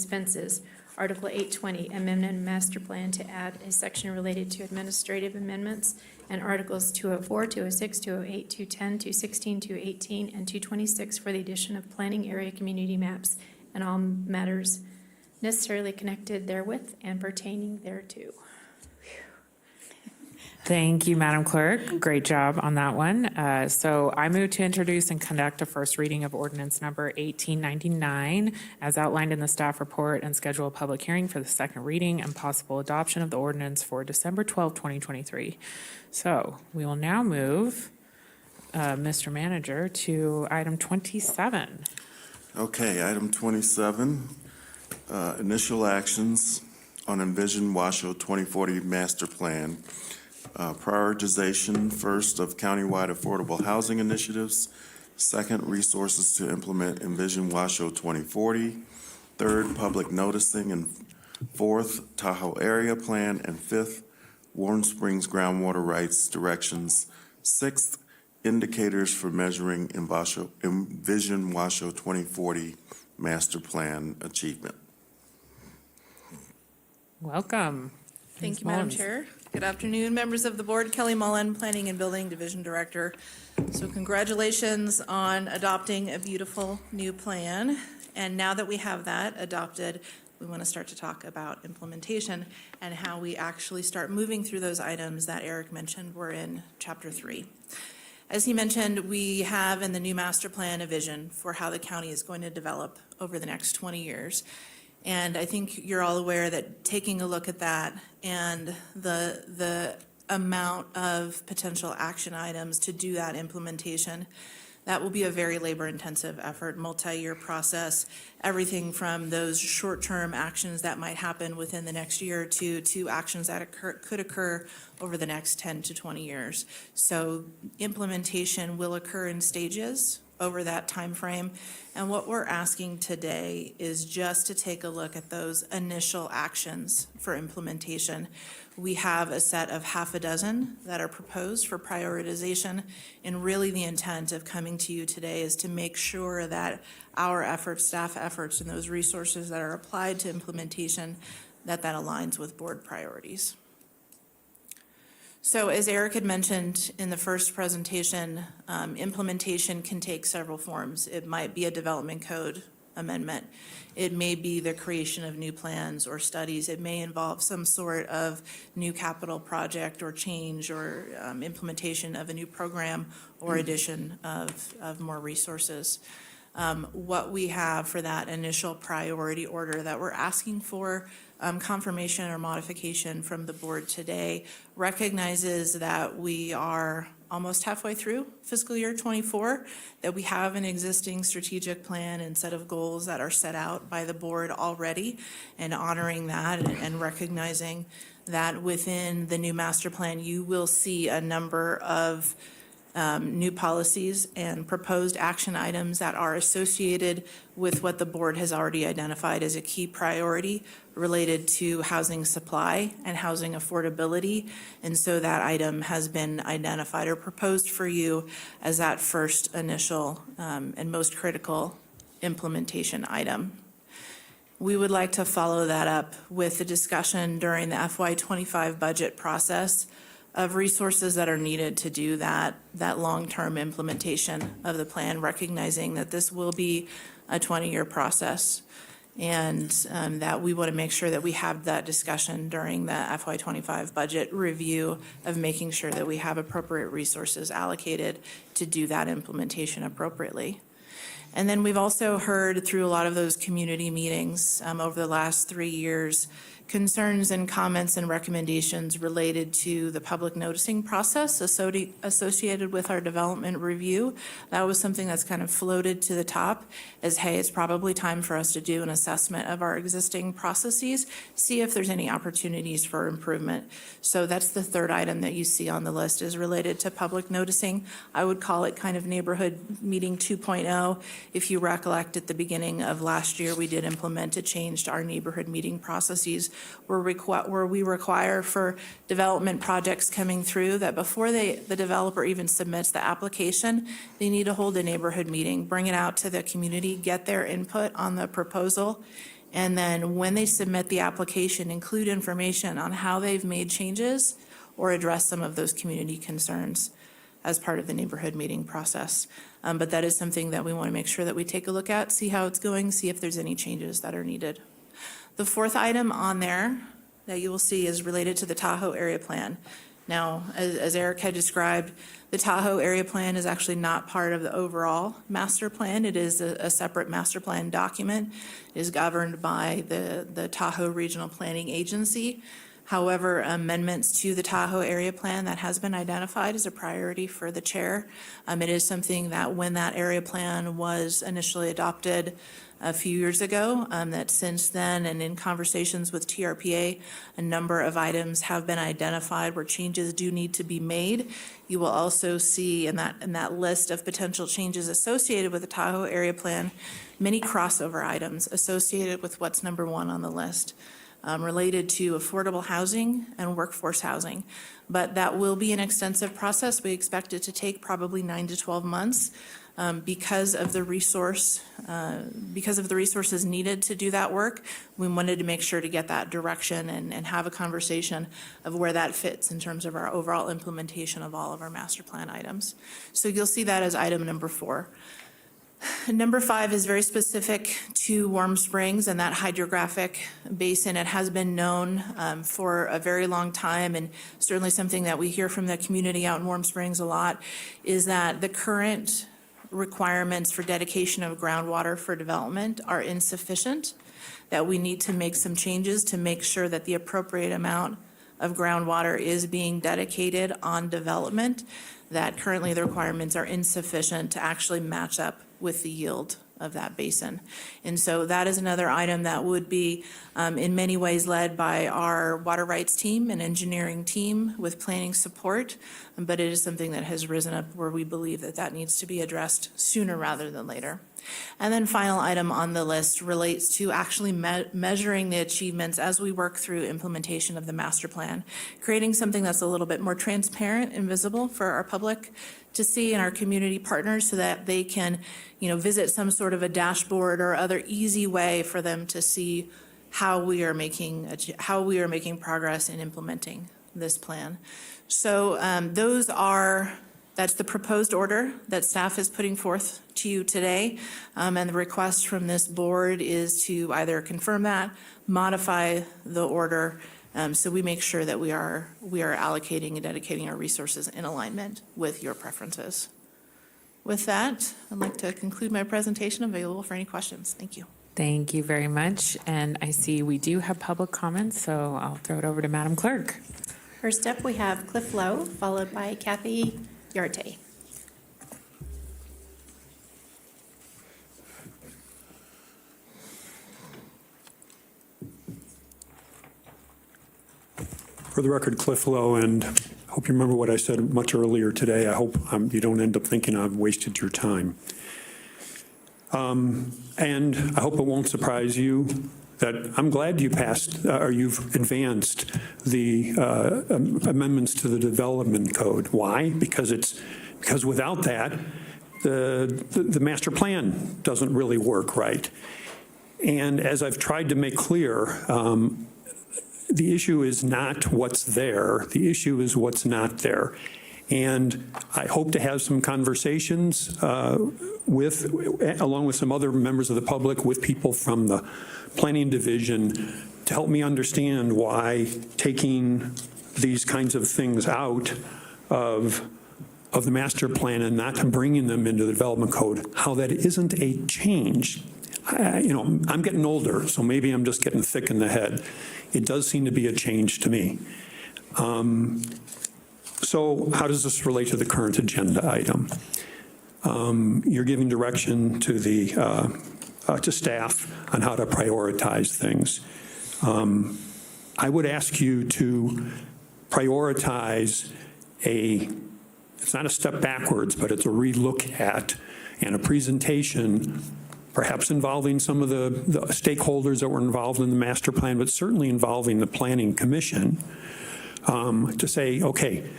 fences. Article 820, Amendment Master Plan, to add a section related to administrative amendments. And Articles 204, 206, 208, 210, 216, 218, and 226 for the addition of planning area community maps and all matters necessarily connected therewith and pertaining thereto. Thank you, Madam Clerk. Great job on that one. So I move to introduce and conduct a first reading of ordinance number 1899 as outlined in the staff report and schedule a public hearing for the second reading and possible adoption of the ordinance for December 12, 2023. So we will now move, Mr. Manager, to item 27. Okay, item 27, initial actions on Envision Washoe 2040 Master Plan. Prioritization, first, of countywide affordable housing initiatives. Second, resources to implement Envision Washoe 2040. Third, public noticing. And fourth, Tahoe Area Plan. And fifth, Warm Springs groundwater rights directions. Sixth, indicators for measuring Envision Washoe 2040 Master Plan achievement. Welcome. Thank you, Madam Chair. Good afternoon, members of the board. Kelly Mullen, Planning and Building Division Director. So congratulations on adopting a beautiful new plan. And now that we have that adopted, we want to start to talk about implementation and how we actually start moving through those items that Eric mentioned were in Chapter 3. As he mentioned, we have in the new master plan a vision for how the county is going to develop over the next 20 years. And I think you're all aware that taking a look at that and the amount of potential action items to do that implementation. That will be a very labor-intensive effort, multi-year process, everything from those short-term actions that might happen within the next year or two to actions that could occur over the next 10 to 20 years. So implementation will occur in stages over that time frame. And what we're asking today is just to take a look at those initial actions for implementation. We have a set of half a dozen that are proposed for prioritization, and really the intent of coming to you today is to make sure that our efforts, staff efforts, and those resources that are applied to implementation, that aligns with board priorities. So as Eric had mentioned in the first presentation, implementation can take several forms. It might be a development code amendment. It may be the creation of new plans or studies. It may involve some sort of new capital project or change or implementation of a new program or addition of more resources. What we have for that initial priority order that we're asking for confirmation or modification from the board today recognizes that we are almost halfway through fiscal year 24, that we have an existing strategic plan and set of goals that are set out by the board already, and honoring that and recognizing that within the new master plan, you will see a number of new policies and proposed action items that are associated with what the board has already identified as a key priority related to housing supply and housing affordability. And so that item has been identified or proposed for you as that first initial and most critical implementation item. We would like to follow that up with a discussion during the FY25 budget process of resources that are needed to do that long-term implementation of the plan, recognizing that this will be a 20-year process, and that we want to make sure that we have that discussion during the FY25 budget review of making sure that we have appropriate resources allocated to do that implementation appropriately. And then we've also heard through a lot of those community meetings over the last 3 years concerns and comments and recommendations related to the public noticing process associated with our development review. That was something that's kind of floated to the top as, hey, it's probably time for us to do an assessment of our existing processes, see if there's any opportunities for improvement. So that's the third item that you see on the list is related to public noticing. I would call it kind of neighborhood meeting 2.0. If you recollect, at the beginning of last year, we did implement a change to our neighborhood meeting processes where we require for development projects coming through that before the developer even submits the application, they need to hold a neighborhood meeting, bring it out to the community, get their input on the proposal, and then when they submit the application, include information on how they've made changes or address some of those community concerns as part of the neighborhood meeting process. But that is something that we want to make sure that we take a look at, see how it's going, see if there's any changes that are needed. The fourth item on there that you will see is related to the Tahoe Area Plan. Now, as Eric had described, the Tahoe Area Plan is actually not part of the overall master plan. It is a separate master plan document. It is governed by the Tahoe Regional Planning Agency. However, amendments to the Tahoe Area Plan that has been identified as a priority for the chair. It is something that when that area plan was initially adopted a few years ago, that since then and in conversations with TRPA, a number of items have been identified where changes do need to be made. You will also see in that list of potential changes associated with the Tahoe Area Plan, many crossover items associated with what's number one on the list. Related to affordable housing and workforce housing. But that will be an extensive process. We expect it to take probably 9 to 12 months because of the resources needed to do that work. We wanted to make sure to get that direction and have a conversation of where that fits in terms of our overall implementation of all of our master plan items. So you'll see that as item number 4. Number 5 is very specific to Warm Springs and that hydrographic basin. It has been known for a very long time, and certainly something that we hear from the community out in Warm Springs a lot is that the current requirements for dedication of groundwater for development are insufficient, that we need to make some changes to make sure that the appropriate amount of groundwater is being dedicated on development, that currently the requirements are insufficient to actually match up with the yield of that basin. And so that is another item that would be in many ways led by our water rights team and engineering team with planning support, but it is something that has risen up where we believe that that needs to be addressed sooner rather than later. And then final item on the list relates to actually measuring the achievements as we work through implementation of the master plan, creating something that's a little bit more transparent and visible for our public to see and our community partners so that they can, visit some sort of a dashboard or other easy way for them to see how we are making progress in implementing this plan. So that's the proposed order that staff is putting forth to you today. And the request from this board is to either confirm that, modify the order, so we make sure that we are allocating and dedicating our resources in alignment with your preferences. With that, I'd like to conclude my presentation, available for any questions. Thank you. Thank you very much. And I see we do have public comments, so I'll throw it over to Madam Clerk. First up, we have Cliff Lowe, followed by Kathy Yarte. For the record, Cliff Lowe, and I hope you remember what I said much earlier today. I hope you don't end up thinking I've wasted your time. And I hope it won't surprise you that I'm glad you passed, or you've advanced the amendments to the development code. Why? Because without that, the master plan doesn't really work right. And as I've tried to make clear, the issue is not what's there. The issue is what's not there. And I hope to have some conversations along with some other members of the public, with people from the planning division, to help me understand why taking these kinds of things out of the master plan and not bringing them into the development code, how that isn't a change. I'm getting older, so maybe I'm just getting thick in the head. It does seem to be a change to me. So how does this relate to the current agenda item? You're giving direction to to staff on how to prioritize things. I would ask you to prioritize it's not a step backwards, but it's a relook at and a presentation, perhaps involving some of the stakeholders that were involved in the master plan, but certainly involving the Planning Commission, to say, okay,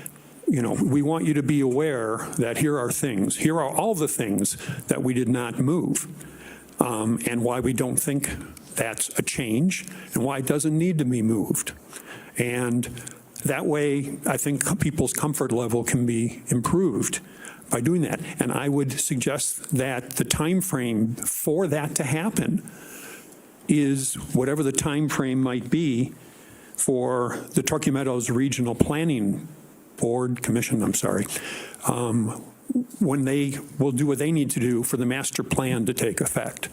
we want you to be aware that here are all the things that we did not move, and why we don't think that's a change, and why it doesn't need to be moved. And that way, I think people's comfort level can be improved by doing that. And I would suggest that the time frame for that to happen is whatever the time frame might be for the Truckee Meadows Regional Planning Commission, when they will do what they need to do for the master plan to take effect.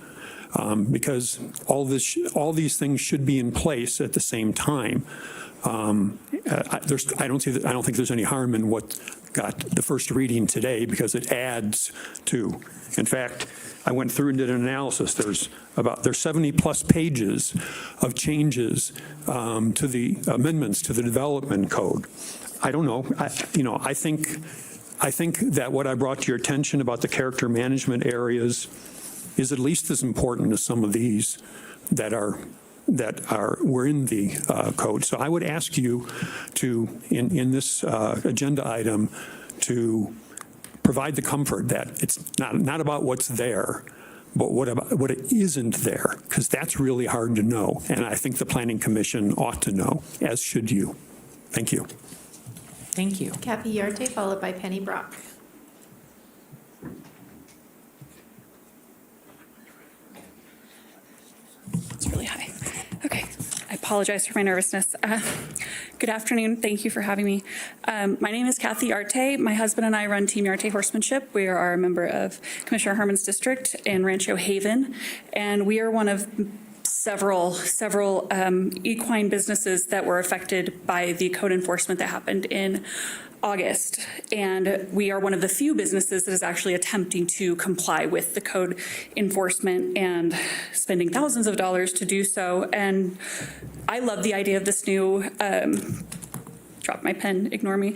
Because all these things should be in place at the same time. I don't think there's any harm in what got the first reading today, because it adds to. In fact, I went through and did an analysis. There's 70 plus pages of changes to the amendments to the development code. I don't know. I think that what I brought to your attention about the character management areas is at least as important as some of these that were in the code. So I would ask you to, in this agenda item, to provide the comfort that it's not about what's there, but what it isn't there, because that's really hard to know. And I think the Planning Commission ought to know, as should you. Thank you. Thank you. Kathy Yarte, followed by Penny Brock. It's really high. Okay. I apologize for my nervousness. Good afternoon. Thank you for having me. My name is Kathy Yarte. My husband and I run Team Yarte Horsemanship. We are a member of Commissioner Herman's district in Rancho Haven, and we are one of several equine businesses that were affected by the code enforcement that happened in August. And we are one of the few businesses that is actually attempting to comply with the code enforcement and spending thousands of dollars to do so. And I love the idea of this new, drop my pen, ignore me.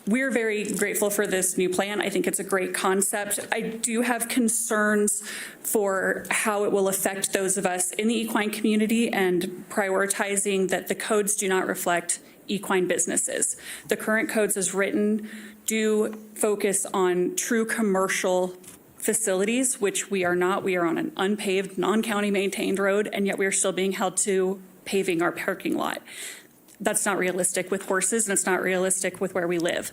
We're very grateful for this new plan. I think it's a great concept. I do have concerns for how it will affect those of us in the equine community and prioritizing that the codes do not reflect equine businesses. The current codes as written do focus on true commercial facilities, which we are not. We are on an unpaved, non-county maintained road, and yet we are still being held to paving our parking lot. That's not realistic with horses, and it's not realistic with where we live.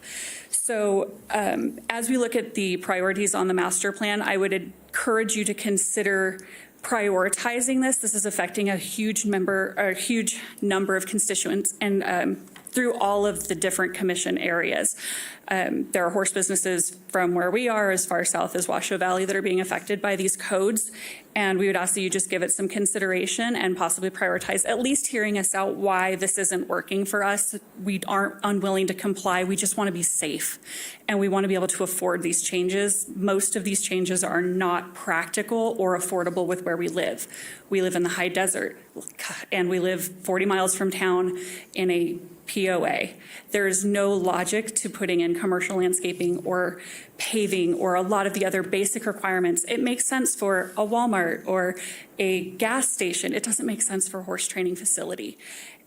So as we look at the priorities on the master plan, I would encourage you to consider prioritizing this. This is affecting a huge number of constituents, and through all of the different commission areas. There are horse businesses from where we are as far south as Washoe Valley that are being affected by these codes. And we would ask that you just give it some consideration and possibly prioritize at least hearing us out why this isn't working for us. We aren't unwilling to comply. We just want to be safe. And we want to be able to afford these changes. Most of these changes are not practical or affordable with where we live. We live in the high desert, and we live 40 miles from town in a POA. There is no logic to putting in commercial landscaping or paving or a lot of the other basic requirements. It makes sense for a Walmart or a gas station. It doesn't make sense for a horse training facility.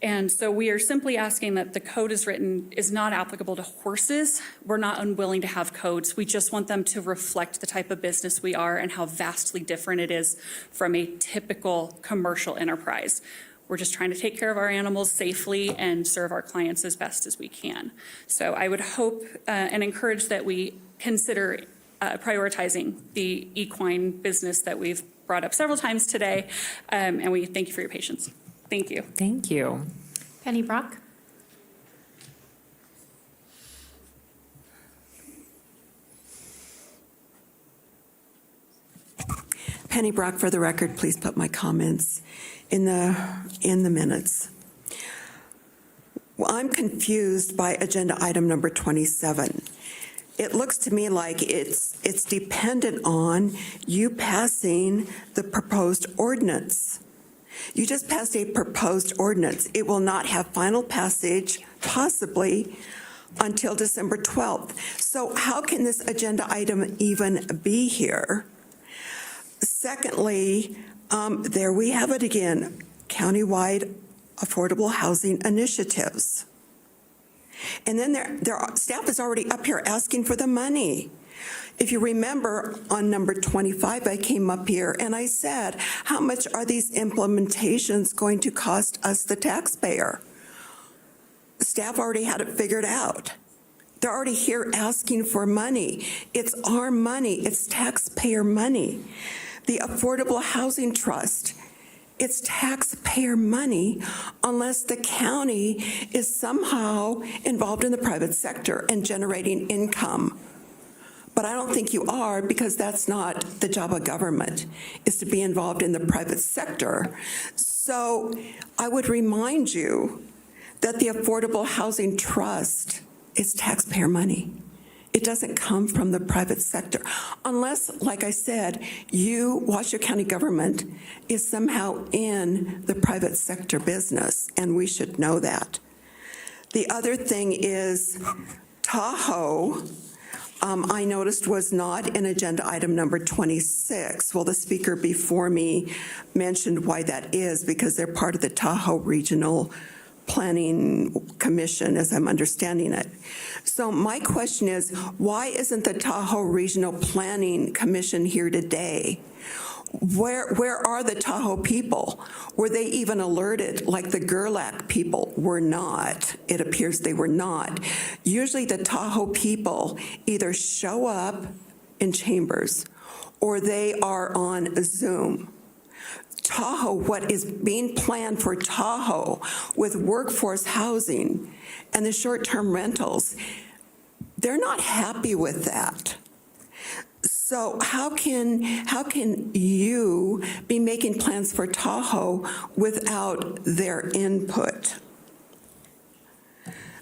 And so we are simply asking that the code as written is not applicable to horses. We're not unwilling to have codes. We just want them to reflect the type of business we are and how vastly different it is from a typical commercial enterprise. We're just trying to take care of our animals safely and serve our clients as best as we can. So I would hope and encourage that we consider prioritizing the equine business that we've brought up several times today. And we thank you for your patience. Thank you. Thank you. Penny Brock? Penny Brock, for the record, please put my comments in the minutes. Well, I'm confused by agenda item number 27. It looks to me like it's dependent on you passing the proposed ordinance. You just passed a proposed ordinance. It will not have final passage, possibly, until December 12th. So how can this agenda item even be here? Secondly, there we have it again, countywide affordable housing initiatives. And then staff is already up here asking for the money. If you remember, on number 25, I came up here and I said, how much are these implementations going to cost us, the taxpayer? Staff already had it figured out. They're already here asking for money. It's our money. It's taxpayer money. The Affordable Housing Trust, it's taxpayer money unless the county is somehow involved in the private sector and generating income. But I don't think you are, because that's not the job of government, is to be involved in the private sector. So I would remind you that the Affordable Housing Trust is taxpayer money. It doesn't come from the private sector. Unless, like I said, Washoe County government, is somehow in the private sector business, and we should know that. The other thing is Tahoe, I noticed was not in agenda item number 26. Well, the speaker before me mentioned why that is, because they're part of the Tahoe Regional Planning Commission, as I'm understanding it. So my question is, why isn't the Tahoe Regional Planning Commission here today? Where are the Tahoe people? Were they even alerted? Like the Gerlach people were not. It appears they were not. Usually the Tahoe people either show up in chambers or they are on Zoom. Tahoe, what is being planned for Tahoe with workforce housing and the short-term rentals, they're not happy with that. So how can you be making plans for Tahoe without their input?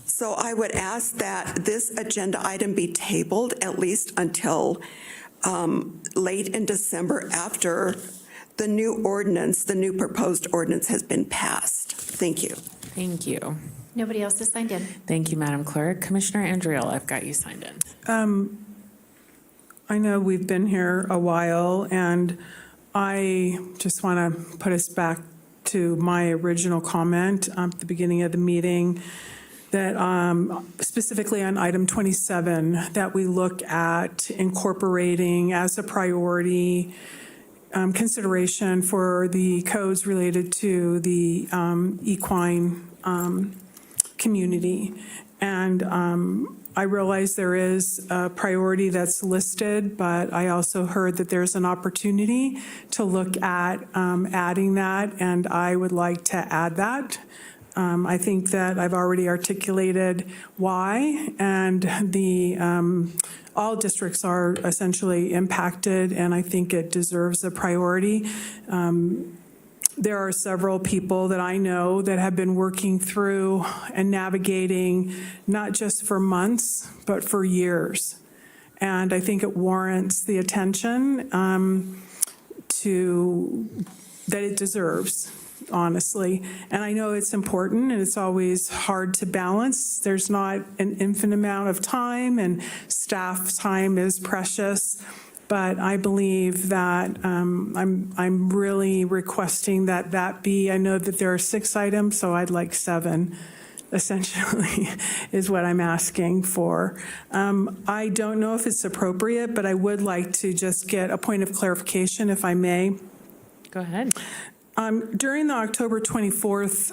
So I would ask that this agenda item be tabled at least until late in December after the new ordinance, the new proposed ordinance has been passed. Thank you. Thank you. Nobody else has signed in. Thank you, Madam Clerk. Commissioner Andriel, I've got you signed in. I know we've been here a while, and I just want to put us back to my original comment at the beginning of the meeting, that specifically on item 27, that we look at incorporating as a priority consideration for the codes related to the equine community. And I realize there is a priority that's listed, but I also heard that there's an opportunity to look at adding that, and I would like to add that. I think that I've already articulated why, and all districts are essentially impacted, and I think it deserves a priority. There are several people that I know that have been working through and navigating not just for months, but for years. And I think it warrants the attention that it deserves, honestly. And I know it's important, and it's always hard to balance. There's not an infinite amount of time, and staff time is precious. But I believe that I'm really requesting that be, I know that there are 6 items, so I'd like 7, essentially, is what I'm asking for. I don't know if it's appropriate, but I would like to just get a point of clarification, if I may. Go ahead. During the October 24th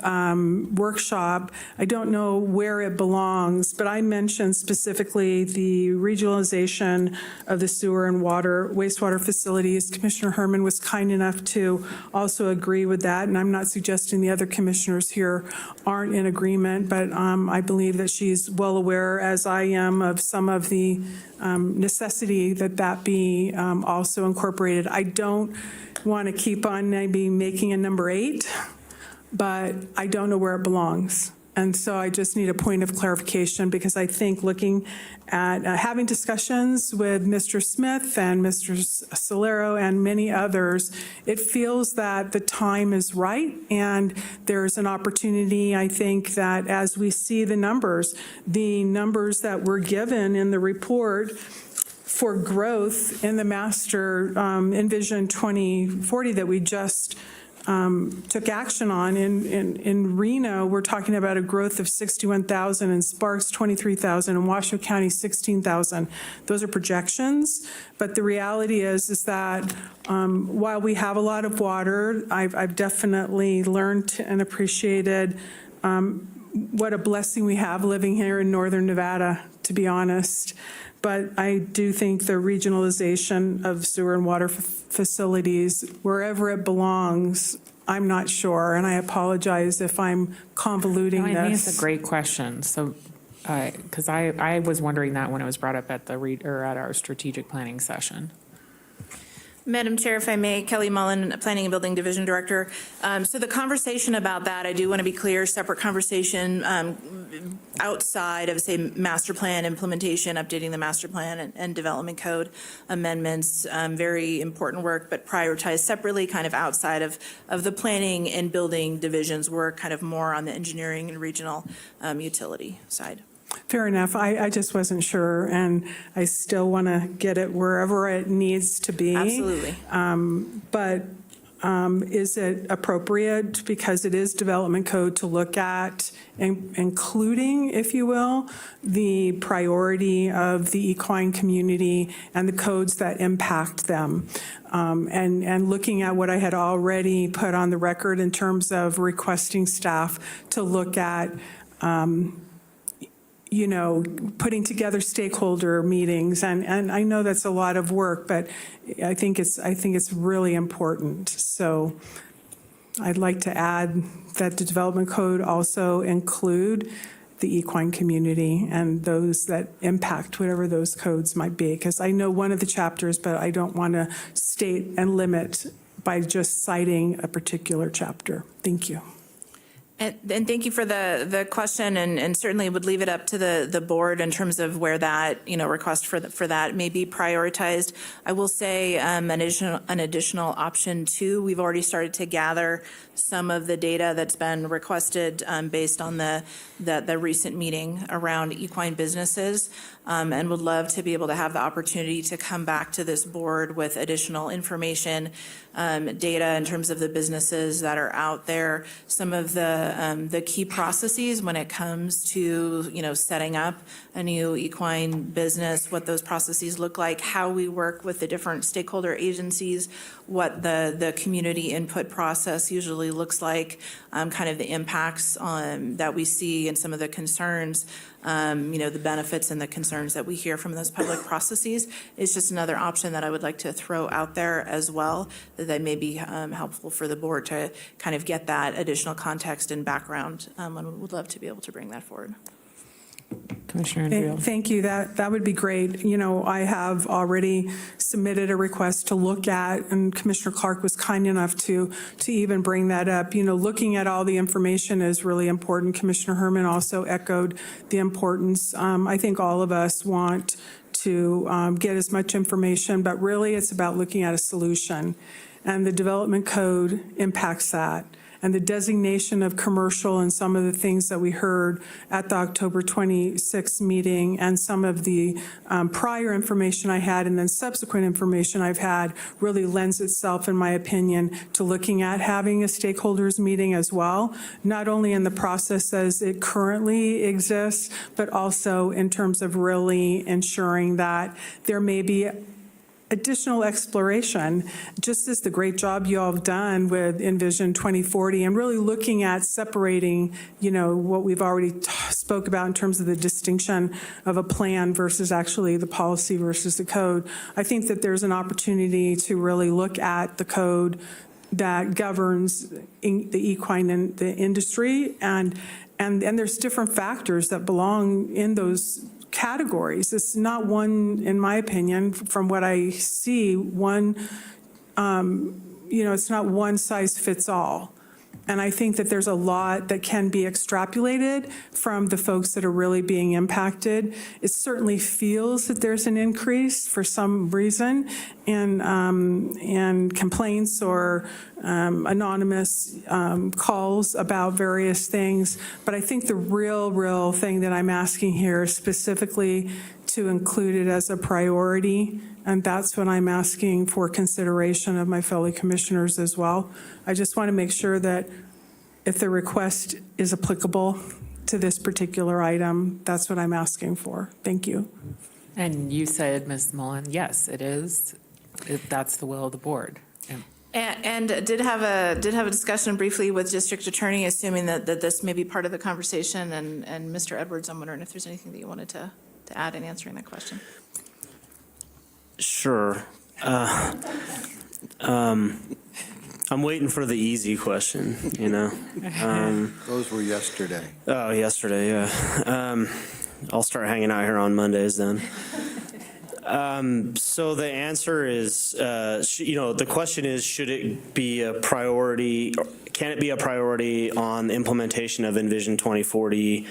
workshop, I don't know where it belongs, but I mentioned specifically the regionalization of the sewer and wastewater facilities. Commissioner Herman was kind enough to also agree with that, and I'm not suggesting the other commissioners here aren't in agreement, but I believe that she's well aware, as I am, of some of the necessity that be also incorporated. I don't want to keep on maybe making a number 8, but I don't know where it belongs. And so I just need a point of clarification, because I think looking at having discussions with Mr. Smith and Mr. Solero and many others, it feels that the time is right, and there's an opportunity, I think, that as we see the numbers that were given in the report for growth in the master Envision 2040 that we just took action on in Reno, we're talking about a growth of 61,000, in Sparks 23,000, in Washoe County 16,000. Those are projections, but the reality is that while we have a lot of water, I've definitely learned and appreciated what a blessing we have living here in northern Nevada, to be honest. But I do think the regionalization of sewer and water facilities, wherever it belongs, I'm not sure, and I apologize if I'm convoluting this. I think it's a great question. So, because I was wondering that when it was brought up at at our strategic planning session. Madam Chair, if I may, Kelly Mullen, Planning and Building Division Director. So the conversation about that, I do want to be clear, separate conversation outside of, say, master plan implementation, updating the master plan and development code amendments, very important work, but prioritized separately, kind of outside of the planning and building divisions work, kind of more on the engineering and regional utility side. Fair enough. I just wasn't sure, and I still want to get it wherever it needs to be. Absolutely. But is it appropriate, because it is development code, to look at, including, if you will, the priority of the equine community and the codes that impact them? And looking at what I had already put on the record in terms of requesting staff to look at putting together stakeholder meetings, and I know that's a lot of work, but I think it's really important. So I'd like to add that the development code also include the equine community and those that impact whatever those codes might be. Because I know one of the chapters, but I don't want to state and limit by just citing a particular chapter. Thank you. And thank you for the question, and certainly would leave it up to the board in terms of where that, request for that may be prioritized. I will say an additional option too, we've already started to gather some of the data that's been requested based on the recent meeting around equine businesses, and would love to be able to have the opportunity to come back to this board with additional information, data in terms of the businesses that are out there, some of the key processes when it comes to, setting up a new equine business, what those processes look like, how we work with the different stakeholder agencies, what the community input process usually looks like, kind of the impacts that we see and some of the concerns, the benefits and the concerns that we hear from those public processes is just another option that I would like to throw out there as well, that may be helpful for the board to kind of get that additional context and background, and we would love to be able to bring that forward. Commissioner Andrew. Thank you. That would be great. I have already submitted a request to look at, and Commissioner Clark was kind enough to even bring that up. Looking at all the information is really important. Commissioner Herman also echoed the importance. I think all of us want to get as much information, but really it's about looking at a solution. And the development code impacts that. And the designation of commercial and some of the things that we heard at the October 26th meeting and some of the prior information I had and then subsequent information I've had really lends itself, in my opinion, to looking at having a stakeholders meeting as well, not only in the process as it currently exists, but also in terms of really ensuring that there may be additional exploration, just as the great job you all have done with Envision 2040 and really looking at separating, what we've already spoke about in terms of the distinction of a plan versus actually the policy versus the code. I think that there's an opportunity to really look at the code that governs the equine and the industry, and there's different factors that belong in those categories. It's not one, in my opinion, from what I see, it's not one size fits all. And I think that there's a lot that can be extrapolated from the folks that are really being impacted. It certainly feels that there's an increase for some reason in complaints or anonymous calls about various things. But I think the real thing that I'm asking here is specifically to include it as a priority, and that's what I'm asking for consideration of my fellow commissioners as well. I just want to make sure that if the request is applicable to this particular item, that's what I'm asking for. Thank you. And you said, Ms. Mullen, yes, it is. That's the will of the board. And did have a discussion briefly with District Attorney, assuming that this may be part of the conversation. And Mr. Edwards, I'm wondering if there's anything that you wanted to add in answering that question. Sure. I'm waiting for the easy question, Those were yesterday. Oh, yesterday, yeah. I'll start hanging out here on Mondays then. So the answer is, the question is, should it be a priority, or can it be a priority on the implementation of Envision 2040,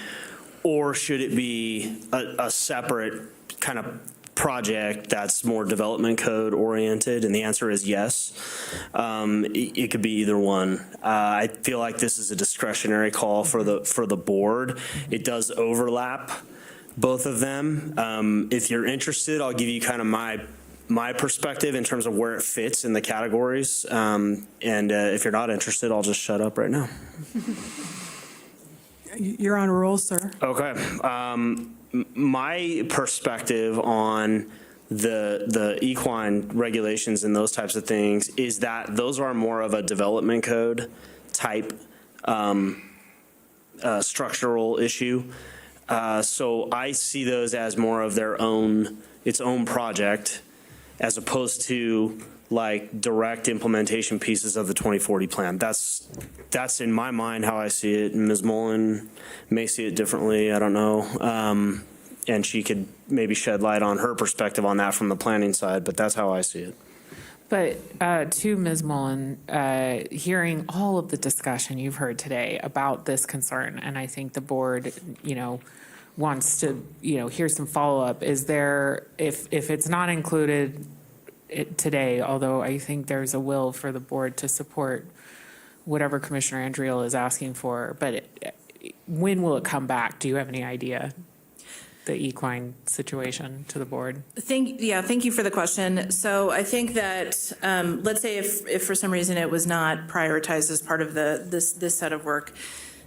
or should it be a separate kind of project that's more development code oriented? And the answer is yes. It could be either one. I feel like this is a discretionary call for the board. It does overlap both of them. If you're interested, I'll give you kind of my perspective in terms of where it fits in the categories. And if you're not interested, I'll just shut up right now. You're on a roll, sir. Okay. My perspective on the equine regulations and those types of things is that those are more of a development code type structural issue. So I see those as more of its own project, as opposed to like direct implementation pieces of the 2040 plan. That's that's in my mind how I see it. Ms. Mullen may see it differently. I don't know. And she could maybe shed light on her perspective on that from the planning side, but that's how I see it. But to Ms. Mullen, hearing all of the discussion you've heard today about this concern, and I think the board, wants to, hear some follow-up. Is there, if it's not included today, although I think there's a will for the board to support whatever Commissioner Andriel is asking for, but when will it come back? Do you have any idea? The equine situation to the board? Thank you for the question. So I think that, let's say if for some reason it was not prioritized as part of this set of work,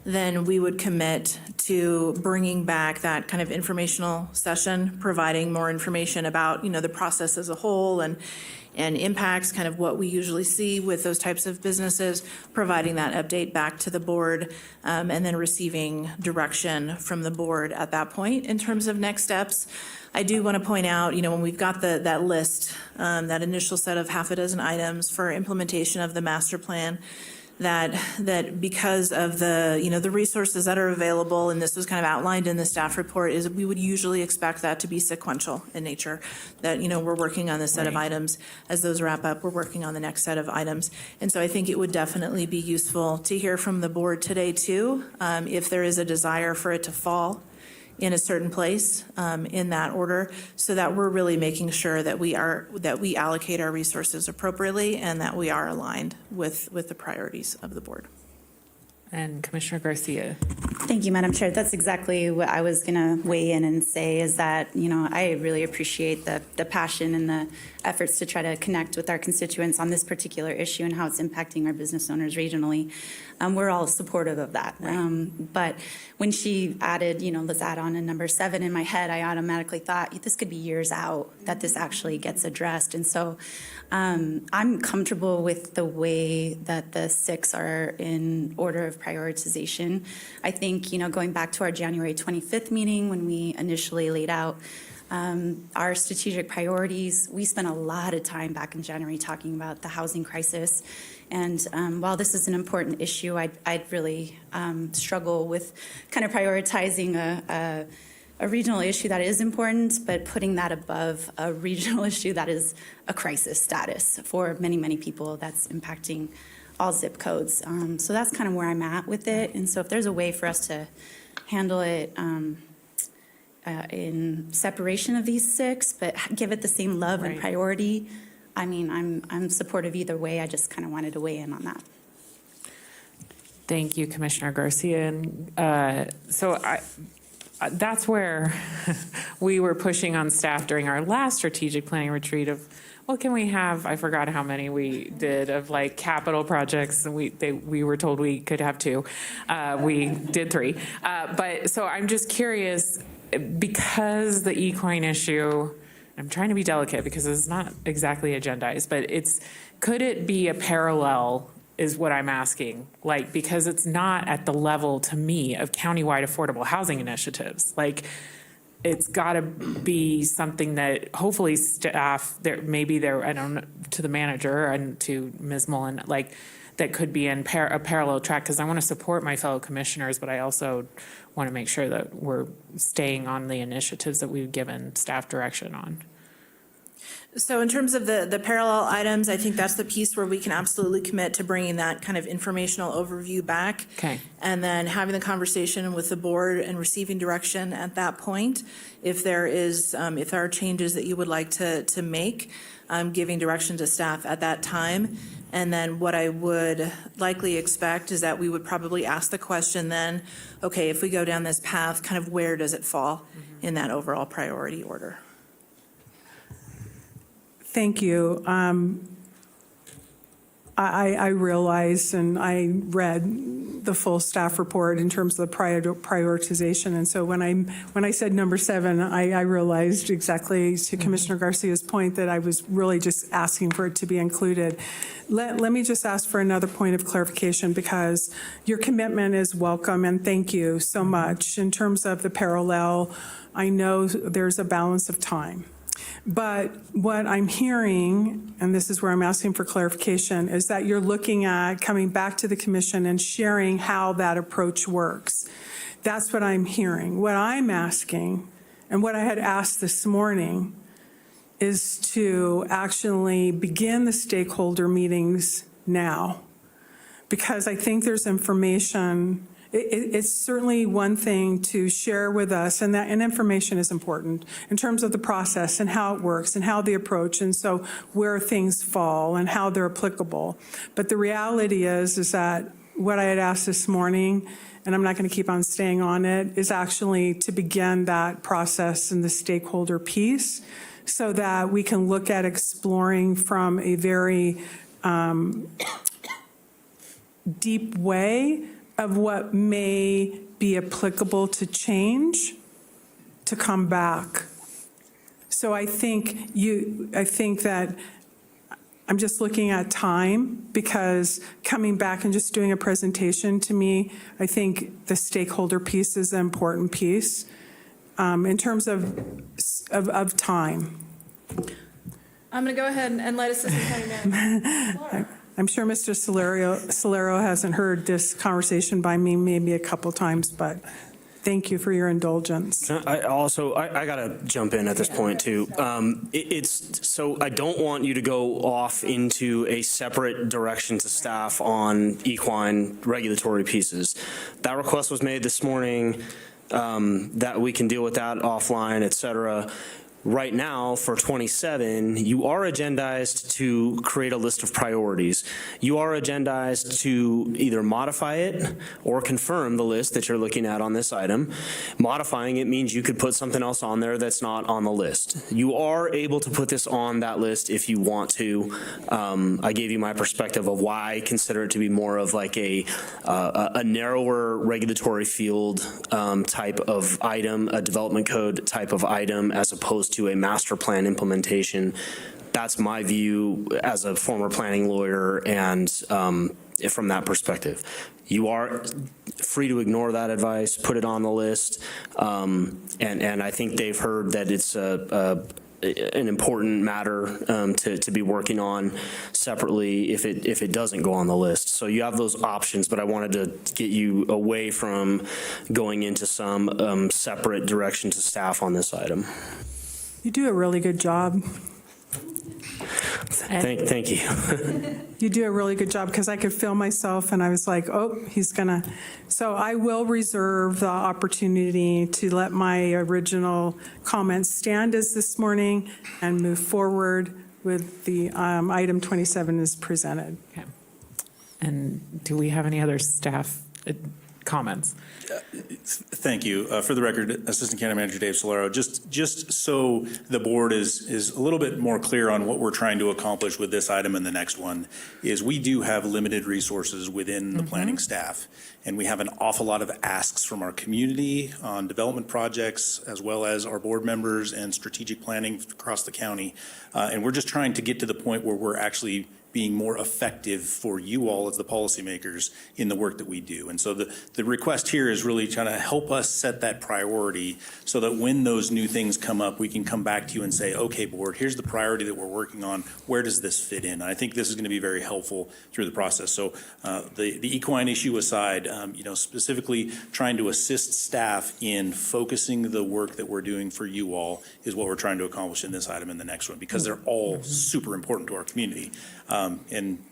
then we would commit to bringing back that kind of informational session, providing more information about, the process as a whole and impacts, kind of what we usually see with those types of businesses, providing that update back to the board, and then receiving direction from the board at that point in terms of next steps. I do want to point out, when we've got that list, that initial set of half a dozen items for implementation of the master plan, that because of the resources that are available, and this was kind of outlined in the staff report, is we would usually expect that to be sequential in nature, that we're working on this set of items. As those wrap up, we're working on the next set of items. And so I think it would definitely be useful to hear from the board today too, if there is a desire for it to fall in a certain place in that order, so that we're really making sure that we allocate our resources appropriately and that we are aligned with the priorities of the board. And Commissioner Garcia. Thank you, Madam Chair. That's exactly what I was going to weigh in and say, is that, I really appreciate the passion and the efforts to try to connect with our constituents on this particular issue and how it's impacting our business owners regionally. We're all supportive of that. Right. But when she added, let's add on a number 7 in my head, I automatically thought this could be years out that this actually gets addressed. And so I'm comfortable with the way that the 6 are in order of prioritization. I think, going back to our January 25th meeting when we initially laid out our strategic priorities, we spent a lot of time back in January talking about the housing crisis. And while this is an important issue, I'd really struggle with kind of prioritizing a regional issue that is important, but putting that above a regional issue that is a crisis status for many, many people that's impacting all zip codes. So that's kind of where I'm at with it. And so if there's a way for us to handle it in separation of these 6, but give it the same love and priority, I mean, I'm supportive either way. I just kind of wanted to weigh in on that. Thank you, Commissioner Garcia. And so that's where we were pushing on staff during our last strategic planning retreat of, what can we have? I forgot how many we did of like capital projects. And we were told we could have 2. We did 3. But so I'm just curious, because the equine issue, I'm trying to be delicate because it's not exactly agendized, but could it be a parallel is what I'm asking, because it's not at the level to me of countywide affordable housing initiatives. It's got to be something that hopefully staff, I don't know, to the manager and to Ms. Mullen, that could be in a parallel track, because I want to support my fellow commissioners, but I also want to make sure that we're staying on the initiatives that we've given staff direction on. So in terms of the parallel items, I think that's the piece where we can absolutely commit to bringing that kind of informational overview back. Okay. And then having the conversation with the board and receiving direction at that point. If there are changes that you would like to make, giving direction to staff at that time. And then what I would likely expect is that we would probably ask the question then, okay, if we go down this path, kind of where does it fall in that overall priority order? Thank you. I realized and I read the full staff report in terms of the prioritization. And so when I said number 7, I realized exactly, to Commissioner Garcia's point, that I was really just asking for it to be included. Let me just ask for another point of clarification, because your commitment is welcome, and thank you so much. In terms of the parallel, I know there's a balance of time. But what I'm hearing, and this is where I'm asking for clarification, is that you're looking at coming back to the commission and sharing how that approach works. That's what I'm hearing. What I'm asking, and what I had asked this morning, is to actually begin the stakeholder meetings now. Because I think there's information. It's certainly one thing to share with us, and information is important in terms of the process and how it works and how the approach, and so where things fall and how they're applicable. But the reality is that what I had asked this morning, and I'm not going to keep on staying on it, is actually to begin that process in the stakeholder piece so that we can look at exploring from a very deep way of what may be applicable to change to come back. So I think that I'm just looking at time, because coming back and just doing a presentation, to me, I think the stakeholder piece is an important piece in terms of time. I'm going to go ahead and let Assistant County Manager. I'm sure Mr. Solero hasn't heard this conversation by me maybe a couple times, but thank you for your indulgence. I got to jump in at this point too. So I don't want you to go off into a separate direction to staff on equine regulatory pieces. That request was made this morning, that we can deal with that offline, et cetera. Right now, for 27, you are agendized to create a list of priorities. You are agendized to either modify it or confirm the list that you're looking at on this item. Modifying it means you could put something else on there that's not on the list. You are able to put this on that list if you want to. I gave you my perspective of why I consider it to be more of like a narrower regulatory field type of item, a development code type of item, as opposed to a master plan implementation. That's my view as a former planning lawyer, and from that perspective. You are free to ignore that advice, put it on the list, and I think they've heard that it's an important matter to be working on separately if it doesn't go on the list. So you have those options, but I wanted to get you away from going into some separate direction to staff on this item. You do a really good job. Thank you. You do a really good job, because I could feel myself and I was like, oh, he's gonna. So I will reserve the opportunity to let my original comments stand as this morning and move forward with the item 27 as presented. Okay. And do we have any other staff comments? Thank you. For the record, Assistant County Manager Dave Solero, just so the board is a little bit more clear on what we're trying to accomplish with this item and the next one, is we do have limited resources within the planning staff, and we have an awful lot of asks from our community on development projects, as well as our board members and strategic planning across the county. And we're just trying to get to the point where we're actually being more effective for you all as the policymakers in the work that we do. And so the request here is really trying to help us set that priority so that when those new things come up, we can come back to you and say, okay, board, here's the priority that we're working on. Where does this fit in? And I think this is going to be very helpful through the process. So the equine issue aside, specifically trying to assist staff in focusing the work that we're doing for you all is what we're trying to accomplish in this item and the next one, because they're all super important to our community. And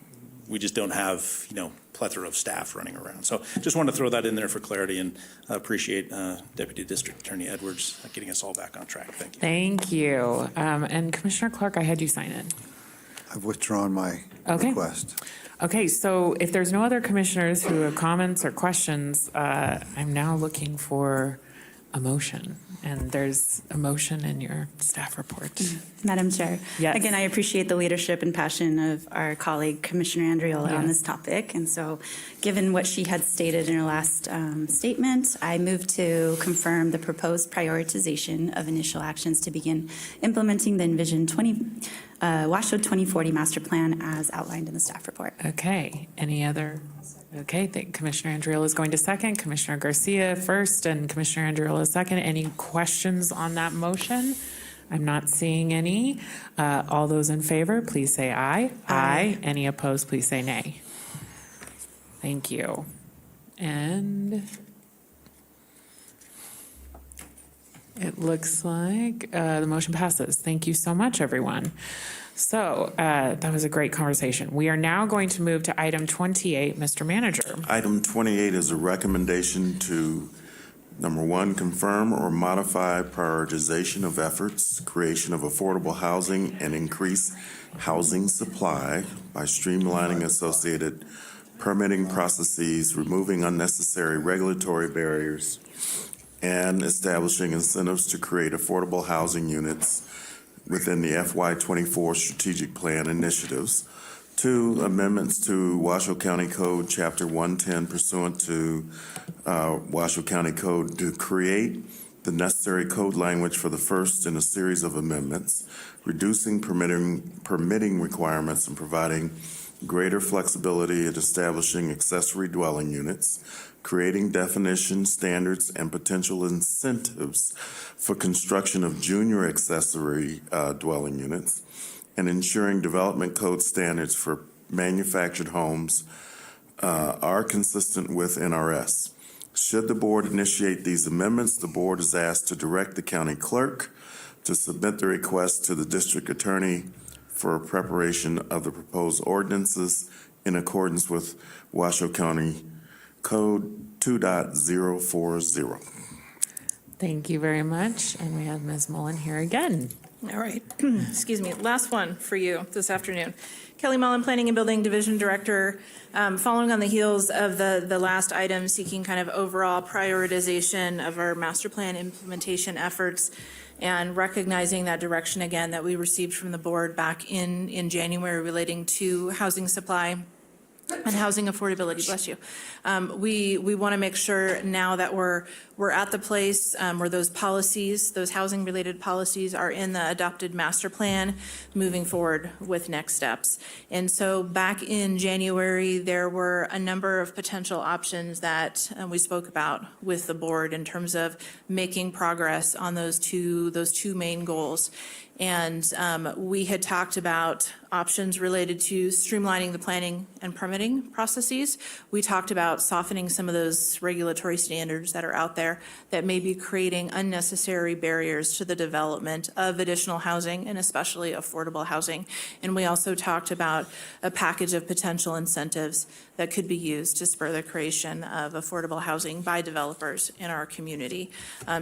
we just don't have, plethora of staff running around. So just wanted to throw that in there for clarity, and appreciate Deputy District Attorney Edwards getting us all back on track. Thank you. Thank you. And Commissioner Clark, I had you sign in. I've withdrawn my request. Okay, so if there's no other commissioners who have comments or questions, I'm now looking for a motion. And there's a motion in your staff report. Madam Chair. Yes. Again, I appreciate the leadership and passion of our colleague, Commissioner Andriola, on this topic. And so given what she had stated in her last statement, I move to confirm the proposed prioritization of initial actions to begin implementing the Envision Washoe 2040 Master Plan as outlined in the staff report. Okay, any other? Okay, Commissioner Andriola is going to second, Commissioner Garcia first, and Commissioner Andriola second. Any questions on that motion? I'm not seeing any. All those in favor, please say aye. Aye. Any opposed, please say nay. Thank you. And it looks like the motion passes. Thank you so much, everyone. So that was a great conversation. We are now going to move to item 28, Mr. Manager. Item 28 is a recommendation to, number one, confirm or modify prioritization of efforts, creation of affordable housing, and increase housing supply by streamlining associated permitting processes, removing unnecessary regulatory barriers, and establishing incentives to create affordable housing units within the FY24 strategic plan initiatives. 2, amendments to Washoe County Code Chapter 110 pursuant to Washoe County Code to create the necessary code language for the first in a series of amendments, reducing permitting requirements and providing greater flexibility at establishing accessory dwelling units, creating definitions, standards, and potential incentives for construction of junior accessory dwelling units, and ensuring development code standards for manufactured homes are consistent with NRS. Should the board initiate these amendments, the board is asked to direct the county clerk to submit the request to the district attorney for preparation of the proposed ordinances in accordance with Washoe County Code 2.040. Thank you very much. And we have Ms. Mullen here again. All right, excuse me, last one for you this afternoon. Kelly Mullen, Planning and Building Division Director, following on the heels of the last item, seeking kind of overall prioritization of our master plan implementation efforts and recognizing that direction again that we received from the board back in January relating to housing supply and housing affordability, bless you. We want to make sure now that we're at the place where those policies, those housing-related policies are in the adopted master plan, moving forward with next steps. And so back in January, there were a number of potential options that we spoke about with the board in terms of making progress on those two main goals. And we had talked about options related to streamlining the planning and permitting processes. We talked about softening some of those regulatory standards that are out there that may be creating unnecessary barriers to the development of additional housing and especially affordable housing. And we also talked about a package of potential incentives that could be used to spur the creation of affordable housing by developers in our community.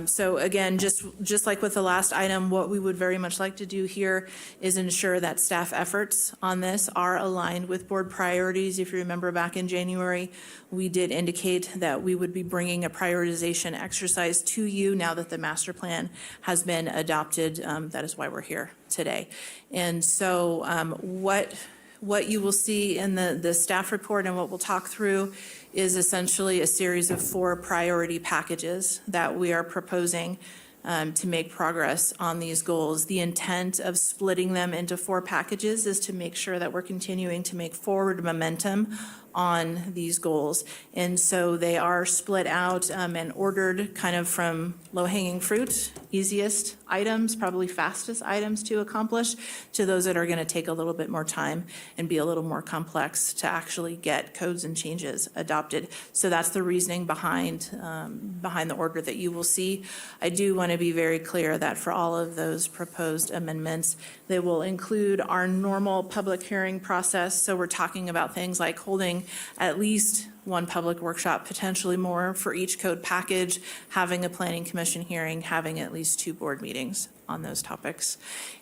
So again, just like with the last item, what we would very much like to do here is ensure that staff efforts on this are aligned with board priorities. If you remember back in January, we did indicate that we would be bringing a prioritization exercise to you now that the master plan has been adopted. That is why we're here today. And so what you will see in the staff report and what we'll talk through is essentially a series of 4 priority packages that we are proposing to make progress on these goals. The intent of splitting them into 4 packages is to make sure that we're continuing to make forward momentum on these goals. And so they are split out and ordered kind of from low-hanging fruit, easiest items, probably fastest items to accomplish, to those that are going to take a little bit more time and be a little more complex to actually get codes and changes adopted. So that's the reasoning behind the order that you will see. I do want to be very clear that for all of those proposed amendments, they will include our normal public hearing process. So we're talking about things like holding at least 1 public workshop, potentially more for each code package, having a planning commission hearing, having at least 2 board meetings on those topics.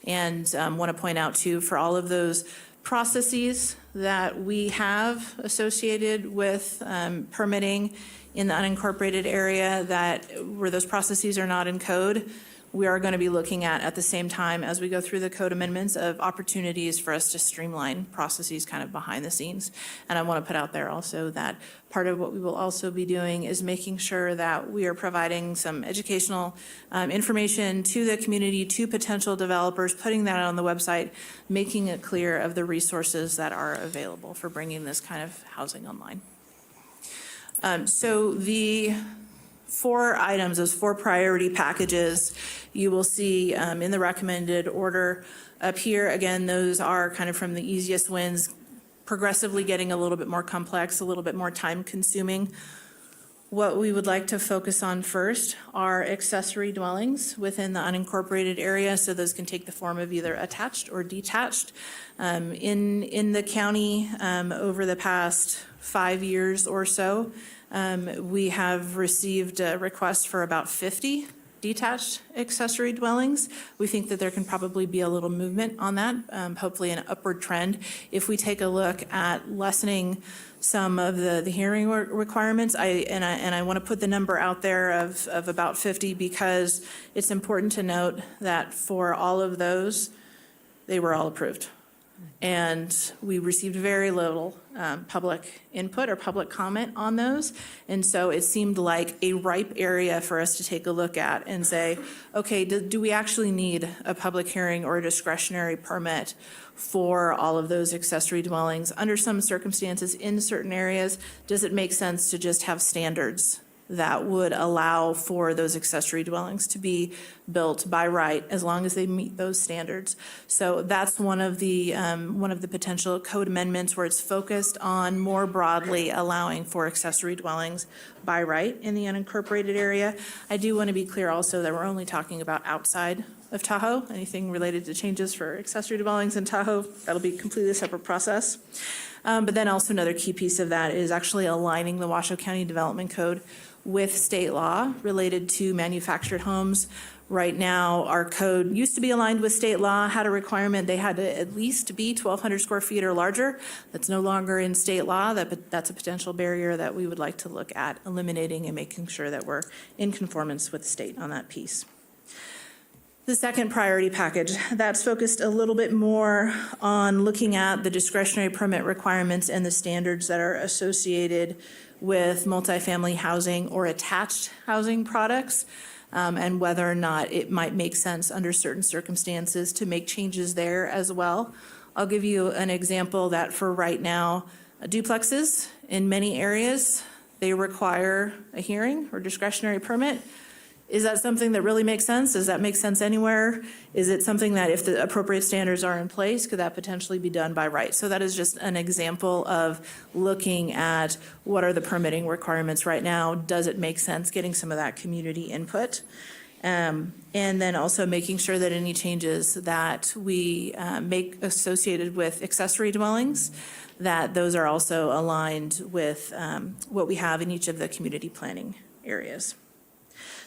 And want to point out too, for all of those processes that we have associated with permitting in the unincorporated area where those processes are not in code, we are going to be looking at the same time as we go through the code amendments of opportunities for us to streamline processes kind of behind the scenes. And I want to put out there also that part of what we will also be doing is making sure that we are providing some educational information to the community, to potential developers, putting that on the website, making it clear of the resources that are available for bringing this kind of housing online. So the 4 items, those 4 priority packages, you will see in the recommended order up here. Again, those are kind of from the easiest wins, progressively getting a little bit more complex, a little bit more time consuming. What we would like to focus on first are accessory dwellings within the unincorporated area. So those can take the form of either attached or detached. In the county, over the past 5 years or so, we have received requests for about 50 detached accessory dwellings. We think that there can probably be a little movement on that, hopefully an upward trend. If we take a look at lessening some of the hearing requirements, I want to put the number out there of about 50 because it's important to note that for all of those, they were all approved. And we received very little public input or public comment on those. And so it seemed like a ripe area for us to take a look at and say, okay, do we actually need a public hearing or a discretionary permit for all of those accessory dwellings? Under some circumstances, in certain areas, does it make sense to just have standards that would allow for those accessory dwellings to be built by right as long as they meet those standards? So that's one of the potential code amendments where it's focused on more broadly allowing for accessory dwellings by right in the unincorporated area. I do want to be clear also that we're only talking about outside of Tahoe. Anything related to changes for accessory dwellings in Tahoe, that'll be completely a separate process. But then also another key piece of that is actually aligning the Washoe County Development Code with state law related to manufactured homes. Right now, our code used to be aligned with state law, had a requirement they had to at least be 1,200 square feet or larger. That's no longer in state law. That's a potential barrier that we would like to look at eliminating and making sure that we're in conformance with the state on that piece. The second priority package, that's focused a little bit more on looking at the discretionary permit requirements and the standards that are associated with multifamily housing or attached housing products, and whether or not it might make sense under certain circumstances to make changes there as well. I'll give you an example that for right now, duplexes in many areas, they require a hearing or discretionary permit. Is that something that really makes sense? Does that make sense anywhere? Is it something that if the appropriate standards are in place, could that potentially be done by right? So that is just an example of looking at what are the permitting requirements right now? Does it make sense getting some of that community input? And then also making sure that any changes that we make associated with accessory dwellings, that those are also aligned with what we have in each of the community planning areas.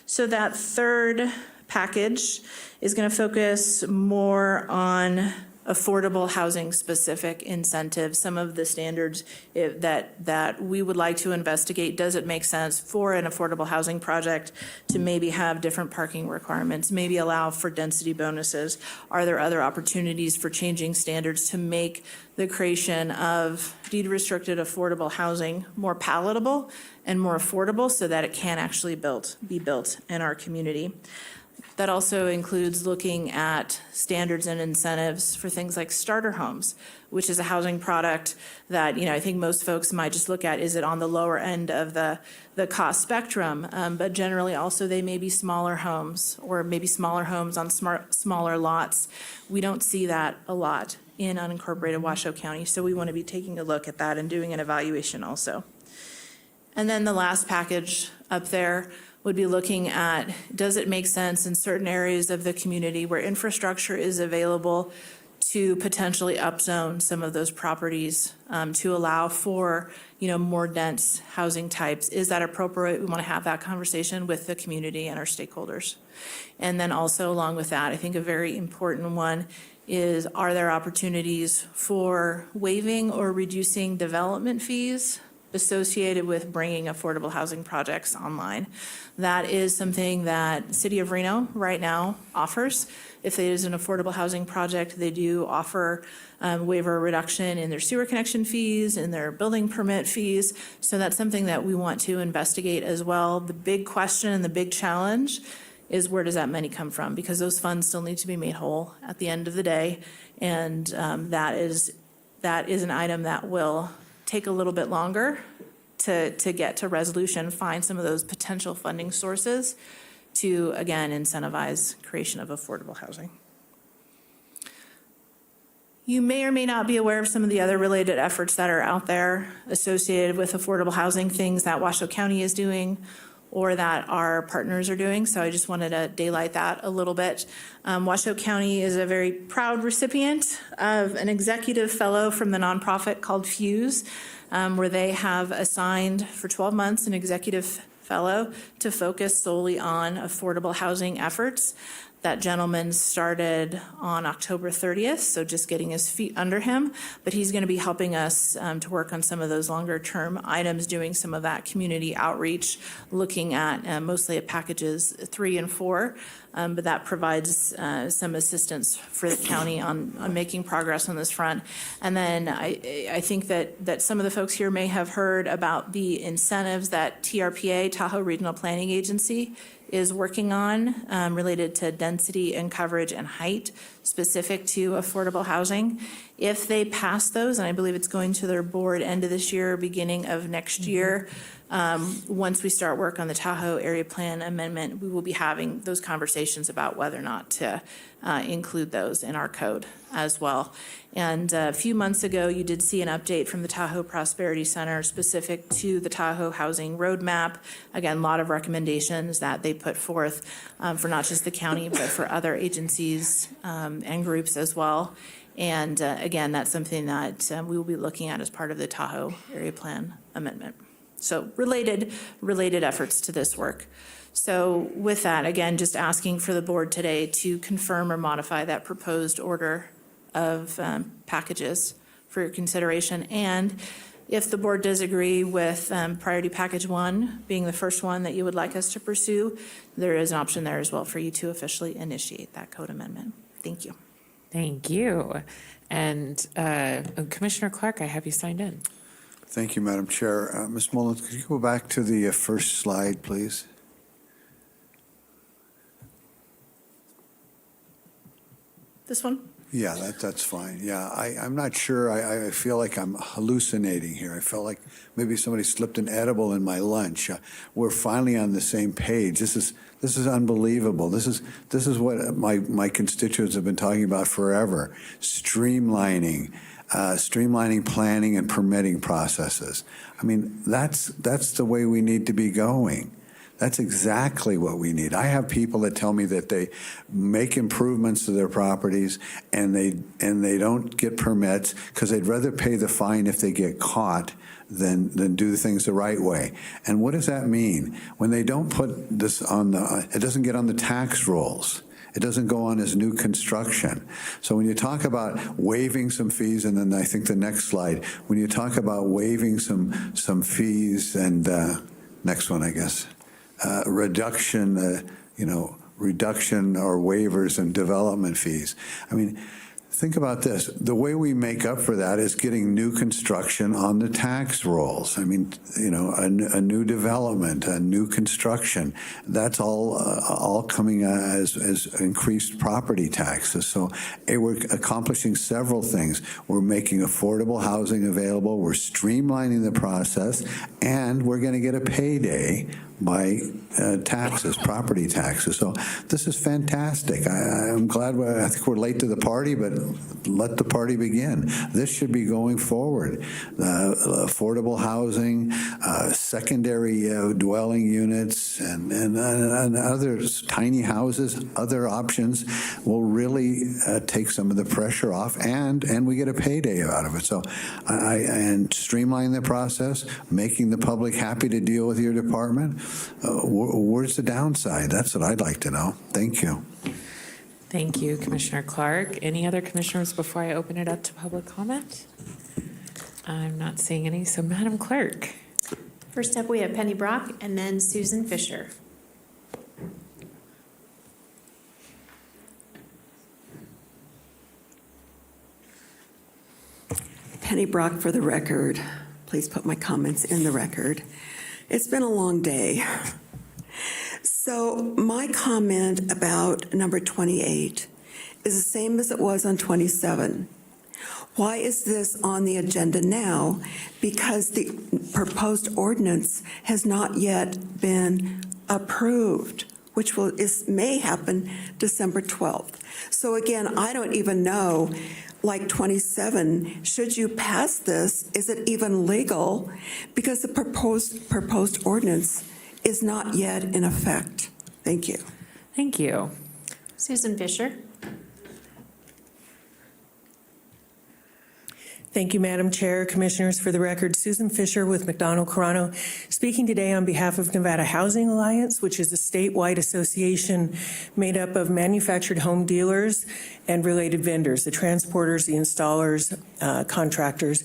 So that third package is going to focus more on affordable housing specific incentives, some of the standards that we would like to investigate. Does it make sense for an affordable housing project to maybe have different parking requirements, maybe allow for density bonuses? Are there other opportunities for changing standards to make the creation of deed restricted affordable housing more palatable and more affordable so that it can actually be built in our community? That also includes looking at standards and incentives for things like starter homes, which is a housing product that, I think most folks might just look at, is it on the lower end of the cost spectrum? But generally also they may be smaller homes or maybe smaller homes on smaller lots. We don't see that a lot in unincorporated Washoe County, so we want to be taking a look at that and doing an evaluation also. And then the last package up there would be looking at, does it make sense in certain areas of the community where infrastructure is available to potentially upzone some of those properties to allow for, more dense housing types? Is that appropriate? We want to have that conversation with the community and our stakeholders. And then also along with that, I think a very important one is, are there opportunities for waiving or reducing development fees associated with bringing affordable housing projects online? That is something that City of Reno right now offers. If it is an affordable housing project, they do offer waiver reduction in their sewer connection fees and their building permit fees. So that's something that we want to investigate as well. The big question and the big challenge is, where does that money come from? Because those funds still need to be made whole at the end of the day. And that is an item that will take a little bit longer to get to resolution, find some of those potential funding sources to, again, incentivize creation of affordable housing. You may or may not be aware of some of the other related efforts that are out there associated with affordable housing, things that Washoe County is doing or that our partners are doing. So I just wanted to daylight that a little bit. Washoe County is a very proud recipient of an executive fellow from the nonprofit called Fuse, where they have assigned for 12 months an executive fellow to focus solely on affordable housing efforts. That gentleman started on October 30th, so just getting his feet under him, but he's going to be helping us to work on some of those longer term items, doing some of that community outreach, looking at mostly at packages 3 and 4, but that provides some assistance for the county on making progress on this front. And then I think that some of the folks here may have heard about the incentives that TRPA, Tahoe Regional Planning Agency, is working on related to density and coverage and height specific to affordable housing. If they pass those, and I believe it's going to their board end of this year, beginning of next year, once we start work on the Tahoe Area Plan Amendment, we will be having those conversations about whether or not to include those in our code as well. And a few months ago, you did see an update from the Tahoe Prosperity Center specific to the Tahoe Housing Roadmap. Again, a lot of recommendations that they put forth for not just the county, but for other agencies and groups as well. And again, that's something that we will be looking at as part of the Tahoe Area Plan Amendment. So related efforts to this work. So with that, again, just asking for the board today to confirm or modify that proposed order of packages for your consideration. And if the board does agree with priority package 1 being the first one that you would like us to pursue, there is an option there as well for you to officially initiate that code amendment. Thank you. Thank you. And Commissioner Clark, I have you signed in. Thank you, Madam Chair. Ms. Mullins, could you go back to the first slide, please? This one? Yeah, that's fine. Yeah, I'm not sure. I feel like I'm hallucinating here. I felt like maybe somebody slipped an edible in my lunch. We're finally on the same page. This is unbelievable. This is what my constituents have been talking about forever. Streamlining planning and permitting processes. I mean, that's the way we need to be going. That's exactly what we need. I have people that tell me that they make improvements to their properties and they don't get permits because they'd rather pay the fine if they get caught than do things the right way. And what does that mean? When they don't put this on it doesn't get on the tax rolls. It doesn't go on as new construction. So when you talk about waiving some fees, and then I think the next slide, when you talk about waiving some fees and next one, I guess, reduction or waivers and development fees. I mean, think about this. The way we make up for that is getting new construction on the tax rolls. I mean, a new development, a new construction. That's all coming as increased property taxes. So we're accomplishing several things. We're making affordable housing available. We're streamlining the process, and we're going to get a payday by taxes, property taxes. So this is fantastic. I'm glad. I think we're late to the party, but let the party begin. This should be going forward. Affordable housing, secondary dwelling units, and other tiny houses, other options will really take some of the pressure off, and we get a payday out of it. So, and streamline the process, making the public happy to deal with your department. Where's the downside? That's what I'd like to know. Thank you. Thank you, Commissioner Clark. Any other commissioners before I open it up to public comment? I'm not seeing any, so Madam Clerk. First up, we have Penny Brock and then Susan Fisher. Penny Brock for the record. Please put my comments in the record. It's been a long day. So my comment about number 28 is the same as it was on 27. Why is this on the agenda now? Because the proposed ordinance has not yet been approved, which may happen December 12th. So again, I don't even know, like 27, should you pass this, is it even legal? Because the proposed ordinance is not yet in effect. Thank you. Thank you. Susan Fisher. Thank you, Madam Chair, Commissioners. For the record, Susan Fisher with McDonald Carano, speaking today on behalf of Nevada Housing Alliance, which is a statewide association made up of manufactured home dealers and related vendors, the transporters, the installers, contractors.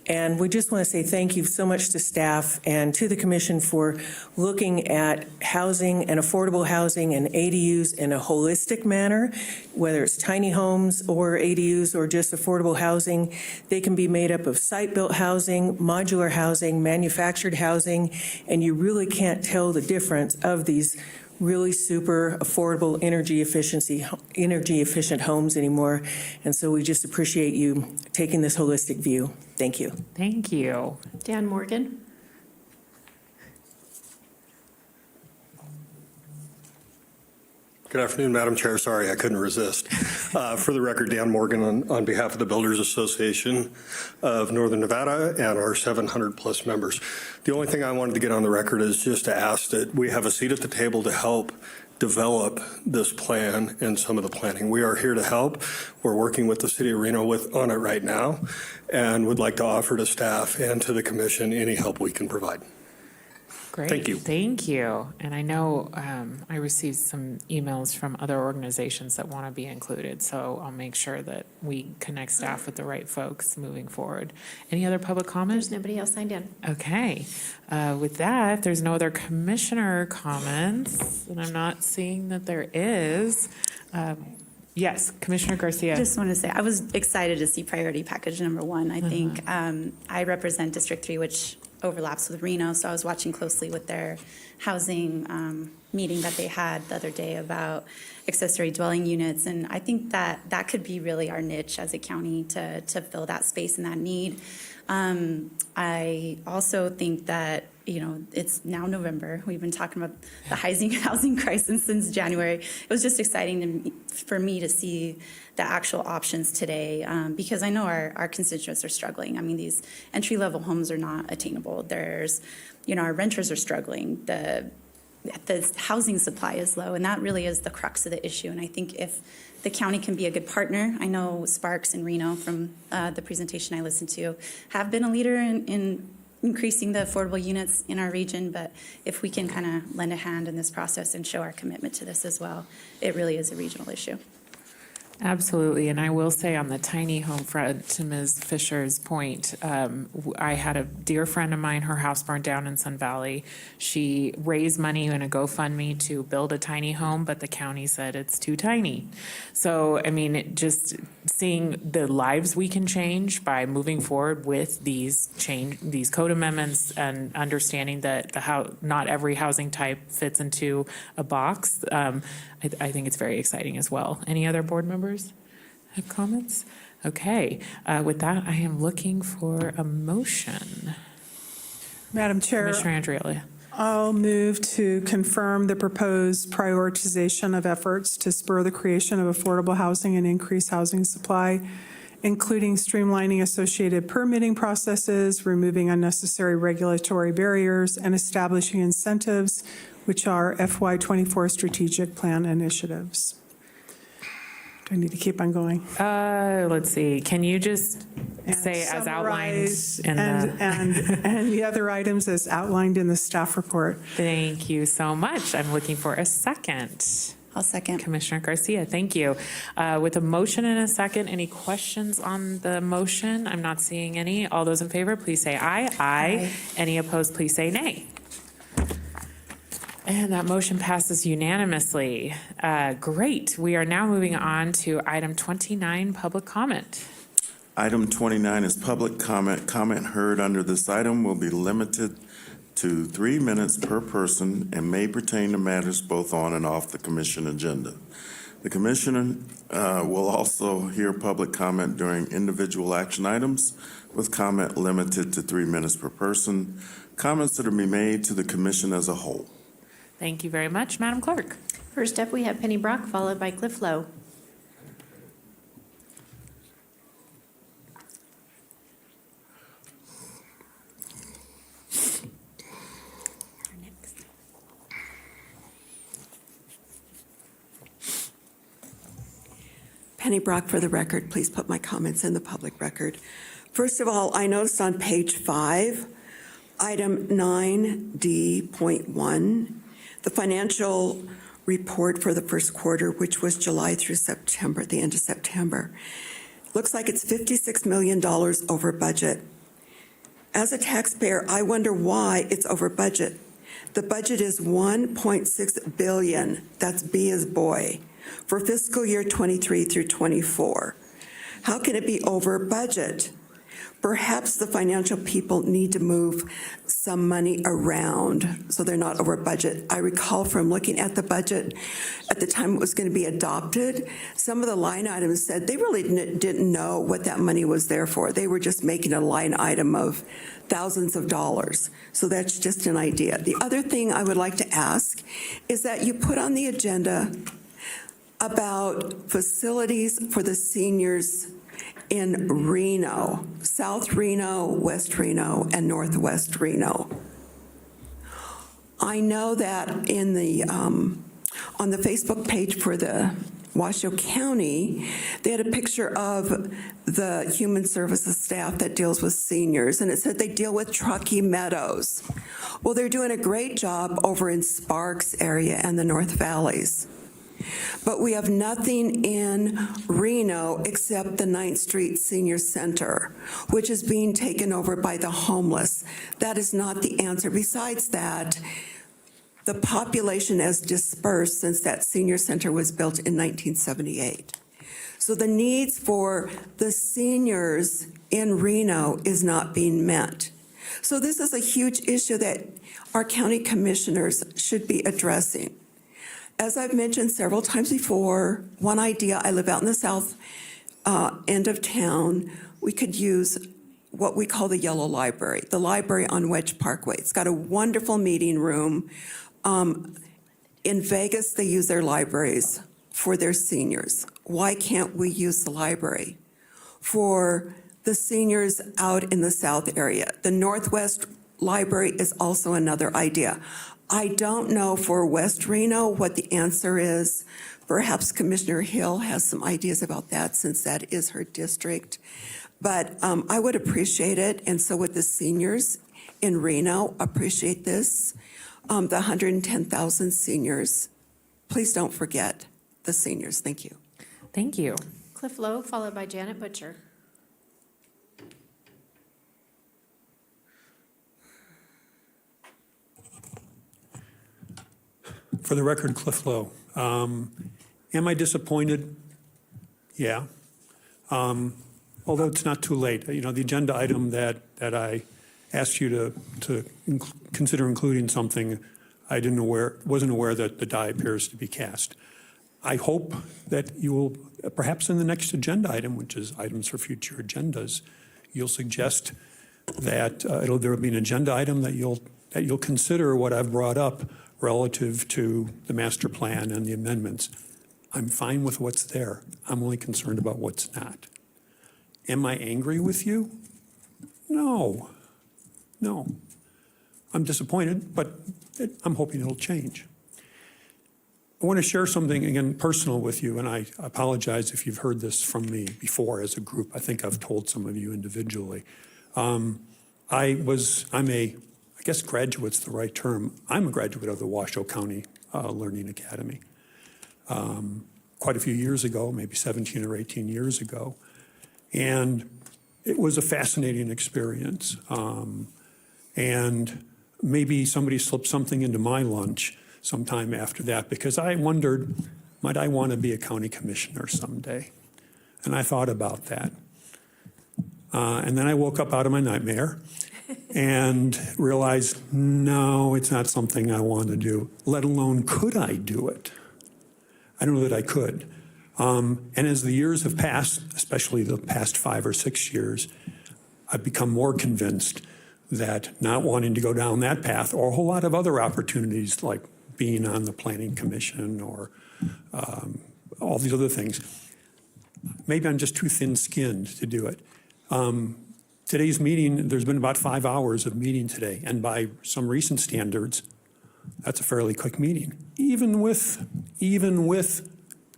And we just want to say thank you so much to staff and to the Commission for looking at housing and affordable housing and ADUs in a holistic manner, whether it's tiny homes or ADUs or just affordable housing. They can be made up of site-built housing, modular housing, manufactured housing, and you really can't tell the difference of these really super affordable energy efficient homes anymore. And so we just appreciate you taking this holistic view. Thank you. Thank you. Dan Morgan. Good afternoon, Madam Chair. Sorry, I couldn't resist. For the record, Dan Morgan on behalf of the Builders Association of Northern Nevada and our 700-plus members. The only thing I wanted to get on the record is just to ask that we have a seat at the table to help develop this plan and some of the planning. We are here to help. We're working with the City of Reno on it right now and would like to offer to staff and to the Commission any help we can provide. Great. Thank you. Thank you. And I know I received some emails from other organizations that want to be included, so I'll make sure that we connect staff with the right folks moving forward. Any other public comments? There's nobody else signed in. Okay. With that, if there's no other commissioner comments, and I'm not seeing that there is. Yes, Commissioner Garcia. I just want to say I was excited to see priority package number 1. I think I represent District 3, which overlaps with Reno, so I was watching closely with their housing meeting that they had the other day about accessory dwelling units, and I think that that could be really our niche as a county to fill that space and that need. I also think that, you know, it's now November. We've been talking about the housing crisis since January. It was just exciting for me to see the actual options today because I know our constituents are struggling. I mean, these entry-level homes are not attainable. There's, you know, our renters are struggling. The housing supply is low, and that really is the crux of the issue. And I think if the county can be a good partner, I know Sparks and Reno from the presentation I listened to have been a leader in increasing the affordable units in our region, but if we can kind of lend a hand in this process and show our commitment to this as well, it really is a regional issue. Absolutely, and I will say on the tiny home front, to Ms. Fisher's point, I had a dear friend of mine, her house burned down in Sun Valley. She raised money in a GoFundMe to build a tiny home, but the county said it's too tiny. So, I mean, just seeing the lives we can change by moving forward with these code amendments and understanding that not every housing type fits into a box, I think it's very exciting as well. Any other board members have comments? Okay. With that, I am looking for a motion. Madam Chair. Commissioner Andrioli. I'll move to confirm the proposed prioritization of efforts to spur the creation of affordable housing and increase housing supply, including streamlining associated permitting processes, removing unnecessary regulatory barriers, and establishing incentives, which are FY24 strategic plan initiatives. Do I need to keep on going? Let's see. Can you just say as outlined and the other items as outlined in the staff report? Thank you so much. I'm looking for a second. I'll second. Commissioner Garcia, thank you. With a motion and a second, any questions on the motion? I'm not seeing any. All those in favor, please say aye. Aye. Any opposed, please say nay. And that motion passes unanimously. Great. We are now moving on to item 29, public comment. Item 29 is public comment. Comment heard under this item will be limited to 3 minutes per person and may pertain to matters both on and off the commission agenda. The commissioner will also hear public comment during individual action items with comment limited to 3 minutes per person. Comments that are be made to the commission as a whole. Thank you very much, Madam Clerk. First up, we have Penny Brock, followed by Cliff Lowe. Penny Brock for the record. Please put my comments in the public record. First of all, I noticed on page 5, item 9D.1, the financial report for the first quarter, which was July through September, the end of September. Looks like it's $56 million over budget. As a taxpayer, I wonder why it's over budget. The budget is $1.6 billion. That's B as boy, for fiscal year 23 through 24. How can it be over budget? Perhaps the financial people need to move some money around so they're not over budget. I recall from looking at the budget at the time it was going to be adopted, some of the line items said they really didn't know what that money was there for. They were just making a line item of thousands of dollars. So that's just an idea. The other thing I would like to ask is that you put on the agenda about facilities for the seniors in Reno, South Reno, West Reno, and Northwest Reno. I know that in the on the Facebook page for the Washoe County, they had a picture of the human services staff that deals with seniors, and it said they deal with Truckee Meadows. Well, they're doing a great job over in Sparks area and the North Valleys. But we have nothing in Reno except the 9th Street Senior Center, which is being taken over by the homeless. That is not the answer. Besides that, the population has dispersed since that senior center was built in 1978. So the needs for the seniors in Reno is not being met. So this is a huge issue that our county commissioners should be addressing. As I've mentioned several times before, one idea, I live out in the south end of town, we could use what we call the Yellow Library, the library on Wedge Parkway. It's got a wonderful meeting room. In Vegas, they use their libraries for their seniors. Why can't we use the library for the seniors out in the south area? The Northwest Library is also another idea. I don't know for West Reno what the answer is. Perhaps Commissioner Hill has some ideas about that since that is her district. But I would appreciate it, and so would the seniors in Reno appreciate this. The 110,000 seniors. Please don't forget the seniors. Thank you. Thank you. Cliff Lowe, followed by Janet Butcher. For the record, Cliff Lowe. Am I disappointed? Yeah. Although it's not too late. You know, the agenda item that I asked you to consider including something, wasn't aware that the die appears to be cast. I hope that you will, perhaps in the next agenda item, which is items for future agendas, you'll suggest that there will be an agenda item that you'll consider what I've brought up relative to the master plan and the amendments. I'm fine with what's there. I'm only concerned about what's not. Am I angry with you? No. I'm disappointed, but I'm hoping it'll change. I want to share something, again, personal with you, and I apologize if you've heard this from me before as a group. I think I've told some of you individually. I guess graduate's the right term. I'm a graduate of the Washoe County Learning Academy. Quite a few years ago, maybe 17 or 18 years ago. And it was a fascinating experience. And maybe somebody slipped something into my lunch sometime after that, because I wondered, might I want to be a county commissioner someday? And I thought about that. And then I woke up out of my nightmare and realized, no, it's not something I want to do, let alone could I do it. I don't know that I could. And as the years have passed, especially the past 5 or 6 years, I've become more convinced that not wanting to go down that path or a whole lot of other opportunities like being on the Planning Commission or all these other things, maybe I'm just too thin-skinned to do it. Today's meeting, there's been about 5 hours of meeting today, and by some recent standards, that's a fairly quick meeting, even with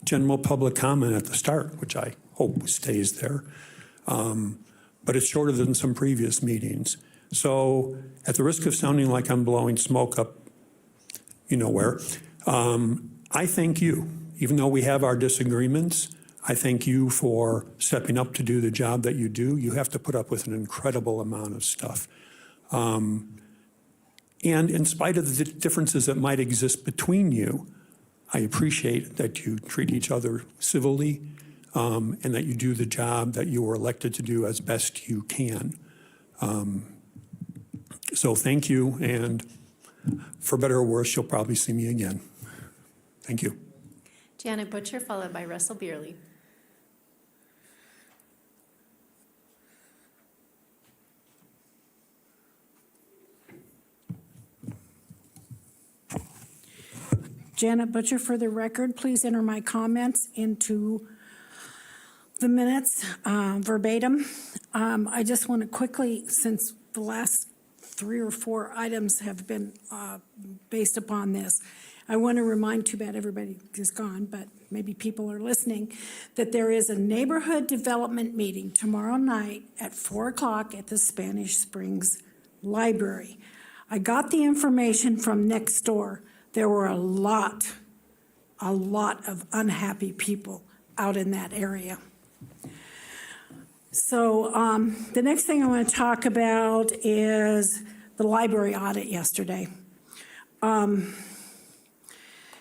general public comment at the start, which I hope stays there. But it's shorter than some previous meetings. So at the risk of sounding like I'm blowing smoke up you know where, I thank you. Even though we have our disagreements, I thank you for stepping up to do the job that you do. You have to put up with an incredible amount of stuff. And in spite of the differences that might exist between you, I appreciate that you treat each other civilly and that you do the job that you were elected to do as best you can. So thank you, and for better or worse, you'll probably see me again. Thank you. Janet Butcher, followed by Russell Beerley. Janet Butcher, for the record, please enter my comments into the minutes verbatim. I just want to quickly, since the last 3 or 4 items have been based upon this, I want to remind, too bad everybody is gone, but maybe people are listening, that there is a neighborhood development meeting tomorrow night at 4 o'clock at the Spanish Springs Library. I got the information from next door. There were a lot of unhappy people out in that area. So the next thing I want to talk about is the library audit yesterday.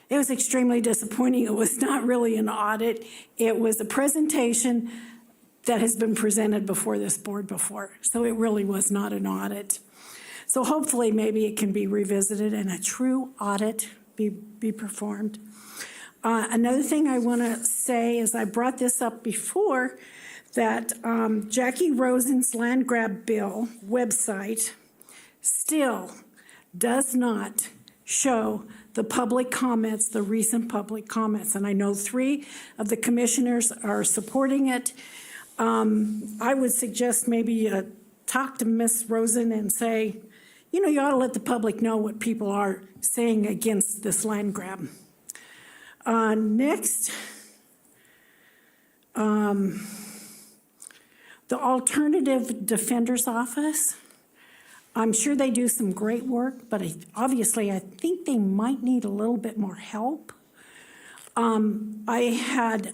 It was extremely disappointing. It was not really an audit. It was a presentation that has been presented before this board before. So it really was not an audit. So hopefully maybe it can be revisited and a true audit be performed. Another thing I want to say is I brought this up before, that Jackie Rosen's land grab bill website still does not show the public comments, the recent public comments. And I know 3 of the commissioners are supporting it. I would suggest maybe talk to Ms. Rosen and say, you know, you ought to let the public know what people are saying against this land grab. Next, the Alternative Defender's Office. I'm sure they do some great work, but obviously I think they might need a little bit more help. I had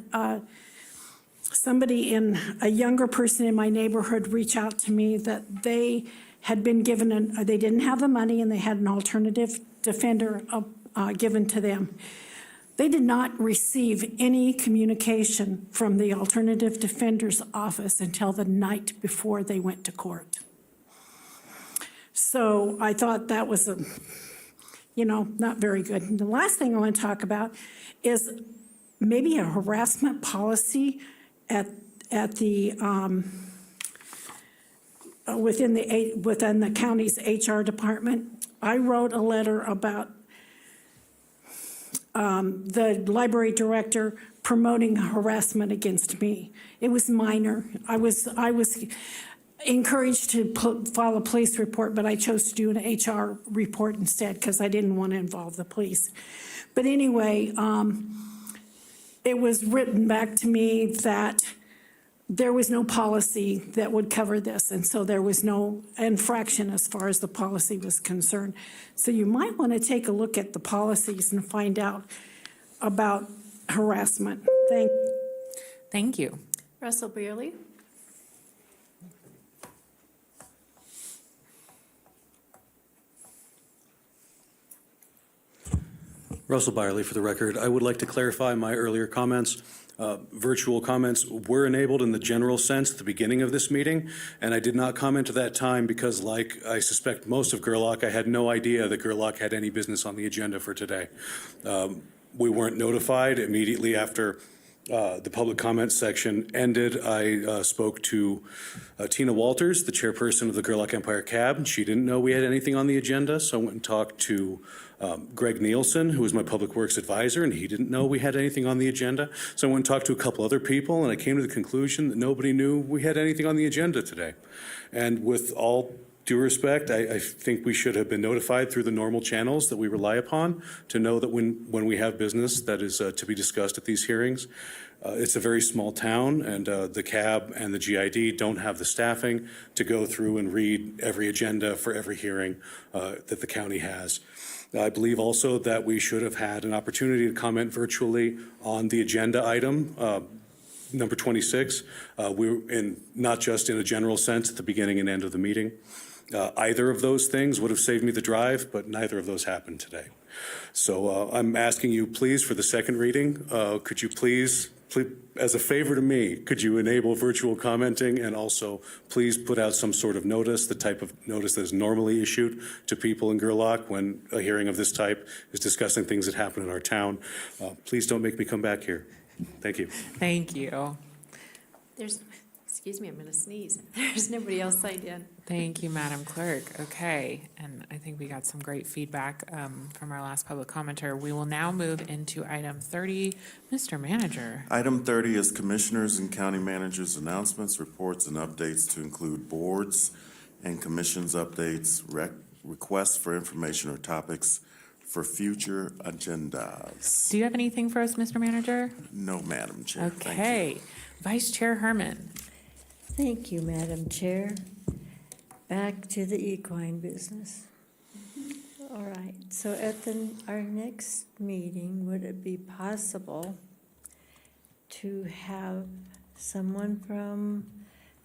somebody a younger person in my neighborhood reach out to me that they had been given, they didn't have the money and they had an alternative defender given to them. They did not receive any communication from the Alternative Defender's Office until the night before they went to court. So I thought that was, not very good. And the last thing I want to talk about is maybe a harassment policy at the within the county's HR department. I wrote a letter about the library director promoting harassment against me. It was minor. I was encouraged to file a police report, but I chose to do an HR report instead because I didn't want to involve the police. But anyway, it was written back to me that there was no policy that would cover this, and so there was no infraction as far as the policy was concerned. So you might want to take a look at the policies and find out about harassment. Thank you. Russell Beerley. Russell Byerly, for the record. I would like to clarify my earlier comments. Virtual comments were enabled in the general sense at the beginning of this meeting, and I did not comment at that time because, like I suspect most of Gerlach, I had no idea that Gerlach had any business on the agenda for today. We weren't notified immediately after the public comment section ended. I spoke to Tina Walters, the chairperson of the Gerlach Empire Cab. She didn't know we had anything on the agenda, so I went and talked to Greg Nielsen, who was my public works advisor, and he didn't know we had anything on the agenda. So I went and talked to a couple other people, and I came to the conclusion that nobody knew we had anything on the agenda today. And with all due respect, I think we should have been notified through the normal channels that we rely upon to know that when we have business that is to be discussed at these hearings. It's a very small town, and the CAB and the GID don't have the staffing to go through and read every agenda for every hearing that the county has. I believe also that we should have had an opportunity to comment virtually on the agenda item, number 26. Not just in a general sense at the beginning and end of the meeting. Either of those things would have saved me the drive, but neither of those happened today. So I'm asking you, please, for the second reading, could you please, as a favor to me, could you enable virtual commenting, and also please put out some sort of notice, the type of notice that is normally issued to people in Gerlach when a hearing of this type is discussing things that happen in our town. Please don't make me come back here. Thank you. Thank you. Excuse me, I'm going to sneeze. There's nobody else signed in. Thank you, Madam Clerk. Okay, and I think we got some great feedback from our last public commenter. We will now move into item 30. Mr. Manager. Item 30 is Commissioners and County Managers' announcements, reports, and updates to include boards and commissions updates, requests for information or topics for future agendas. Do you have anything for us, Mr. Manager? No, Madam Chair. Thank you. Okay. Vice Chair Herman. Thank you, Madam Chair. Back to the equine business. All right, so at our next meeting, would it be possible to have someone from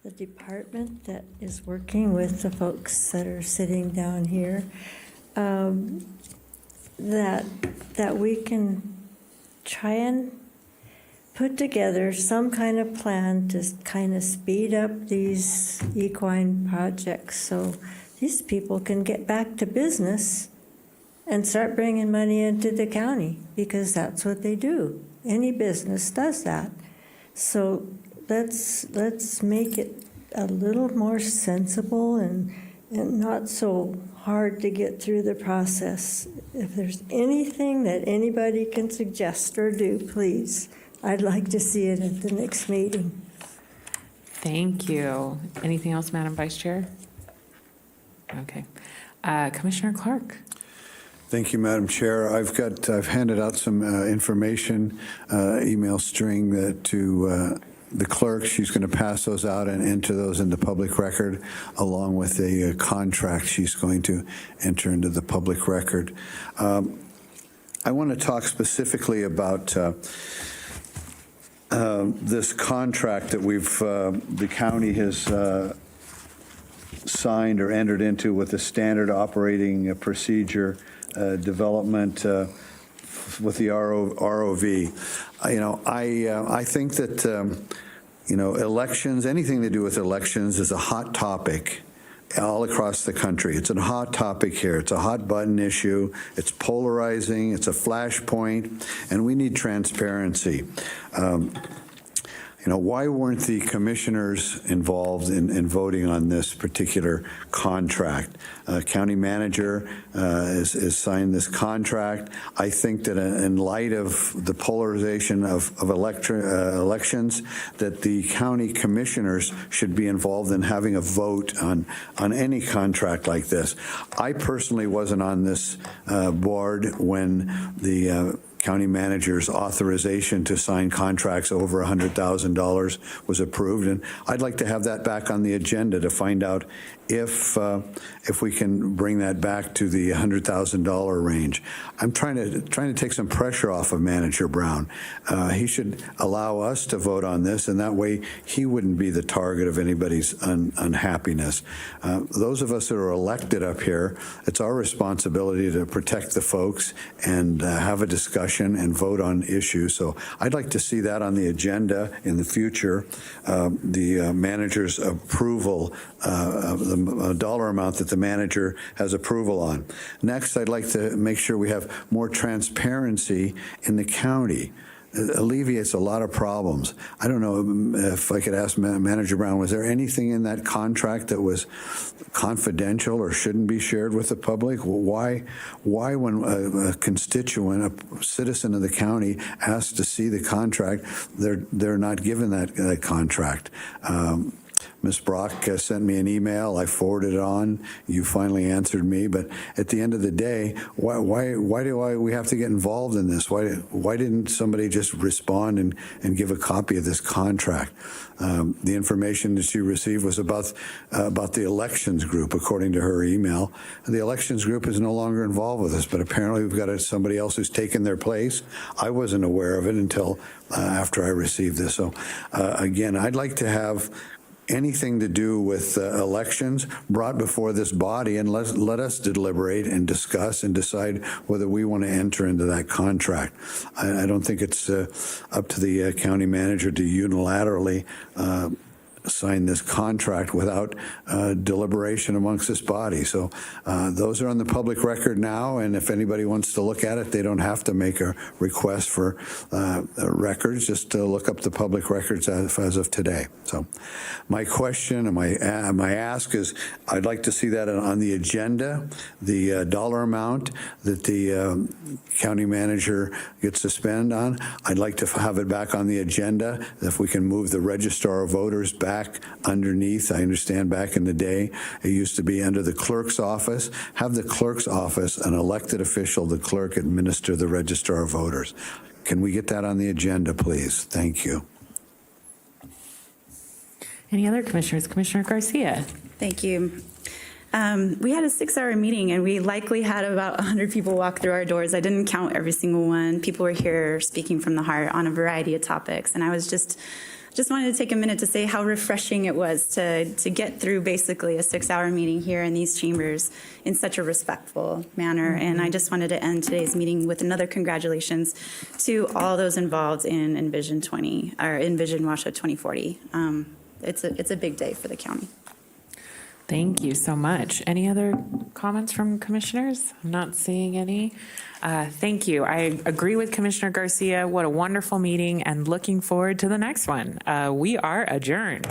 the department that is working with the folks that are sitting down here, that we can try and put together some kind of plan to kind of speed up these equine projects so these people can get back to business and start bringing money into the county, because that's what they do. Any business does that. So let's make it a little more sensible and not so hard to get through the process. If there's anything that anybody can suggest or do, please, I'd like to see it at the next meeting. Thank you. Anything else, Madam Vice Chair? Okay. Commissioner Clark. Thank you, Madam Chair. I've handed out some information, email string to the clerk. She's going to pass those out and enter those into public record, along with a contract she's going to enter into the public record. I want to talk specifically about this contract that the county has signed or entered into with the standard operating procedure development with the ROV. I think that elections, anything to do with elections, is a hot topic all across the country. It's a hot topic here. It's a hot button issue. It's polarizing. It's a flashpoint, and we need transparency. Why weren't the commissioners involved in voting on this particular contract? County manager has signed this contract. I think that in light of the polarization of elections, that the county commissioners should be involved in having a vote on any contract like this. I personally wasn't on this board when the county manager's authorization to sign contracts over $100,000 was approved, and I'd like to have that back on the agenda to find out if we can bring that back to the $100,000 range. I'm trying to take some pressure off of Manager Brown. He should allow us to vote on this, and that way he wouldn't be the target of anybody's unhappiness. Those of us that are elected up here, it's our responsibility to protect the folks and have a discussion and vote on issues. So I'd like to see that on the agenda in the future. The manager's approval, the the dollar amount that the manager has approval on. Next, I'd like to make sure we have more transparency in the county. It alleviates a lot of problems. I don't know if I could ask Manager Brown, was there anything in that contract that was confidential or shouldn't be shared with the public? Why when a constituent, a citizen of the county asks to see the contract, they're not given that contract? Ms. Brock sent me an email. I forwarded it on. You finally answered me. But at the end of the day, why do we have to get involved in this? Why didn't somebody just respond and give a copy of this contract? The information that she received was about the elections group, according to her email. The elections group is no longer involved with us, but apparently we've got somebody else who's taken their place. I wasn't aware of it until after I received this. So again, I'd like to have anything to do with elections brought before this body, and let us deliberate and discuss and decide whether we want to enter into that contract. I don't think it's up to the county manager to unilaterally sign this contract without deliberation amongst this body. So those are on the public record now, and if anybody wants to look at it, they don't have to make a request for records, just to look up the public records as of today. So my question and my ask is, I'd like to see that on the agenda, the dollar amount that the county manager gets to spend on. I'd like to have it back on the agenda. If we can move the registrar of voters back underneath. I understand back in the day, it used to be under the clerk's office. Have the clerk's office, an elected official, the clerk, administer the registrar of voters. Can we get that on the agenda, please? Thank you. Any other commissioners? Commissioner Garcia. Thank you. We had a 6-hour meeting, and we likely had about 100 people walk through our doors. I didn't count every single one. People were here speaking from the heart on a variety of topics, and I was just wanted to take a minute to say how refreshing it was to get through basically a 6-hour meeting here in these chambers in such a respectful manner. And I just wanted to end today's meeting with another congratulations to all those involved in Envision Washoe 2040. It's a big day for the county. Thank you so much. Any other comments from commissioners? I'm not seeing any. Thank you. I agree with Commissioner Garcia. What a wonderful meeting, and looking forward to the next one. We are adjourned.